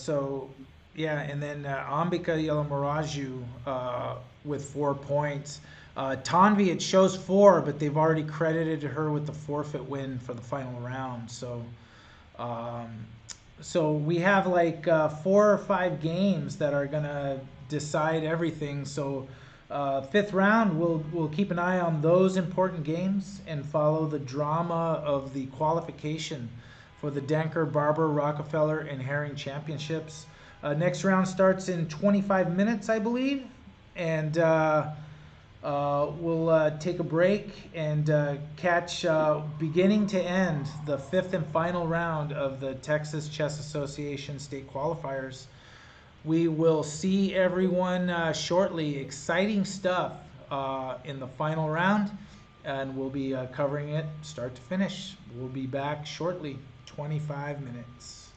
then Ambika Yelamaraju with 4 points. Tanvi, it shows 4, but they've already credited her with the forfeit win for the final round. Um, so we have like 4 or 5 games that are gonna decide everything. So fifth round, we'll keep an eye on those important games and follow the drama of the qualification for the Denker, Barber, Rockefeller, and Haring championships. Next round starts in 25 minutes, I believe, and we'll take a break and catch beginning to end the 5th and final round of the Texas Chess Association state qualifiers. We will see everyone shortly. Exciting stuff in the final round, and we'll be covering it start to finish. We'll be back shortly, 25 minutes.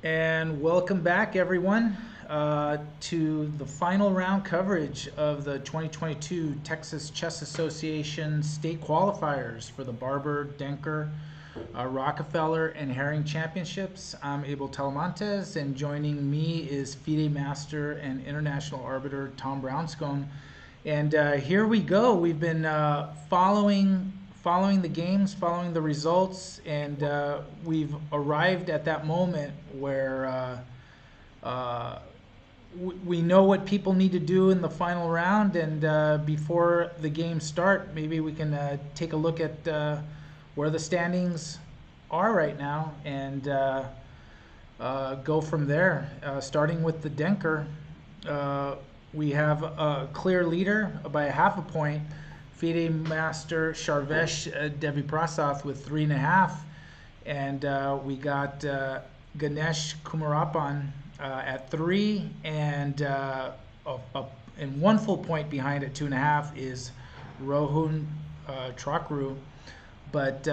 And welcome back, everyone, to the final round coverage of the 2022 Texas Chess Association state qualifiers for the Barber, Denker, Rockefeller, and Haring Championships. I'm Abel Talamantes, and joining me is FIDE Master and International Arbiter Tom Brownstone. And here we go. We've been following the games, following the results, and we've arrived at that moment where we know what people need to do in the final round. And before the games start, maybe we can take a look at where the standings are right now and go from there. Starting with the Denker. We have a clear leader by a half a point, FIDE Master Sharvesh Devi Prasad with 3.5, and we got Ganesh Kumarapan at 3, and 1 full point behind at 2.5 is Rohun Trakru. But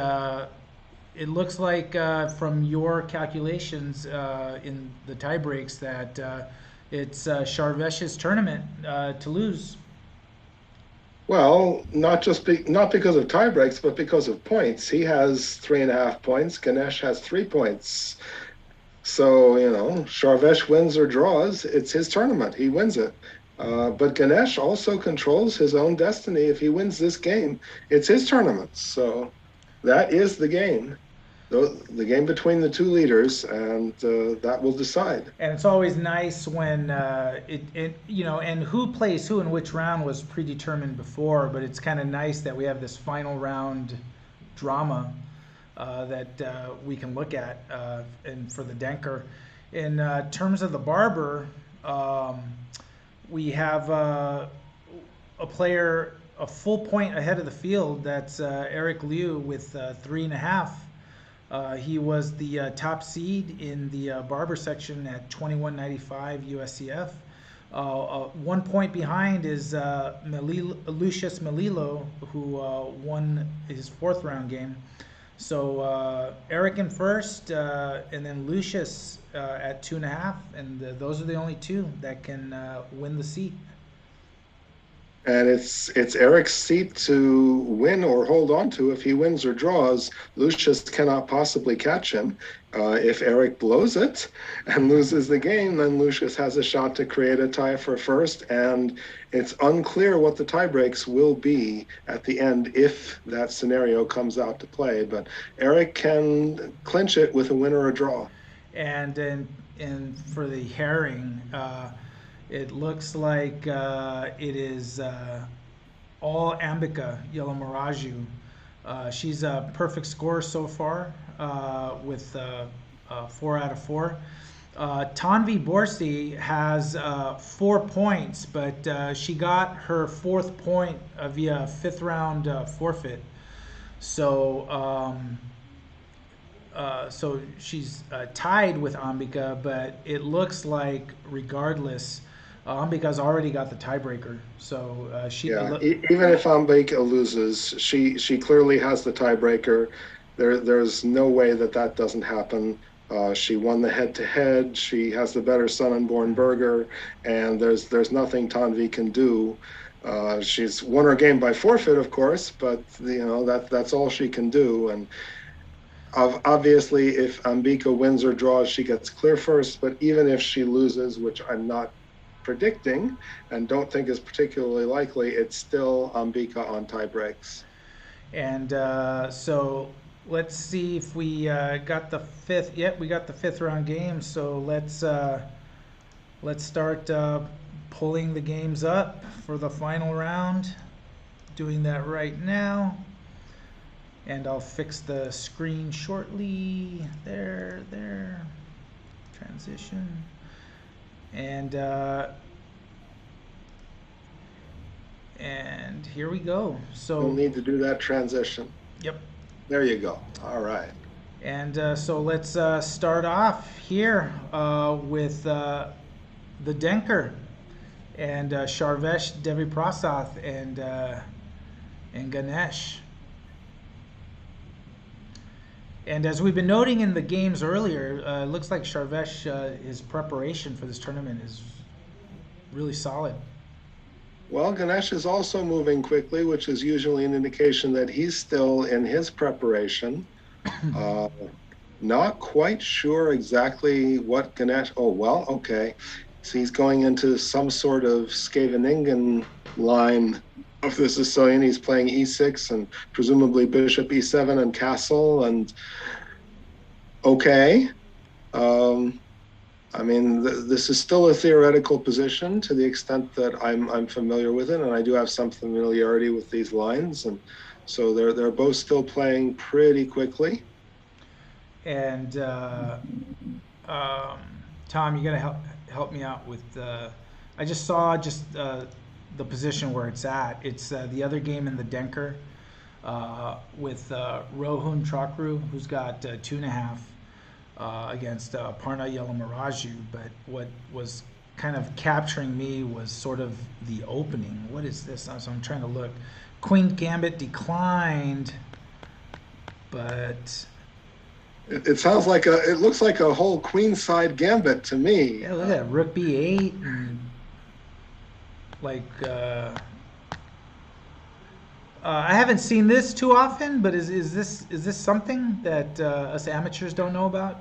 it looks like from your calculations in the tie breaks that it's Sharvesh's tournament to lose. Well, not because of tie breaks, but because of points. He has 3.5 points. Ganesh has 3 points. So, Sharvesh wins or draws. It's his tournament. He wins it. But Ganesh also controls his own destiny. If he wins this game, it's his tournament. So that is the game. The game between the two leaders, and that will decide. And it's always nice when and who plays who in which round was predetermined before, but it's kind of nice that we have this final round drama that we can look at. And for the Denker, in terms of the Barber, we have a player a full point ahead of the field. That's Eric Liu with 3.5. He was the top seed in the Barber section at 21.95 USCF. 1 point behind is Lucius Melillo, who won his 4th round game. So Eric in first, and then Lucius at 2.5, and those are the only two that can win the seat. And it's Eric's seat to win or hold on to. If he wins or draws, Lucius cannot possibly catch him. If Eric blows it and loses the game, then Lucius has a shot to create a tie for first, and it's unclear what the tie breaks will be at the end if that scenario comes out to play. But Eric can clinch it with a win or a draw. And for the Haring, it looks like it is all Ambika Yelamaraju. She's a perfect score so far with 4 out of 4. Tanvi Borsi has 4 points, but she got her 4th point via 5th round forfeit. So so she's tied with Ambika, but it looks like regardless, Ambika's already got the tiebreaker, so even if Ambika loses, she clearly has the tiebreaker. There's no way that doesn't happen. She won the head-to-head. She has the better son-unborn burger, and there's nothing Tanvi can do. She's won her game by forfeit, of course, but that's all she can do. And obviously, if Ambika wins or draws, she gets clear first. But even if she loses, which I'm not predicting and don't think is particularly likely, it's still Ambika on tie breaks. And so let's see if we got the 5th. Yep, we got the 5th round game. So let's start pulling the games up for the final round. Doing that right now. And I'll fix the screen shortly. There. Transition. And here we go. So we'll need to do that transition. Yep. There you go. All right. And so let's start off here with the Denker and Sharvesh Devi Prasad and Ganesh. And as we've been noting in the games earlier, it looks like Sharvesh, his preparation for this tournament is really solid. Well, Ganesh is also moving quickly, which is usually an indication that he's still in his preparation. Uh, Not quite sure exactly what Ganesh. Oh, well, okay. So he's going into some sort of Skaveningen line of the Sicilian. He's playing e6 and presumably bishop e7 and castle. And okay. Um, I mean, this is still a theoretical position to the extent that I'm familiar with it, and I do have some familiarity with these lines, and so they're both still playing pretty quickly. And um, Tom, you gotta help me out with. I just saw the position where it's at. It's the other game in the Denker with Rohun Chakru, who's got 2.5 against Parna Yelamaraju. But what was kind of capturing me was sort of the opening. What is this? So I'm trying to look. Queen Gambit declined, but It sounds like it looks like a whole queenside gambit to me. yeah, look at that. Rook B8 and like I haven't seen this too often, but is this something that us amateurs don't know about?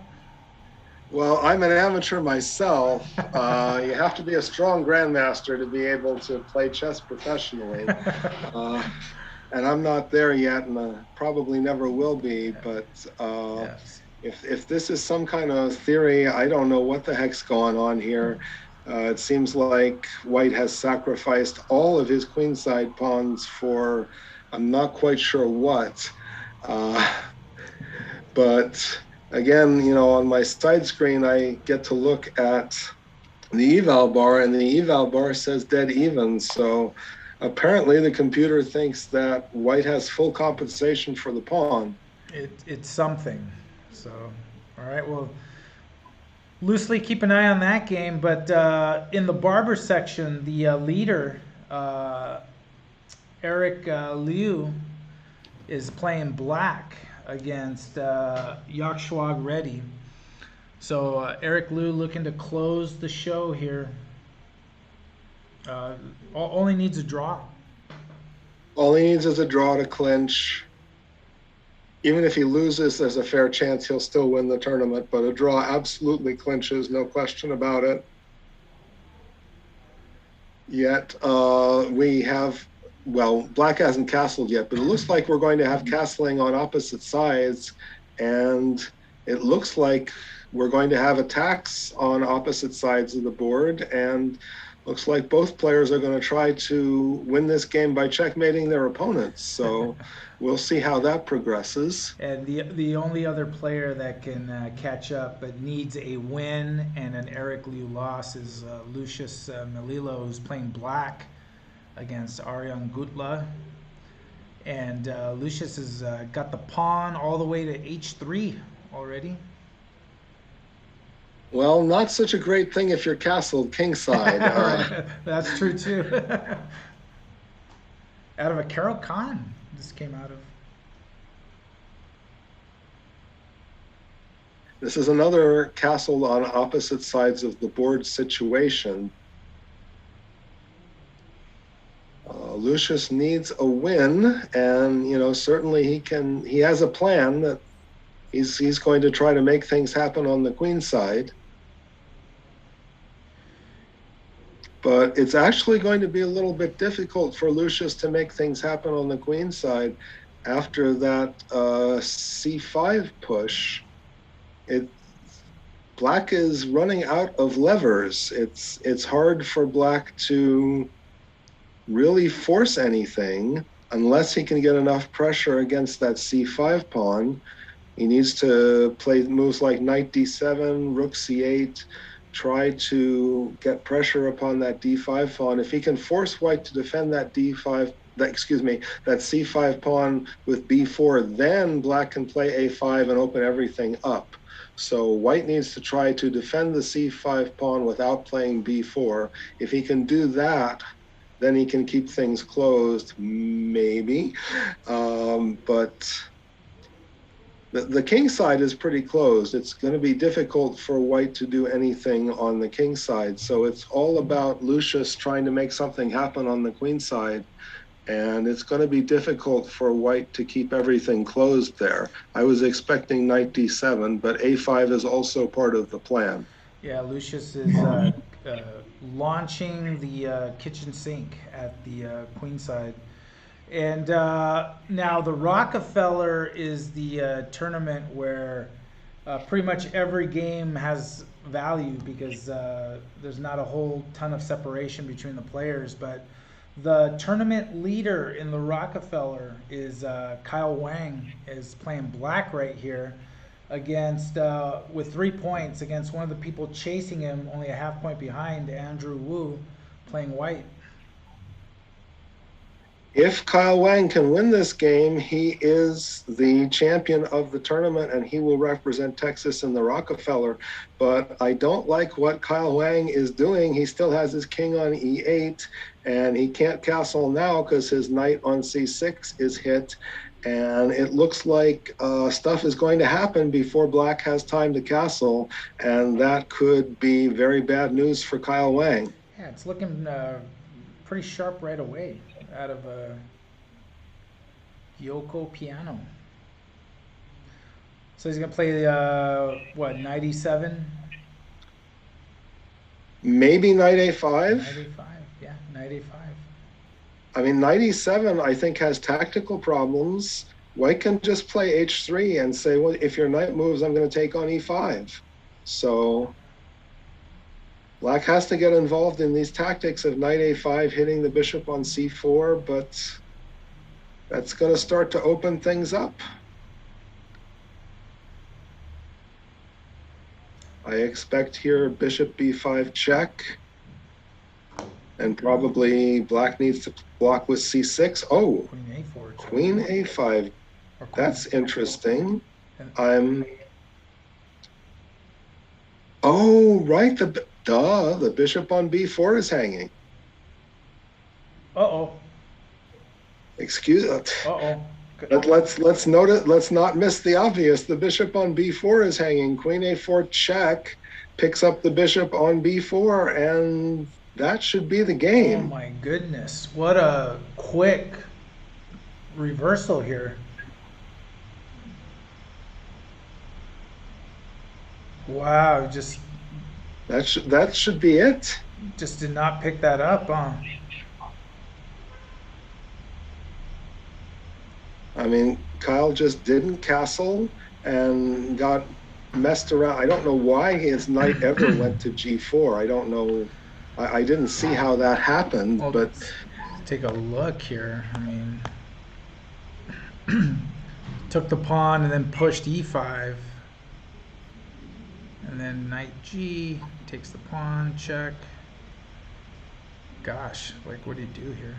Well, I'm an amateur myself. You have to be a strong grandmaster to be able to play chess professionally. Uh, and I'm not there yet, and probably never will be. But Yes. if this is some kind of theory, I don't know what the heck's going on here. It seems like White has sacrificed all of his queenside pawns for I'm not quite sure what. Uh, but again, on my side screen, I get to look at the eval bar, and the eval bar says dead even. So apparently the computer thinks that White has full compensation for the pawn. It's something. So, all right. Well, loosely keep an eye on that game. But in the Barber section, the leader, Eric Liu, is playing black against Yakshwag Reddy. So Eric Liu looking to close the show here. Only needs a draw. All he needs is a draw to clinch. Even if he loses, there's a fair chance he'll still win the tournament, but a draw absolutely clinches, no question about it. Yet we have, well, black hasn't castled yet, but it looks like we're going to have castling on opposite sides, and it looks like we're going to have attacks on opposite sides of the board, and looks like both players are going to try to win this game by checkmating their opponents. So we'll see how that progresses. And the only other player that can catch up but needs a win and an Eric Liu loss is Lucius Melillo, who's playing black against Aryan Gutla. And Lucius has got the pawn all the way to h3 already. Well, not such a great thing if you're castled kingside. That's true too. Out of a Carol Khan, this came out of. This is another castled on opposite sides of the board situation. Lucius needs a win, and certainly he has a plan that he's going to try to make things happen on the queen side. But it's actually going to be a little bit difficult for Lucius to make things happen on the queen side after that c5 push. Black is running out of levers. It's hard for black to really force anything unless he can get enough pressure against that c5 pawn. He needs to play moves like knight d7, rook c8, try to get pressure upon that d5 pawn. If he can force White to defend that that c5 pawn with b4, then black can play a5 and open everything up. So White needs to try to defend the c5 pawn without playing b4. If he can do that, then he can keep things closed, maybe. But The king side is pretty closed. It's going to be difficult for white to do anything on the king side. So it's all about Lucius trying to make something happen on the queen side. And it's going to be difficult for white to keep everything closed there. I was expecting knight d7, but a5 is also part of the plan. Yeah, Lucius is launching the kitchen sink at the queen side. And now the Rockefeller is the tournament where pretty much every game has value because there's not a whole ton of separation between the players. But the tournament leader in the Rockefeller is Kyle Wang, is playing black right here against with 3 points against one of the people chasing him, only a half point behind, Andrew Wu, playing white. If Kyle Wang can win this game, he is the champion of the tournament and he will represent Texas in the Rockefeller. But I don't like what Kyle Wang is doing. He still has his king on e8 and he can't castle now because his knight on c6 is hit. And it looks like stuff is going to happen before black has time to castle. And that could be very bad news for Kyle Wang. Yeah, it's looking pretty sharp right away out of Yoko Piano. So he's going to play, what, knight e7? Maybe knight a5? Knight a5, yeah, knight a5. I mean, knight e7, I think, has tactical problems. White can just play h3 and say, well, if your knight moves, I'm going to take on e5. So black has to get involved in these tactics of knight a5 hitting the bishop on c4, but that's going to start to open things up. I expect here bishop b5 check. And probably black needs to block with c6. Oh, Queen a4. Queen a5. That's interesting. Oh, right. The bishop on b4 is hanging. Uh-oh. Excuse me. Uh-oh. Let's note it. Let's not miss the obvious. The bishop on b4 is hanging. Queen a4 check picks up the bishop on b4, and that should be the game. Oh my goodness. What a quick reversal here. Wow, just that should be it. Just did not pick that up, huh? I mean, Kyle just didn't castle and got messed around. I don't know why his knight ever went to g4. I don't know. I didn't see how that happened, well, but take a look here. I mean, took the pawn and then pushed e5. And then knight g, takes the pawn, check. Gosh, like what do you do here?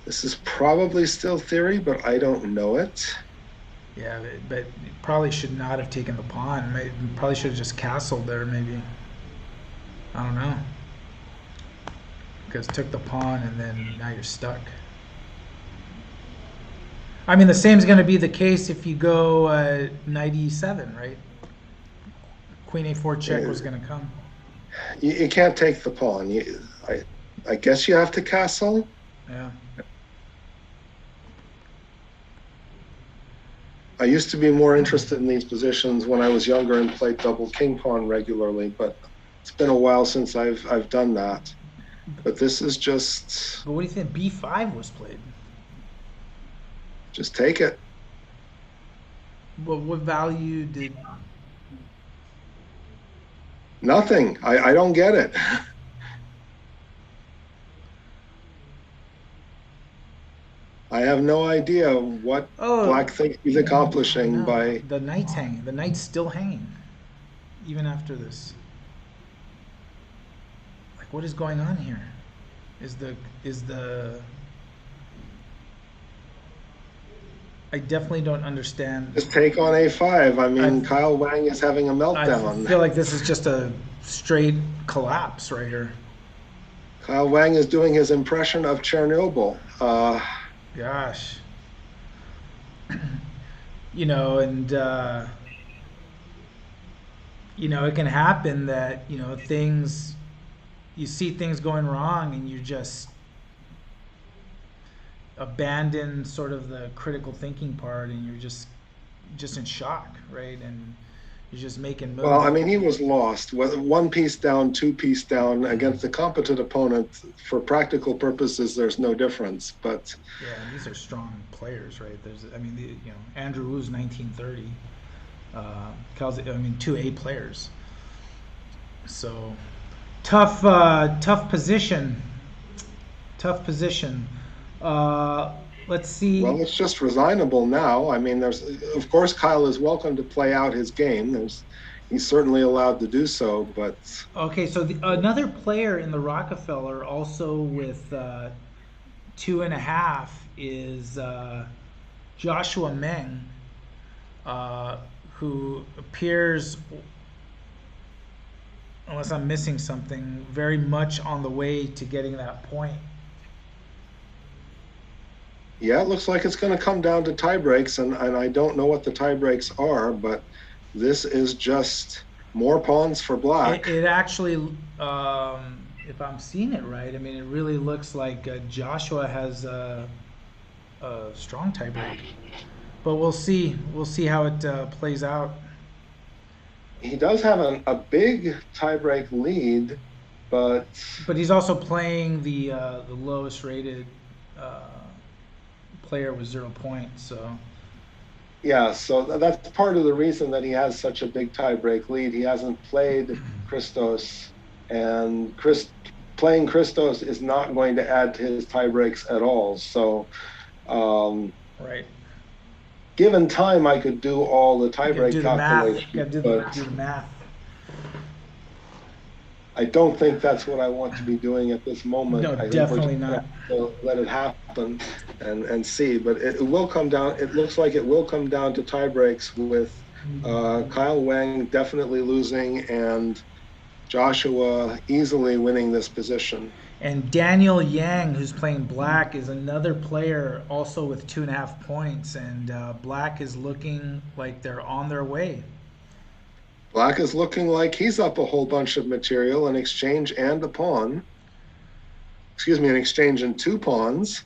this is probably still theory, but I don't know it. Yeah, but probably should not have taken the pawn. Probably should have just castled there, maybe. I don't know. Because took the pawn and then now you're stuck. I mean, the same is going to be the case if you go knight e7, right? Queen a4 check was going to come. You can't take the pawn. I guess you have to castle. Yeah. I used to be more interested in these positions when I was younger and played double king pawn regularly, but it's been a while since I've done that. But this is just... But what do you think? b5 was played. Just take it. But what value did... Nothing. I don't get it. I have no idea what Black thinks he's accomplishing by... The knight's hanging. The knight's still hanging. Even after this. Like, what is going on here? Is the... I definitely don't understand. Just take on a5. I mean, Kyle Wang is having a meltdown. I feel like this is just a straight collapse right here. Kyle Wang is doing his impression of Chernobyl. Gosh. And it can happen that things you see things going wrong and you just abandon sort of the critical thinking part and you're just in shock, right? And you're just making Well, moves. I mean, he was lost. Whether one piece down, two piece down against a competent opponent, for practical purposes, there's no difference. But Yeah, and these are strong players, right? I mean, Andrew Wu's 1930. I mean, two A players. So tough position. Tough position. Uh, let's see. well, it's just resignable now. I mean, of course, Kyle is welcome to play out his game. He's certainly allowed to do so, but Okay, so another player in the Rockefeller, also with 2.5, is Joshua Meng, uh, who appears, unless I'm missing something, very much on the way to getting that point. yeah, it looks like it's going to come down to tie breaks, and I don't know what the tie breaks are, but this is just more pawns for black. It actually, if I'm seeing it right, I mean, it really looks like Joshua has a strong tiebreak. But we'll see. We'll see how it plays out. He does have a big tiebreak lead, but But he's also playing the lowest rated uh, player with 0 points. So yeah, so that's part of the reason that he has such a big tiebreak lead. He hasn't played Christos, and playing Christos is not going to add to his tiebreaks at all. So, um, right, given time, I could do all the you gotta tiebreak do the math. You calculations, gotta but do the math. I don't think that's what I want to be doing at this moment. No, I think we're definitely just going not. to let it happen and see. But it will come down. It looks like it will come down to tie breaks with Kyle Wang definitely losing and Joshua easily winning this position. And Daniel Yang, who's playing black, is another player also with 2.5 points. And black is looking like they're on their way. Black is looking like he's up a whole bunch of material, an exchange and a pawn. Excuse me, an exchange and two pawns.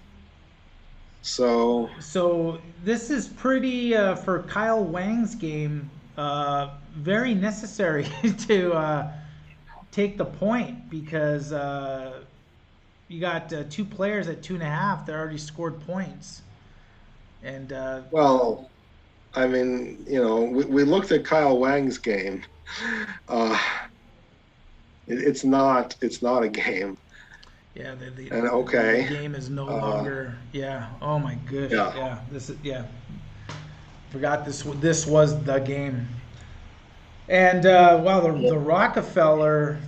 So So this is pretty for Kyle Wang's game. Very necessary to take the point because you got two players at 2.5 that already scored points, and well, I mean, we looked at Kyle Wang's game. Uh, it's not a game. yeah, And the okay, game is no uh, longer. Yeah. Oh my gosh. yeah, Yeah. This is yeah. Forgot this was the game. And wow, the Rockefeller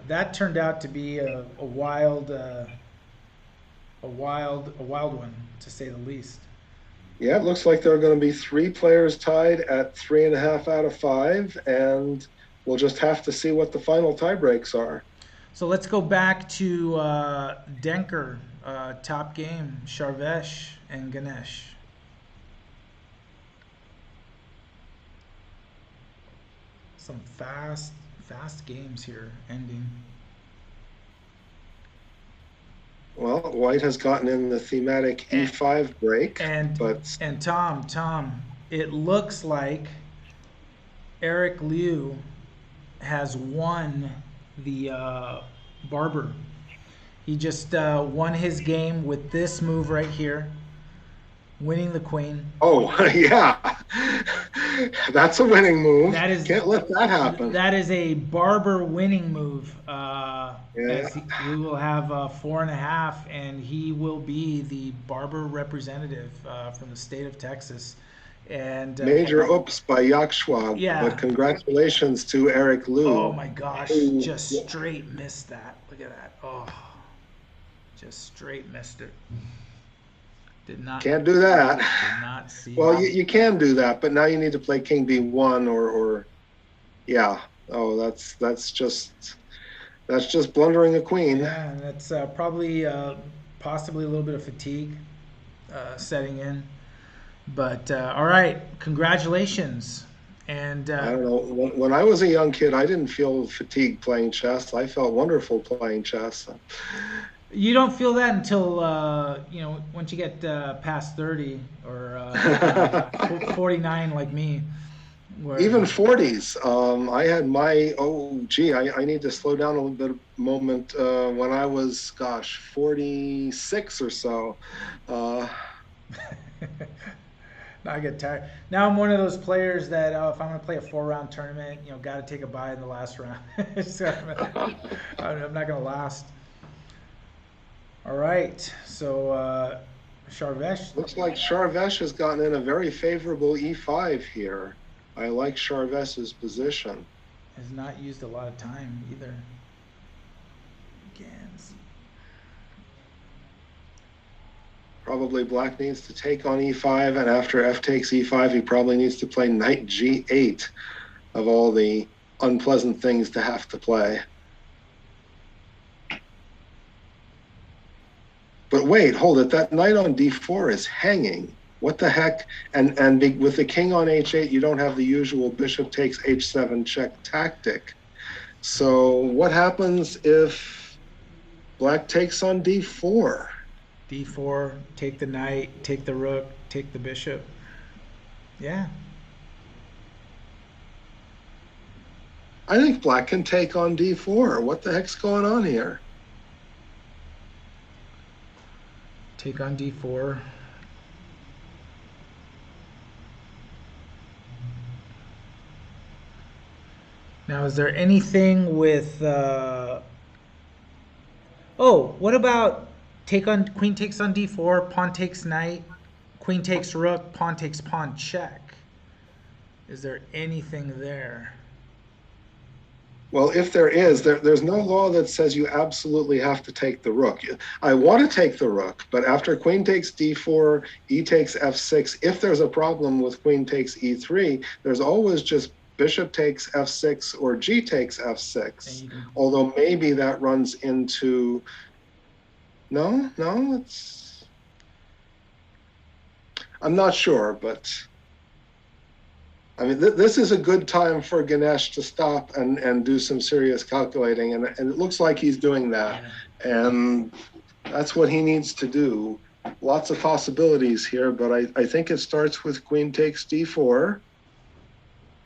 that turned out to be a wild one to say the least. yeah. It looks like there are going to be three players tied at 3.5 out of 5, and we'll just have to see what the final tie breaks are. So let's go back to Denker, top game, Sharvesh and Ganesh. Some fast games here ending. Well, White has gotten in the thematic And E5 break, and, but and Tom, it looks like Eric Liu has won the Barber. He just won his game with this move right here, winning the queen. oh yeah, that's a winning move. That is Can't let that happen. that is a Barber winning move. Yeah, We will have 4.5, and he will be the Barber representative from the state of Texas. And major oops by Yak Schwab, but yeah, congratulations to Eric oh Liu. my gosh, Who, just straight missed that. Look at that. Oh, just straight missed it. Did not can't do that. did not see Well, that. you can do that, but now you need to play King B1 or yeah. Oh, that's just blundering a queen. Yeah, and that's probably possibly a little bit of fatigue setting in. But all right, congratulations. And I don't know. When I was a young kid, I didn't feel fatigued playing chess. I felt wonderful playing chess. you don't feel that until once you get past 30 or 49 like me, where Even 40s. I had my, oh, gee, I need to slow down a little bit moment when I was, gosh, 46 or so. Uh, I get tired. Now I'm one of those players that if I'm going to play a 4 round tournament, got to take a bye in the last round. So I'm not going to last. All right. So Charvesh Looks like Charvesh has gotten in a very favorable e5 here. I like Charvesh's position. has not used a lot of time either. Gans. Probably black needs to take on e5, and after f takes e5, he probably needs to play knight g8 of all the unpleasant things to have to play. But wait, hold it. That knight on d4 is hanging. What the heck? And with the king on h8, you don't have the usual bishop takes h7 check tactic. So what happens if black takes on d4? D4, take the knight, take the rook, take the bishop. Yeah. I think black can take on d4. What the heck's going on here? Take on D4. Now, is there anything with? Oh, what about take on queen takes on D4, pawn takes knight, queen takes rook, pawn takes pawn check? Is there anything there? Well, if there is, there's no law that says you absolutely have to take the rook. I want to take the rook, but after queen takes d4, e takes f6, if there's a problem with queen takes e3, there's always just bishop takes f6 or g takes f6. Although maybe that runs into... No, it's... I'm not sure, but... I mean, this is a good time for Ganesh to stop and do some serious calculating, and it looks like he's doing that. And that's what he needs to do. Lots of possibilities here, but I think it starts with queen takes d4,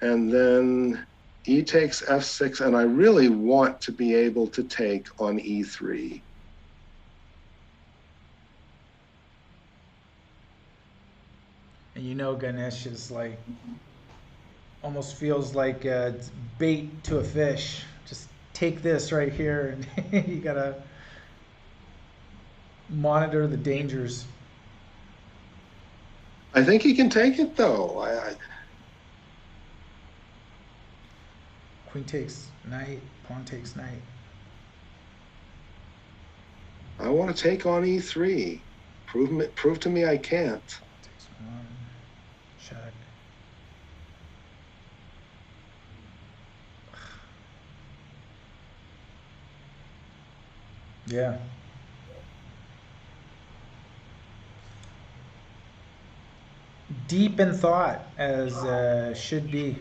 and then e takes f6, and I really want to be able to take on e3. And Ganesh is like... almost feels like it's bait to a fish. Just take this right here, and you gotta monitor the dangers. I think he can take it, though. Queen takes knight, pawn takes knight. I want to take on e3. Prove to me I can't. Takes one, check. Yeah. Deep in thought, as should be.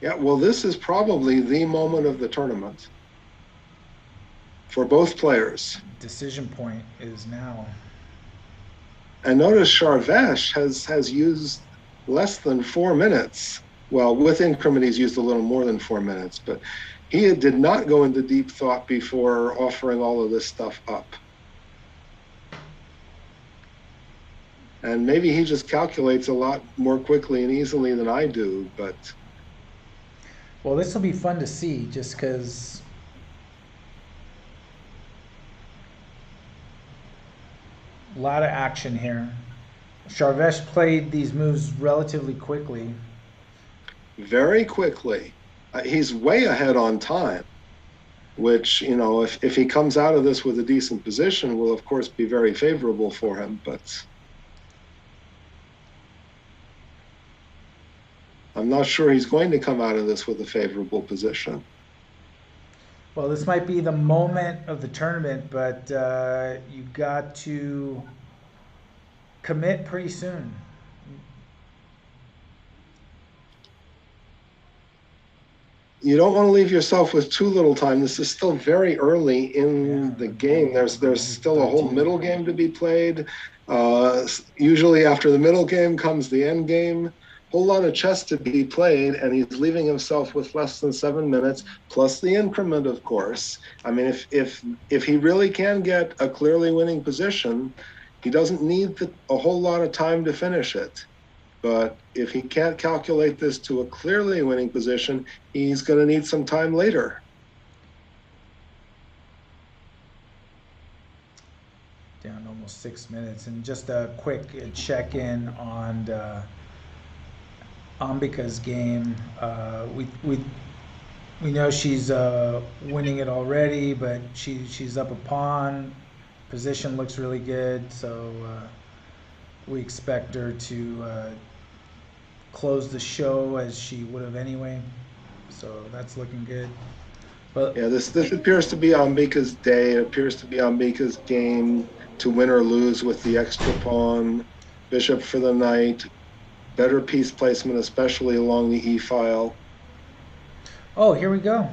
Yeah, well, this is probably the moment of the tournament for both players. Decision point is now. And notice Charvesh has used less than 4 minutes. Well, with increment, he's used a little more than 4 minutes, but he did not go into deep thought before offering all of this stuff up. And maybe he just calculates a lot more quickly and easily than I do, but... Well, this will be fun to see, just because a lot of action here. Charvesh played these moves relatively quickly. Very quickly. He's way ahead on time, which, if he comes out of this with a decent position, will, of course, be very favorable for him, but... I'm not sure he's going to come out of this with a favorable position. Well, this might be the moment of the tournament, but you got to commit pretty soon. you don't want to leave yourself with too little time. This is still very early in the game. There's still a whole 13. middle game to be played. Usually after the middle game comes the end game. Whole lot of chess to be played, and he's leaving himself with less than 7 minutes, plus the increment, of course. I mean, if he really can get a clearly winning position, he doesn't need a whole lot of time to finish it. But if he can't calculate this to a clearly winning position, he's going to need some time later. Down almost 6 minutes. And just a quick check-in on Ambika's game. We know she's winning it already, but she's up a pawn. Position looks really good, so we expect her to close the show as she would have anyway. So that's looking good. But yeah, this appears to be Ambika's day. It appears to be Ambika's game to win or lose with the extra pawn, bishop for the knight, better piece placement, especially along the e-file. Oh, here we go.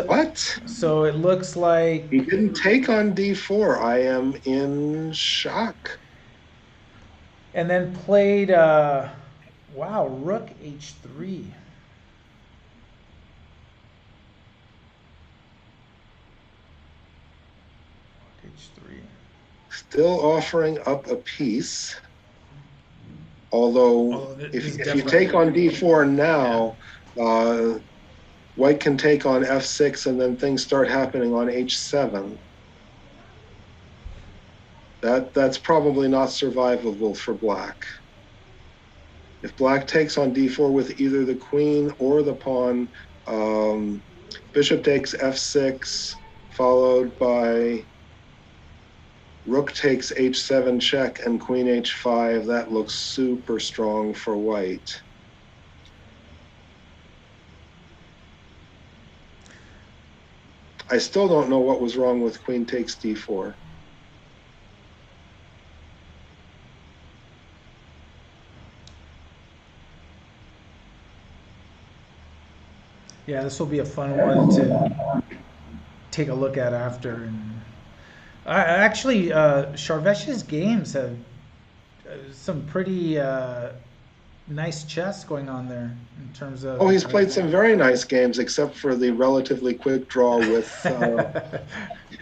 What? So it looks like he didn't take on d4. I am in shock. And then played, wow, rook h3. H3. Still offering up a piece. Although, if you take on d4 now, white can take on f6, and then things start happening on h7. That's probably not survivable for black. If black takes on d4 with either the queen or the pawn, bishop takes f6, followed by rook takes h7 check and queen h5. That looks super strong for white. I still don't know what was wrong with queen takes d4. Yeah, this will be a fun one to take a look at after. And actually, Sharvesh's games have some pretty nice chess going on there in terms of. Oh, he's played some very nice games, except for the relatively quick draw with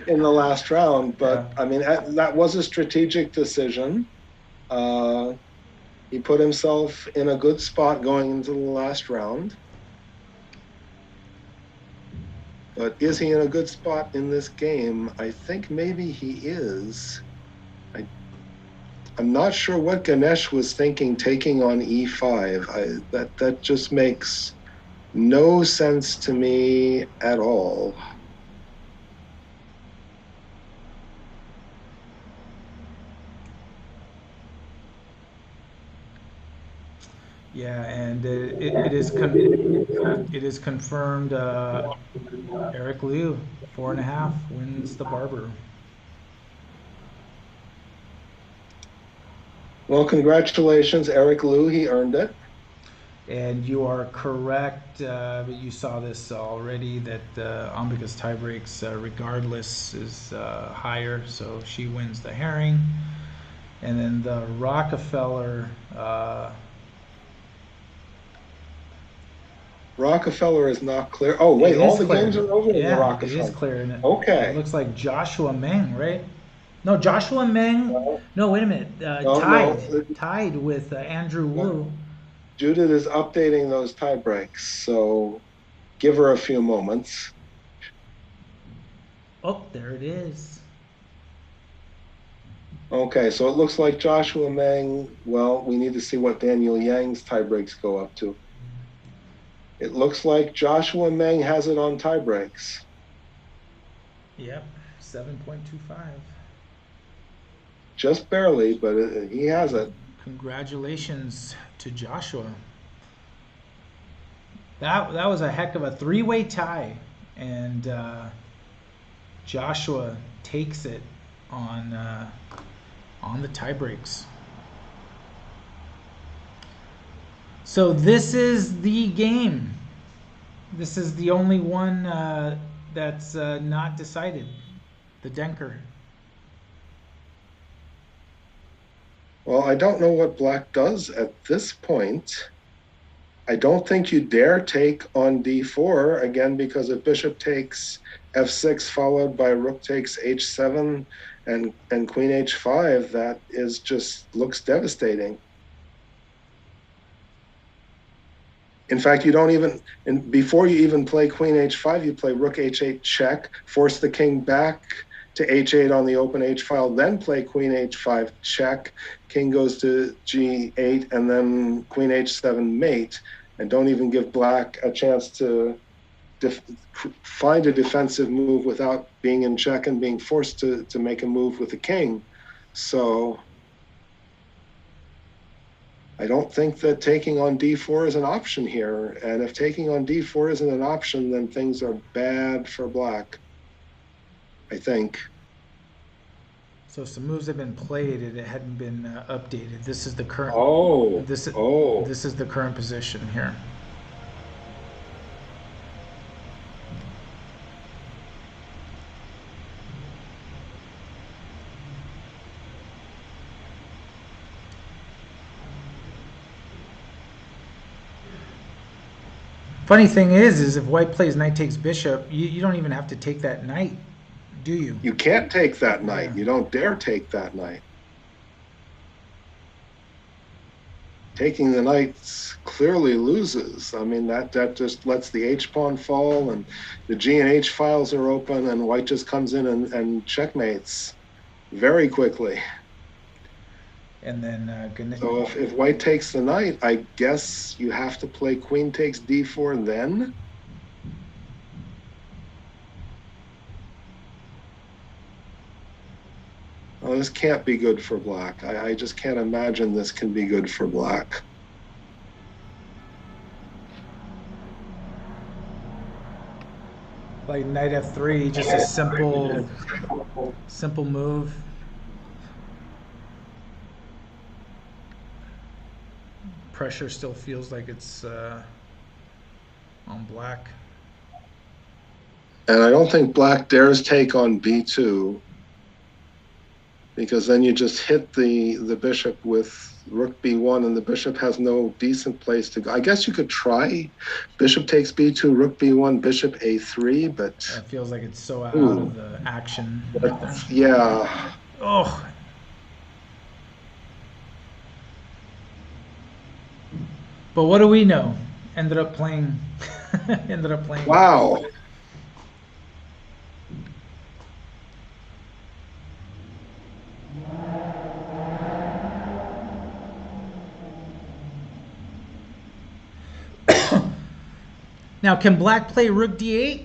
in the last round. But yeah. I mean, that was a strategic decision. He put himself in a good spot going into the last round. But is he in a good spot in this game? I think maybe he is. I'm not sure what Ganesh was thinking taking on e5. That just makes no sense to me at all. Yeah, and it is confirmed. Eric Liu, 4.5, wins the Barber. Well, congratulations, Eric Liu. He earned it. And you are correct. But you saw this already that Ambika's tiebreaks, regardless, is higher, so she wins the Haring. And then the Rockefeller. Rockefeller is not clear. Oh, wait, all the games are over in the Rockefeller. It is clear. Okay. It looks like Joshua Meng, right? No, Joshua Meng. No, wait a minute. Tied with Andrew Wu. Judith is updating those tie breaks, so give her a few moments. Oh, there it is. Okay, so it looks like Joshua Meng. Well, we need to see what Daniel Yang's tie breaks go up to. It looks like Joshua Meng has it on tie breaks. Yep, 7.25. Just barely, but he has it. Congratulations to Joshua. That was a heck of a three-way tie, and Joshua takes it on the tie breaks. So this is the game. This is the only one that's not decided. The Denker. Well, I don't know what black does at this point. I don't think you dare take on d4 again, because if bishop takes f6 followed by rook takes h7 and queen h5, that is just looks devastating. In fact, you don't even, and before you even play queen h5, you play rook h8 check, force the king back to h8 on the open h file, then play queen h5 check, king goes to g8, and then queen h7 mate, and don't even give black a chance to find a defensive move without being in check and being forced to make a move with the king. So I don't think that taking on d4 is an option here. And if taking on d4 isn't an option, then things are bad for black, I think. So some moves have been played and it hadn't been updated. This is the current. Oh, This oh. this is the current position here. Funny thing is if white plays knight takes bishop, you don't even have to take that knight, do you? You can't take that knight. Yeah. You don't dare take that knight. Taking the knight clearly loses. I mean, that just lets the h pawn fall, and the g and h files are open, and white just comes in and checkmates very quickly. And then So if white takes the knight, I guess you have to play queen takes d4 then. Oh, this can't be good for black. I just can't imagine this can be good for black. like knight f3, just a simple move. Pressure still feels like it's on black. And I don't think black dares take on b2, because then you just hit the bishop with rook b1, and the bishop has no decent place to go. I guess you could try bishop takes b2, rook b1, bishop a3, but It feels like it's so out ooh, of the action right there. yeah. Oh. But what do we know? Ended up playing. ended up playing. Wow. Now, can black play rook d8?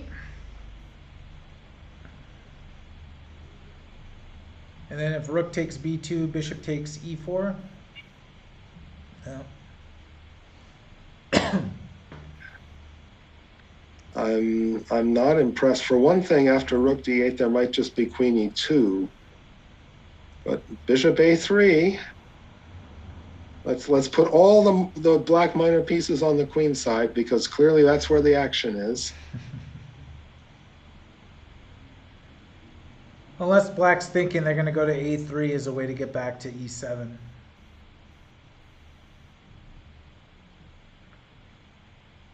And then if rook takes b2, bishop takes e4? No. I'm not impressed. For one thing, after rook d8, there might just be queen e2. But bishop a3. Let's put all the black minor pieces on the queen side, because clearly that's where the action is. Unless black's thinking they're going to go to a3 as a way to get back to e7.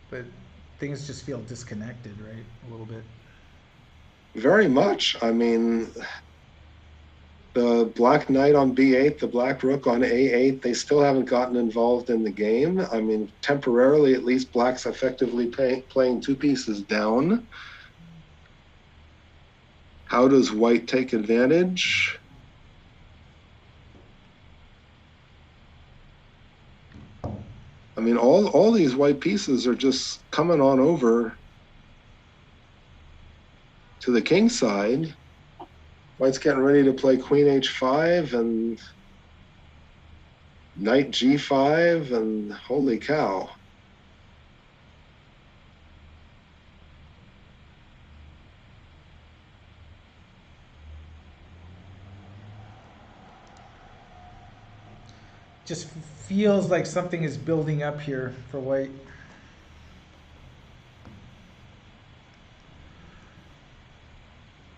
But things just feel disconnected, right? A little bit. Very much. I mean, the black knight on b8, the black rook on a8, they still haven't gotten involved in the game. I mean, temporarily, at least, black's effectively playing two pieces down. How does white take advantage? I mean, all these white pieces are just coming on over to the king side. White's getting ready to play queen h5 and knight g5, and holy cow. Just feels like something is building up here for white.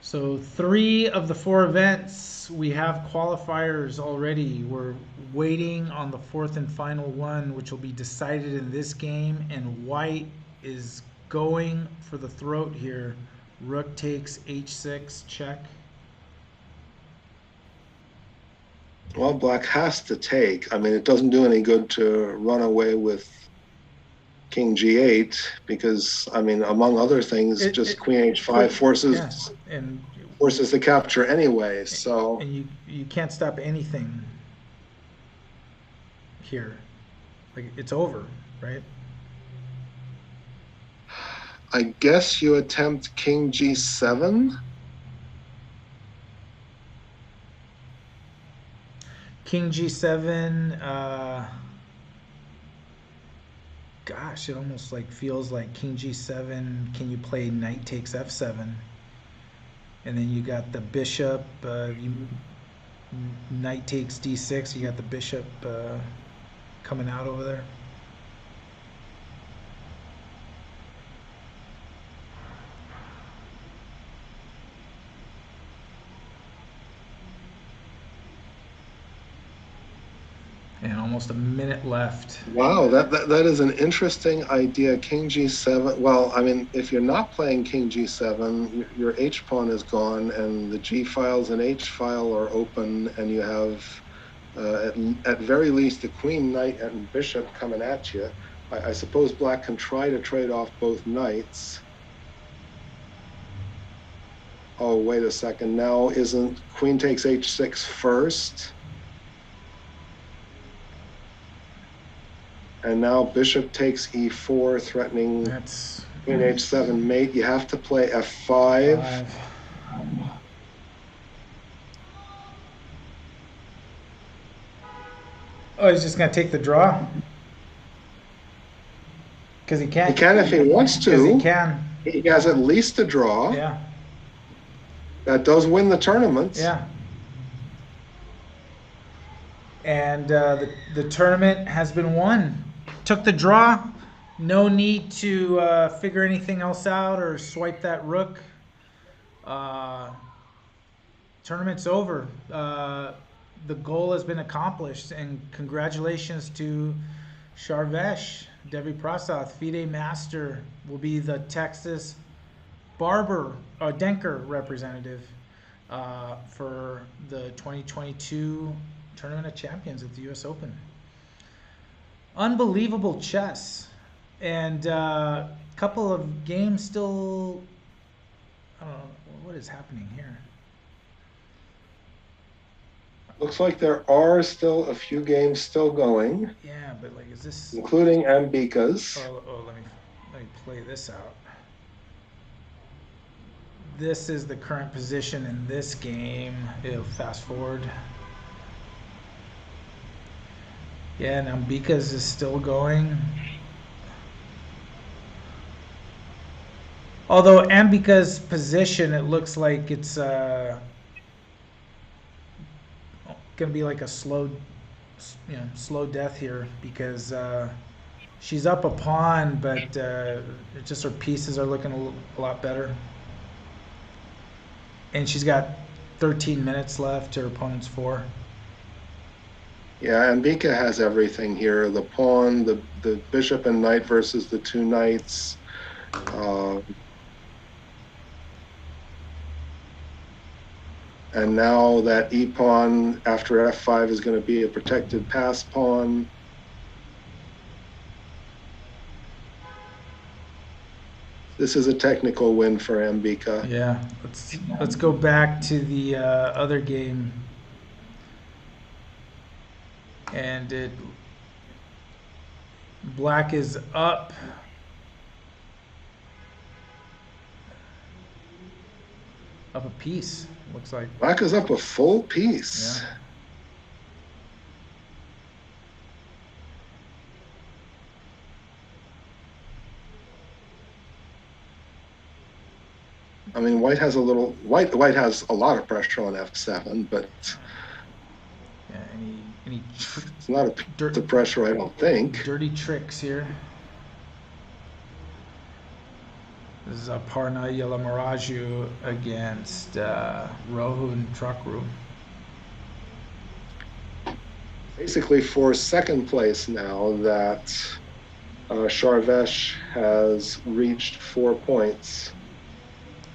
So 3 of the 4 events, we have qualifiers already. We're waiting on the 4th and final one, which will be decided in this game. And white is going for the throat here. Rook takes h6, check. Well, black has to take. I mean, it doesn't do any good to run away with king g8 because, I mean, among other things, just queen h5 forces the capture anyway. So and you can't stop anything here. Like, it's over, right? I guess you attempt king g7. King g7. Gosh, it almost like feels like king g7. Can you play knight takes f7? And then you got the bishop. Knight takes d6. You got the bishop coming out over there. And almost a minute left. Wow, that is an interesting idea. King g7. Well, I mean, if you're not playing king g7, your h pawn is gone, and the g files and h file are open, and you have at very least the queen, knight, and bishop coming at you. I suppose black can try to trade off both knights. Oh, wait a second. Now isn't queen takes h6 first? And now bishop takes e4, threatening queen h7 mate. You have to play f5. Oh, he's just going to take the draw? Because he can. He can if he wants to. Because he can. He has at least a draw. Yeah. That does win the tournament. Yeah. And the tournament has been won. Took the draw. No need to figure anything else out or swipe that rook. Tournament's over. The goal has been accomplished, and congratulations to Sharvesh. Devi Prasad, FIDE Master, will be the Texas Barber, Denker representative for the 2022 Tournament of Champions at the U.S. Open. Unbelievable chess, and a couple of games still. I don't know what is happening here. Looks like there are still a few games still going. Yeah, but like, is this including Ambika's? Oh, let me play this out. This is the current position in this game. It'll fast forward. Yeah, and Ambika's is still going. Although Ambika's position, it looks like it's gonna be like a slow death here, because she's up a pawn, but just her pieces are looking a lot better. And she's got 13 minutes left to her opponent's 4. Yeah, Ambika has everything here. The pawn, the bishop and knight versus the 2 knights. And now that e-pawn after f5 is going to be a protected pass pawn. This is a technical win for Ambika. Yeah, let's go back to the other game. And black is up. Up a piece, looks like. Black is up a full piece. Yeah. I mean, white has a lot of pressure on f7, but yeah, any it's not a piece of pressure, I don't think. Dirty tricks here. This is Aparna Yelamaraju against Rohun Truckru. Basically, for second place now, that Sharvesh has reached 4 points.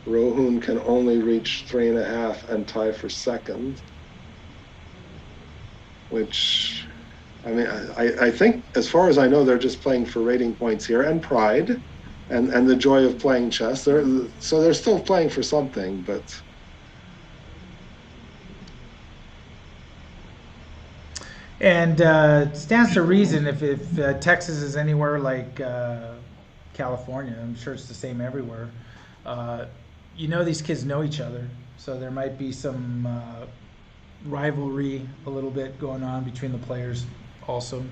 Rohun can only reach 3.5 and tie for second, which, I mean, I think, as far as I know, they're just playing for rating points here and pride and the joy of playing chess. So they're still playing for something, but. And stands to reason if Texas is anywhere like California, I'm sure it's the same everywhere. These kids know each other, so there might be some rivalry a little bit going on between the players also.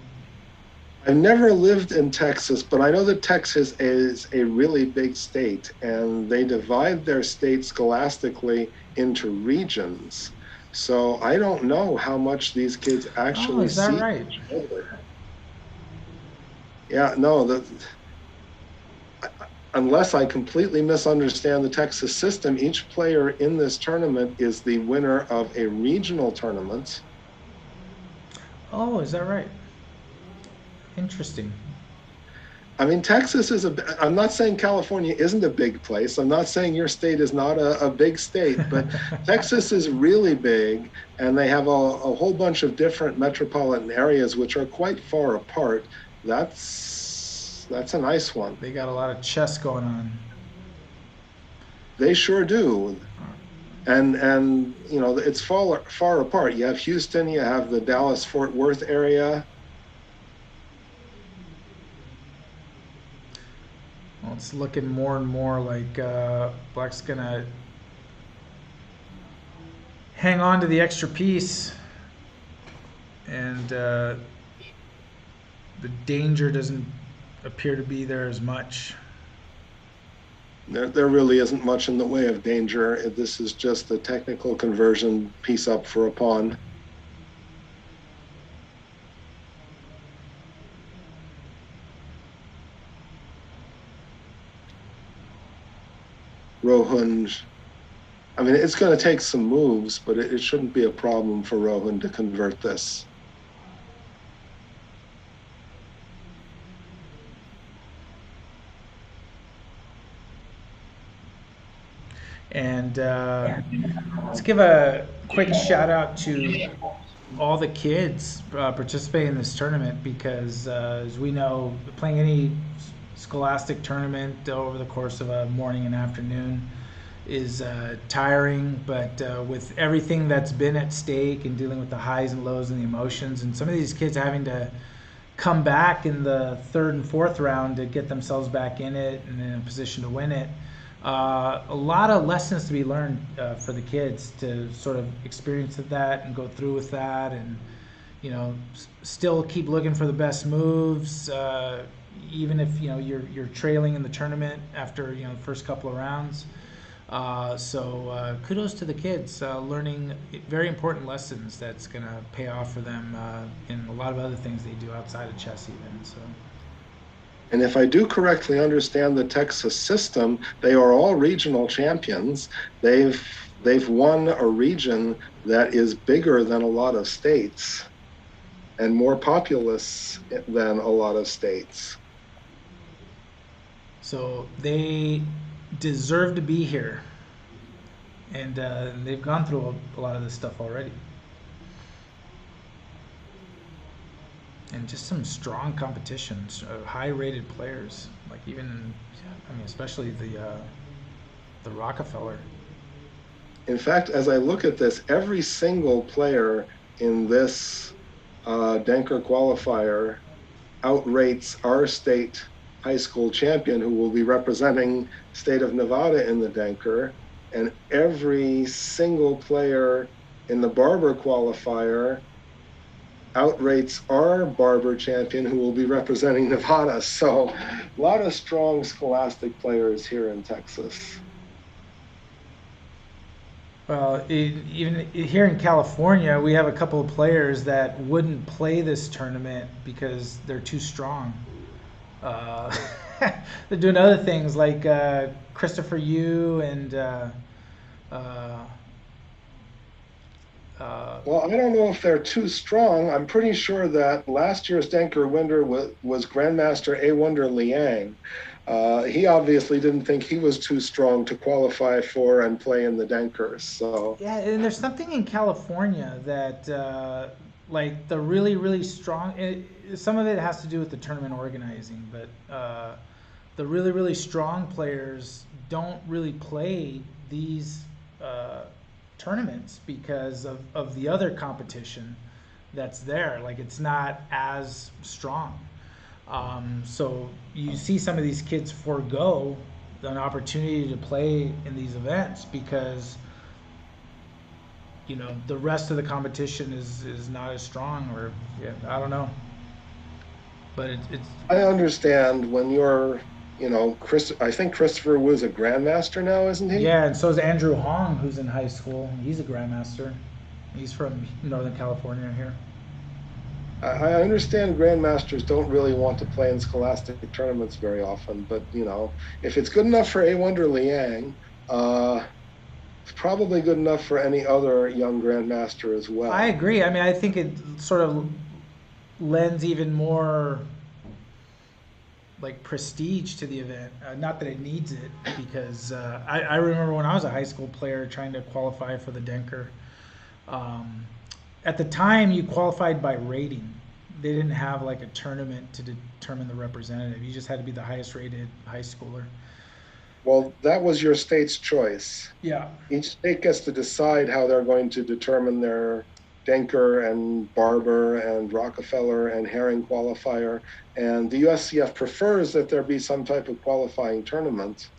I've never lived in Texas, but I know that Texas is a really big state, and they divide their state scholastically into regions. So I don't know how much these kids actually is that see right? each other. Yeah, no, unless I completely misunderstand the Texas system, each player in this tournament is the winner of a regional tournament. Oh, is that right? Interesting. I mean, Texas I'm not saying California isn't a big place. I'm not saying your state is not a big state, but Texas is really big, and they have a whole bunch of different metropolitan areas which are quite far apart. That's a nice one. They got a lot of chess going on. They sure do. And it's far apart. You have Houston, you have the Dallas-Fort Worth area. Well, it's looking more and more like Black's gonna hang on to the extra piece, and the danger doesn't appear to be there as much. There really isn't much in the way of danger. This is just a technical conversion piece up for a pawn. Rohun, I mean, it's going to take some moves, but it shouldn't be a problem for Rohun to convert this. And let's give a quick shout out to all the kids participating in this tournament, because as we know, playing any scholastic tournament over the course of a morning and afternoon is tiring, but with everything that's been at stake and dealing with the highs and lows and the emotions, and some of these kids having to come back in the third and fourth round to get themselves back in it and in a position to win it. A lot of lessons to be learned for the kids to sort of experience that and go through with that, and still keep looking for the best moves, even if you're trailing in the tournament after the first couple of rounds. So kudos to the kids learning very important lessons that's going to pay off for them in a lot of other things they do outside of chess even. So. And if I do correctly understand the Texas system, they are all regional champions. They've won a region that is bigger than a lot of states and more populous than a lot of states. So they deserve to be here, and they've gone through a lot of this stuff already. And just some strong competitions, high-rated players, like especially the Rockefeller. In fact, as I look at this, every single player in this Denker qualifier outrates our state high school champion, who will be representing state of Nevada in the Denker, and every single player in the Barber qualifier outrates our Barber champion, who will be representing Nevada. So a lot of strong scholastic players here in Texas. Well, even here in California, we have a couple of players that wouldn't play this tournament because they're too strong. They're doing other things like Christopher Yu and uh, uh, Well, I don't know if they're too strong. I'm pretty sure that last year's Denker winner was Grandmaster A Wonder Liang. He obviously didn't think he was too strong to qualify for and play in the Denkers. So, yeah, and there's something in California that like the really really strong. Some of it has to do with the tournament organizing, but the really really strong players don't really play these uh, tournaments because of the other competition that's there. Like it's not as strong. So you see some of these kids forego an opportunity to play in these events because the rest of the competition is not as strong, or yeah, I don't know, but it's I understand when Chris. I think Christopher Wu's a Grandmaster now, isn't he? yeah. And so is Andrew Hong, who's in high school. He's a grandmaster. He's from Northern California here. I understand grandmasters don't really want to play in scholastic tournaments very often, but if it's good enough for A Wonder Liang, it's probably good enough for any other young grandmaster as I well. agree. I mean, I think it sort of lends even more like prestige to the event. Not that it needs it, because I remember when I was a high school player trying to qualify for the Denker. Um, at the time, you qualified by rating. They didn't have like a tournament to determine the representative. You just had to be the highest rated high schooler. Well, that was your state's choice. Yeah. Each state gets to decide how they're going to determine their Denker and Barber and Rockefeller and Haring qualifier. And the USCF prefers that there be some type of qualifying tournament.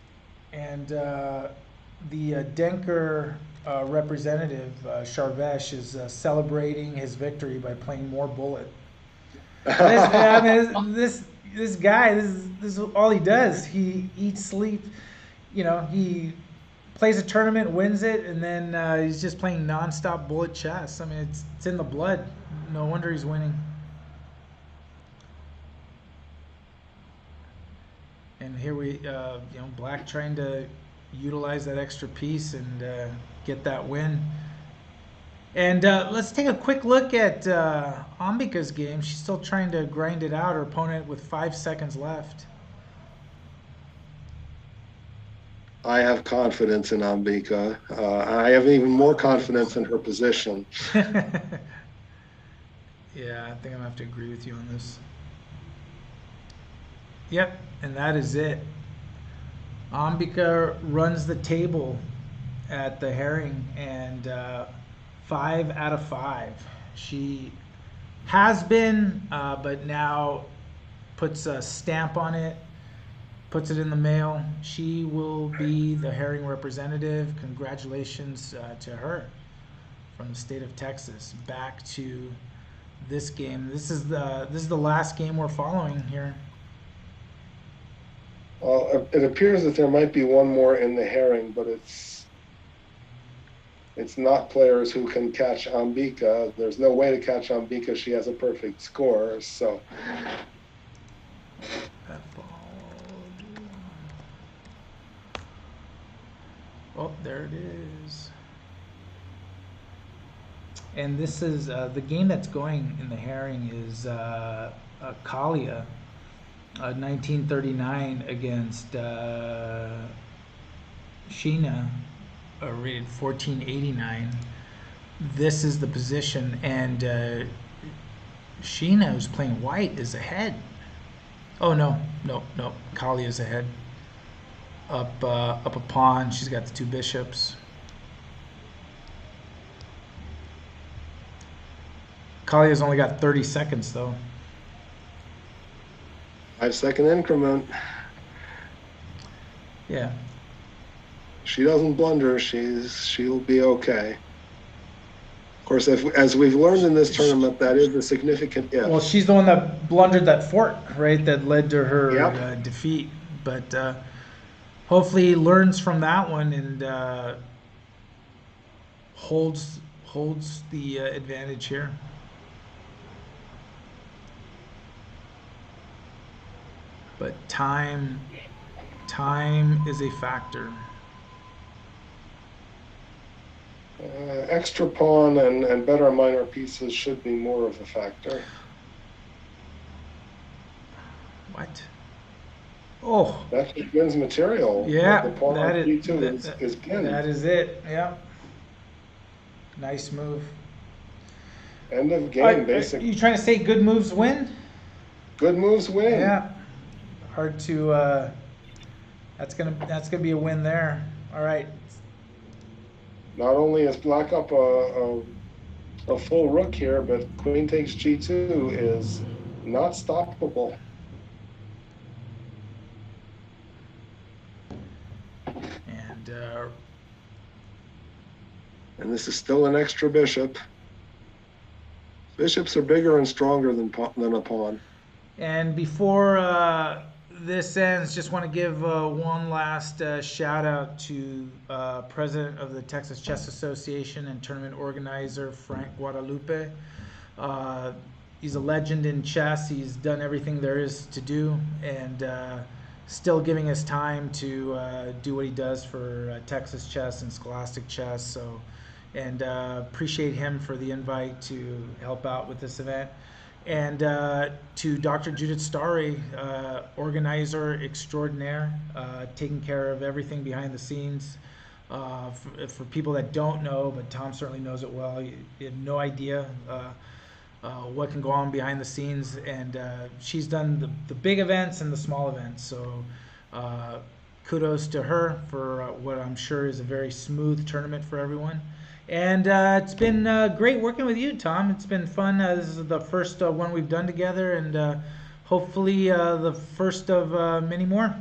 And the Denker representative, Charvesh, is celebrating his victory by playing more bullet. I mean, this guy, this is all he does. He eats, sleeps. He plays a tournament, wins it, and then he's just playing nonstop bullet chess. I mean, it's in the blood. No wonder he's winning. And here Black trying to utilize that extra piece and get that win. And let's take a quick look at Ambika's game. She's still trying to grind it out. Her opponent with 5 seconds left. I have confidence in Ambika. I have even more confidence in her position. Yeah, I think I'm gonna have to agree with you on this. Yep, and that is it. Ambika runs the table at the Haring, and 5 out of 5. She has been, but now puts a stamp on it, puts it in the mail. She will be the Haring representative. Congratulations to her from the state of Texas. Back to this game. This is the last game we're following here. Well, it appears that there might be one more in the Haring, but it's not players who can catch Ambika. There's no way to catch Ambika. She has a perfect score. So That ball. Oh, there it is. And this is the game that's going in the Haring is Kalia, 1939 against Sheena, rated 1489. This is the position, and Sheena, who's playing white, is ahead. Oh no, Kalia is ahead. Up a pawn. She's got the 2 bishops. Kalia's only got 30 seconds though. 5 second increment. Yeah. She doesn't blunder. She'll be okay. Of course, as we've learned in this tournament, that is a significant if. Well, she's the one that blundered that fork, right? That led to her Yep. defeat. But hopefully, he learns from that one and holds the advantage here. but time is a factor. Extra pawn and better minor pieces should be more of a factor. What? Oh, That's the Gin's material. The yeah, pawn on that is G2 is that pinned. is it. Yeah, nice move. End of game, Are basic. you trying to say good moves win? Good moves win. Yeah, hard to. That's gonna be a win there. All right. Not only is black up a full rook here, but queen takes G2 is not stoppable. And And this is still an extra bishop. Bishops are bigger and stronger than a pawn. And before this ends, just want to give one last shout out to President of the Texas Chess Association and tournament organizer Frank Guadalupe. He's a legend in chess. He's done everything there is to do, and still giving us time to do what he does for Texas chess and Scholastic chess. So, and appreciate him for the invite to help out with this event. And to Dr. Judith Starry, organizer extraordinaire, taking care of everything behind the scenes. For people that don't know, but Tom certainly knows it well, you have no idea what can go on behind the scenes. And she's done the big events and the small events. So kudos to her for what I'm sure is a very smooth tournament for everyone. And it's been great working with you, Tom. It's been fun. This is the first one we've done together, and hopefully the first of many more.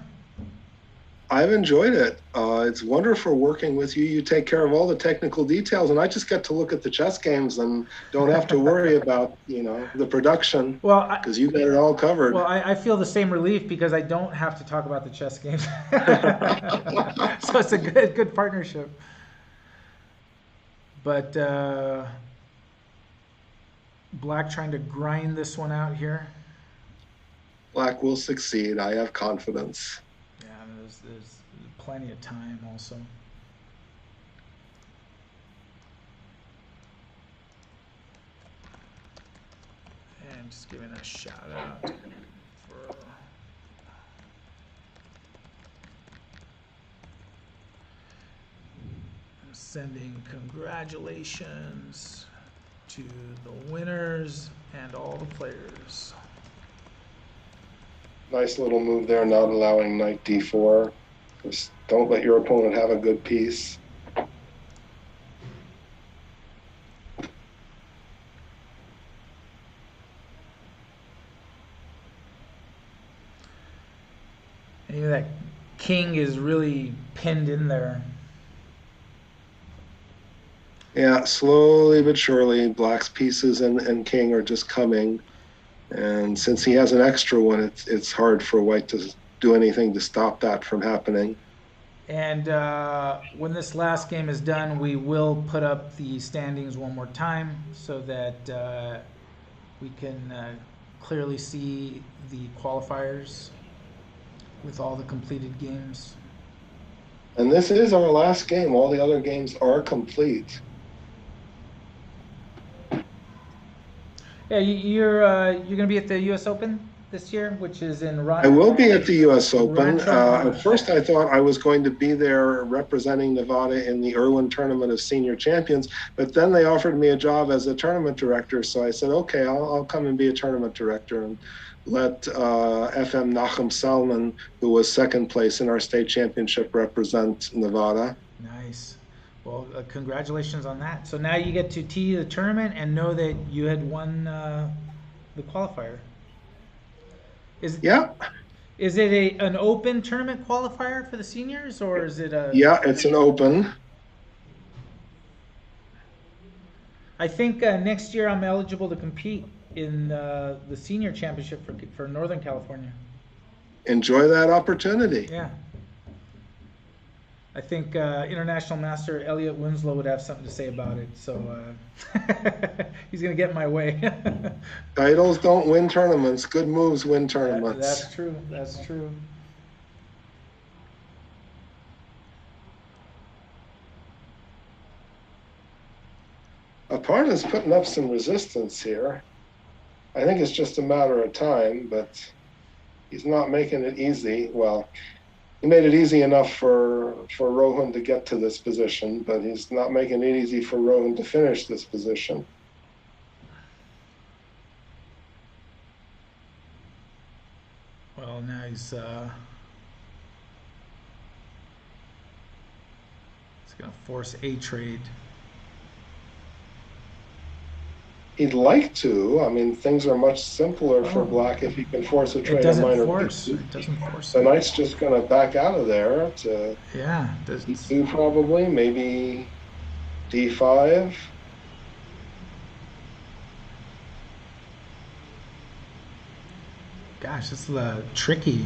I've enjoyed it. It's wonderful working with you. You take care of all the technical details, and I just get to look at the chess games and don't have to worry about, the production Well, because you got it all covered. Well, I feel the same relief because I don't have to talk about the chess games. So it's a good partnership. But Black trying to grind this one out here. Black will succeed. I have confidence. Yeah, there's plenty of time also. And just giving a shout out for sending congratulations to the winners and all the players. Nice little move there, not allowing knight d4. Just don't let your opponent have a good piece. And that king is really pinned in there. Yeah, slowly but surely, Black's pieces and king are just coming. And since he has an extra one, it's hard for White to do anything to stop that from happening. And when this last game is done, we will put up the standings one more time so that we can clearly see the qualifiers with all the completed games. And this is our last game. All the other games are complete. Yeah, you're going to be at the U.S. Open this year, which is in I will be at the U.S. Open. Rancho. At first, I thought I was going to be there representing Nevada in the Irwin Tournament of Senior Champions, but then they offered me a job as a tournament director, so I said, okay, I'll come and be a tournament director and let FM Nachum Salman, who was second place in our state championship, represent Nevada. Nice. Well, congratulations on that. So now you get to tee the tournament and know that you had won the qualifier. Yeah. Is it an open tournament qualifier for the seniors, or is it a? Yeah, it's an open. I think next year I'm eligible to compete in the senior championship for Northern California. Enjoy that opportunity. Yeah. I think International Master Elliot Winslow would have something to say about it. So he's going to get in my way. Titles don't win tournaments. Good moves win That's tournaments. true. That's true. A pawn is putting up some resistance here. I think it's just a matter of time, but he's not making it easy. Well, he made it easy enough for Rohan to get to this position, but he's not making it easy for Rohan to finish this position. Well, now he's going to force a trade. He'd like to. I mean, things are much simpler for Black if he can force a trade on minor pieces. It doesn't force. The knight's just going to back out of there to D2 probably, maybe D5. Gosh, this is tricky.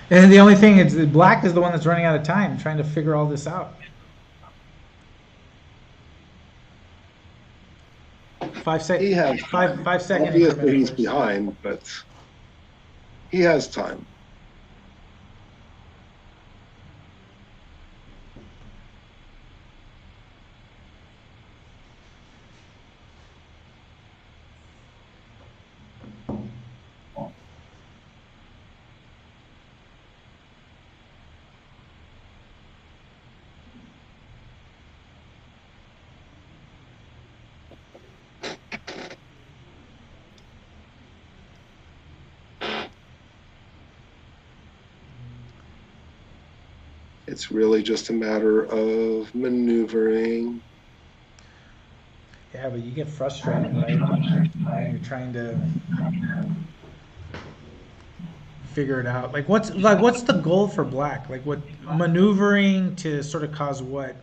And the only thing is, Black is the one that's running out of time, trying to figure all this out. 5 seconds. He has 5 seconds. Obviously, he's behind, but he has time. It's really just a matter of maneuvering. Yeah, but you get frustrated, right? When you're trying to figure it out. What's the goal for Black? What maneuvering to sort of cause what?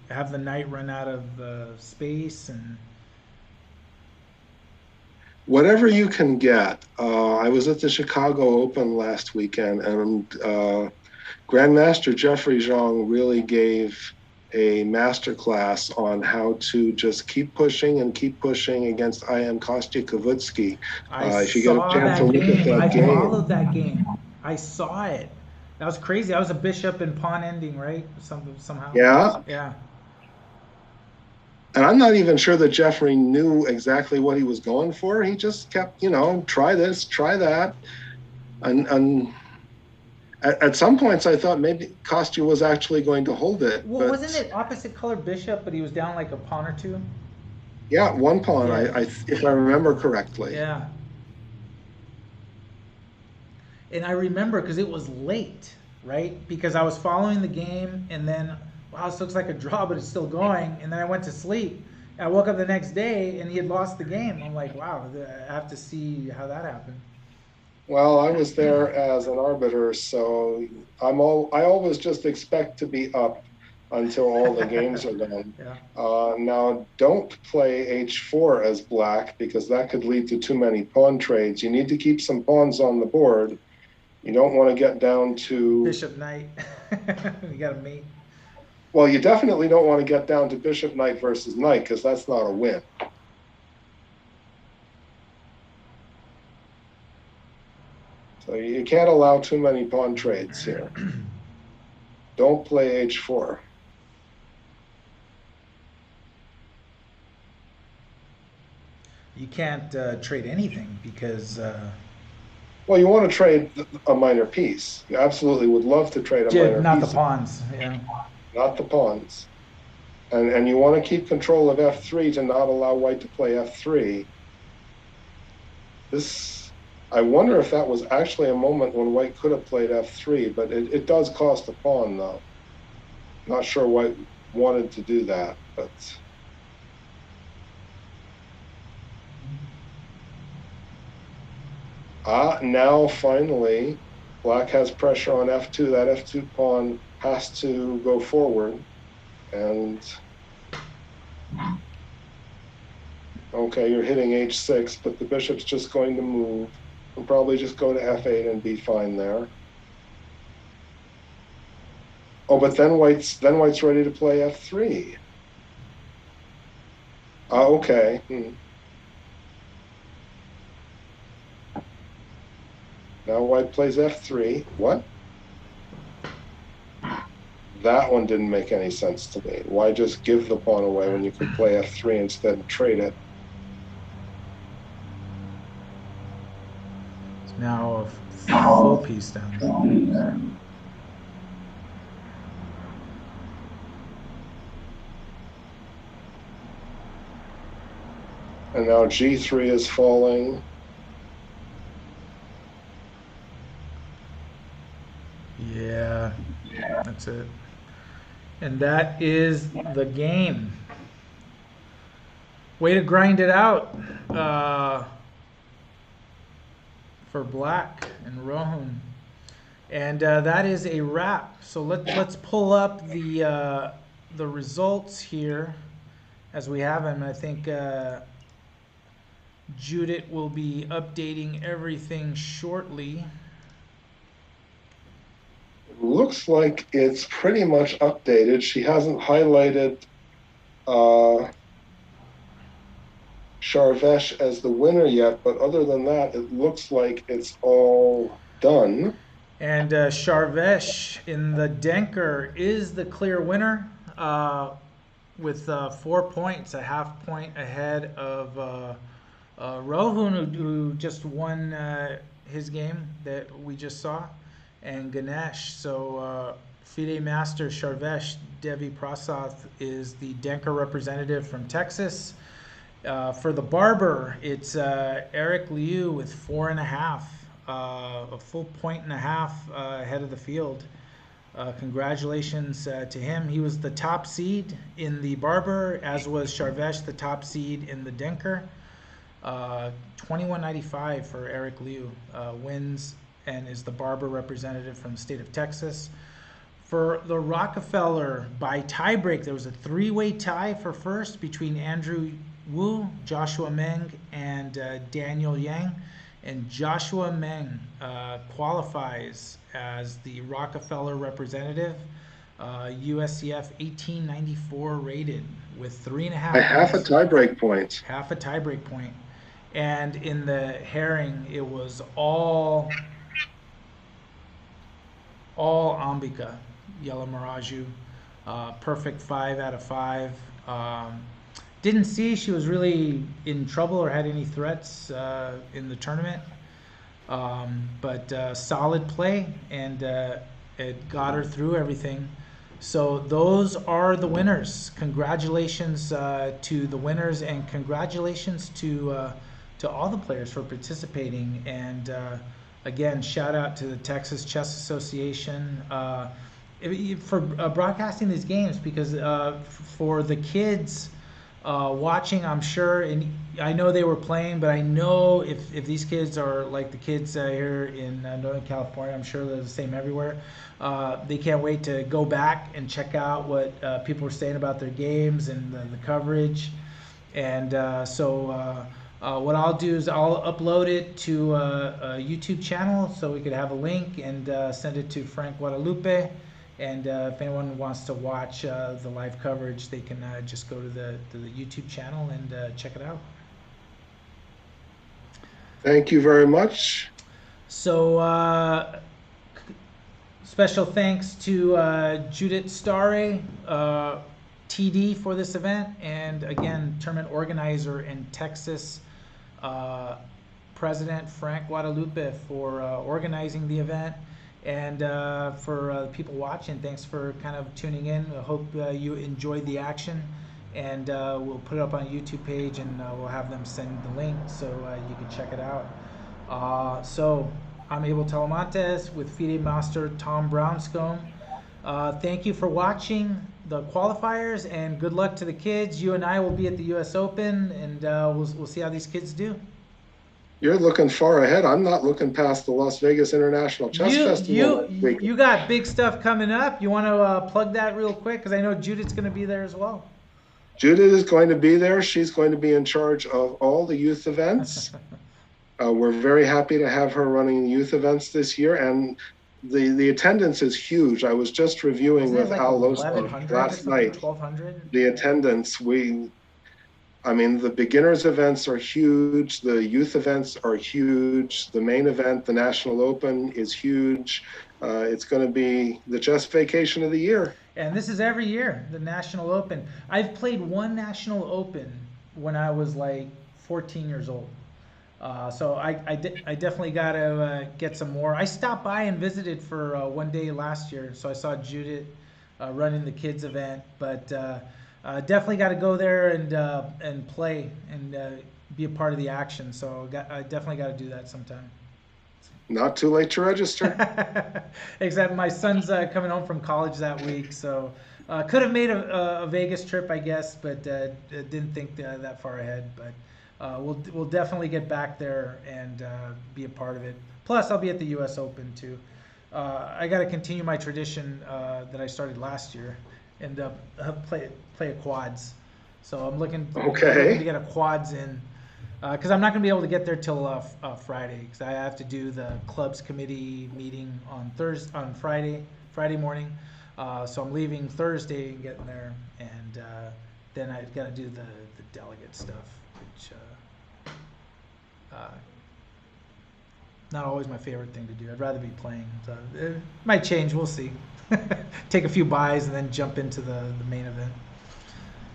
Have the knight run out of space and whatever you can get. I was at the Chicago Open last weekend, and Grandmaster Jeffrey Zhang really gave a masterclass on how to just keep pushing against I.M. Kostya Kavutsky. If you get a chance to look at that game. I followed that game. I saw it. That was crazy. I was a bishop and pawn ending, right? Somehow. Yeah. Yeah. And I'm not even sure that Jeffrey knew exactly what he was going for. He just kept, try this, try that. And at some points, I thought maybe Kostya was actually going to hold it. Well, wasn't it opposite color bishop, but he was down like a pawn or two? Yeah, one pawn, yeah. If I remember correctly. Yeah. And I remember because it was late, right? Because I was following the game, and then, wow, this looks like a draw, but it's still going. And then I went to sleep. I woke up the next day, and he had lost the game. I'm like, wow, I have to see how that happened. Well, I was there as an arbiter, so I always just expect to be up until all the games are done. Yeah. Now, don't play h4 as Black, because that could lead to too many pawn trades. You need to keep some pawns on the board. You don't want to get down to bishop knight. You got a mate. Well, you definitely don't want to get down to bishop knight versus knight, because that's not a win. So you can't allow too many pawn trades here. Don't play h4. You can't trade anything because... Well, you want to trade a minor piece. You absolutely would love to trade a minor piece. Not the pawns, yeah. Not the pawns. And you want to keep control of f3 to not allow white to play f3. I wonder if that was actually a moment when white could have played f3, but it does cost a pawn, though. Not sure white wanted to do that, but... Now finally, Black has pressure on f2. That f2 pawn has to go forward. And... Okay, you're hitting h6, but the bishop's just going to move. We'll probably just go to f8 and be fine there. Oh, but then white's ready to play f3. Okay. Now white plays f3. What? That one didn't make any sense to me. Why just give the pawn away when you could play f3 instead and trade it? It's now a full piece down. And now g3 is falling. Yeah, that's it. And that is the game. Way to grind it out for Black and Rohun. And that is a wrap. So let's pull up the results here as we have them. I think Judith will be updating everything shortly. It looks like it's pretty much updated. She hasn't highlighted Sharvesh as the winner yet, but other than that, it looks like it's all done. And Sharvesh in the Denker is the clear winner with 4 points, a half point ahead of Rohun, who just won his game that we just saw, and Ganesh. So FIDE Master Sharvesh Devi Prasath is the Denker representative from Texas. For the Barber, it's Eric Liu with 4.5, a full point and a half ahead of the field. Congratulations to him. He was the top seed in the Barber, as was Sharvesh, the top seed in the Denker. 21.95 for Eric Liu, wins and is the Barber representative from the state of Texas. For the Rockefeller, by tiebreak, there was a three-way tie for first between Andrew Wu, Joshua Meng, and Daniel Yang. And Joshua Meng qualifies as the Rockefeller representative, USCF 1894 rated with 3.5 By half a points. tiebreak point. Half a tiebreak point. And in the Haring, it was all Ambika, Yellow Miraju. Perfect 5 out of 5. Didn't see she was really in trouble or had any threats in the tournament. But solid play, and it got her through everything. So those are the winners. Congratulations to the winners, and congratulations to all the players for participating. And again, shout out to the Texas Chess Association for broadcasting these games, because for the kids watching, I'm sure, and I know they were playing, but I know if these kids are like the kids here in Northern California, I'm sure they're the same everywhere. They can't wait to go back and check out what people are saying about their games and the coverage. And so what I'll do is I'll upload it to a YouTube channel so we could have a link and send it to Frank Guadalupe. And if anyone wants to watch the live coverage, they can just go to the YouTube channel and check it out. Thank you very much. So special thanks to Judith Stare, TD, for this event, and again, tournament organizer and Texas President Frank Guadalupe for organizing the event. And for people watching, thanks for kind of tuning in. I hope you enjoyed the action, and we'll put it up on a YouTube page, and we'll have them send the link so you can check it out. So I'm Abel Talamantes with FIDE Master Tom Brownscombe. Thank you for watching the qualifiers, and good luck to the kids. You and I will be at the U.S. Open, and we'll see how these kids do. You're looking far ahead. I'm not looking past the Las Vegas International Chess Festival. You got big stuff coming up. You want to plug that real quick? Because I know Judith's going to be there as well. Judith is going to be there. She's going to be in charge of all the youth events. We're very happy to have her running youth events this year. And the attendance is huge. I was just reviewing Isn't it with like Al Losner 1,100 or last something, night. 1,200? The attendance, I mean, the beginners events are huge. The youth events are huge. The main event, the National Open, is huge. It's going to be the just vacation of the year. And this is every year, the National Open. I've played one National Open when I was like 14 years old. So I definitely got to get some more. I stopped by and visited for one day last year, so I saw Judith running the kids event. But definitely got to go there and play and be a part of the action. So I definitely got to do that sometime. Not too late to register. Except my son's coming home from college that week, so could have made a Vegas trip, I guess, but didn't think that far ahead. But we'll definitely get back there and be a part of it. Plus, I'll be at the U.S. Open too. I got to continue my tradition that I started last year and play a quads. So I'm looking to get a quads in. Because I'm not going to be able to get there till Friday, because I have to do the clubs committee meeting on Friday morning. So I'm leaving Thursday and getting there, and then I've got to do the delegate stuff, which not always my favorite thing to do. I'd rather be playing. So it might change. We'll see. Take a few buys and then jump into the main event.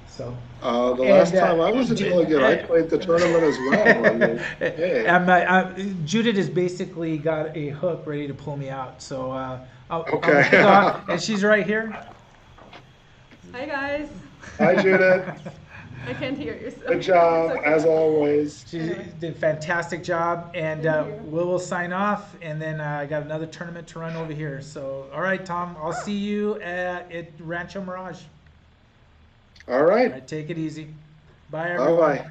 So the last time I was a delegate, I played the tournament as well. I mean, hey. Judith has basically got a hook ready to pull me out. So I'll and she's right here. Hi guys. Hi Judith. I can't hear you. So good job okay. As always. She did a fantastic job, and we'll sign off, and then I got another tournament to run over here. So all right, Tom, I'll see you at Rancho Mirage. All right. All right, take it easy. Bye, everyone. Bye-bye.